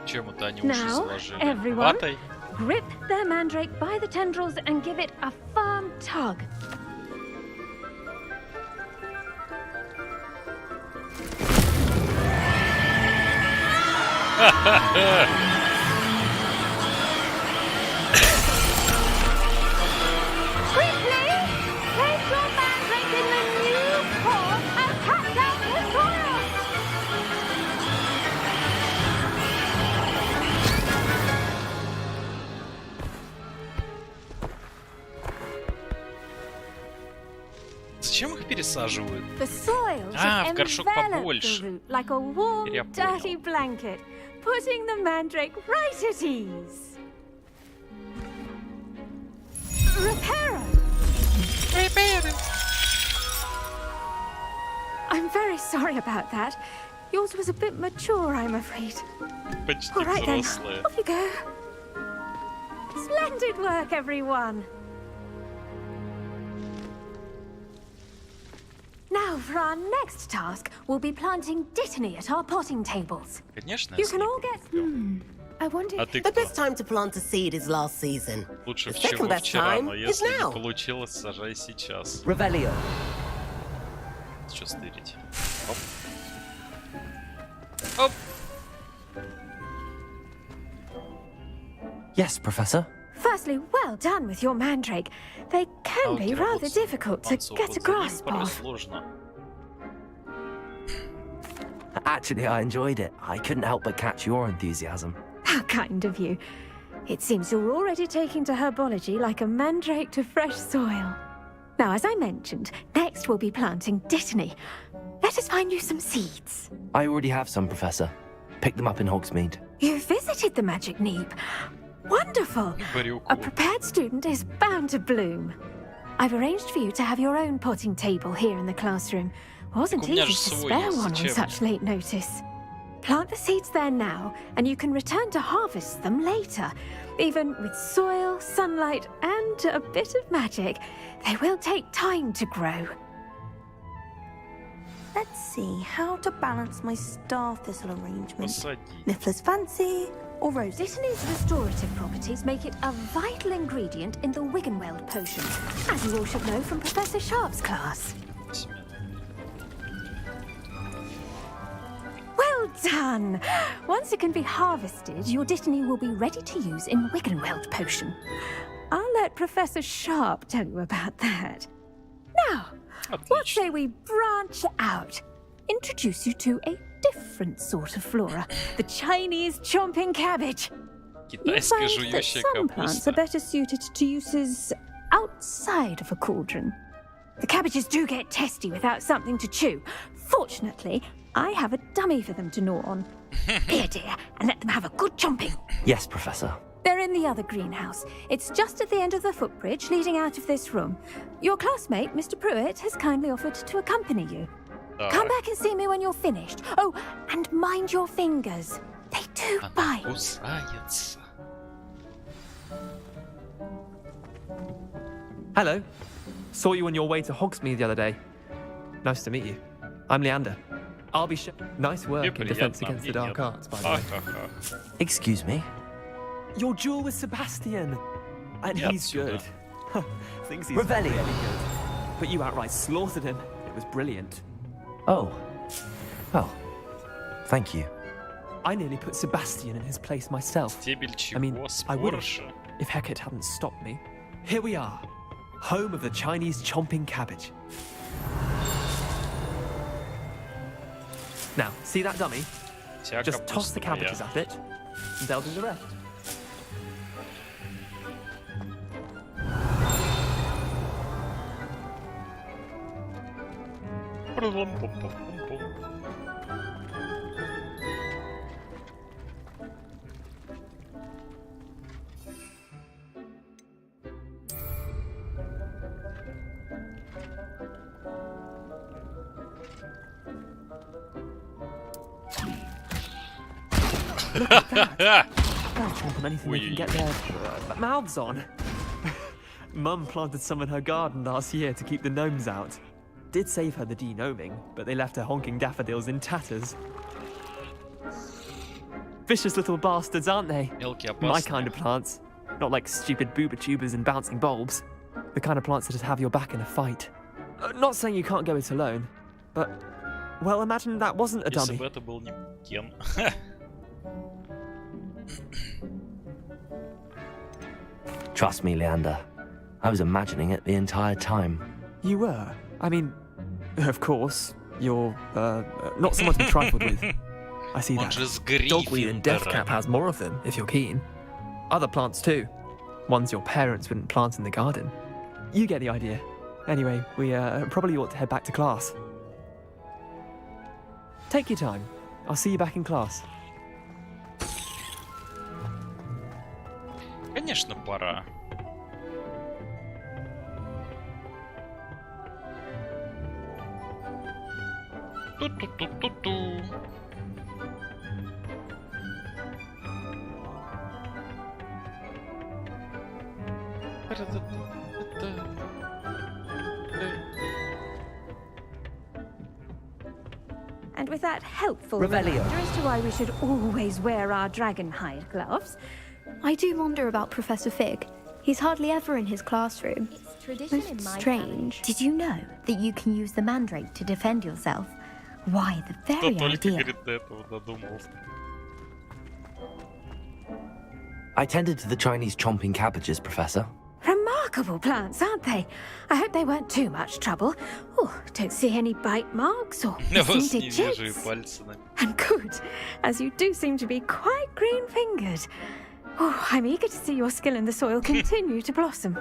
Чем это они уши Now, заложили? everyone, Ватой? grip their mandrake by the tendrils and give it a firm tug. Quickly, place your mandrake in the new pot and cut down the soil. Зачем их пересаживают? The soil В горшок envelop побольше. the root like a warm, Я dirty blanket, putting the mandrake right at ease. Reparo! I'm very sorry about that. Yours was a bit mature, I'm afraid. Почти All right then, взрослые. off you go. Splendid work, everyone. Now, for our next task, we'll be planting dittany at our potting tables. Конечно, You can all get... I wonder... А ты The кто? best time to plant a seed is last season. Лучше The second всего best вчера, time но is если now. не получилось, сажай сейчас. Revelio. Что стырить? Оп. Оп. Yes, Professor. Firstly, well done with your mandrake. They can be rather difficult to get a grasp порой of. сложно. Actually, I enjoyed it. I couldn't help but catch your enthusiasm. How kind of you. It seems you're already taking to herbology like a mandrake to fresh soil. Now, as I mentioned, next we'll be planting dittany. Let us find you some seeds. I already have some, Professor. Picked them up in Hogsmeade. You visited the Magic Neep. Wonderful. A prepared student is bound to bloom. I've arranged for you to have your own potting table here in the classroom. Wasn't Так у меня easy же to свой spare есть, one on зачем such late notice. Plant the seeds there now, and you can return to harvest them later. Even with soil, sunlight, and a bit of magic, they will take time to grow. Let's see how to balance my star thistle arrangement. Посади. Niffler's fancy or rose. Dittany's restorative properties make it a vital ingredient in the Wiggenweld potion, as you all should know from Professor Sharp's class. Well done! Once it can be harvested, your dittany will be ready to use in Wiggenweld potion. I'll let Professor Sharp tell you about that. Now, what say we branch out? introduce you to a different sort of flora, the Chinese chomping cabbage. You find that some plants are better suited to uses outside of a cauldron. The cabbages do get testy without something to chew. Fortunately, I have a dummy for them to gnaw on. Here, dear, and let them have a good chomping. Yes, Professor. They're in the other greenhouse. It's just at the end of the footbridge leading out of this room. Your classmate, Mr. Pruitt, has kindly offered to accompany you. Come back and see me when you're finished. Oh, and mind your fingers. They do bite. Hello. Saw you on your way to Hogsmeade the other day. Nice to meet you. I'm Leander. I'll be Nice work in Defense Against the Dark Arts, by the way. Excuse me? Your duel with Sebastian. And he's good. Thinks he's Revelio. really good. But you outright slaughtered him. It was brilliant. Oh. Well, thank you. I nearly put Sebastian in his place myself. I mean, I would have if Hecate hadn't stopped me. Here we are. Home of the Chinese chomping cabbage. Now, see that dummy? Just toss the cabbages at it, and they'll do the rest. Look at that! They'll chomp on anything they can get their mouths on. Mum planted some in her garden last year to keep the gnomes out. Did save her the de-gnoming, but they left her honking daffodils in tatters. Vicious little bastards, aren't they? My kind of plants. Not like stupid booba tubers and bouncing bulbs. The kind of plants that just have your back in a fight. Not saying you can't go it alone, but... Well, imagine that wasn't a dummy. Trust me, Leander. I was imagining it the entire time. You were? I mean, of course, you're, not someone to be trifled with. I see that. Dogweed and deathcap has more of them, if you're keen. Other plants too. Ones your parents wouldn't plant in the garden. You get the idea. Anyway, we, probably ought to head back to class. Take your time. I'll see you back in class. Конечно, пора. Ту-ту-ту-ту-ту. And with that helpful reminder as to why we should always wear our dragon hide gloves, I do wonder about Professor Fig. He's hardly ever in his classroom. It's tradition Most in my strange. Family. Did you know that you can use the mandrake to defend yourself? Why, the very idea. I tended to the Chinese chomping cabbages, Professor. Remarkable plants, aren't they? I hope they weren't too much trouble. Oh, don't see any bite marks or missing digits. And good, as you do seem to be quite green-fingered. Oh, I'm eager to see your skill in the soil continue to blossom.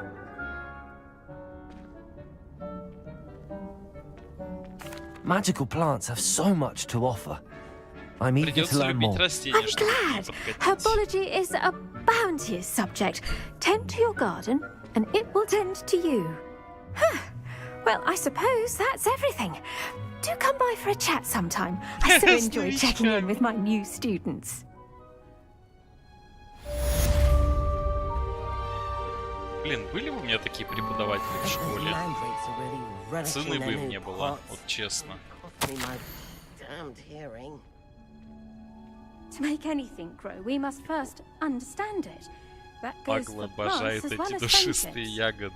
Magical plants have so much to offer. I'm eager to learn more. I'm glad. Herbology is a bounteous subject. Tend to your garden, and it will tend to you. Well, I suppose that's everything. Do come by for a chat sometime. I so enjoy checking in with my new students. Блин, были бы у меня такие преподаватели в школе? Цены бы мне было, вот честно. To make anything grow, we must first understand it. That goes for plants as well as friendships.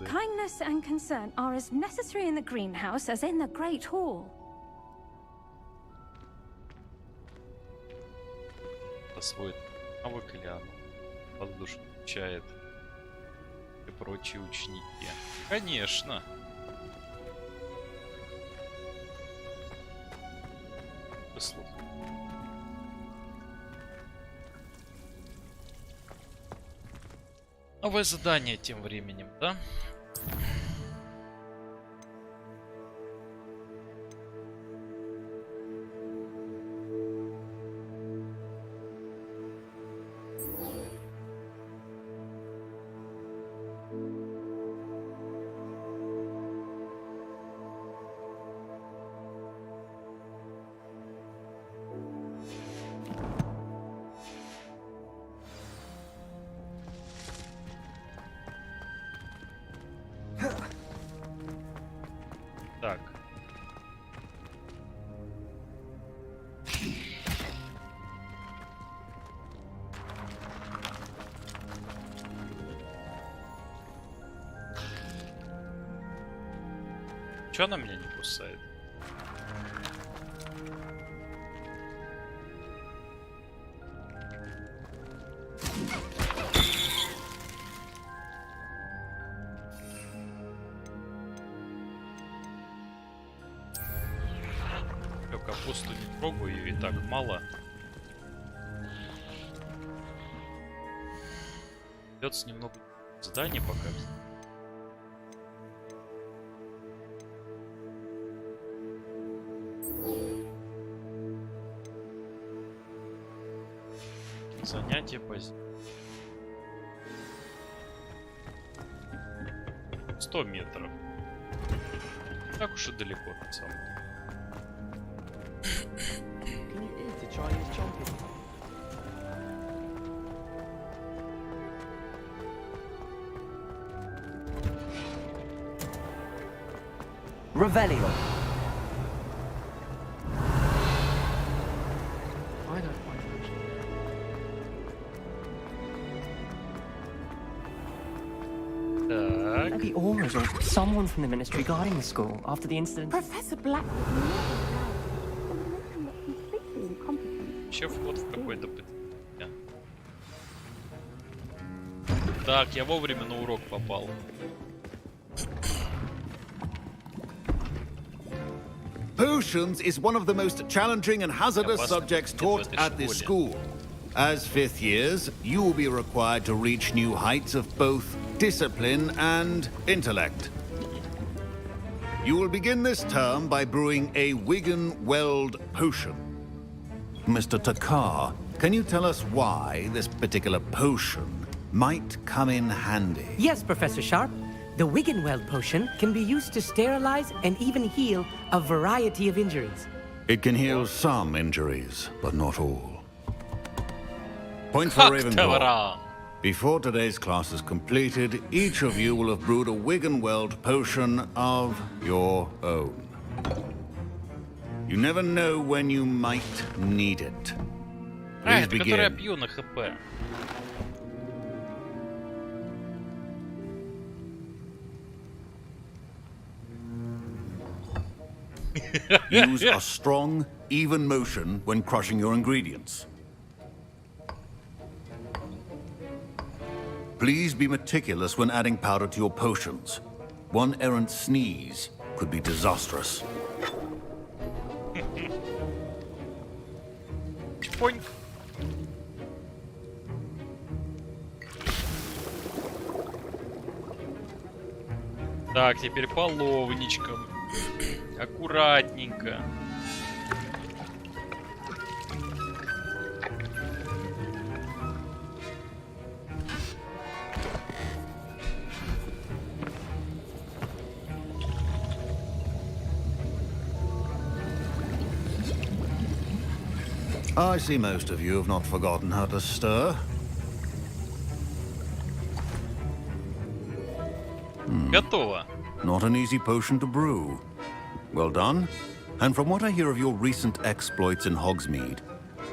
Kindness and concern are as necessary in the greenhouse as in the Great Hall. Освоит навык или оно воздушно включает и прочие ученики. Конечно. выслал. Новое задание тем временем, да? Так. Чё она меня не кусает? Капусту не трогаю, ее и так мало. Придется немного здания пока. Занятие позднее. 100 метров. Так уж и далеко на самом деле. Revelio. Maybe Aura's or someone from the ministry guarding the school after the incident. Professor Black. Еще вход в какой-то... Так, я вовремя на урок попал. Potions is one of the most challenging and hazardous subjects taught at this school. As fifth years, you will be required to reach new heights of both discipline and intellect. You will begin this term by brewing a Wigan-Weld potion. Mr. Takar, can you tell us why this particular potion might come in handy? Yes, Professor Sharp. The Wigan-Weld potion can be used to sterilize and even heal a variety of injuries. It can heal some injuries, but not all. Point for Ravenclaw. Before today's class is completed, each of you will have brewed a Wigan-Weld potion of your own. You never know when you might need it. Please begin. Я пью на ХП. Use a strong, even motion when crushing your ingredients. Please be meticulous when adding powder to your potions. One errant sneeze could be disastrous. Point. Так, теперь половничком. Аккуратненько. I see most of you have not forgotten how to stir. Готово. Not an easy potion to brew. Well done. And from what I hear of your recent exploits in Hogsmeade,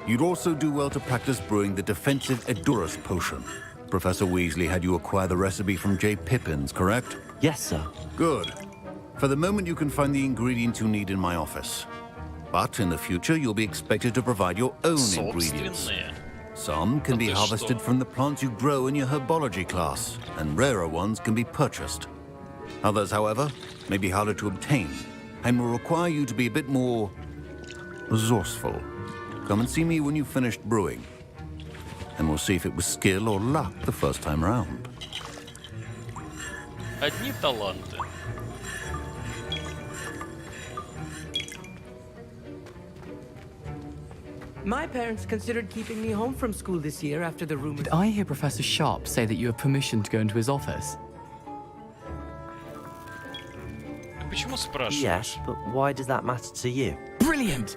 you'd also do well to practice brewing the defensive Edurus potion. Professor Weasley had you acquire the recipe from J. Pippins, correct? Yes, sir. Good. For the moment, you can find the ingredients you need in my office. But in the future, you'll be expected to provide your own ingredients. Some can be harvested from the plants you grow in your herbology class, and rarer ones can be purchased. Others, however, may be harder to obtain, and will require you to be a bit more resourceful. Come and see me when you've finished brewing. And we'll see if it was skill or luck the first time round. Одни таланты. My parents considered keeping me home from school this year after the rumor. Did I hear Professor Sharp say that you have permission to go into his office? Почему спрашиваешь? Yes, but why does that matter to you? Brilliant!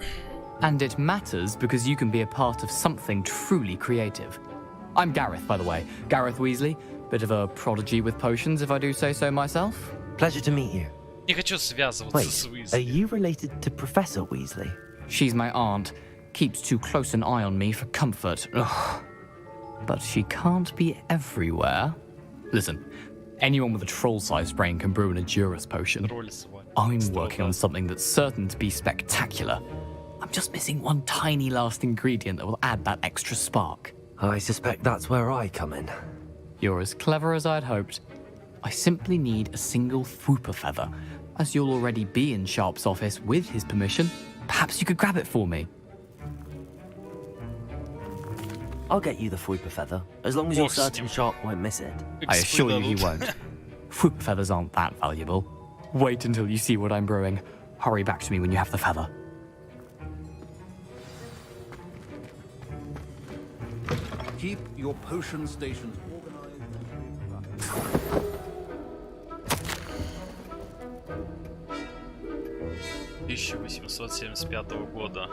And it matters because you can be a part of something truly creative. I'm Gareth, by the way. Gareth Weasley. Bit of a prodigy with potions, if I do say so myself. Pleasure to meet you. Не хочу связываться с Уизли. Are you related to Professor Weasley? She's my aunt. Keeps too close an eye on me for comfort. Ugh. But she can't be everywhere. Listen, anyone with a troll-sized brain can brew an Endurance potion. I'm working on something that's certain to be spectacular. I'm just missing one tiny last ingredient that will add that extra spark. I suspect that's where I come in. You're as clever as I'd hoped. I simply need a single Fwooper feather. As you'll already be in Sharp's office with his permission, perhaps you could grab it for me. I'll get you the Fwooper feather, as long as you're certain Sharp won't miss it. I assure you he won't. Fwooper feathers aren't that valuable. Wait until you see what I'm brewing. Hurry back to me when you have the feather. Keep your potion stations organized. 1875 года.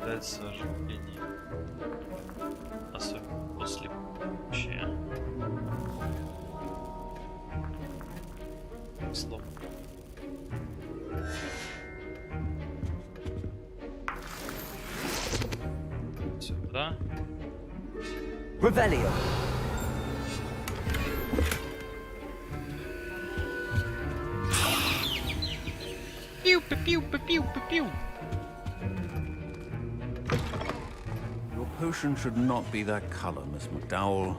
Дать сожжение. Особенно после получения. Слом. Сюда. Revelio. Пиу-пиу-пиу-пиу-пиу. Your potion should not be that color, Miss McDowell.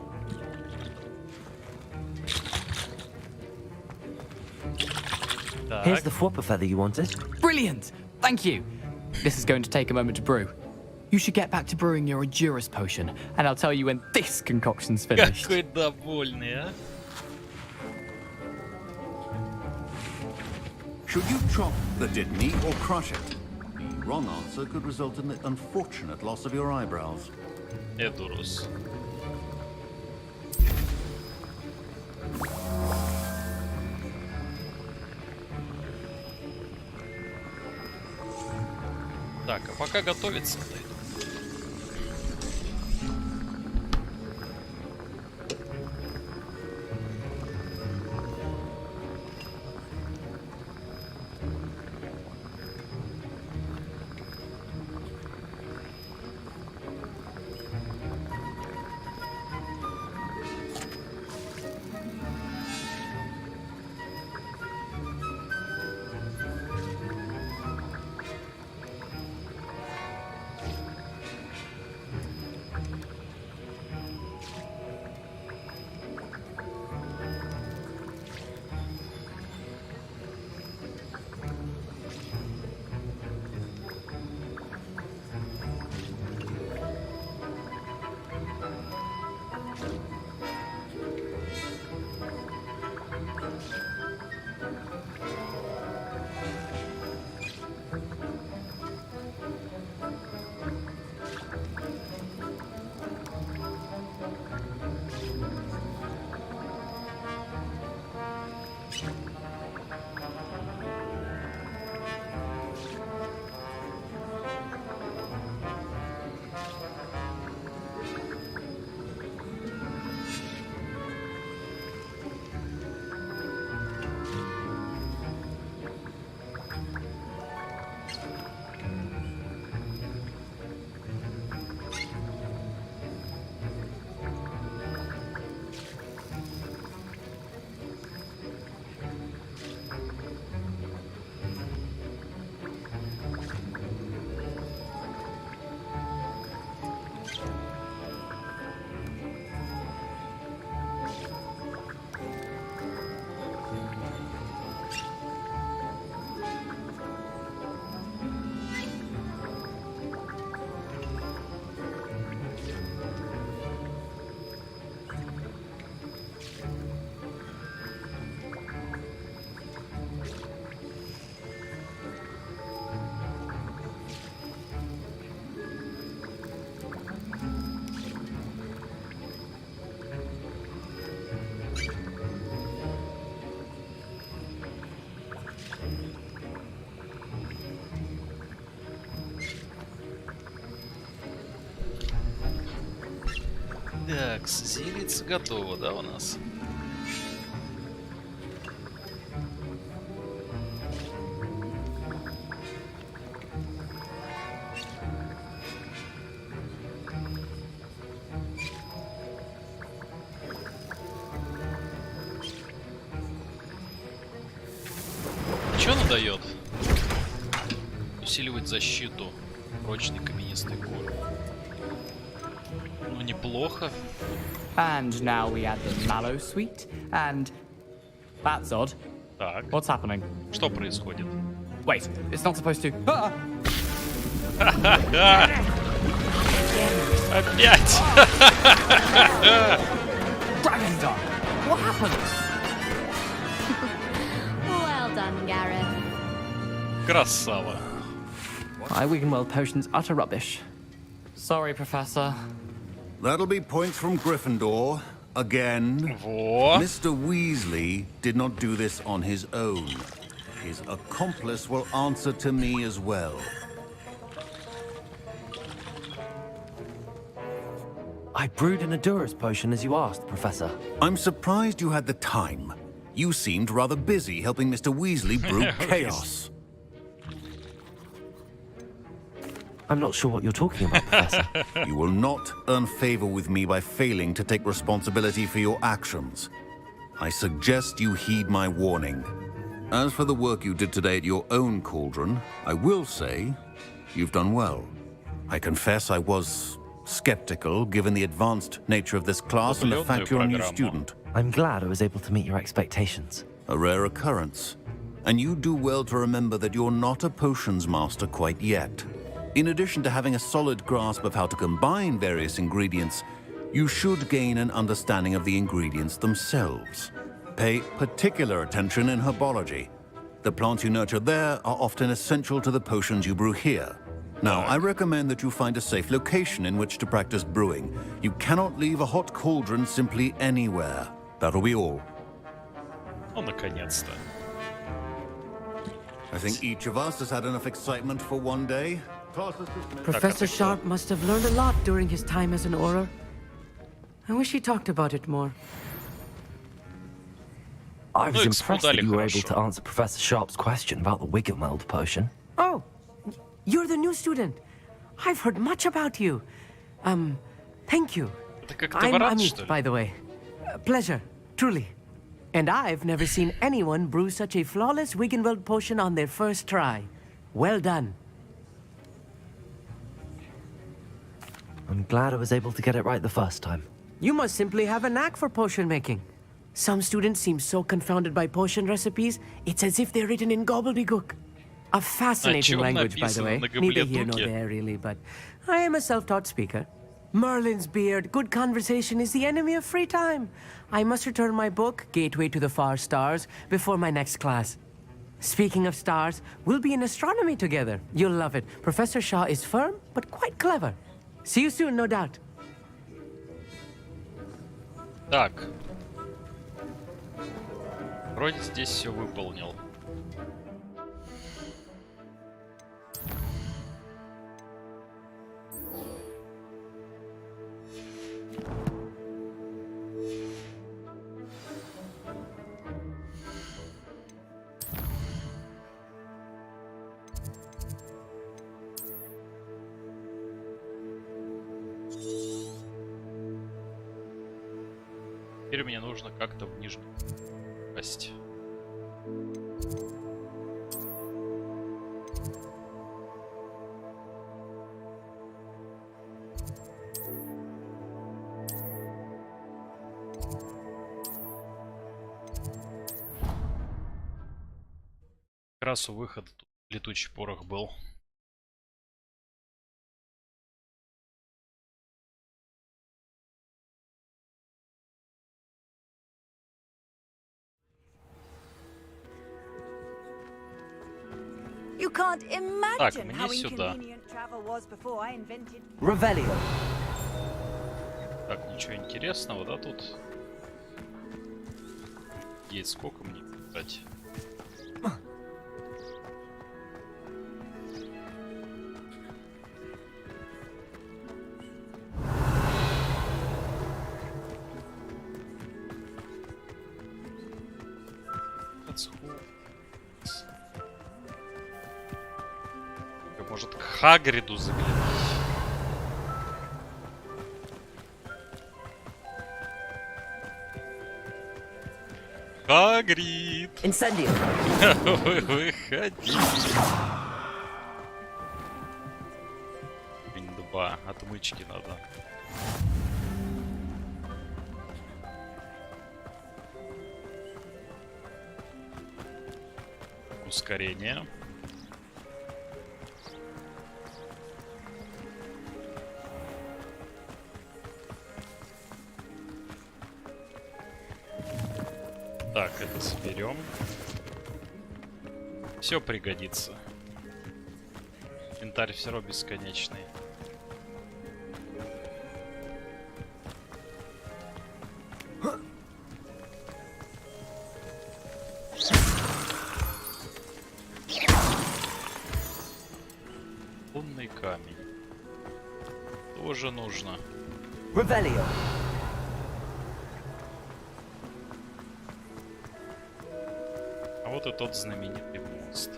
Here's the Fwooper feather you wanted. Brilliant! Thank you. This is going to take a moment to brew. You should get back to brewing your Endurance potion, and I'll tell you when this concoction's finished. Какой довольный, а? Should you chop the Didney or crush it? The wrong answer could result in the unfortunate loss of your eyebrows. Эдурус. Так, а пока готовится, Так, зелица готова, да, у нас? Что она дает? Усиливать защиту. Прочный каменистый корм. Ну, неплохо. And now we add the mallow sweet, and that's odd. Так. What's happening? Что происходит? Wait, it's not supposed to. Опять! Dragon's Dog! What happened? Well done, Gareth. Красава. My Wiggenweld potion's utter rubbish. Sorry, Professor. That'll be points from Gryffindor. Again. Во. Mr. Weasley did not do this on his own. His accomplice will answer to me as well. I brewed an Adura's potion as you asked, Professor. I'm surprised you had the time. You seemed rather busy helping Mr. Weasley brew chaos. I'm not sure what you're talking about, Professor. You will not earn favor with me by failing to take responsibility for your actions. I suggest you heed my warning. As for the work you did today at your own cauldron, I will say you've done well. I confess I was skeptical, given the advanced nature of this class and the fact you're a new student. I'm glad I was able to meet your expectations. A rare occurrence. And you do well to remember that you're not a potions master quite yet. In addition to having a solid grasp of how to combine various ingredients, you should gain an understanding of the ingredients themselves. Pay particular attention in herbology. The plants you nurture there are often essential to the potions you brew here. Now, I recommend that you find a safe location in which to practice brewing. You cannot leave a hot cauldron simply anywhere. That'll be all. Ну, наконец-то. I think each of us has had enough excitement for one day. Professor Sharp must have learned a lot during his time as an Auror. I wish he talked about it more. I was impressed that you were able to answer Professor Sharp's question about the Wiggenweld potion. Oh, you're the new student. I've heard much about you. Thank you. I'm Amit, by the way. Pleasure, truly. And I've never seen anyone brew such a flawless Wiggenweld potion on their first try. Well done. I'm glad I was able to get it right the first time. You must simply have a knack for potion making. Some students seem so confounded by potion recipes, it's as if they're written in gobbledygook. A fascinating language, by the way. Neither here nor there, really, but I am a self-taught speaker. Merlin's beard, good conversation is the enemy of free time. I must return my book, Gateway to the Far Stars, before my next class. Speaking of stars, we'll be in astronomy together. You'll love it. Professor Shaw is firm, but quite clever. See you soon, no doubt. Так. Вроде здесь все выполнил. Теперь мне нужно как-то в нижнюю попасть. Как раз у выхода тут летучий порох был. You can't imagine how inconvenient travel was before I invented. Revelio. Так, ничего интересного, да, тут? Есть сколько мне, кстати? Может, к Хагриду заглянуть? Хагрид! Инцендио! Выходи! Два. Отмычки надо. Ускорение. Так, это соберем. Все пригодится. Инвентарь все равно бесконечный. Лунный камень. Тоже нужно. Ревелио. А вот и тот знаменитый мост.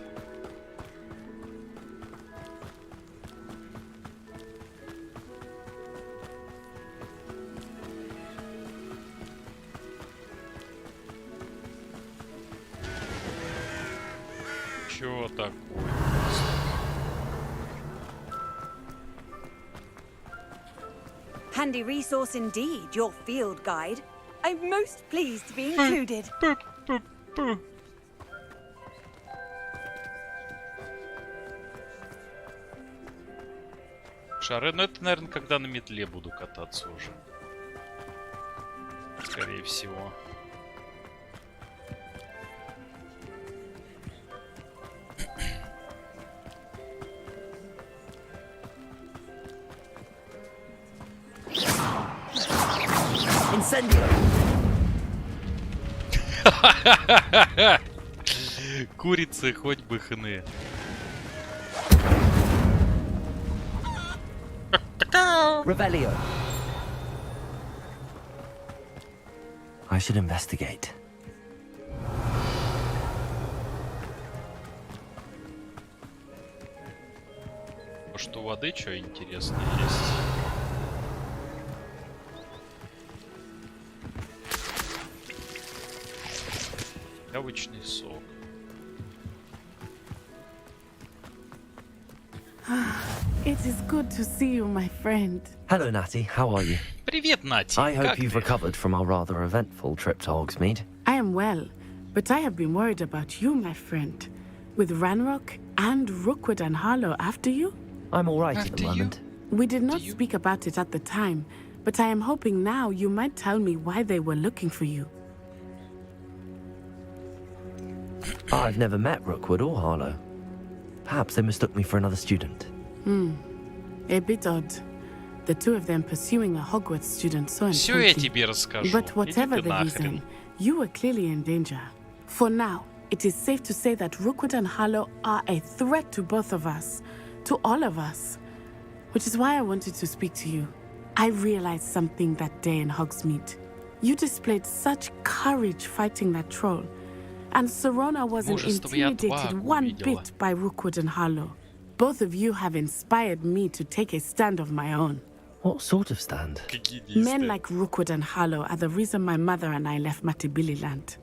Чё такое? Handy resource indeed, your field guide. I'm most pleased to be included. Шары, ну это, наверное, когда на метле буду кататься уже. Скорее всего. Инцендио! Курицы хоть бы хны. Revelio. I should investigate. Может, у воды что интересное есть? Яблочный сок. It is good to see you, my friend. Hello, Natty. How are you? Привет, Нати. I hope you've recovered from our rather eventful trip to Hogsmeade. I am well, but I have been worried about you, my friend. With Ranrock and Rookwood and Harlow after you? I'm all right at the moment. We did not speak about it at the time, but I am hoping now you might tell me why they were looking for you. I've never met Rookwood or Harlow. Perhaps they mistook me for another student. A bit odd. The two of them pursuing a Hogwarts student so Все я intently. тебе расскажу. But whatever the reason, you were clearly in danger. For now, it is safe to say that Rookwood and Harlow are a threat to both of us, to all of us. Which is why I wanted to speak to you. I realized something that day in Hogsmeade. You displayed such courage fighting that troll. And Serona wasn't intimidated one bit by Rookwood and Harlow. Both of you have inspired me to take a stand of my own. What sort of stand? Men like Rookwood and Harlow are the reason my mother and I left Matibili land.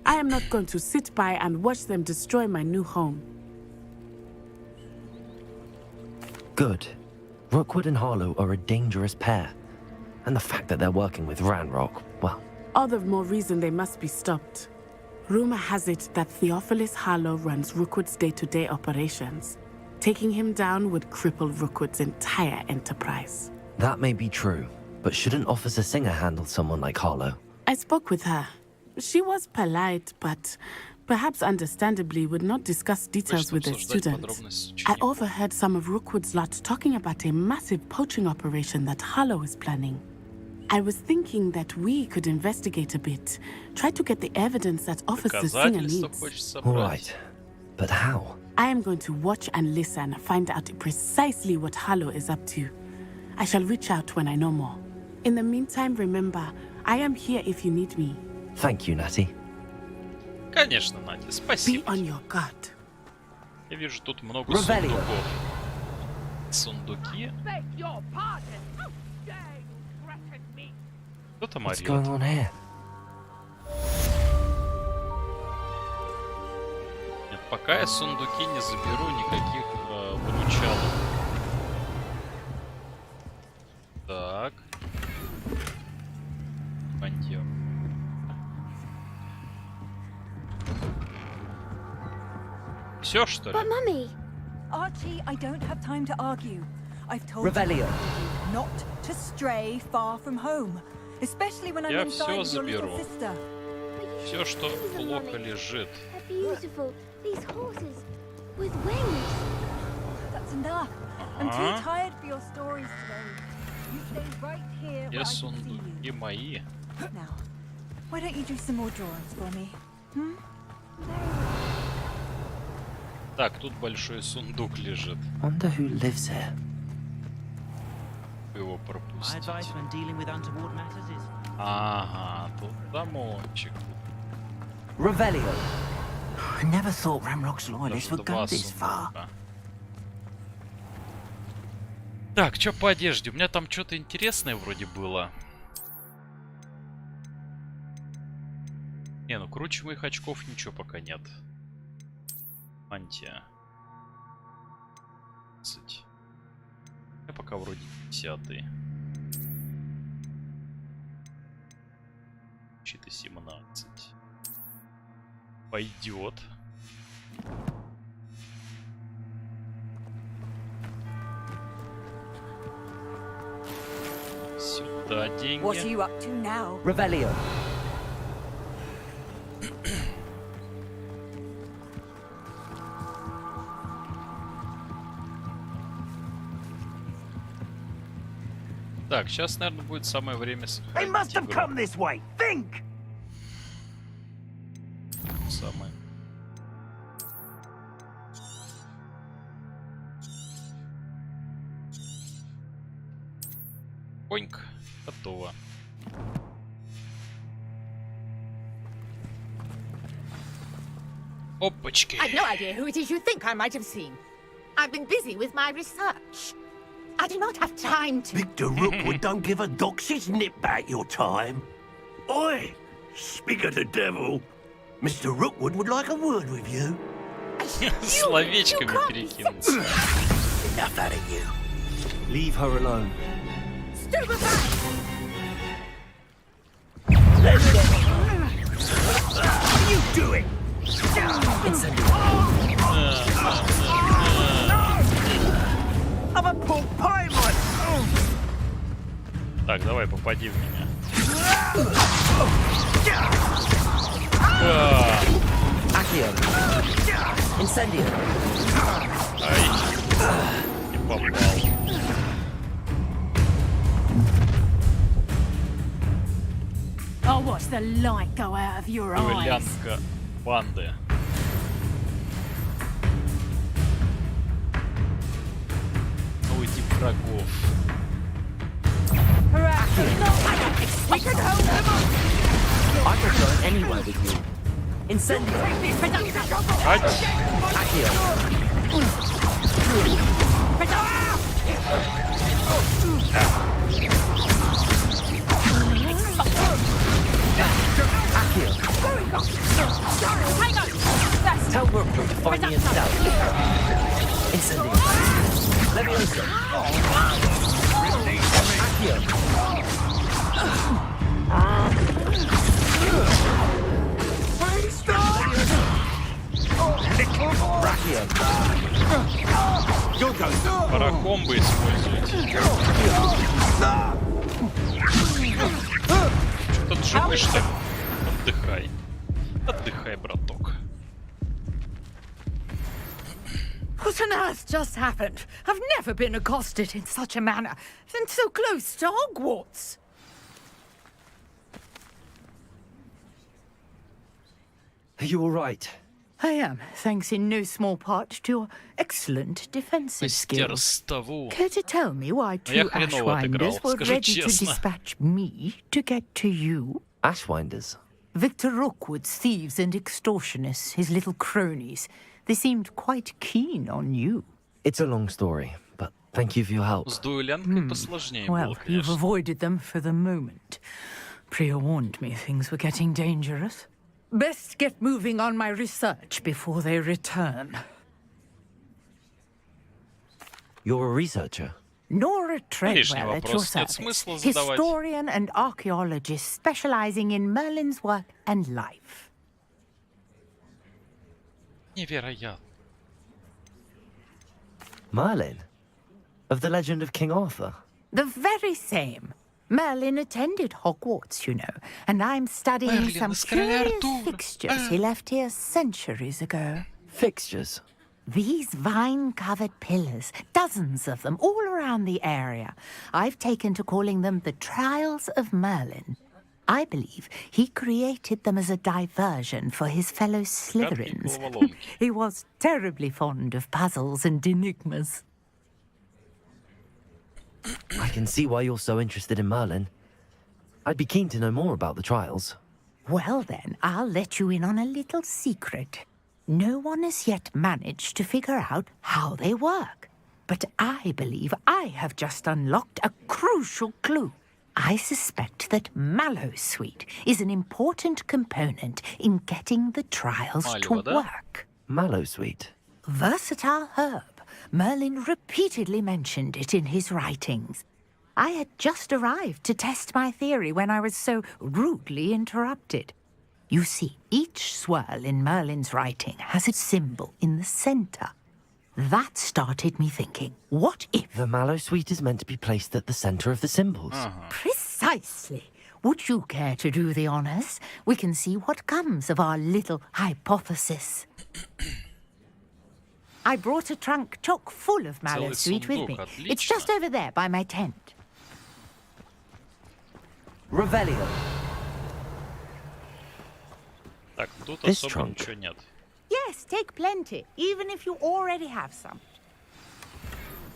I am not going to sit by and watch them destroy my new home. Good. Rookwood and Harlow are a dangerous pair. And the fact that they're working with Ranrock, well... All the more reason they must be stopped. Rumor has it that Theophilus Harlow runs Rookwood's day-to-day operations. Taking him down would cripple Rookwood's entire enterprise. That may be true, but shouldn't Officer Singer handle someone like Harlow? I spoke with her. She was polite, but perhaps understandably would not discuss details with the students. I overheard some of Rookwood's lot talking about a massive poaching operation that Harlow is planning. I was thinking that we could investigate a bit, try to get the evidence that Officer Singer needs. All right, but how? I am going to watch and listen, find out precisely what Harlow is up to. I shall reach out when I know more. In the meantime, remember, I am here if you need me. Thank you, Natty. Конечно, Натя, спасибо. Be on your guard. Я вижу тут много сундуков. сундуки. Кто там орёт? What's going on here? Нет, пока я сундуки не заберу, никаких выручалок. Так. Пойдем. Все, что ли? But mummy, Archie, I don't have time to argue. I've told Revelio. you not to stray far from home, especially when I'm Я inside все with your little заберу. sister. Все, что плохо лежит. they're beautiful. These horses with wings. That's enough. I'm too tired for your stories today. You stay right here where I Все can see сундуки мои. you. Now, why don't you do some more drawings for me? Hmm? Так, тут большой сундук лежит. Wonder who lives here. Его пропустить. Ага, тут замочек. Revelio. I never thought Ramrock's loyalists Даже would go два this far. сундука. Так, что по одежде? У меня там что-то интересное вроде было. Не, ну круче моих очков ничего пока нет. Мантия. 20. Я пока вроде 10-й. Щиты 17. Пойдет. Сюда деньги. What are you up to now? Revelio. Так, сейчас, наверное, будет самое время They must have come this way. Think. Самое. Поньк. Готово. Опачки. I've no idea who it is you think I might have seen. I've been busy with my research. I do not have time to... Victor Rookwood don't give a doxy's nip back your time. Oi! Speak of the devil. Mr. Rookwood would like a word with you. Словечками перекинуться. Enough out of you. Leave her alone. You do it! I'm a pork pie, man. Так, давай, попади в меня. Accio. Incendio. Ай, не попал. I'll watch the light go out of your eyes. Дуэлянтка банды. Ну, тип врагов. We can hold them up! I could go anywhere with you. Incendio. Accio. Accio. Tell Rookwood to find me himself. Incendio. Leviosa. Accio. Паракомбы используйте. Что-то джипы, что ли? Отдыхай. Отдыхай, браток. What on earth just happened? I've never been accosted in such a manner, and so close to Hogwarts. Are you all right? I am, thanks in no small part to your excellent defensive skills. Care to tell me why two Ashwinders were ready to dispatch me to get to you? Ashwinders? Victor Rookwood's thieves and extortionists, his little cronies. They seemed quite keen on you. It's a long story, but Thank you for your help. С дуэлянткой посложнее было, Well, you've avoided them for the moment. Priya warned me things were getting dangerous. Best get moving on my research before they return. You're a researcher? Nora Treadwell at your service. Historian and archaeologist specializing in Merlin's work and life. Невероятно. Merlin? Of the legend of King Arthur? The very same. Merlin attended Hogwarts, you know, and I'm studying some curious fixtures he left here centuries ago. Fixtures? These vine-covered pillars, dozens of them, all around the area. I've taken to calling them the Trials of Merlin. I believe he created them as a diversion for his fellow Slytherins. He was terribly fond of puzzles and enigmas. I can see why you're so interested in Merlin. I'd be keen to know more about the trials. Well then, I'll let you in on a little secret. No one has yet managed to figure out how they work. But I believe I have just unlocked a crucial clue. I suspect that Mallowsweet is an important component in getting the trials to work. Mallowsweet? Versatile herb. Merlin repeatedly mentioned it in his writings. I had just arrived to test my theory when I was so rudely interrupted. You see, each swirl in Merlin's writing has a symbol in the center. That started me thinking, what if... The Mallowsweet is meant to be placed at the center of the symbols. Precisely. Would you care to do the honors? We can see what comes of our little hypothesis. I brought a trunk chock full of Mallowsweet with me. It's just over there by my tent. Revelio. Так, тут особо ничего нет. Yes, take plenty, even if you already have some.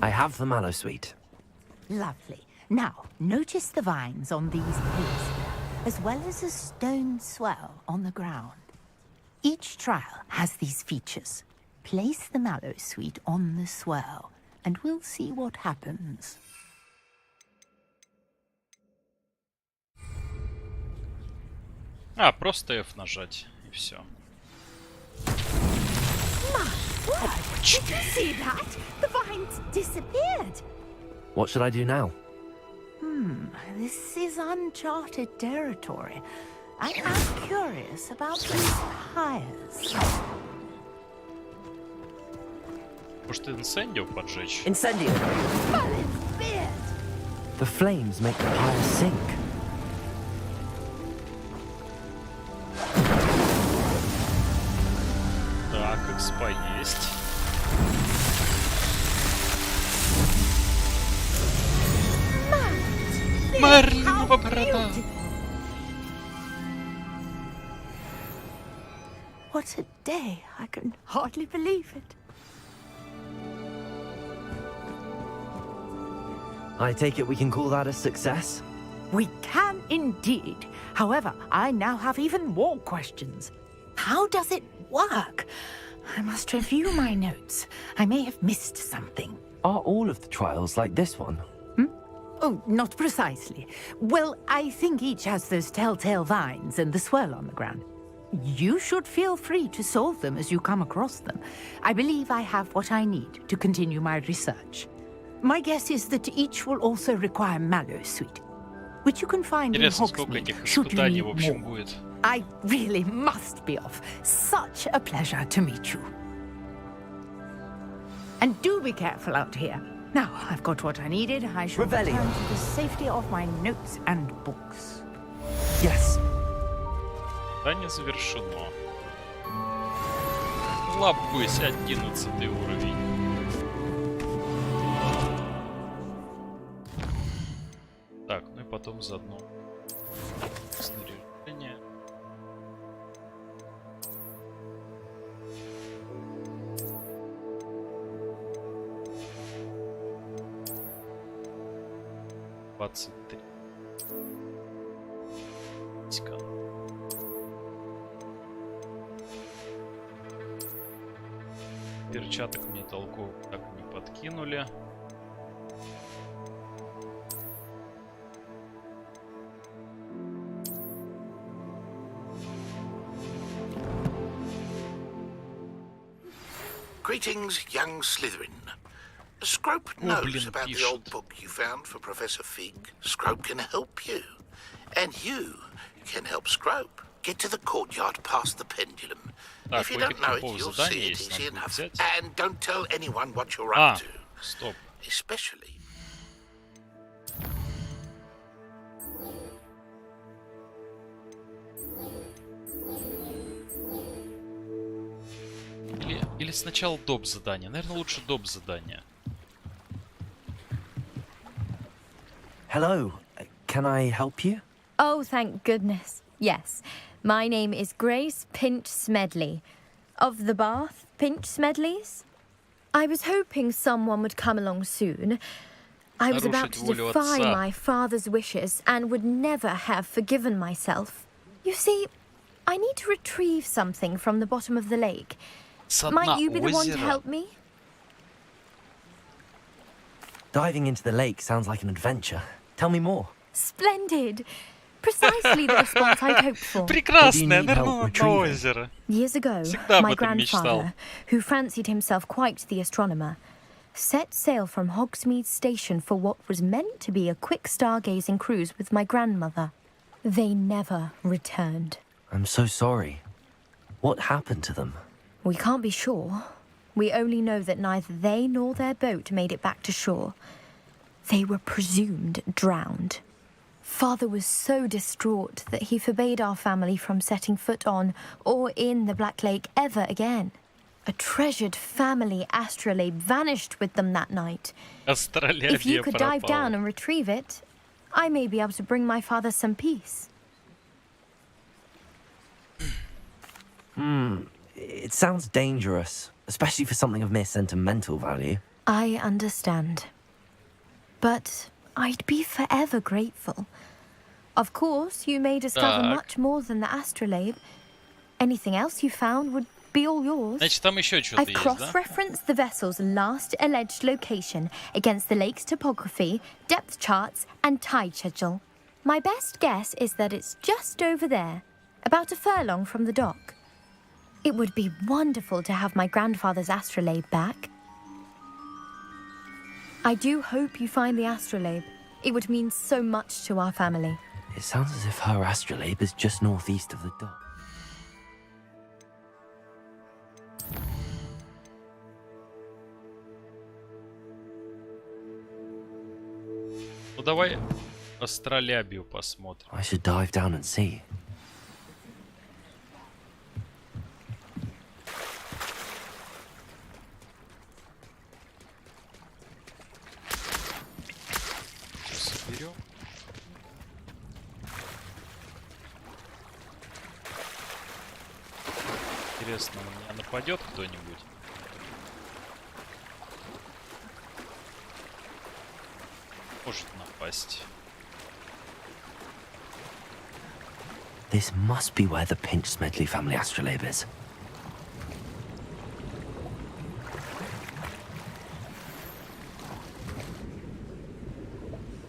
I have the Mallowsweet. Lovely. Now, notice the vines on these pillars here, as well as a stone swell on the ground. Each trial has these features. Place the Mallowsweet on the swell, and we'll see what happens. Просто F нажать, и все. Did you see that? The vines disappeared. What should I do now? This is uncharted territory. I am curious about these pyres. Может, инсендио поджечь? Incendio. The flames make the pyre sink. Так, экспа есть. Мерлинова борода. What a day. I can hardly believe it. I take it we can call that a success? We can indeed. However, I now have even more questions. How does it work? I must review my notes. I may have missed something. Are all of the trials like this one? Oh, not precisely. Well, I think each has those telltale vines and the swirl on the ground. You should feel free to solve them as you come across them. I believe I have what I need to continue my research. My guess is that each will also require Mallowsweet, which you can find in Hogsmeade, should you need more. I really must be off. Such a pleasure to meet you. And do be careful out here. Now, I've got what I needed. I shall return to the safety of my notes and books. Yes. Задание завершено. Лапысь, 11 уровень. Так, ну и потом заодно снаряжение. Перчаток мне толково так не подкинули. Greetings, young Slytherin. Scrope knows about the old book you found for Professor Fig. Scrope can help you. And you can help Scrope. Get to the courtyard past the pendulum. If you don't know it, you'll see it easy enough. And don't tell anyone what you're up to. Стоп. Especially... Или сначала доп задание. Наверное, лучше доп задание. Hello. Can I help you? Oh, thank goodness. Yes. My name is Grace Pinch Smedley. Of the Bath Pinch Smedleys? I was hoping someone would come along soon. I was about to defy my father's wishes and would never have forgiven myself. You see, I need to retrieve something from the bottom of the lake. Might you be the one to help me? Diving into the lake sounds like an adventure. Tell me more. Splendid. Precisely the response I'd hoped for. Прекрасное, нырнула на озеро. Years ago, my grandfather, who fancied himself quite the astronomer, set sail from Hogsmeade Station for what was meant to be a quick stargazing cruise with my grandmother. They never returned. I'm so sorry. What happened to them? We can't be sure. We only know that neither they nor their boat made it back to shore. They were presumed drowned. Father was so distraught that he forbade our family from setting foot on or in the Black Lake ever again. A treasured family astrolabe vanished with them that night. If you could dive down and retrieve it, I may be able to bring my father some peace. It sounds dangerous, especially for something of mere sentimental value. I understand. But I'd be forever grateful. Of course, you may discover much more than the astrolabe. Anything else you found would be all yours. Значит, там еще что-то I've cross-referenced the vessel's last alleged location against the lake's topography, depth charts, and tide schedule. My best guess is that it's just over there, about a furlong from the dock. It would be wonderful to have my grandfather's astrolabe back. I do hope you find the astrolabe. It would mean so much to our family. It sounds as if her astrolabe is just northeast of the dock. Ну давай астролябию посмотрим. I should dive down and see. Соберем. Интересно, на меня нападет кто-нибудь? Может напасть. This must be where the Pinch Smedley family astrolabe is.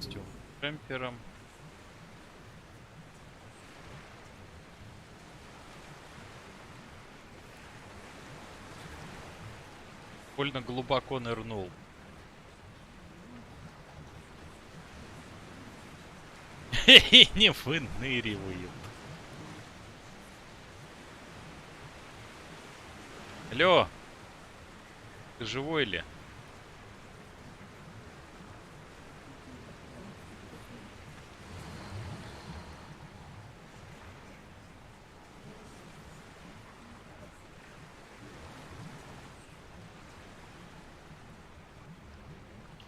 С темпером. Больно глубоко нырнул. И не выныривает. Алло, ты живой ли?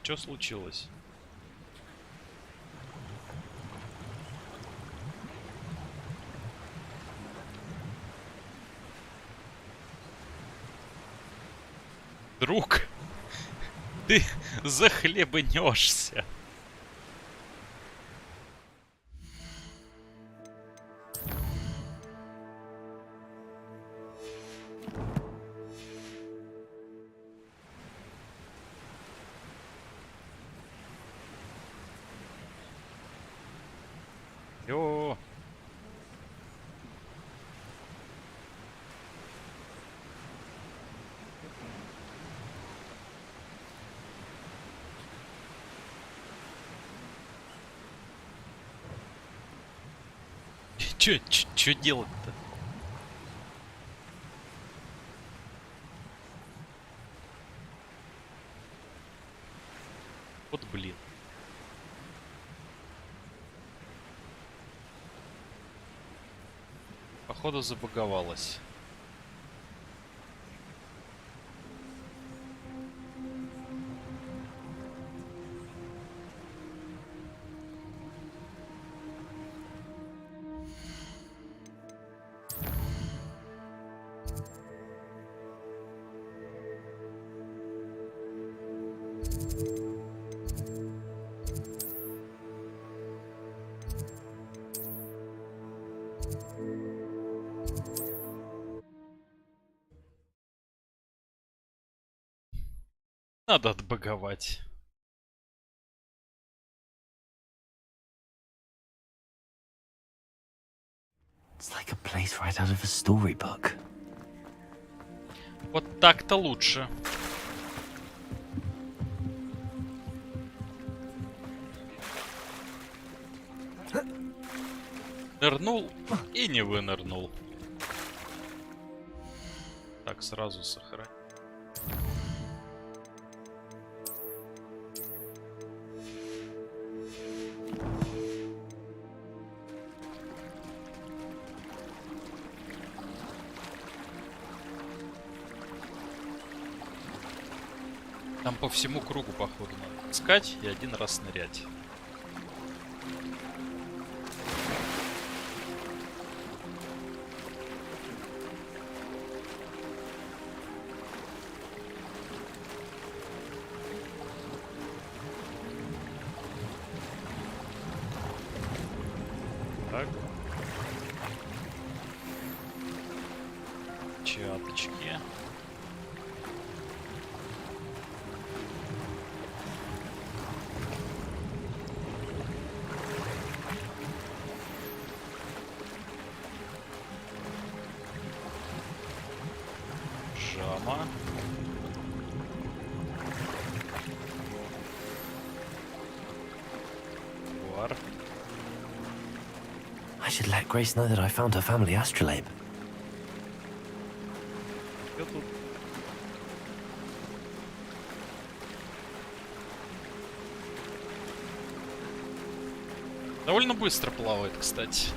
Что случилось? Друг, ты захлебнешься. Йо. Чё делать-то? Вот блин. Походу забаговалась. Надо отбаговать. It's like a place right out of a storybook. Вот так-то лучше. Нырнул и не вынырнул. Так, сразу сохранить. Там по всему кругу, походу, надо искать и один раз нырять. Так. Чаточки. Жама. Вар. I should let Grace know that I found her family astrolabe. Что тут? Довольно быстро плавает, кстати.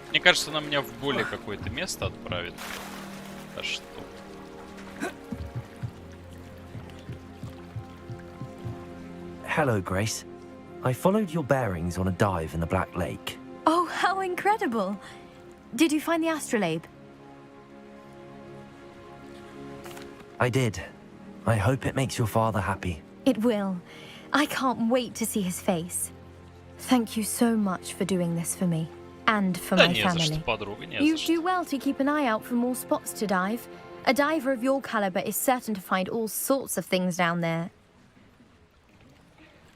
Мне кажется, она меня в более какое-то место отправит. А что? Hello, Grace. I followed your bearings on a dive in the Black Lake. Oh, how incredible! Did you find the astrolabe? I did. I hope it makes your father happy. It will. I can't wait to see his face. Thank you so much for doing this for me. And for my family. You do well to keep an eye out for more spots to dive. A diver of your caliber is certain to find all sorts of things down there.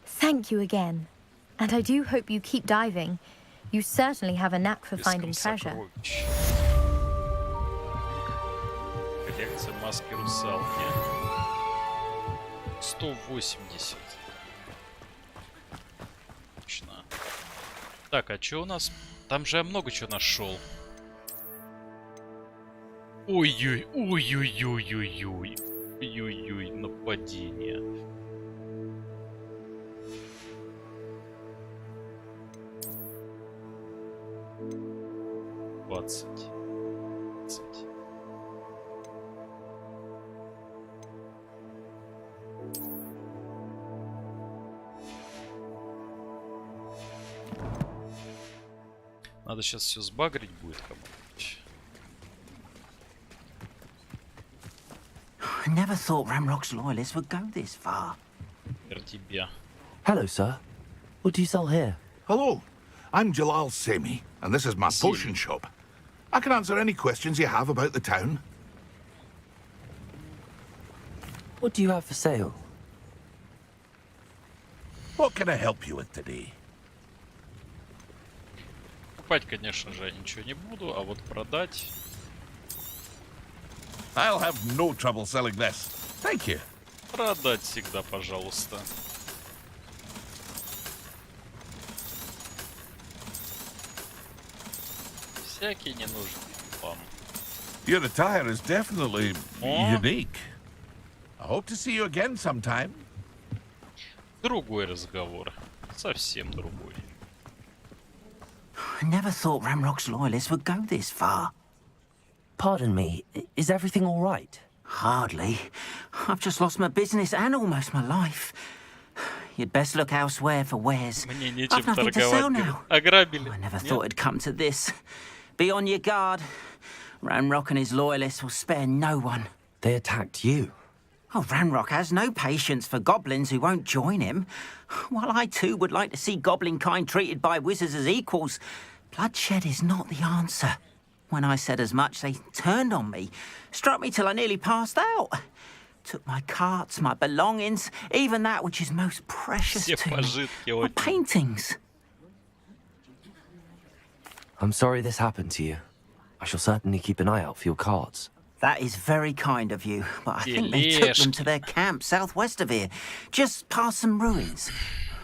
Thank you again. And I do hope you keep diving. You certainly have a knack for finding treasure. Коллекция маски русалки. 180. Точно. Так, а что у нас? Там же я много чего нашел. Ой-ой, ой-ой-ой-ой-ой. Ой-ой-ой, нападение. Двадцать. Надо сейчас все сбагрить будет кому-нибудь. I never thought Ramrock's loyalists would go this far. Hello, sir. What do you sell here? Hello, I'm Jalal Semi, and this is my potion shop. I can answer any questions you have about the town. What do you have for sale? What can I help you with today? Покупать, конечно же, я ничего не буду, а вот продать... I'll have no trouble selling this. Thank you. Продать всегда, пожалуйста. Всякий ненужный хлам. Your attire is definitely unique. I hope to see you again sometime. Другой разговор. Совсем другой. I never thought Ramrock's loyalists would go this far. Pardon me, is everything all right? Hardly. I've just lost my business and almost my life. You'd best look elsewhere for wares. I've nothing to sell now. I never thought it'd come to this. Be on your guard. Ramrock and his loyalists will spare no one. They attacked you? Oh, Ramrock has no patience for goblins who won't join him. While I too would like to see goblin kind treated by wizards as equals, bloodshed is not the answer. When I said as much, they turned on me, struck me till I nearly passed out. Took my carts, my belongings, even that which is most precious to me, my paintings. I'm sorry this happened to you. I shall certainly keep an eye out for your carts. That is very kind of you, but I think they took them to their camp southwest of here, just past some ruins.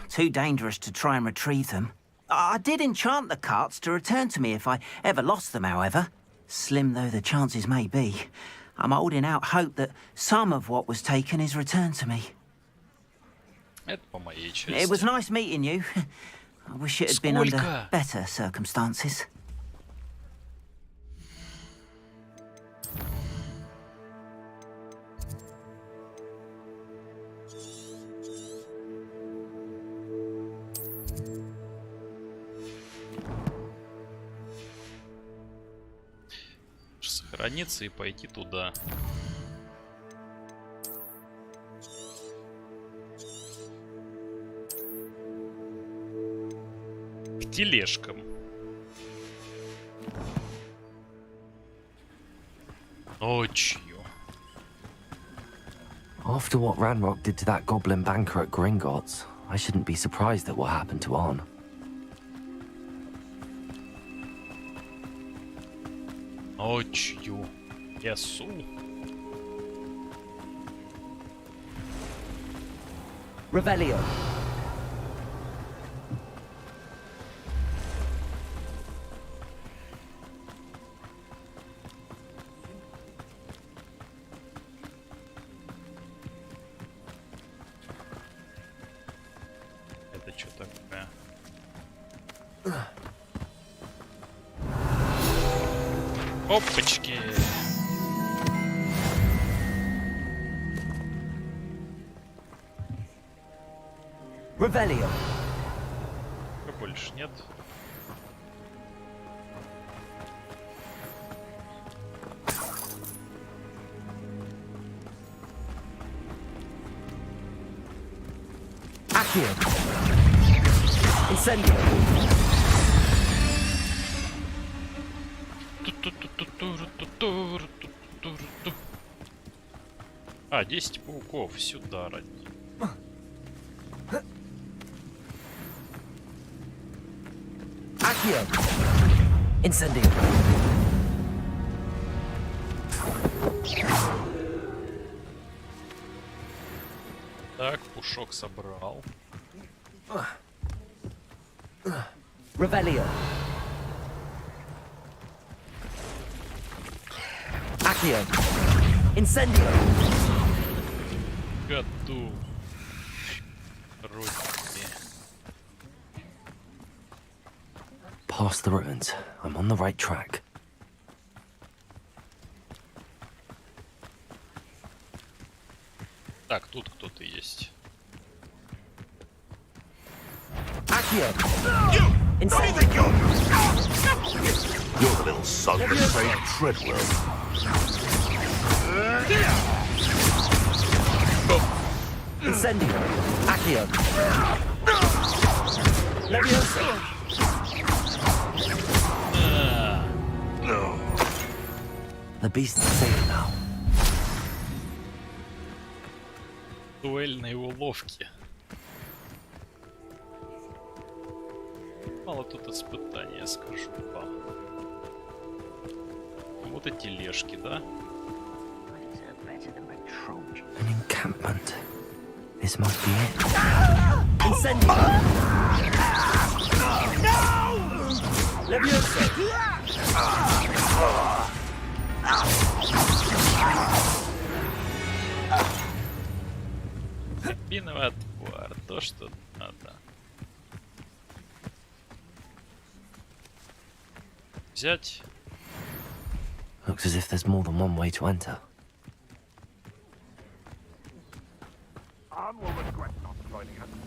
Too dangerous to try and retrieve them. I did enchant the carts to return to me if I ever lost them, however. Slim though the chances may be, I'm holding out hope that some of what was taken is returned to me. It was nice meeting you. I wish it had been under better circumstances. Сохраниться и пойти туда. К тележкам. Ночью. After what Ranrock did to that goblin banker at Gringotts, I shouldn't be surprised at what happened to On. Ночью. Ясу. Revelio. Это что такое? Опачки. Revelio. Больше нет. Accio. Incendio. А, 10 пауков сюда ради. Accio. Incendio. Так, пушок собрал. Revelio. Accio. Incendio. Готов. Родины. Past the ruins. I'm on the right track. Так, тут кто-то есть. Accio. Incendio. You're the little son that saved Treadwell. Incendio. Accio. Leviosa. The beast is safe now. Дуэльные уловки. Мало тут испытания, скажу вам. Вот и тележки, да? An encampment. This must be it. Рябиновый отвар, то, что надо. Взять. Looks as if there's more than one way to enter.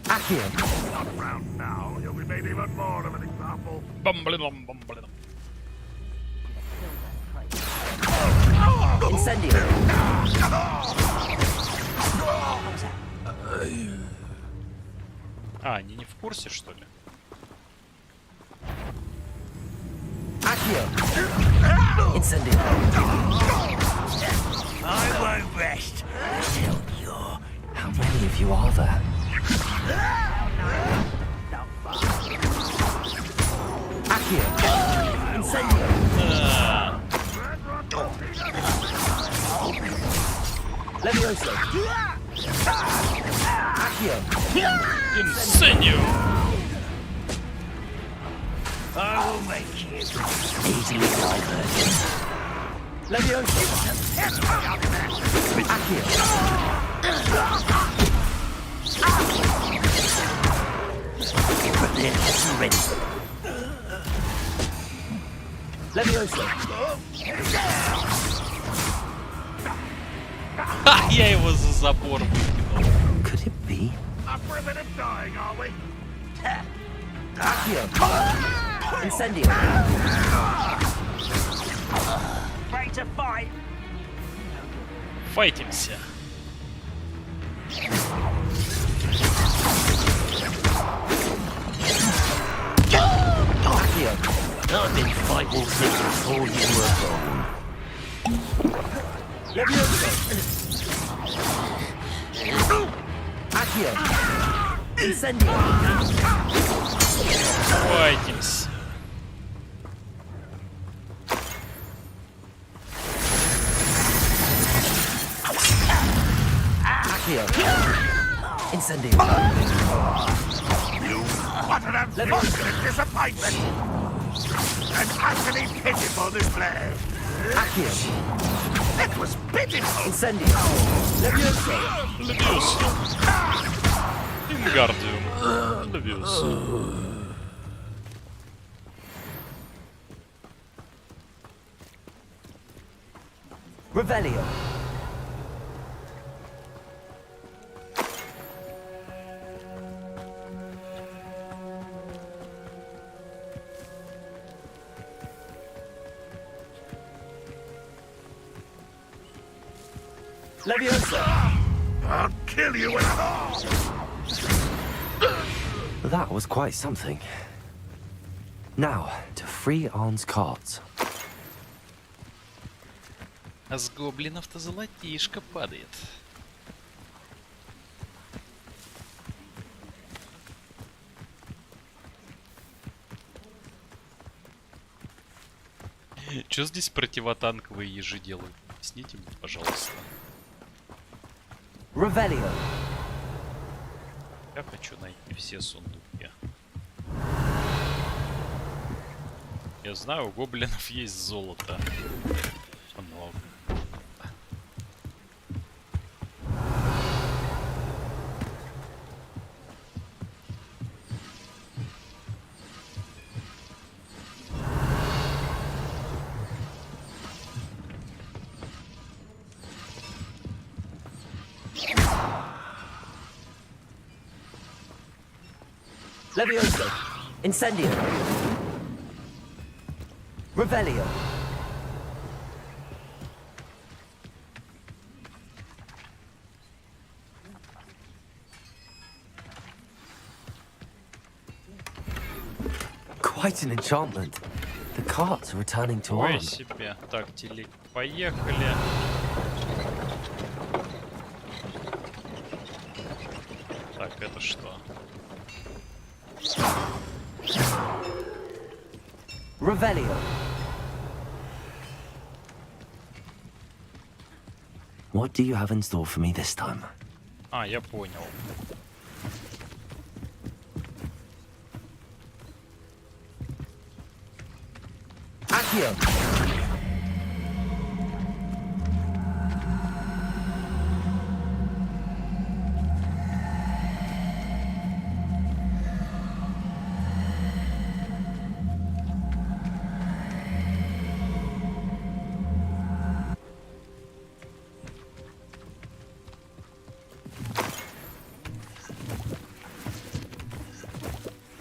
Accio. Not round now. You'll be made even more of an example. Incendio. А, они не в курсе, что ли? Accio. Incendio. I won't rest until you're... How many of you are there? Accio. Incendio. Levioso. Accio. Incendio. I will make you Easily diverted. Levioso. Accio. Levioso. Ха, я его за забор выкинул. Could it be? up for a bit of dying, are we? Accio. Incendio. Ready to fight. Файтимся. Accio. I've been fighting since before you were born. Levioso. Accio. Incendio. Файтимся. Accio. Incendio. You what an unfortunate disappointment! An utterly pitiful display. Accio. It was pitiful. Incendio. Levioso. Levioso. Wingardium. Levioso. Revelio. Leviosa! I'll kill you with a That was quite something. Now, to free Arn's cards. А с гоблинов-то золотишко падает. Чё здесь противотанковые ежи делают? Объясните мне, пожалуйста. Revelio. Я хочу найти все сундуки. Я знаю, у гоблинов есть золото. Много. Levioso. Incendio. Revelio. Quite an enchantment. The carts are returning to Ой Arn. себе. Так, телеги, поехали. Так, это что? Revelio. What do you have in store for me this time? А, я понял. Accio.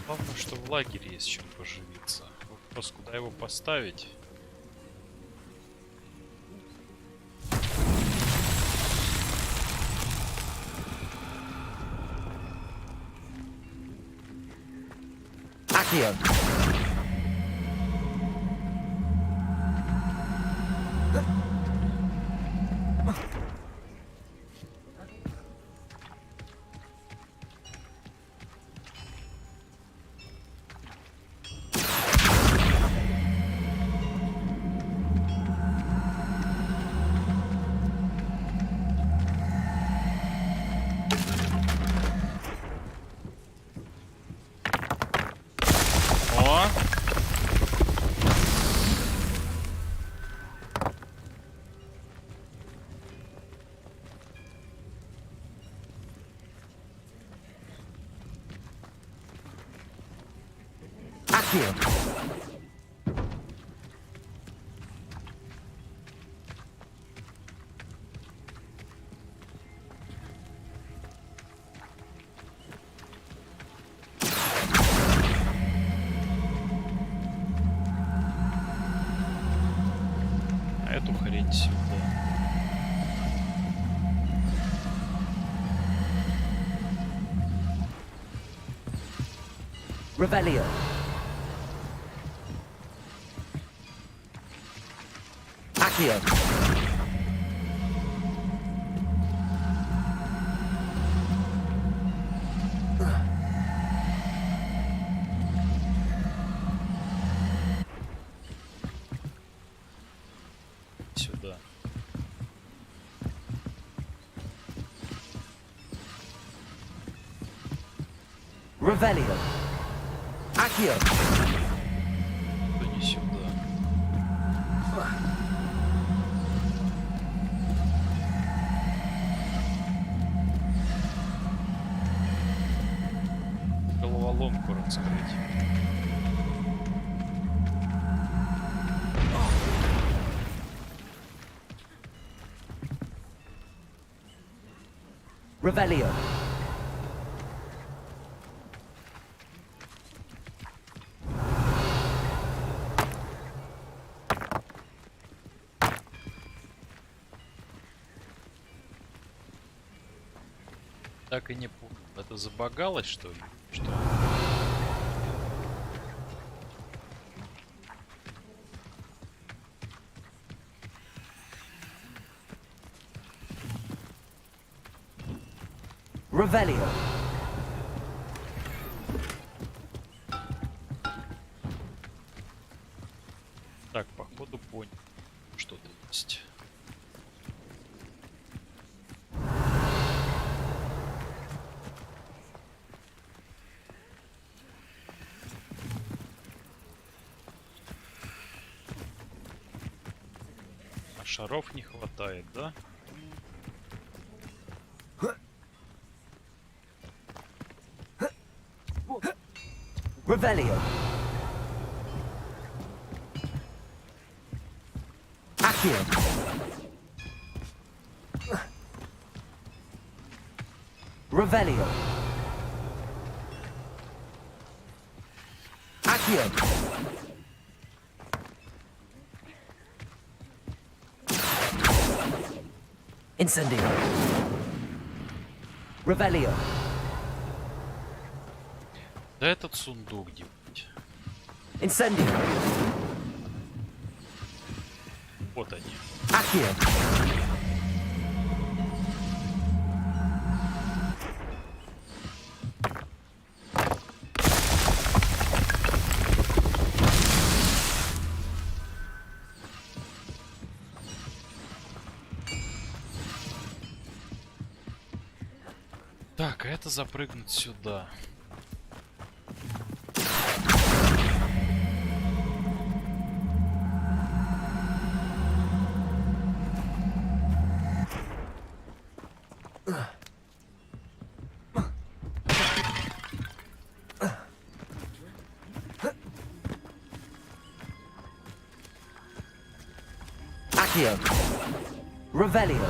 Главное, что в лагере есть чем поживиться. Вопрос, куда его поставить? Accio. Accio. А эту хрень сюда. Revelio. Accio. Сюда. Revelio. Accio. Да не сюда. Головоломку раскрыть. Revelio. Так и не понял. Это забагалось, что ли? Что? Revelio. Так, походу понял. Что-то есть. А шаров не хватает, да? Revelio. Accio. Revelio. Accio. Incendio. Revelio. Да этот сундук где-нибудь. Incendio. Вот они. Accio. Так, а это запрыгнуть сюда. Accio. Revelio.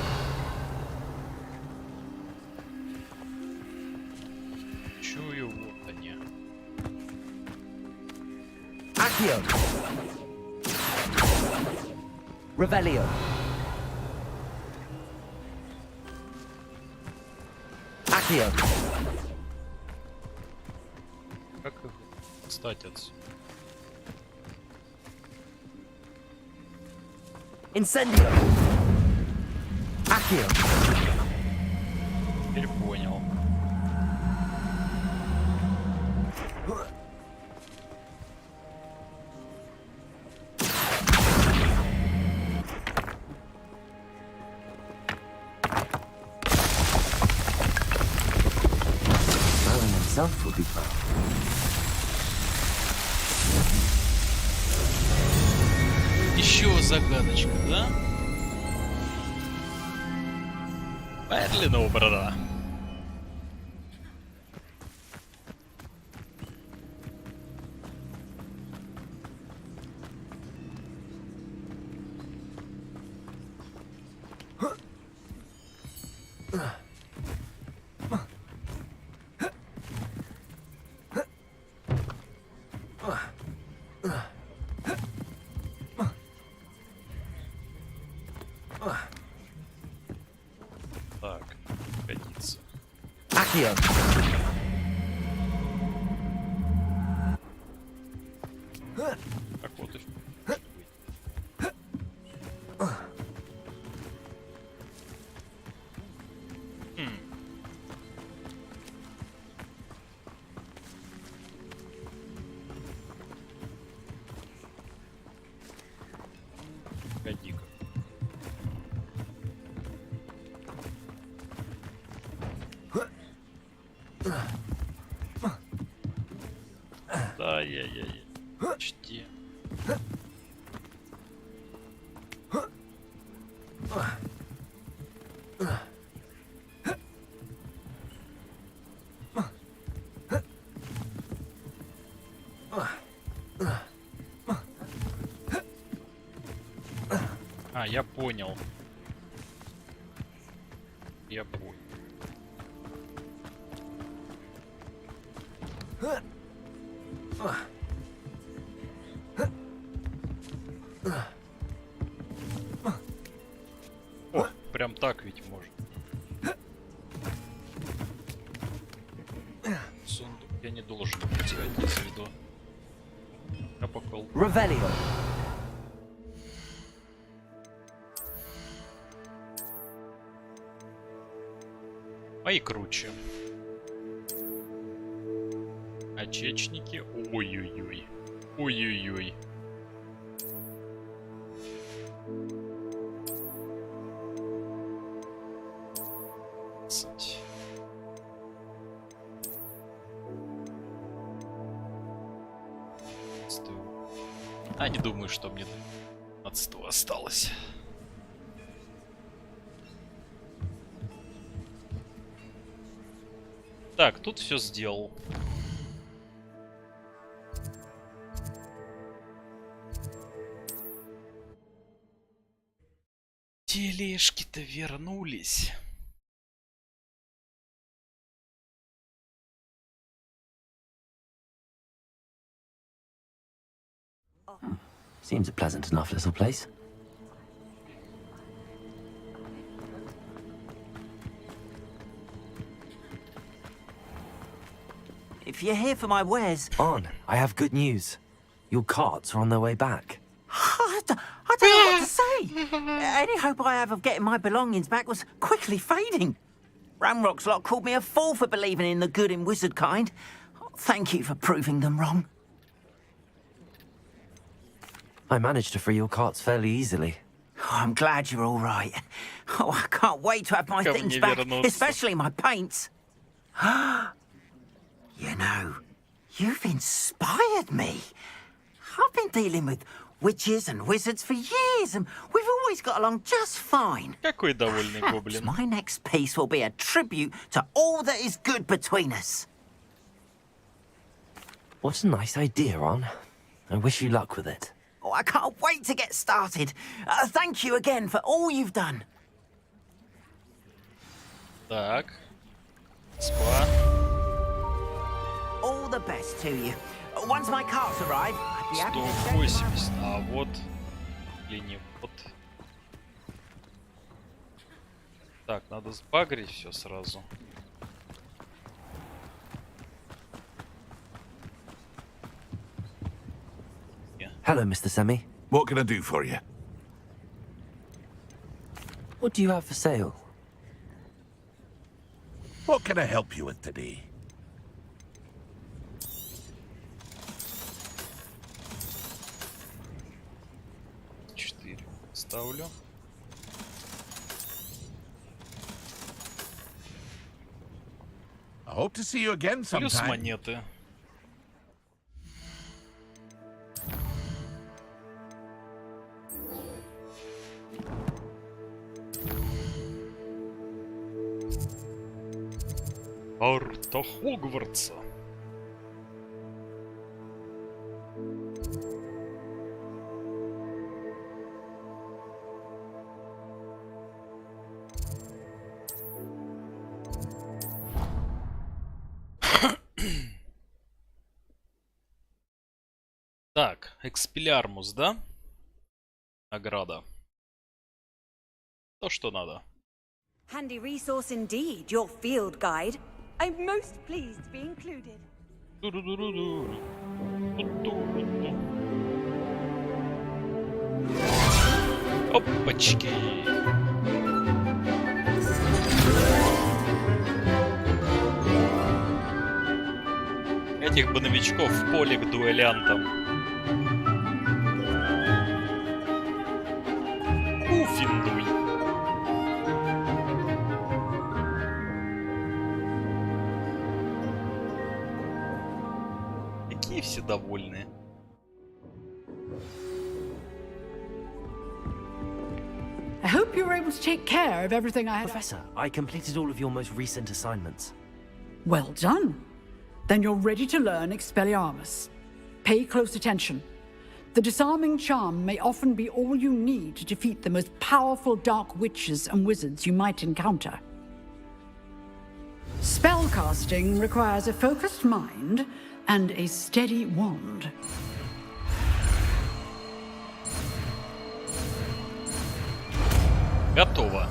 Чую, вот они. Accio. Revelio. Accio. Как их встать отсюда? Incendio. Accio. Теперь понял. Merlin himself would be proud. Еще загадочка, да? Мерлинова борода. Так, годится. Accio. Так вот и Погоди-ка. Да, я. Почти. А, я понял. Я понял. О, прям так ведь можно. Сундук я не должен пускать из виду. Апокол. Revelio. Мои круче. Очечники. Ой-ой-ой. Ой-ой-ой. А, не думаю, что мне от 100 осталось. Так, тут все сделал. Тележки-то вернулись. Seems a pleasant enough little place. If you're here for my wares... On, I have good news. Your carts are on their way back. I don't know what to say. Any hope I have of getting my belongings back was quickly fading. Ramrock's lot called me a fool for believing in the good in wizard kind. Thank you for proving them wrong. I managed to free your carts fairly easily. Oh, I'm glad you're all right. Oh, I can't wait to have my things back, especially my paints. You know, you've inspired me. I've been dealing with witches and wizards for years, and we've always got along just fine. Какой довольный гоблин. My next piece will be a tribute to all that is good between us. What a nice idea, Ron. I wish you luck with it. Oh, I can't wait to get started. Thank you again for all you've done. Так. Спа. All the best to you. Once my carts arrive, I'd be happy to share 180. А вот... Или не вот. Так, надо сбагрить все сразу. Hello, Mr. Semi. What can I do for you? What do you have for sale? What can I help you with today? Ставлю. I hope to see you again sometime. Плюс монеты. Карта Хогвартса. Так, экспеллиармус, да? Награда. То, что надо. Handy resource indeed, your field guide. I'm most pleased to be included. Опачки. Этих бы новичков в поле к дуэлянтам. Уфиндуй. Какие все довольные. I hope you were able to take care of everything I had. Professor, I completed all of your most recent assignments. Well done. Then you're ready to learn Expelliarmus. Pay close attention. The disarming charm may often be all you need to defeat the most powerful dark witches and wizards you might encounter. Spellcasting requires a focused mind and a steady wand. Готово.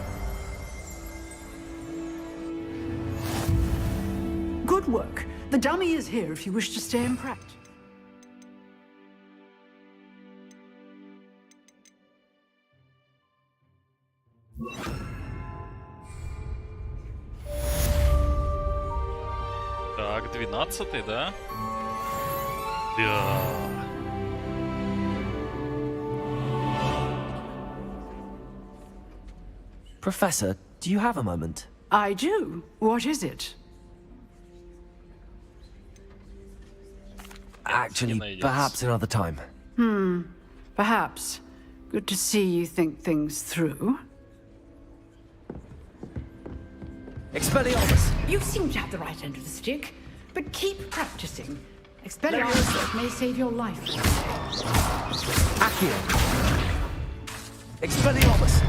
Good work. The dummy is here if you wish to stay and practice. Так, 12-й, да? Да. Professor, do you have a moment? I do. What is it? Actually, perhaps another time. Perhaps. Good to see you think things through. Expelliarmus! You seem to have the right end of the stick, but keep practicing. Expelliarmus may save your life. Accio! Expelliarmus!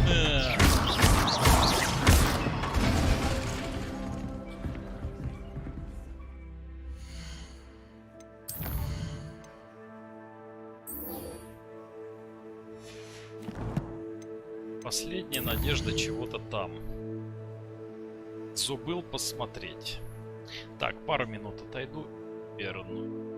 Последняя надежда чего-то там. Забыл посмотреть. Так, пару минут отойду. Верну.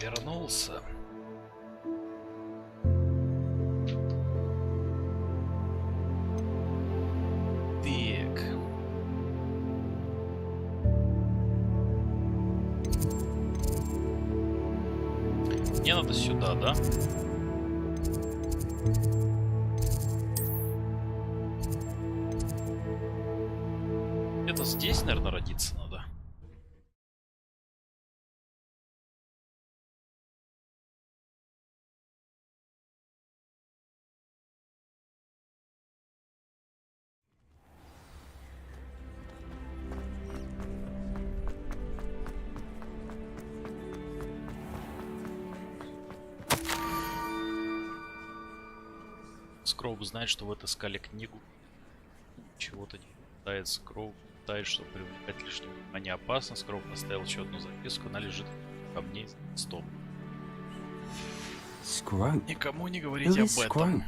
Я вернулся. Так. Мне надо сюда, да? Где-то здесь, наверное, родиться надо. Скроуп знает, что вы отыскали книгу. Чего-то не хватает. Скроуп пытается, что привлекать лишнее внимание опасно. Скроуп поставил еще одну записку. Она лежит в камне. Стоп. Скроуп? Никому не говорите об этом.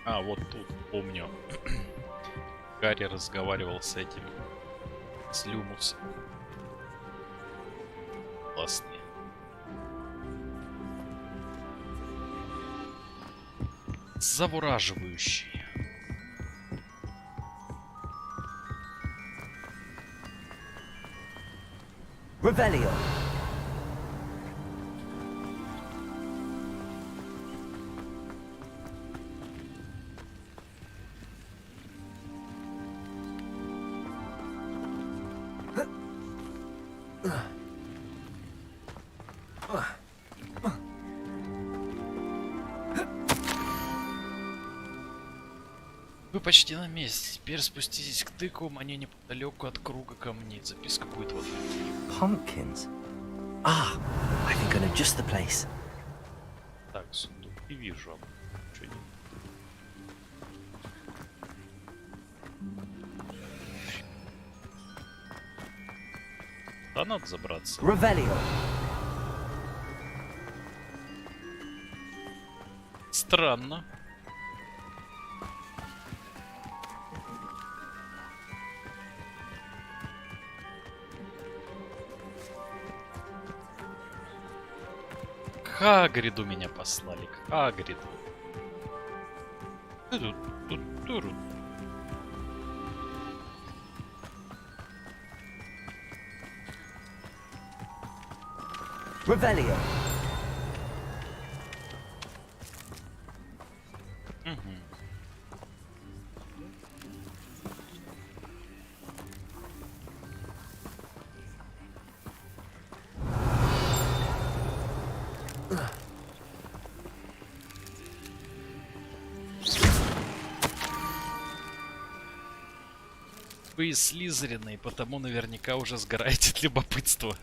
А, вот тут, помню. Гарри разговаривал с этим. С Люмусом. Классный. Завораживающий. Revelio. Вы почти на месте. Теперь спуститесь к тыквам, они неподалеку от круга камней. Записка будет вот. Pumpkins. Ah, I think I know just the place. Так, сундук и вижу. Что не... Да, надо забраться. Revelio. Странно. К Хагриду меня послали. К Хагриду. Revelio. Вы из Слизерина, и потому наверняка уже сгораете от любопытства.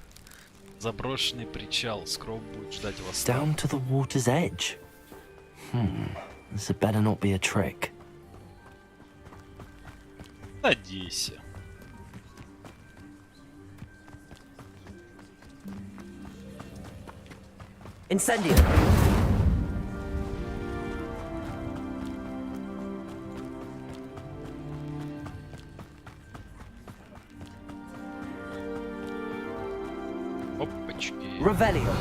Заброшенный причал. Скроуп будет ждать вас. Down to the water's edge. This had better not be a trick. Надейся. Incendio. Опачки. Revelio.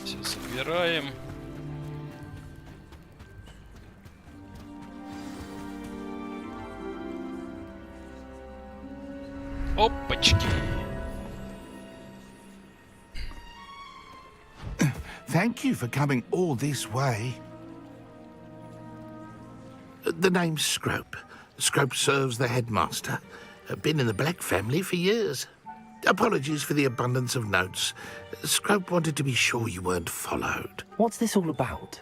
Все собираем. Опачки. Thank you for coming all this way. The name's Scrope. Scrope serves the headmaster. Been in the Black family for years. Apologies for the abundance of notes. Scrope wanted to be sure you weren't followed. What's this all about?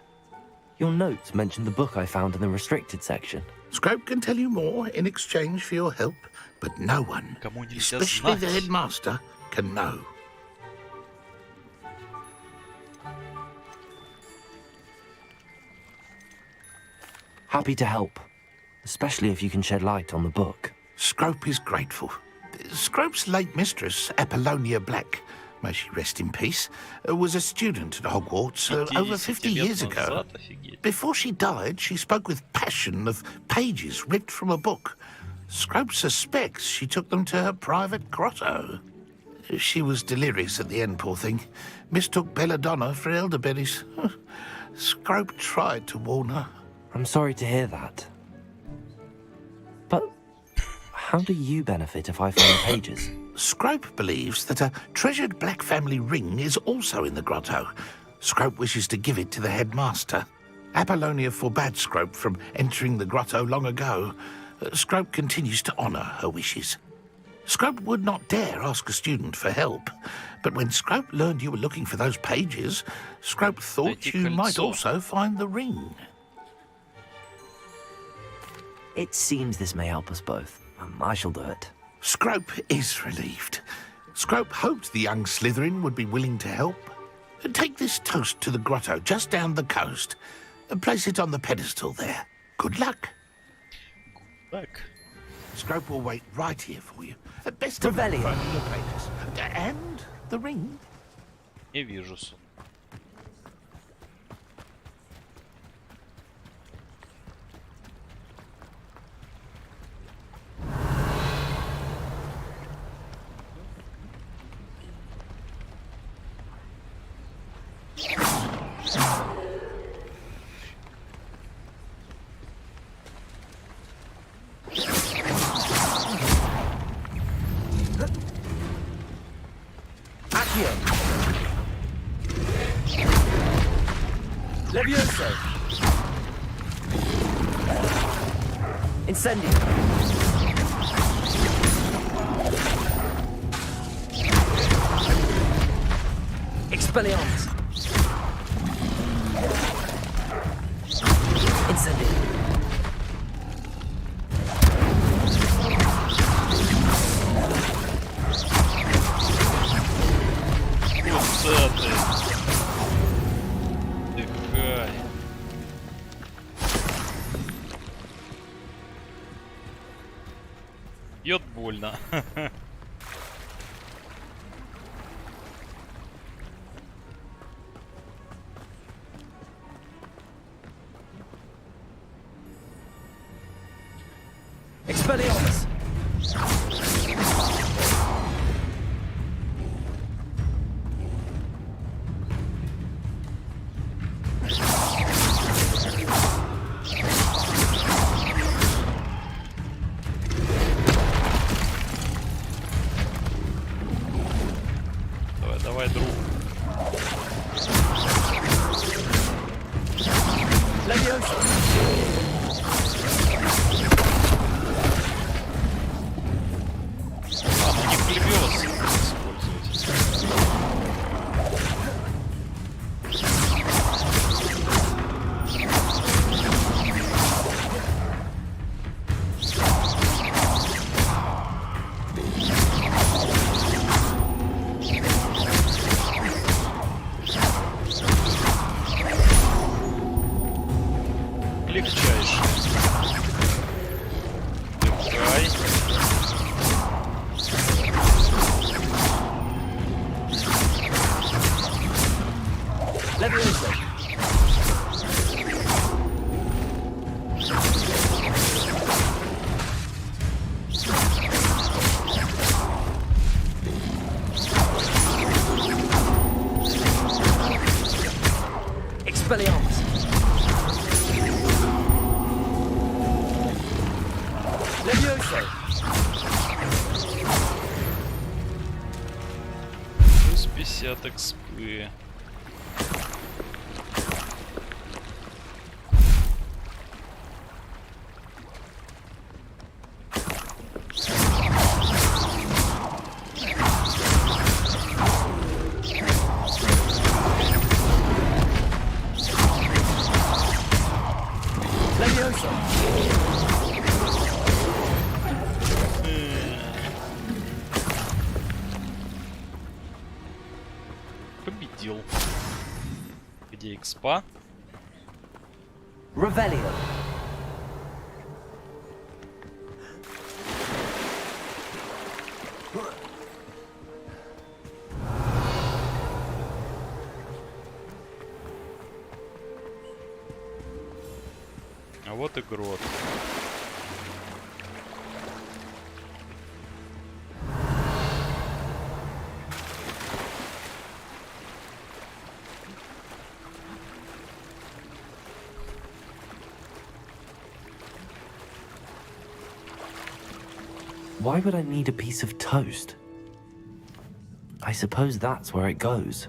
Your notes mentioned the book I found in the restricted section. Scrope can tell you more in exchange for your help, but no one, especially the headmaster, can know. Happy to help, especially if you can shed light on the book. Scrope is grateful. Scrope's late mistress, Apollonia Black, may she rest in peace, was a student at Hogwarts over 50 years ago. Before she died, she spoke with passion of pages ripped from a book. Scrope suspects she took them to her private grotto. She was delirious at the end, poor thing. Mistook belladonna for elderberries. Scrope tried to warn her. I'm sorry to hear that. But how do you benefit if I find the pages? Scrope believes that a treasured black family ring is also in the grotto. Scrope wishes to give it to the headmaster. Apollonia forbade Scrope from entering the grotto long ago. Scrope continues to honour her wishes. Scrope would not dare ask a student for help, but when Scrope learned you were looking for those pages, Scrope thought you might also find the ring. It seems this may help us both. I shall do it. Scrope is relieved. Scrope hoped the young Slytherin would be willing to help. Take this toast to the grotto just down the coast and place it on the pedestal there. Good luck. Good luck. Scrope will wait right here for you. Best of luck finding your pages. And the ring. Не вижу сон. Levioso. Incendio. Expelliarmus. Incendio. Бьет больно. Expelliarmus. Давай, друг. Не плевёс использовать. Легчайший. Дыхай. Levioso. Expelliarmus. Levioso. Плюс 50 экспы. Levioso. Победил. Где экспа? Revelio. вот и грот. Why would I need a piece of toast? I suppose that's where it goes.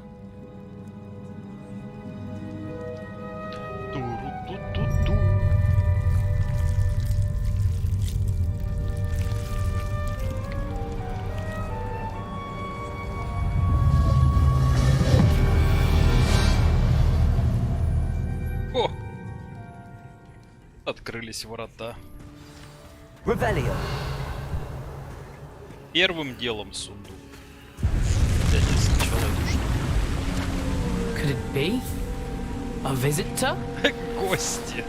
О! Открылись врата. Revelio. Первым делом сундук. Я не сначала эту штуку. Could it be? A visitor? Гости.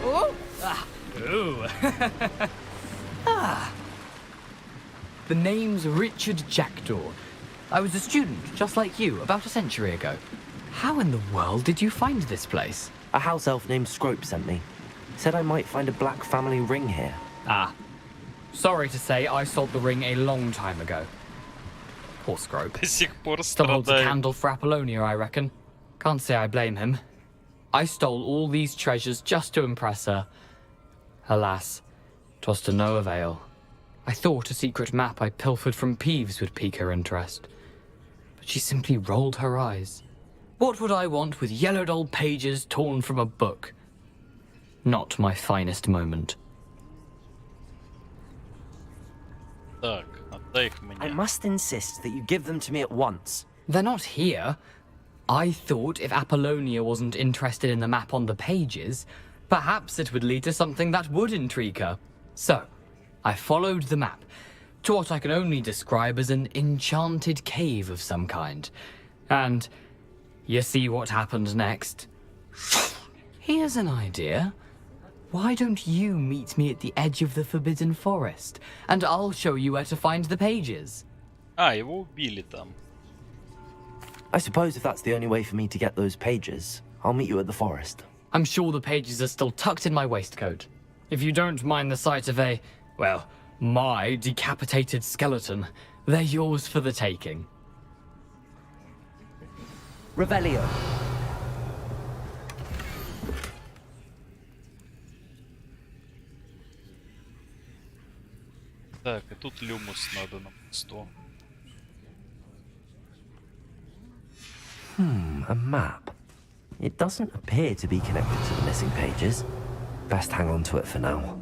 Oh. Ooh. The name's Richard Jackdaw. I was a student, just like you, about a century ago. How in the world did you find this place? A house elf named Scrope sent me. Said I might find a black family ring here. Ah. Sorry to say, I sold the ring a long time ago. Poor Scrope. До сих пор Still holds a страдает. candle for Apollonia, I reckon. Can't say I blame him. I stole all these treasures just to impress her. Alas, 'twas to no avail. I thought a secret map I pilfered from Peeves would pique her interest. But she simply rolled her eyes. What would I want with yellowed old pages torn from a book? Not my finest moment. Так, отдай их мне. I must insist that you give them to me at once. They're not here. I thought if Apollonia wasn't interested in the map on the pages, perhaps it would lead to something that would intrigue her. So, I followed the map to what I can only describe as an enchanted cave of some kind. And you see what happened next? Here's an idea. Why don't you meet me at the edge of the Forbidden Forest, and I'll show you where to find the pages? А, его убили там. I suppose if that's the only way for me to get those pages, I'll meet you at the forest. I'm sure the pages are still tucked in my waistcoat. If you don't mind the sight of a, well, my decapitated skeleton, they're yours for the taking. Revelio. Так, и тут люмус надо на пусто. A map. It doesn't appear to be connected to the missing pages. Best hang on to it for now.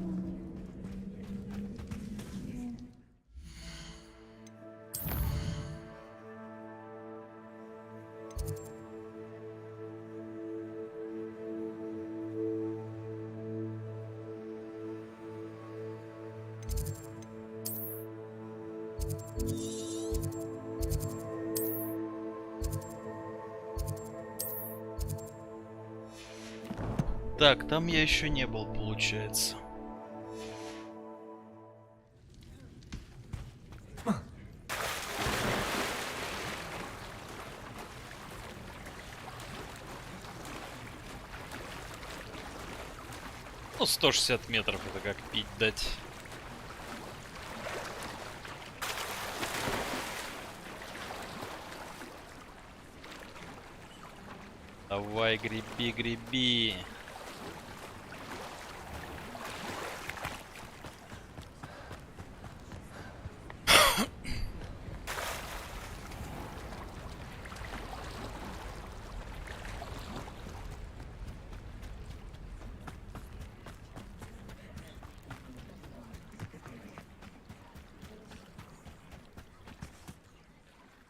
Так, там я еще не был, получается. Ну, 160 метров это как пить дать. Давай, греби, греби.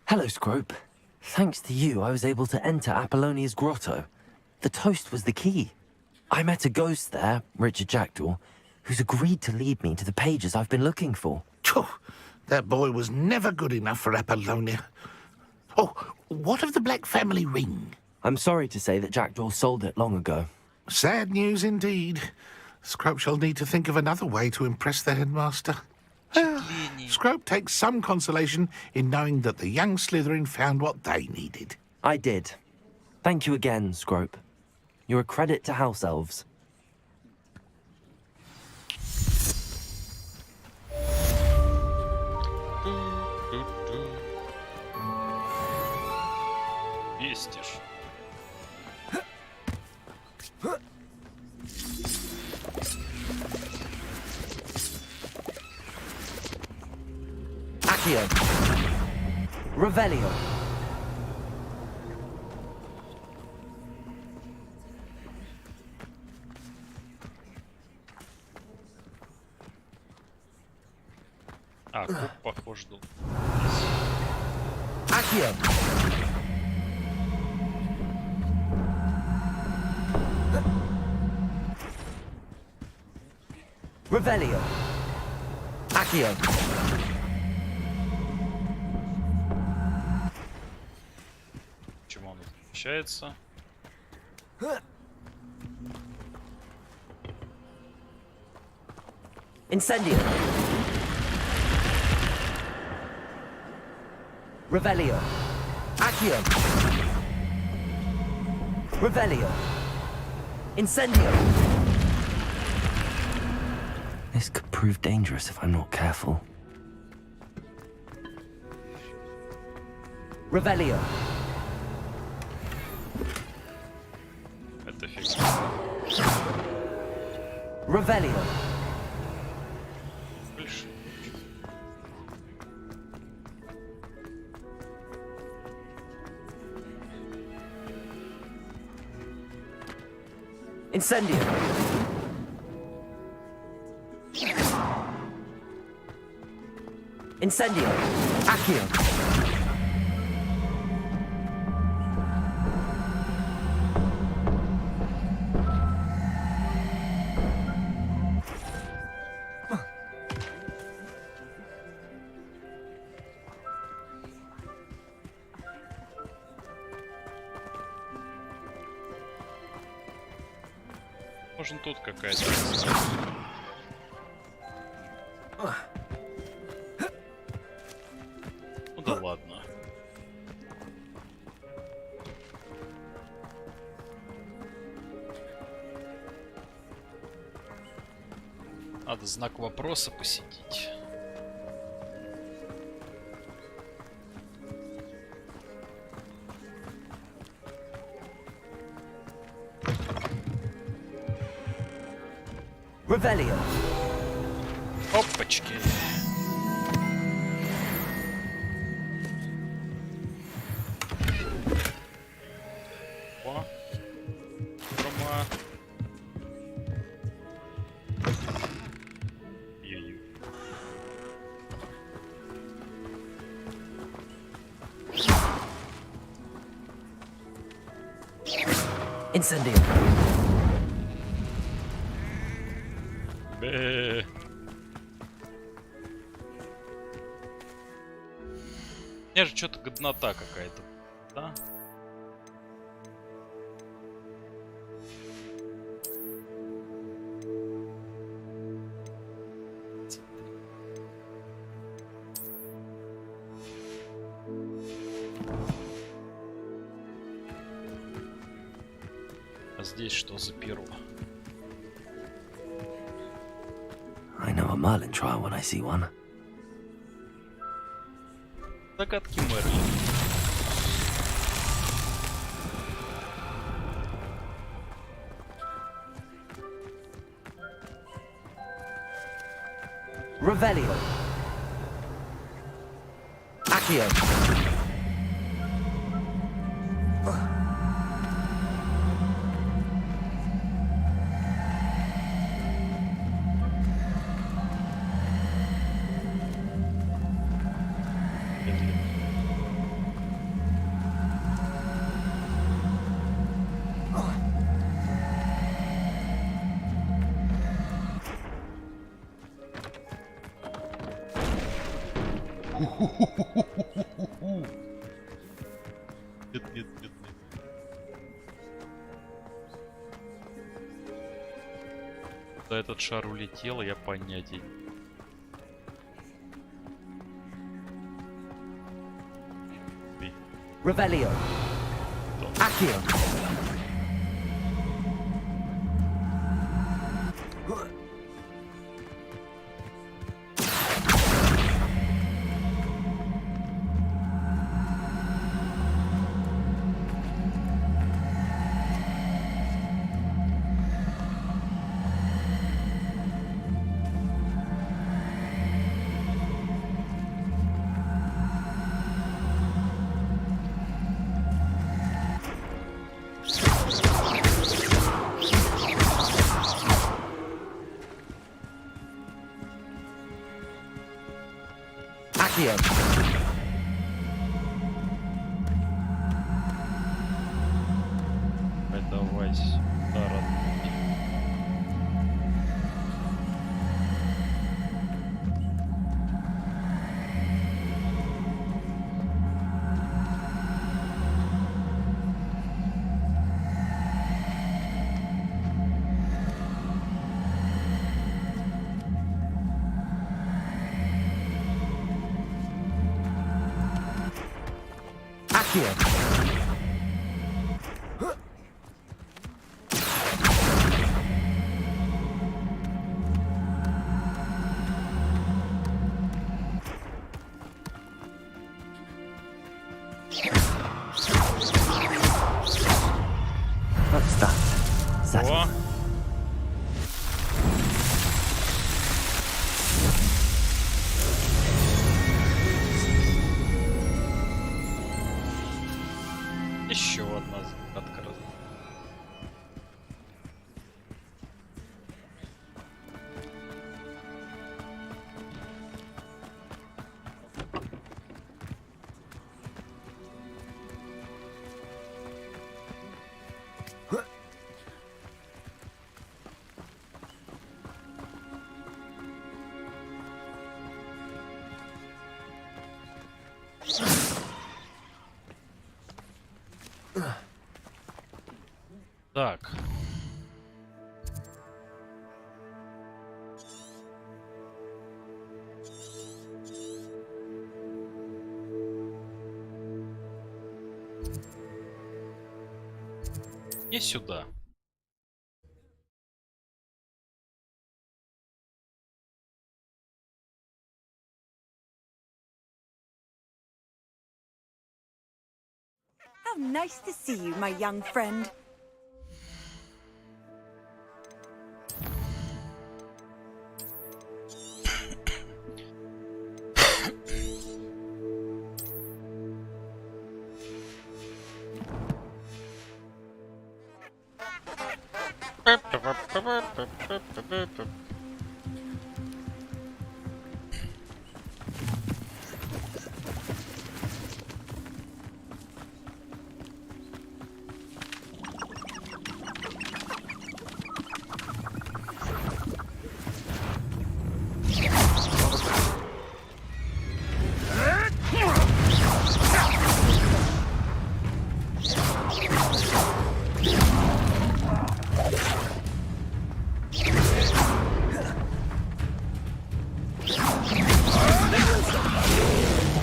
Hello, Scrope. Thanks to you, I was able to enter Apollonia's grotto. The toast was the key. I met a ghost there, Richard Jackdaw, who's agreed to lead me to the pages I've been looking for. That boy was never good enough for Apollonia. Oh, what of the Black family ring? I'm sorry to say that Jackdaw sold it long ago. Sad news indeed. Scrope shall need to think of another way to impress the headmaster. Scrope takes some consolation in knowing that the young Slytherin found what they needed. I did. Thank you again, Scrope. You're a credit to House Elves. Бестишь. Accio. Revelio. А, куб, похож, был. Accio. Revelio. Accio. Почему он отключается? Incendio. Revelio. Accio. Revelio. Incendio. This could prove dangerous if I'm not careful. Revelio. Это фигня. Revelio. Больше. Incendio. Incendio. Accio. Может, тут какая-то. Ну да ладно. Надо знак вопроса посетить. Revelio. Опачки. О. Рома. Ю-ю. Incendio. У меня же что-то годнота какая-то, да? А здесь что за перо? I know a Merlin trial when I see one. Загадки Мерлин. Revelio. Accio. Нет. Куда этот шар улетел, я понятия не. Revelio. Accio. Давай сюда, родной. Accio. What's that? О! Еще одна загадка раз. Так. И сюда. How nice to see you, my young friend.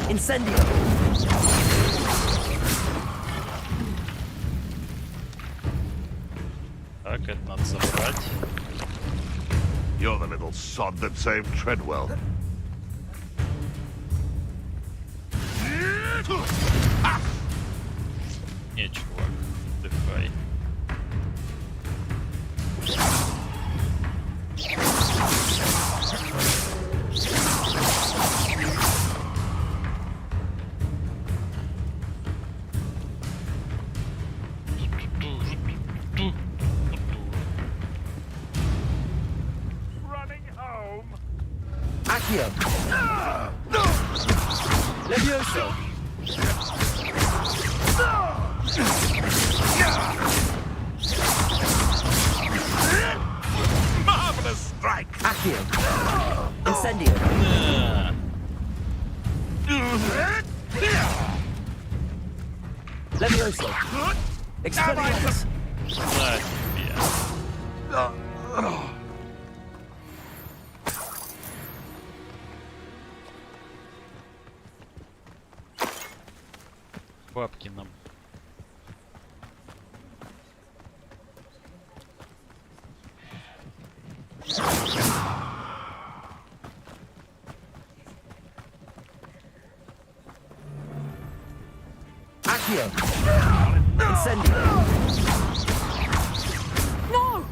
Incendio! Так, это надо забрать. You're the little sod that saved Treadwell. Не, чувак, отдыхай. Accio! Levioso! Marvelous strike! Accio! Incendio! Levioso! Expelliarmus! Бабки нам Accio. Incendio. No!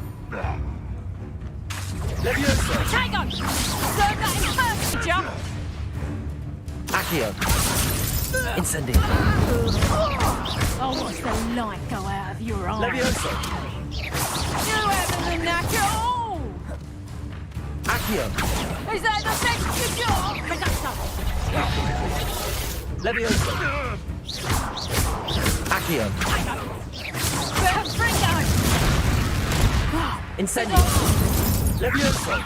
Levioso. Tango! Serve that in perfect, jump! Accio. Incendio. Oh, what's the light go out of your eyes? Levioso. You haven't the knack at all! Accio. Is that the best you got? Levioso. Accio. Incendio. Levioso.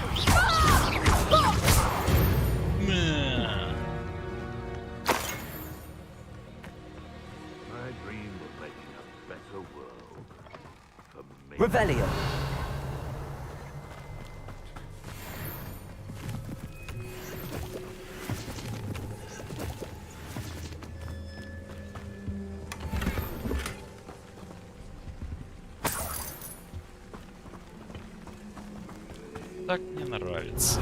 I dream of making a better world for me. Revelio. Так мне нравится.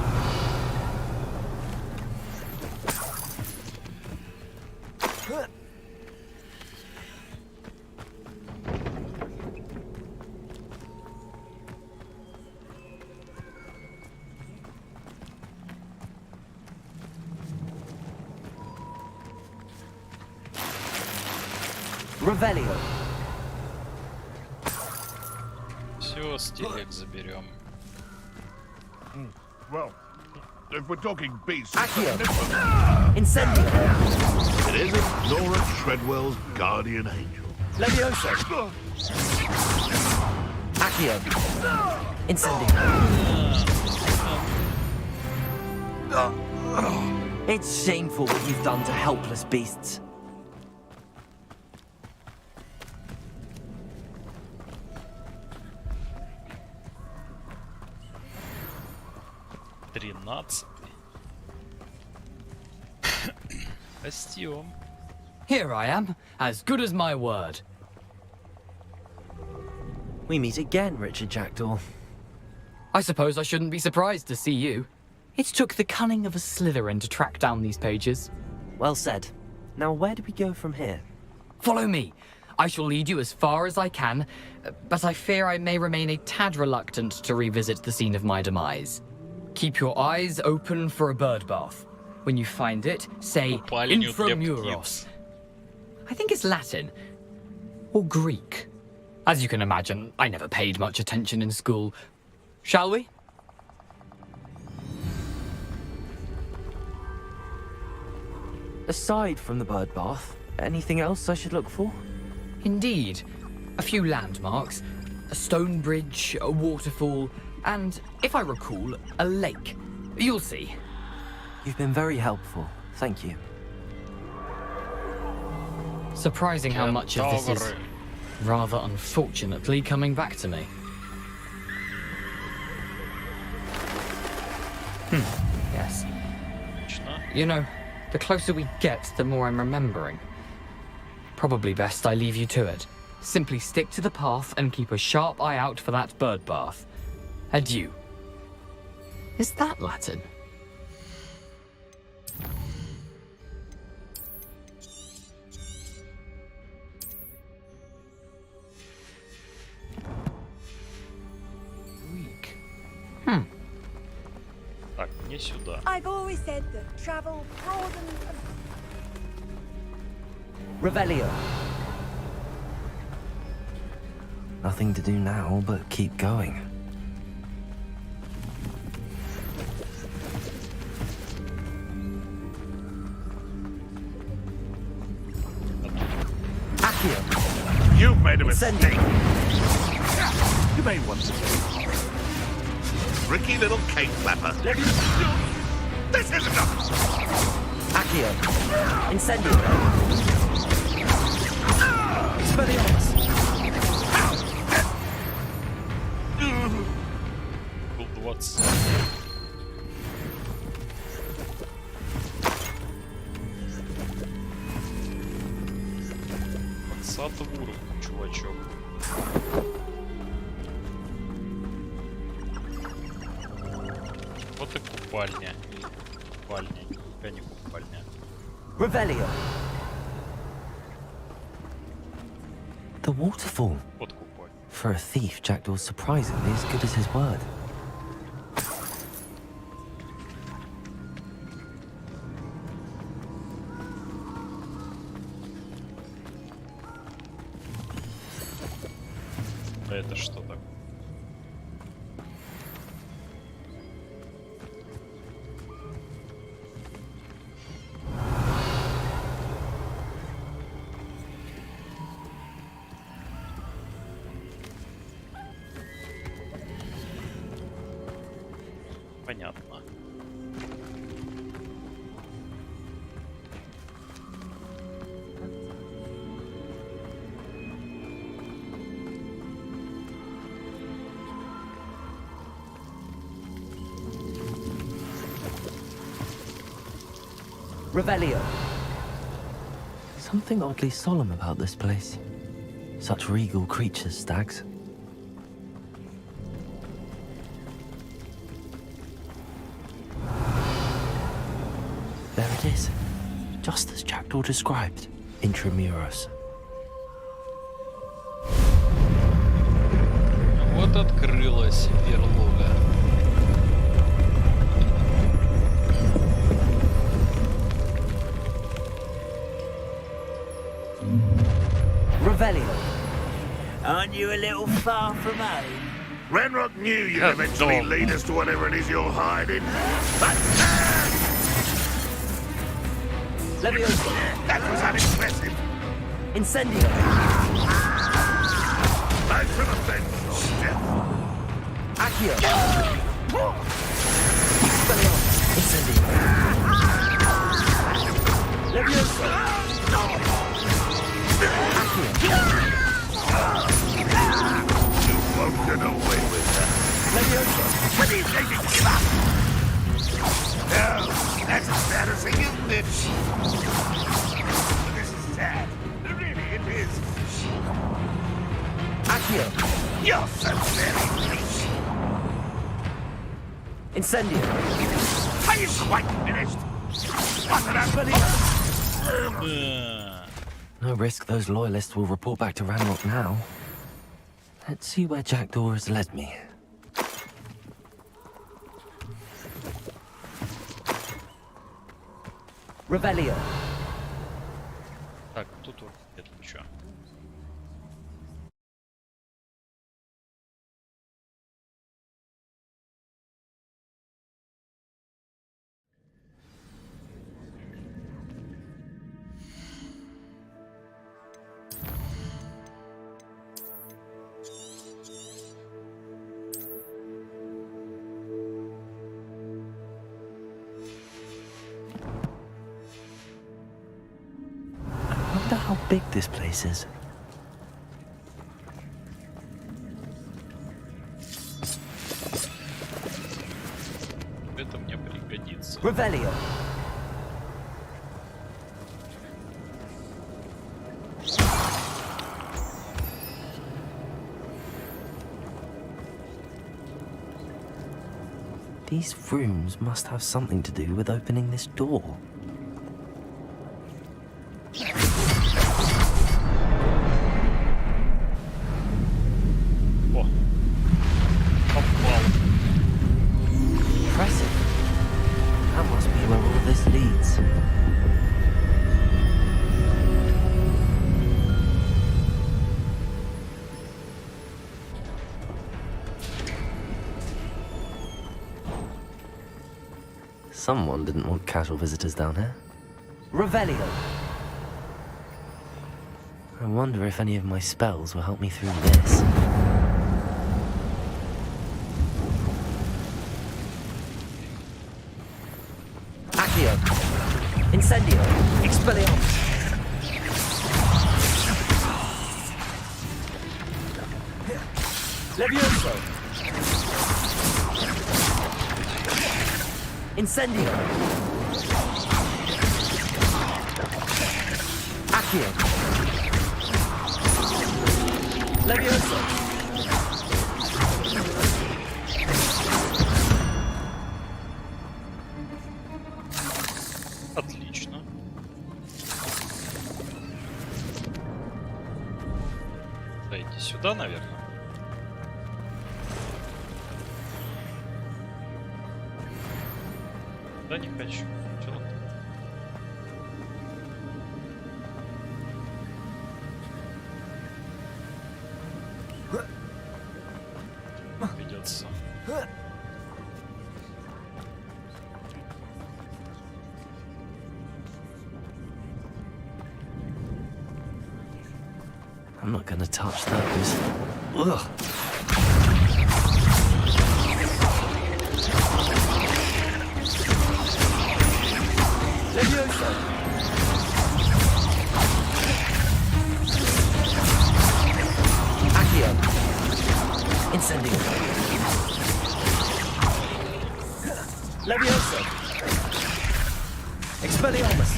Revelio. Все, стилек заберем. Well, if we're talking beasts, Accio. Incendio. It isn't Laura Treadwell's guardian angel. Levioso. Accio. Incendio. It's shameful what you've done to helpless beasts. Костюм. Here I am, as good as my word. We meet again, Richard Jackdaw. I suppose I shouldn't be surprised to see you. It took the cunning of a Slytherin to track down these pages. Well said. Now where do we go from here? Follow me. I shall lead you as far as I can, but I fear I may remain a tad reluctant to revisit the scene of my demise. Keep your eyes open for a bird bath. When you find it, say Intramuros. I think it's Latin. Or Greek. As you can imagine, I never paid much attention in school. Shall we? Aside from the bird bath, anything else I should look for? Indeed. A few landmarks. A stone bridge, a waterfall, and, if I recall, a lake. You'll see. You've been very helpful. Thank you. Surprising how much of this is, rather unfortunately, coming back to me. Yes. You know, the closer we get, the more I'm remembering. Probably best I leave you to it. Simply stick to the path and keep a sharp eye out for that bird bath. Adieu. Is that Latin? Greek. Так, мне сюда. I've always said that travel broadens. Revelio. Nothing to do now but keep going. Accio. You've made a mistake. You made one. Tricky little cake flapper. This is enough. Accio. Incendio. Expelliarmus. Был 20. Уровня, чувачок. Вот и купальня. Купальня, никакая не купальня. Revelio. The waterfall. For a thief, Jackdaw's surprisingly as good as his word. Это что такое? Понятно. Revelio. Something oddly solemn about this place. Such regal creatures, stags. There it is. Just as Jackdaw described. Intramuros. Вот открылась берлога. Revelio. Aren't you a little far from home? Renrock knew you'd eventually lead us to whatever it is you're hiding. But Levioso. That was unimpressive. Incendio. Back to the bench, soldier. Accio. Incendio. Levioso. You won't get away with that. Levioso. What do you think you give up? No, that's embarrassing, isn't it? This is sad. Really, it is. Accio. You're so very rich. Incendio. Are you quite finished? What's an unbeliever? No risk those loyalists will report back to Ranrock now. Let's see where Jackdaw has led me. Revelio. Так, тут вот это ничего. I wonder how big this place is. Это мне пригодится. Revelio. These rooms must have something to do with opening this door. Impressive. That must be where all this leads. Someone didn't want casual visitors down here. Revelio. I wonder if any of my spells will help me through this. Accio. Incendio. Expelliarmus. Levioso. Incendio. Accio. Levioso. Отлично. Пойдемте сюда, наверное. Да, не хочу. Чё? Придется. I'm not gonna touch those. Ugh. Leviosa! Accio! Incendio! Leviosa! Expelliarmus!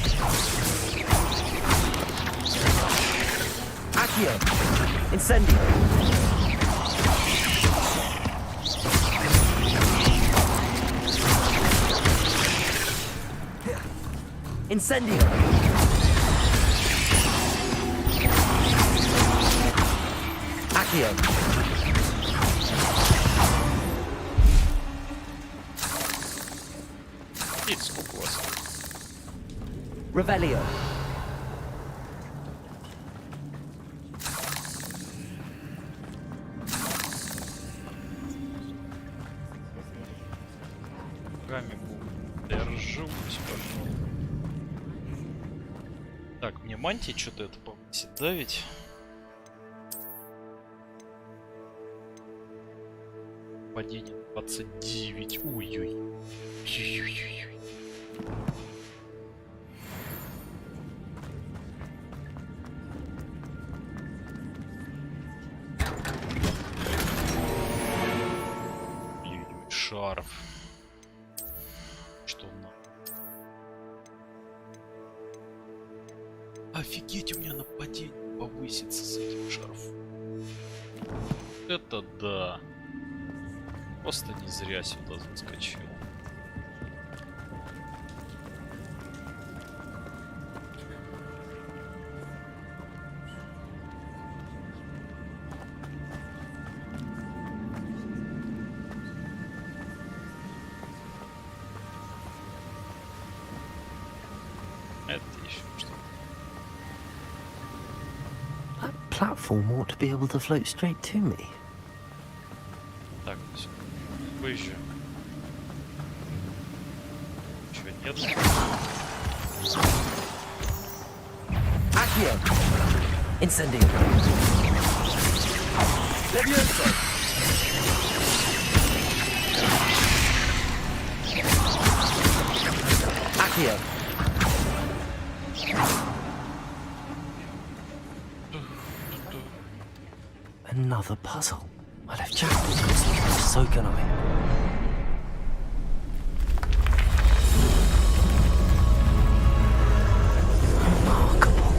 Accio! Incendio! Incendio! Accio! It's Hogwarts. Revelio! Держусь, пожалуй. Так, мне мантия что-то это повысит, да ведь? Падение 29. Ой-ой. Ой-ой-ой. Ой-ой-ой, шарф. Что на? Офигеть, у меня нападение повысится с этим шарфом. Это да. Просто не зря сюда заскочил. Это еще что? That platform ought to be able to float straight to me. Так, выезжаем. Чего нет? Accio! Incendio! Leviosa! Accio! Another puzzle. Well, if Jack was good, so can I. Remarkable.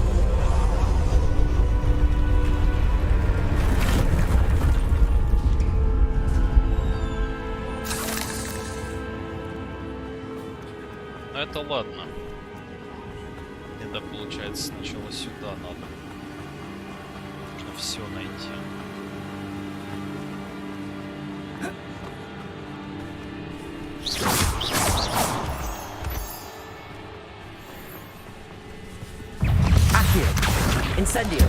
Ну это ладно. Это получается сначала сюда надо. Нужно все найти. Accio! Incendio!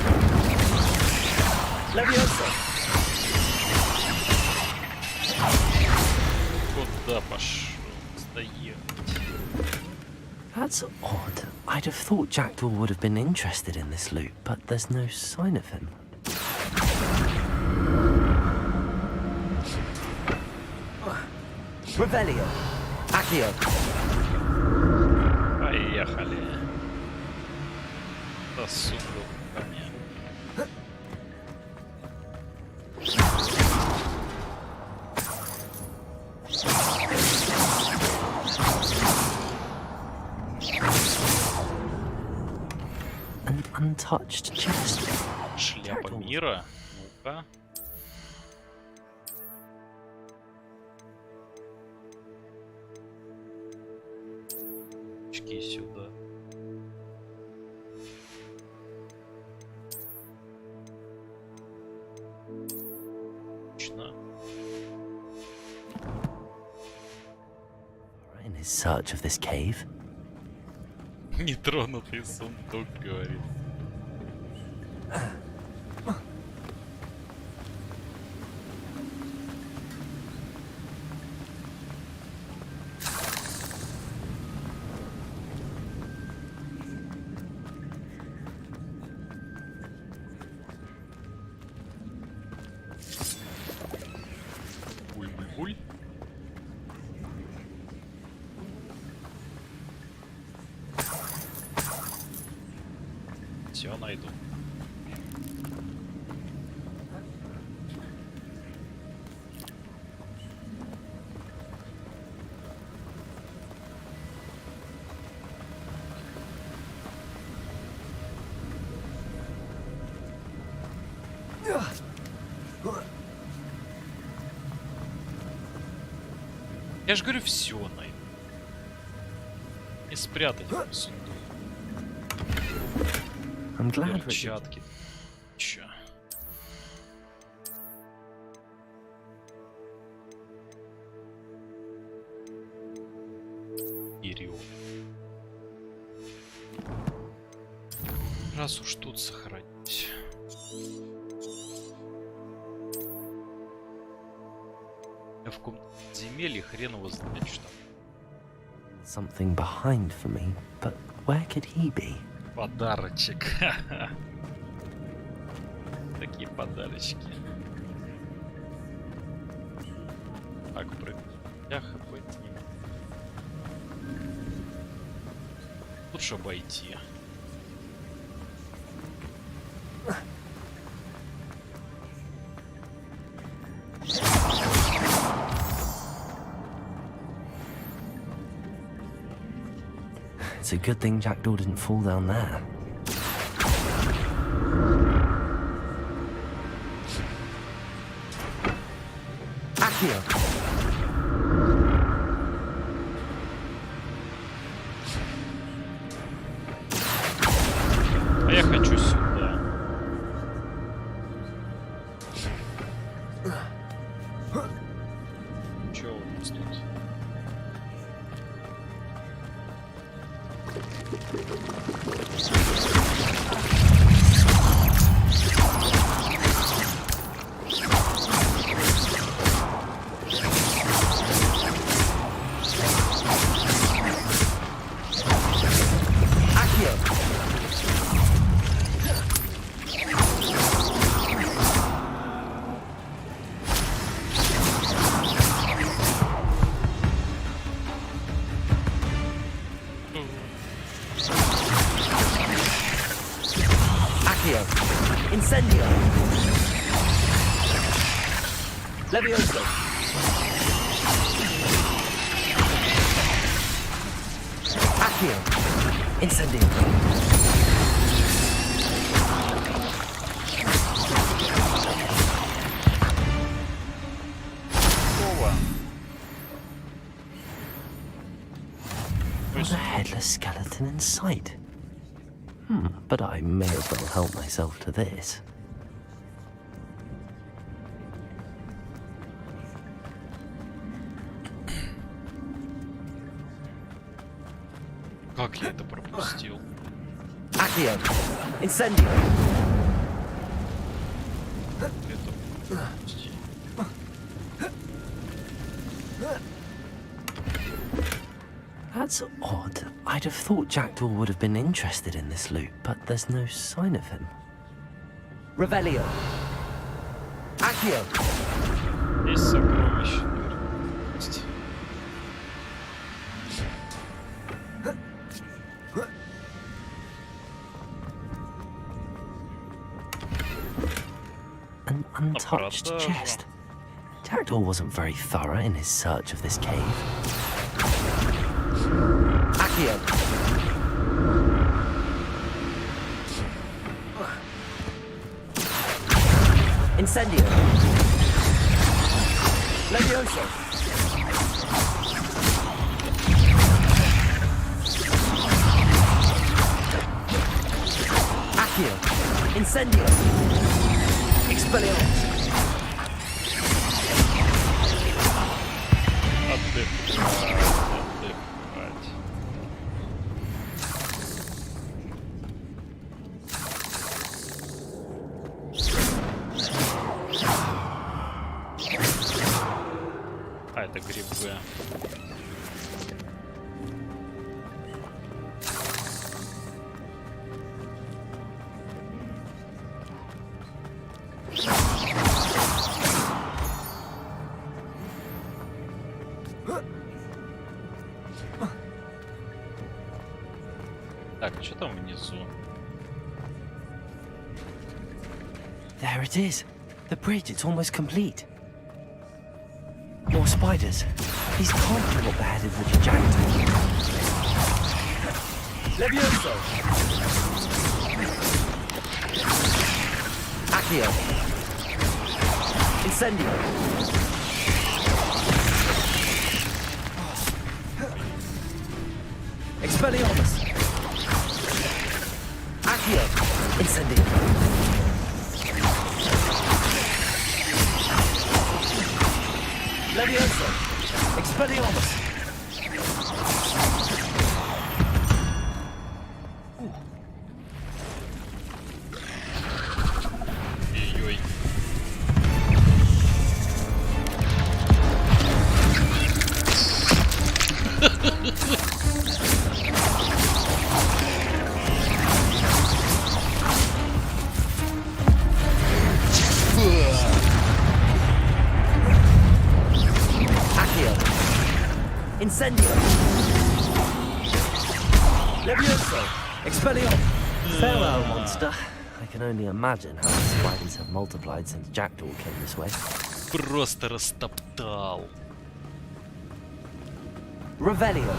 Leviosa! Куда пошел? Стоять. That's odd. I'd have thought Jackdaw would have been interested in this loot, but there's no sign of him. Revelio! Accio! Поехали. Да сундук ко мне. An untouched chest. Шляпа мира. Ну-ка. Очки сюда. search of this cave. Нетронутый сундук, говорит. Буль-буль-буль. Все найду. Я же говорю, все найду. И спрятать в сундук. I'm glad Перчатки. Чё? Ирио. Раз уж тут сохранить. Я в каком-то подземелье, хрен его знает, что. something behind for me, but where could he be? Подарочек. Такие подарочки. Так, прыгнуть. Я хп не могу. Лучше обойти. It's a good thing Jackdaw didn't fall down there. Accio. А я хочу сюда. Чё у нас тут? Incendio. Levioso. Accio. Incendio. There's a headless skeleton in sight. But I may as well help myself to this. Как я это пропустил? Accio. Incendio. Это пропустил. That's odd. I'd have thought Jackdaw would have been interested in this loot, but there's no sign of him. Revelio. Accio. Есть сокровище. An untouched chest. Jackdaw wasn't very thorough in his search of this cave. Accio. Incendio. Levioso. Accio. Incendio. Expelliarmus. Отдых. Так, что там внизу? There it is. The bridge, it's almost complete. More spiders. These can't be what beheaded Richard Jackson. Levioso! Accio. Incendio. Expelliarmus. Accio. Incendio. Levioso. Expelliarmus. Ой-ой. Incendio. Levioso. Expelliarmus. Farewell, monster. I can only imagine how the spiders have multiplied since Jackdaw came this way. Просто растоптал. Revelio.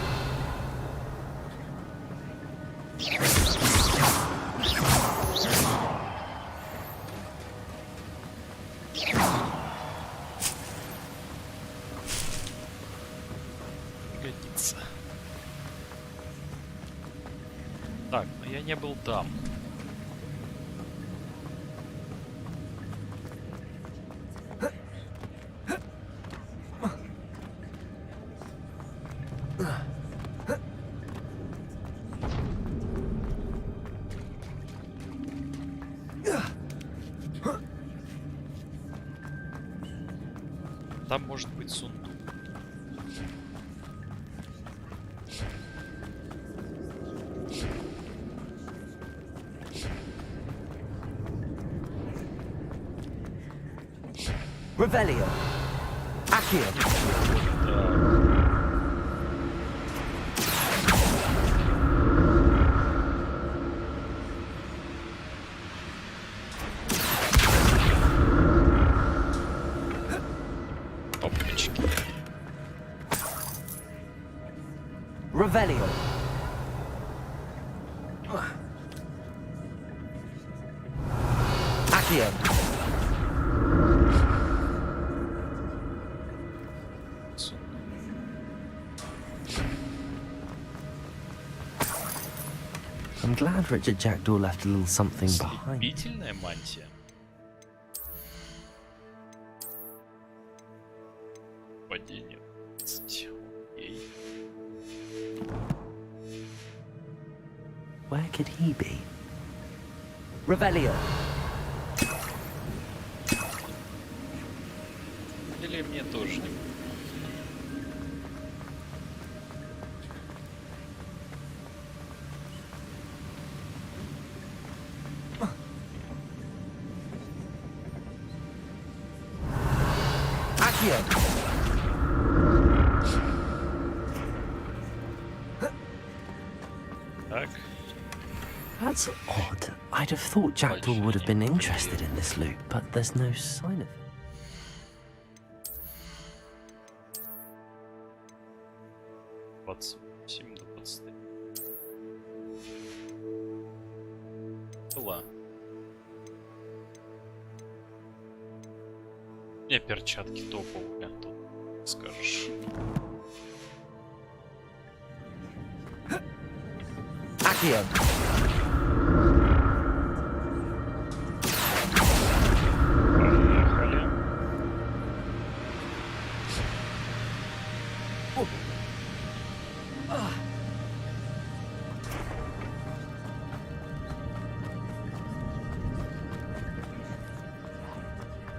Годится. Так, но я не был там. Там может быть сундук. Revelio. Accio. Опачки. Revelio. Accio. I'm glad Richard Jackdaw left a little something behind. Слепительная мантия. Падение. Окей. Where could he be? Revelio. Или мне тоже не. Так. That's odd. I'd have thought Jackdaw would have been interested in this loot, but there's no sign of it. Не, перчатки топовые, тут скажешь. Accio. Поехали.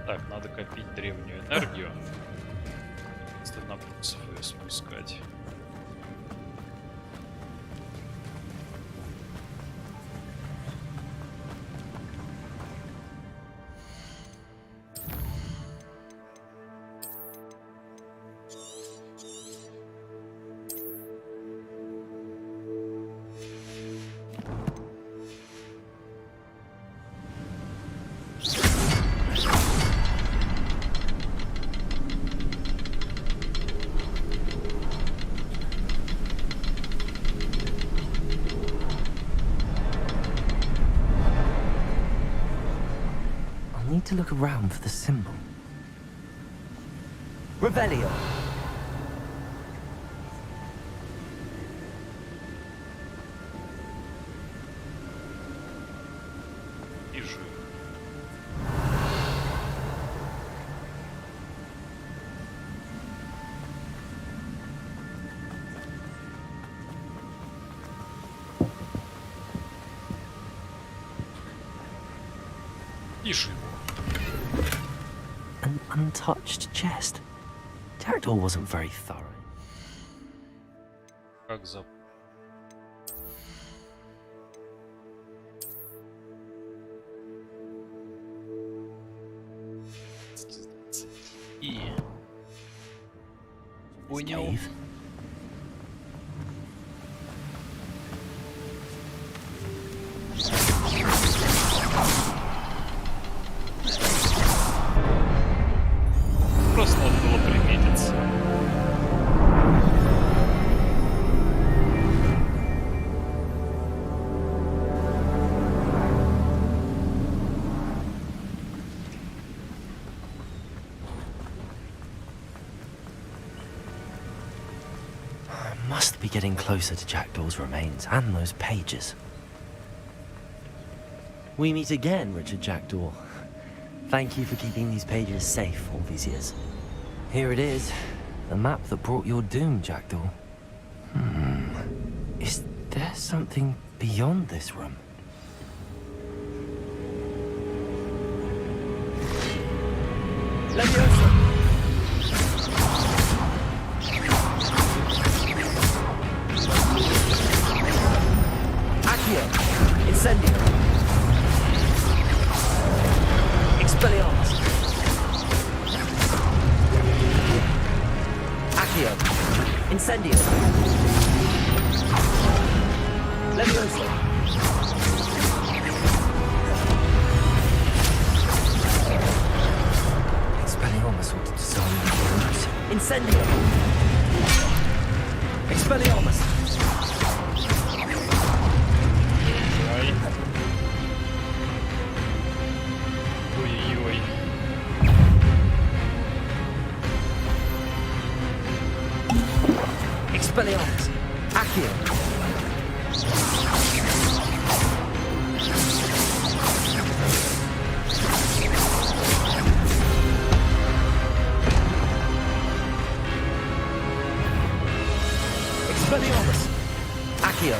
Так, надо копить древнюю энергию. Стенобрусов ее спускать. need to look around for the symbol. Revelio. An untouched chest. Jackdaw wasn't very thorough. Понял. Просто надо было приметиться. Must be getting closer to Jackdaw's remains and those pages. We meet again, Richard Jackdaw. Thank you for keeping these pages safe all these years. Here it is, the map that brought your doom, Jackdaw. Is there something beyond this room? Leviosa! Accio! Incendio! Expelliarmus! Accio! Incendio! Leviosa! Expelliarmus ought to disarm the rooms. Incendio! Expelliarmus! Ой-ой-ой. Expelliarmus! Accio! Expelliarmus! Accio!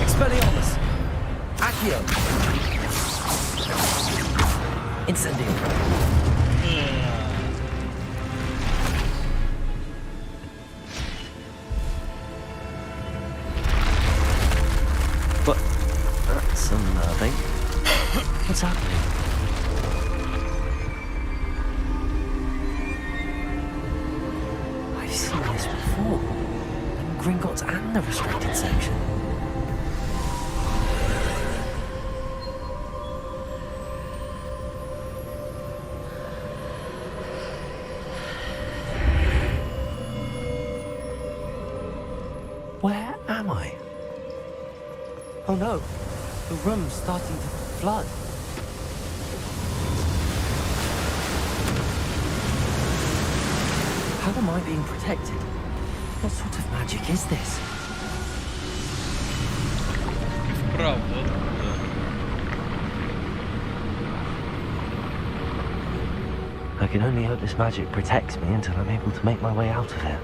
Expelliarmus! Accio! Incendio! But that's unnerving. What's happening? I've seen this before. In Gringotts and the restricted section. Where am I? Oh no, the room's starting to flood. How am I being protected? What sort of magic is this? Правда. I can only hope this magic protects me until I'm able to make my way out of here.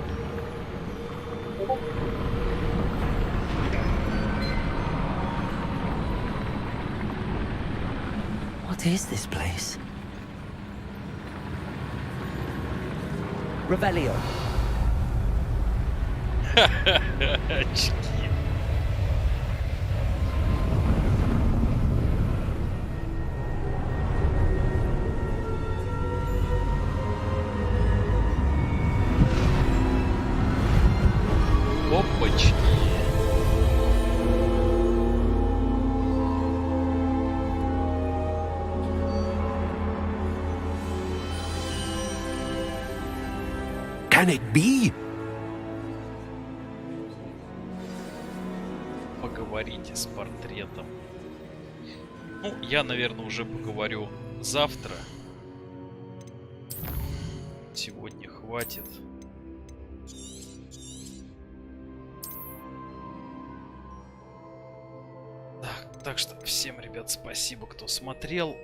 What is this place? Revelio! Очки. Опачки. Can it be? поговорите с портретом. Ну, я, наверное, уже поговорю завтра. Сегодня хватит. Так что всем, ребят, спасибо, кто смотрел.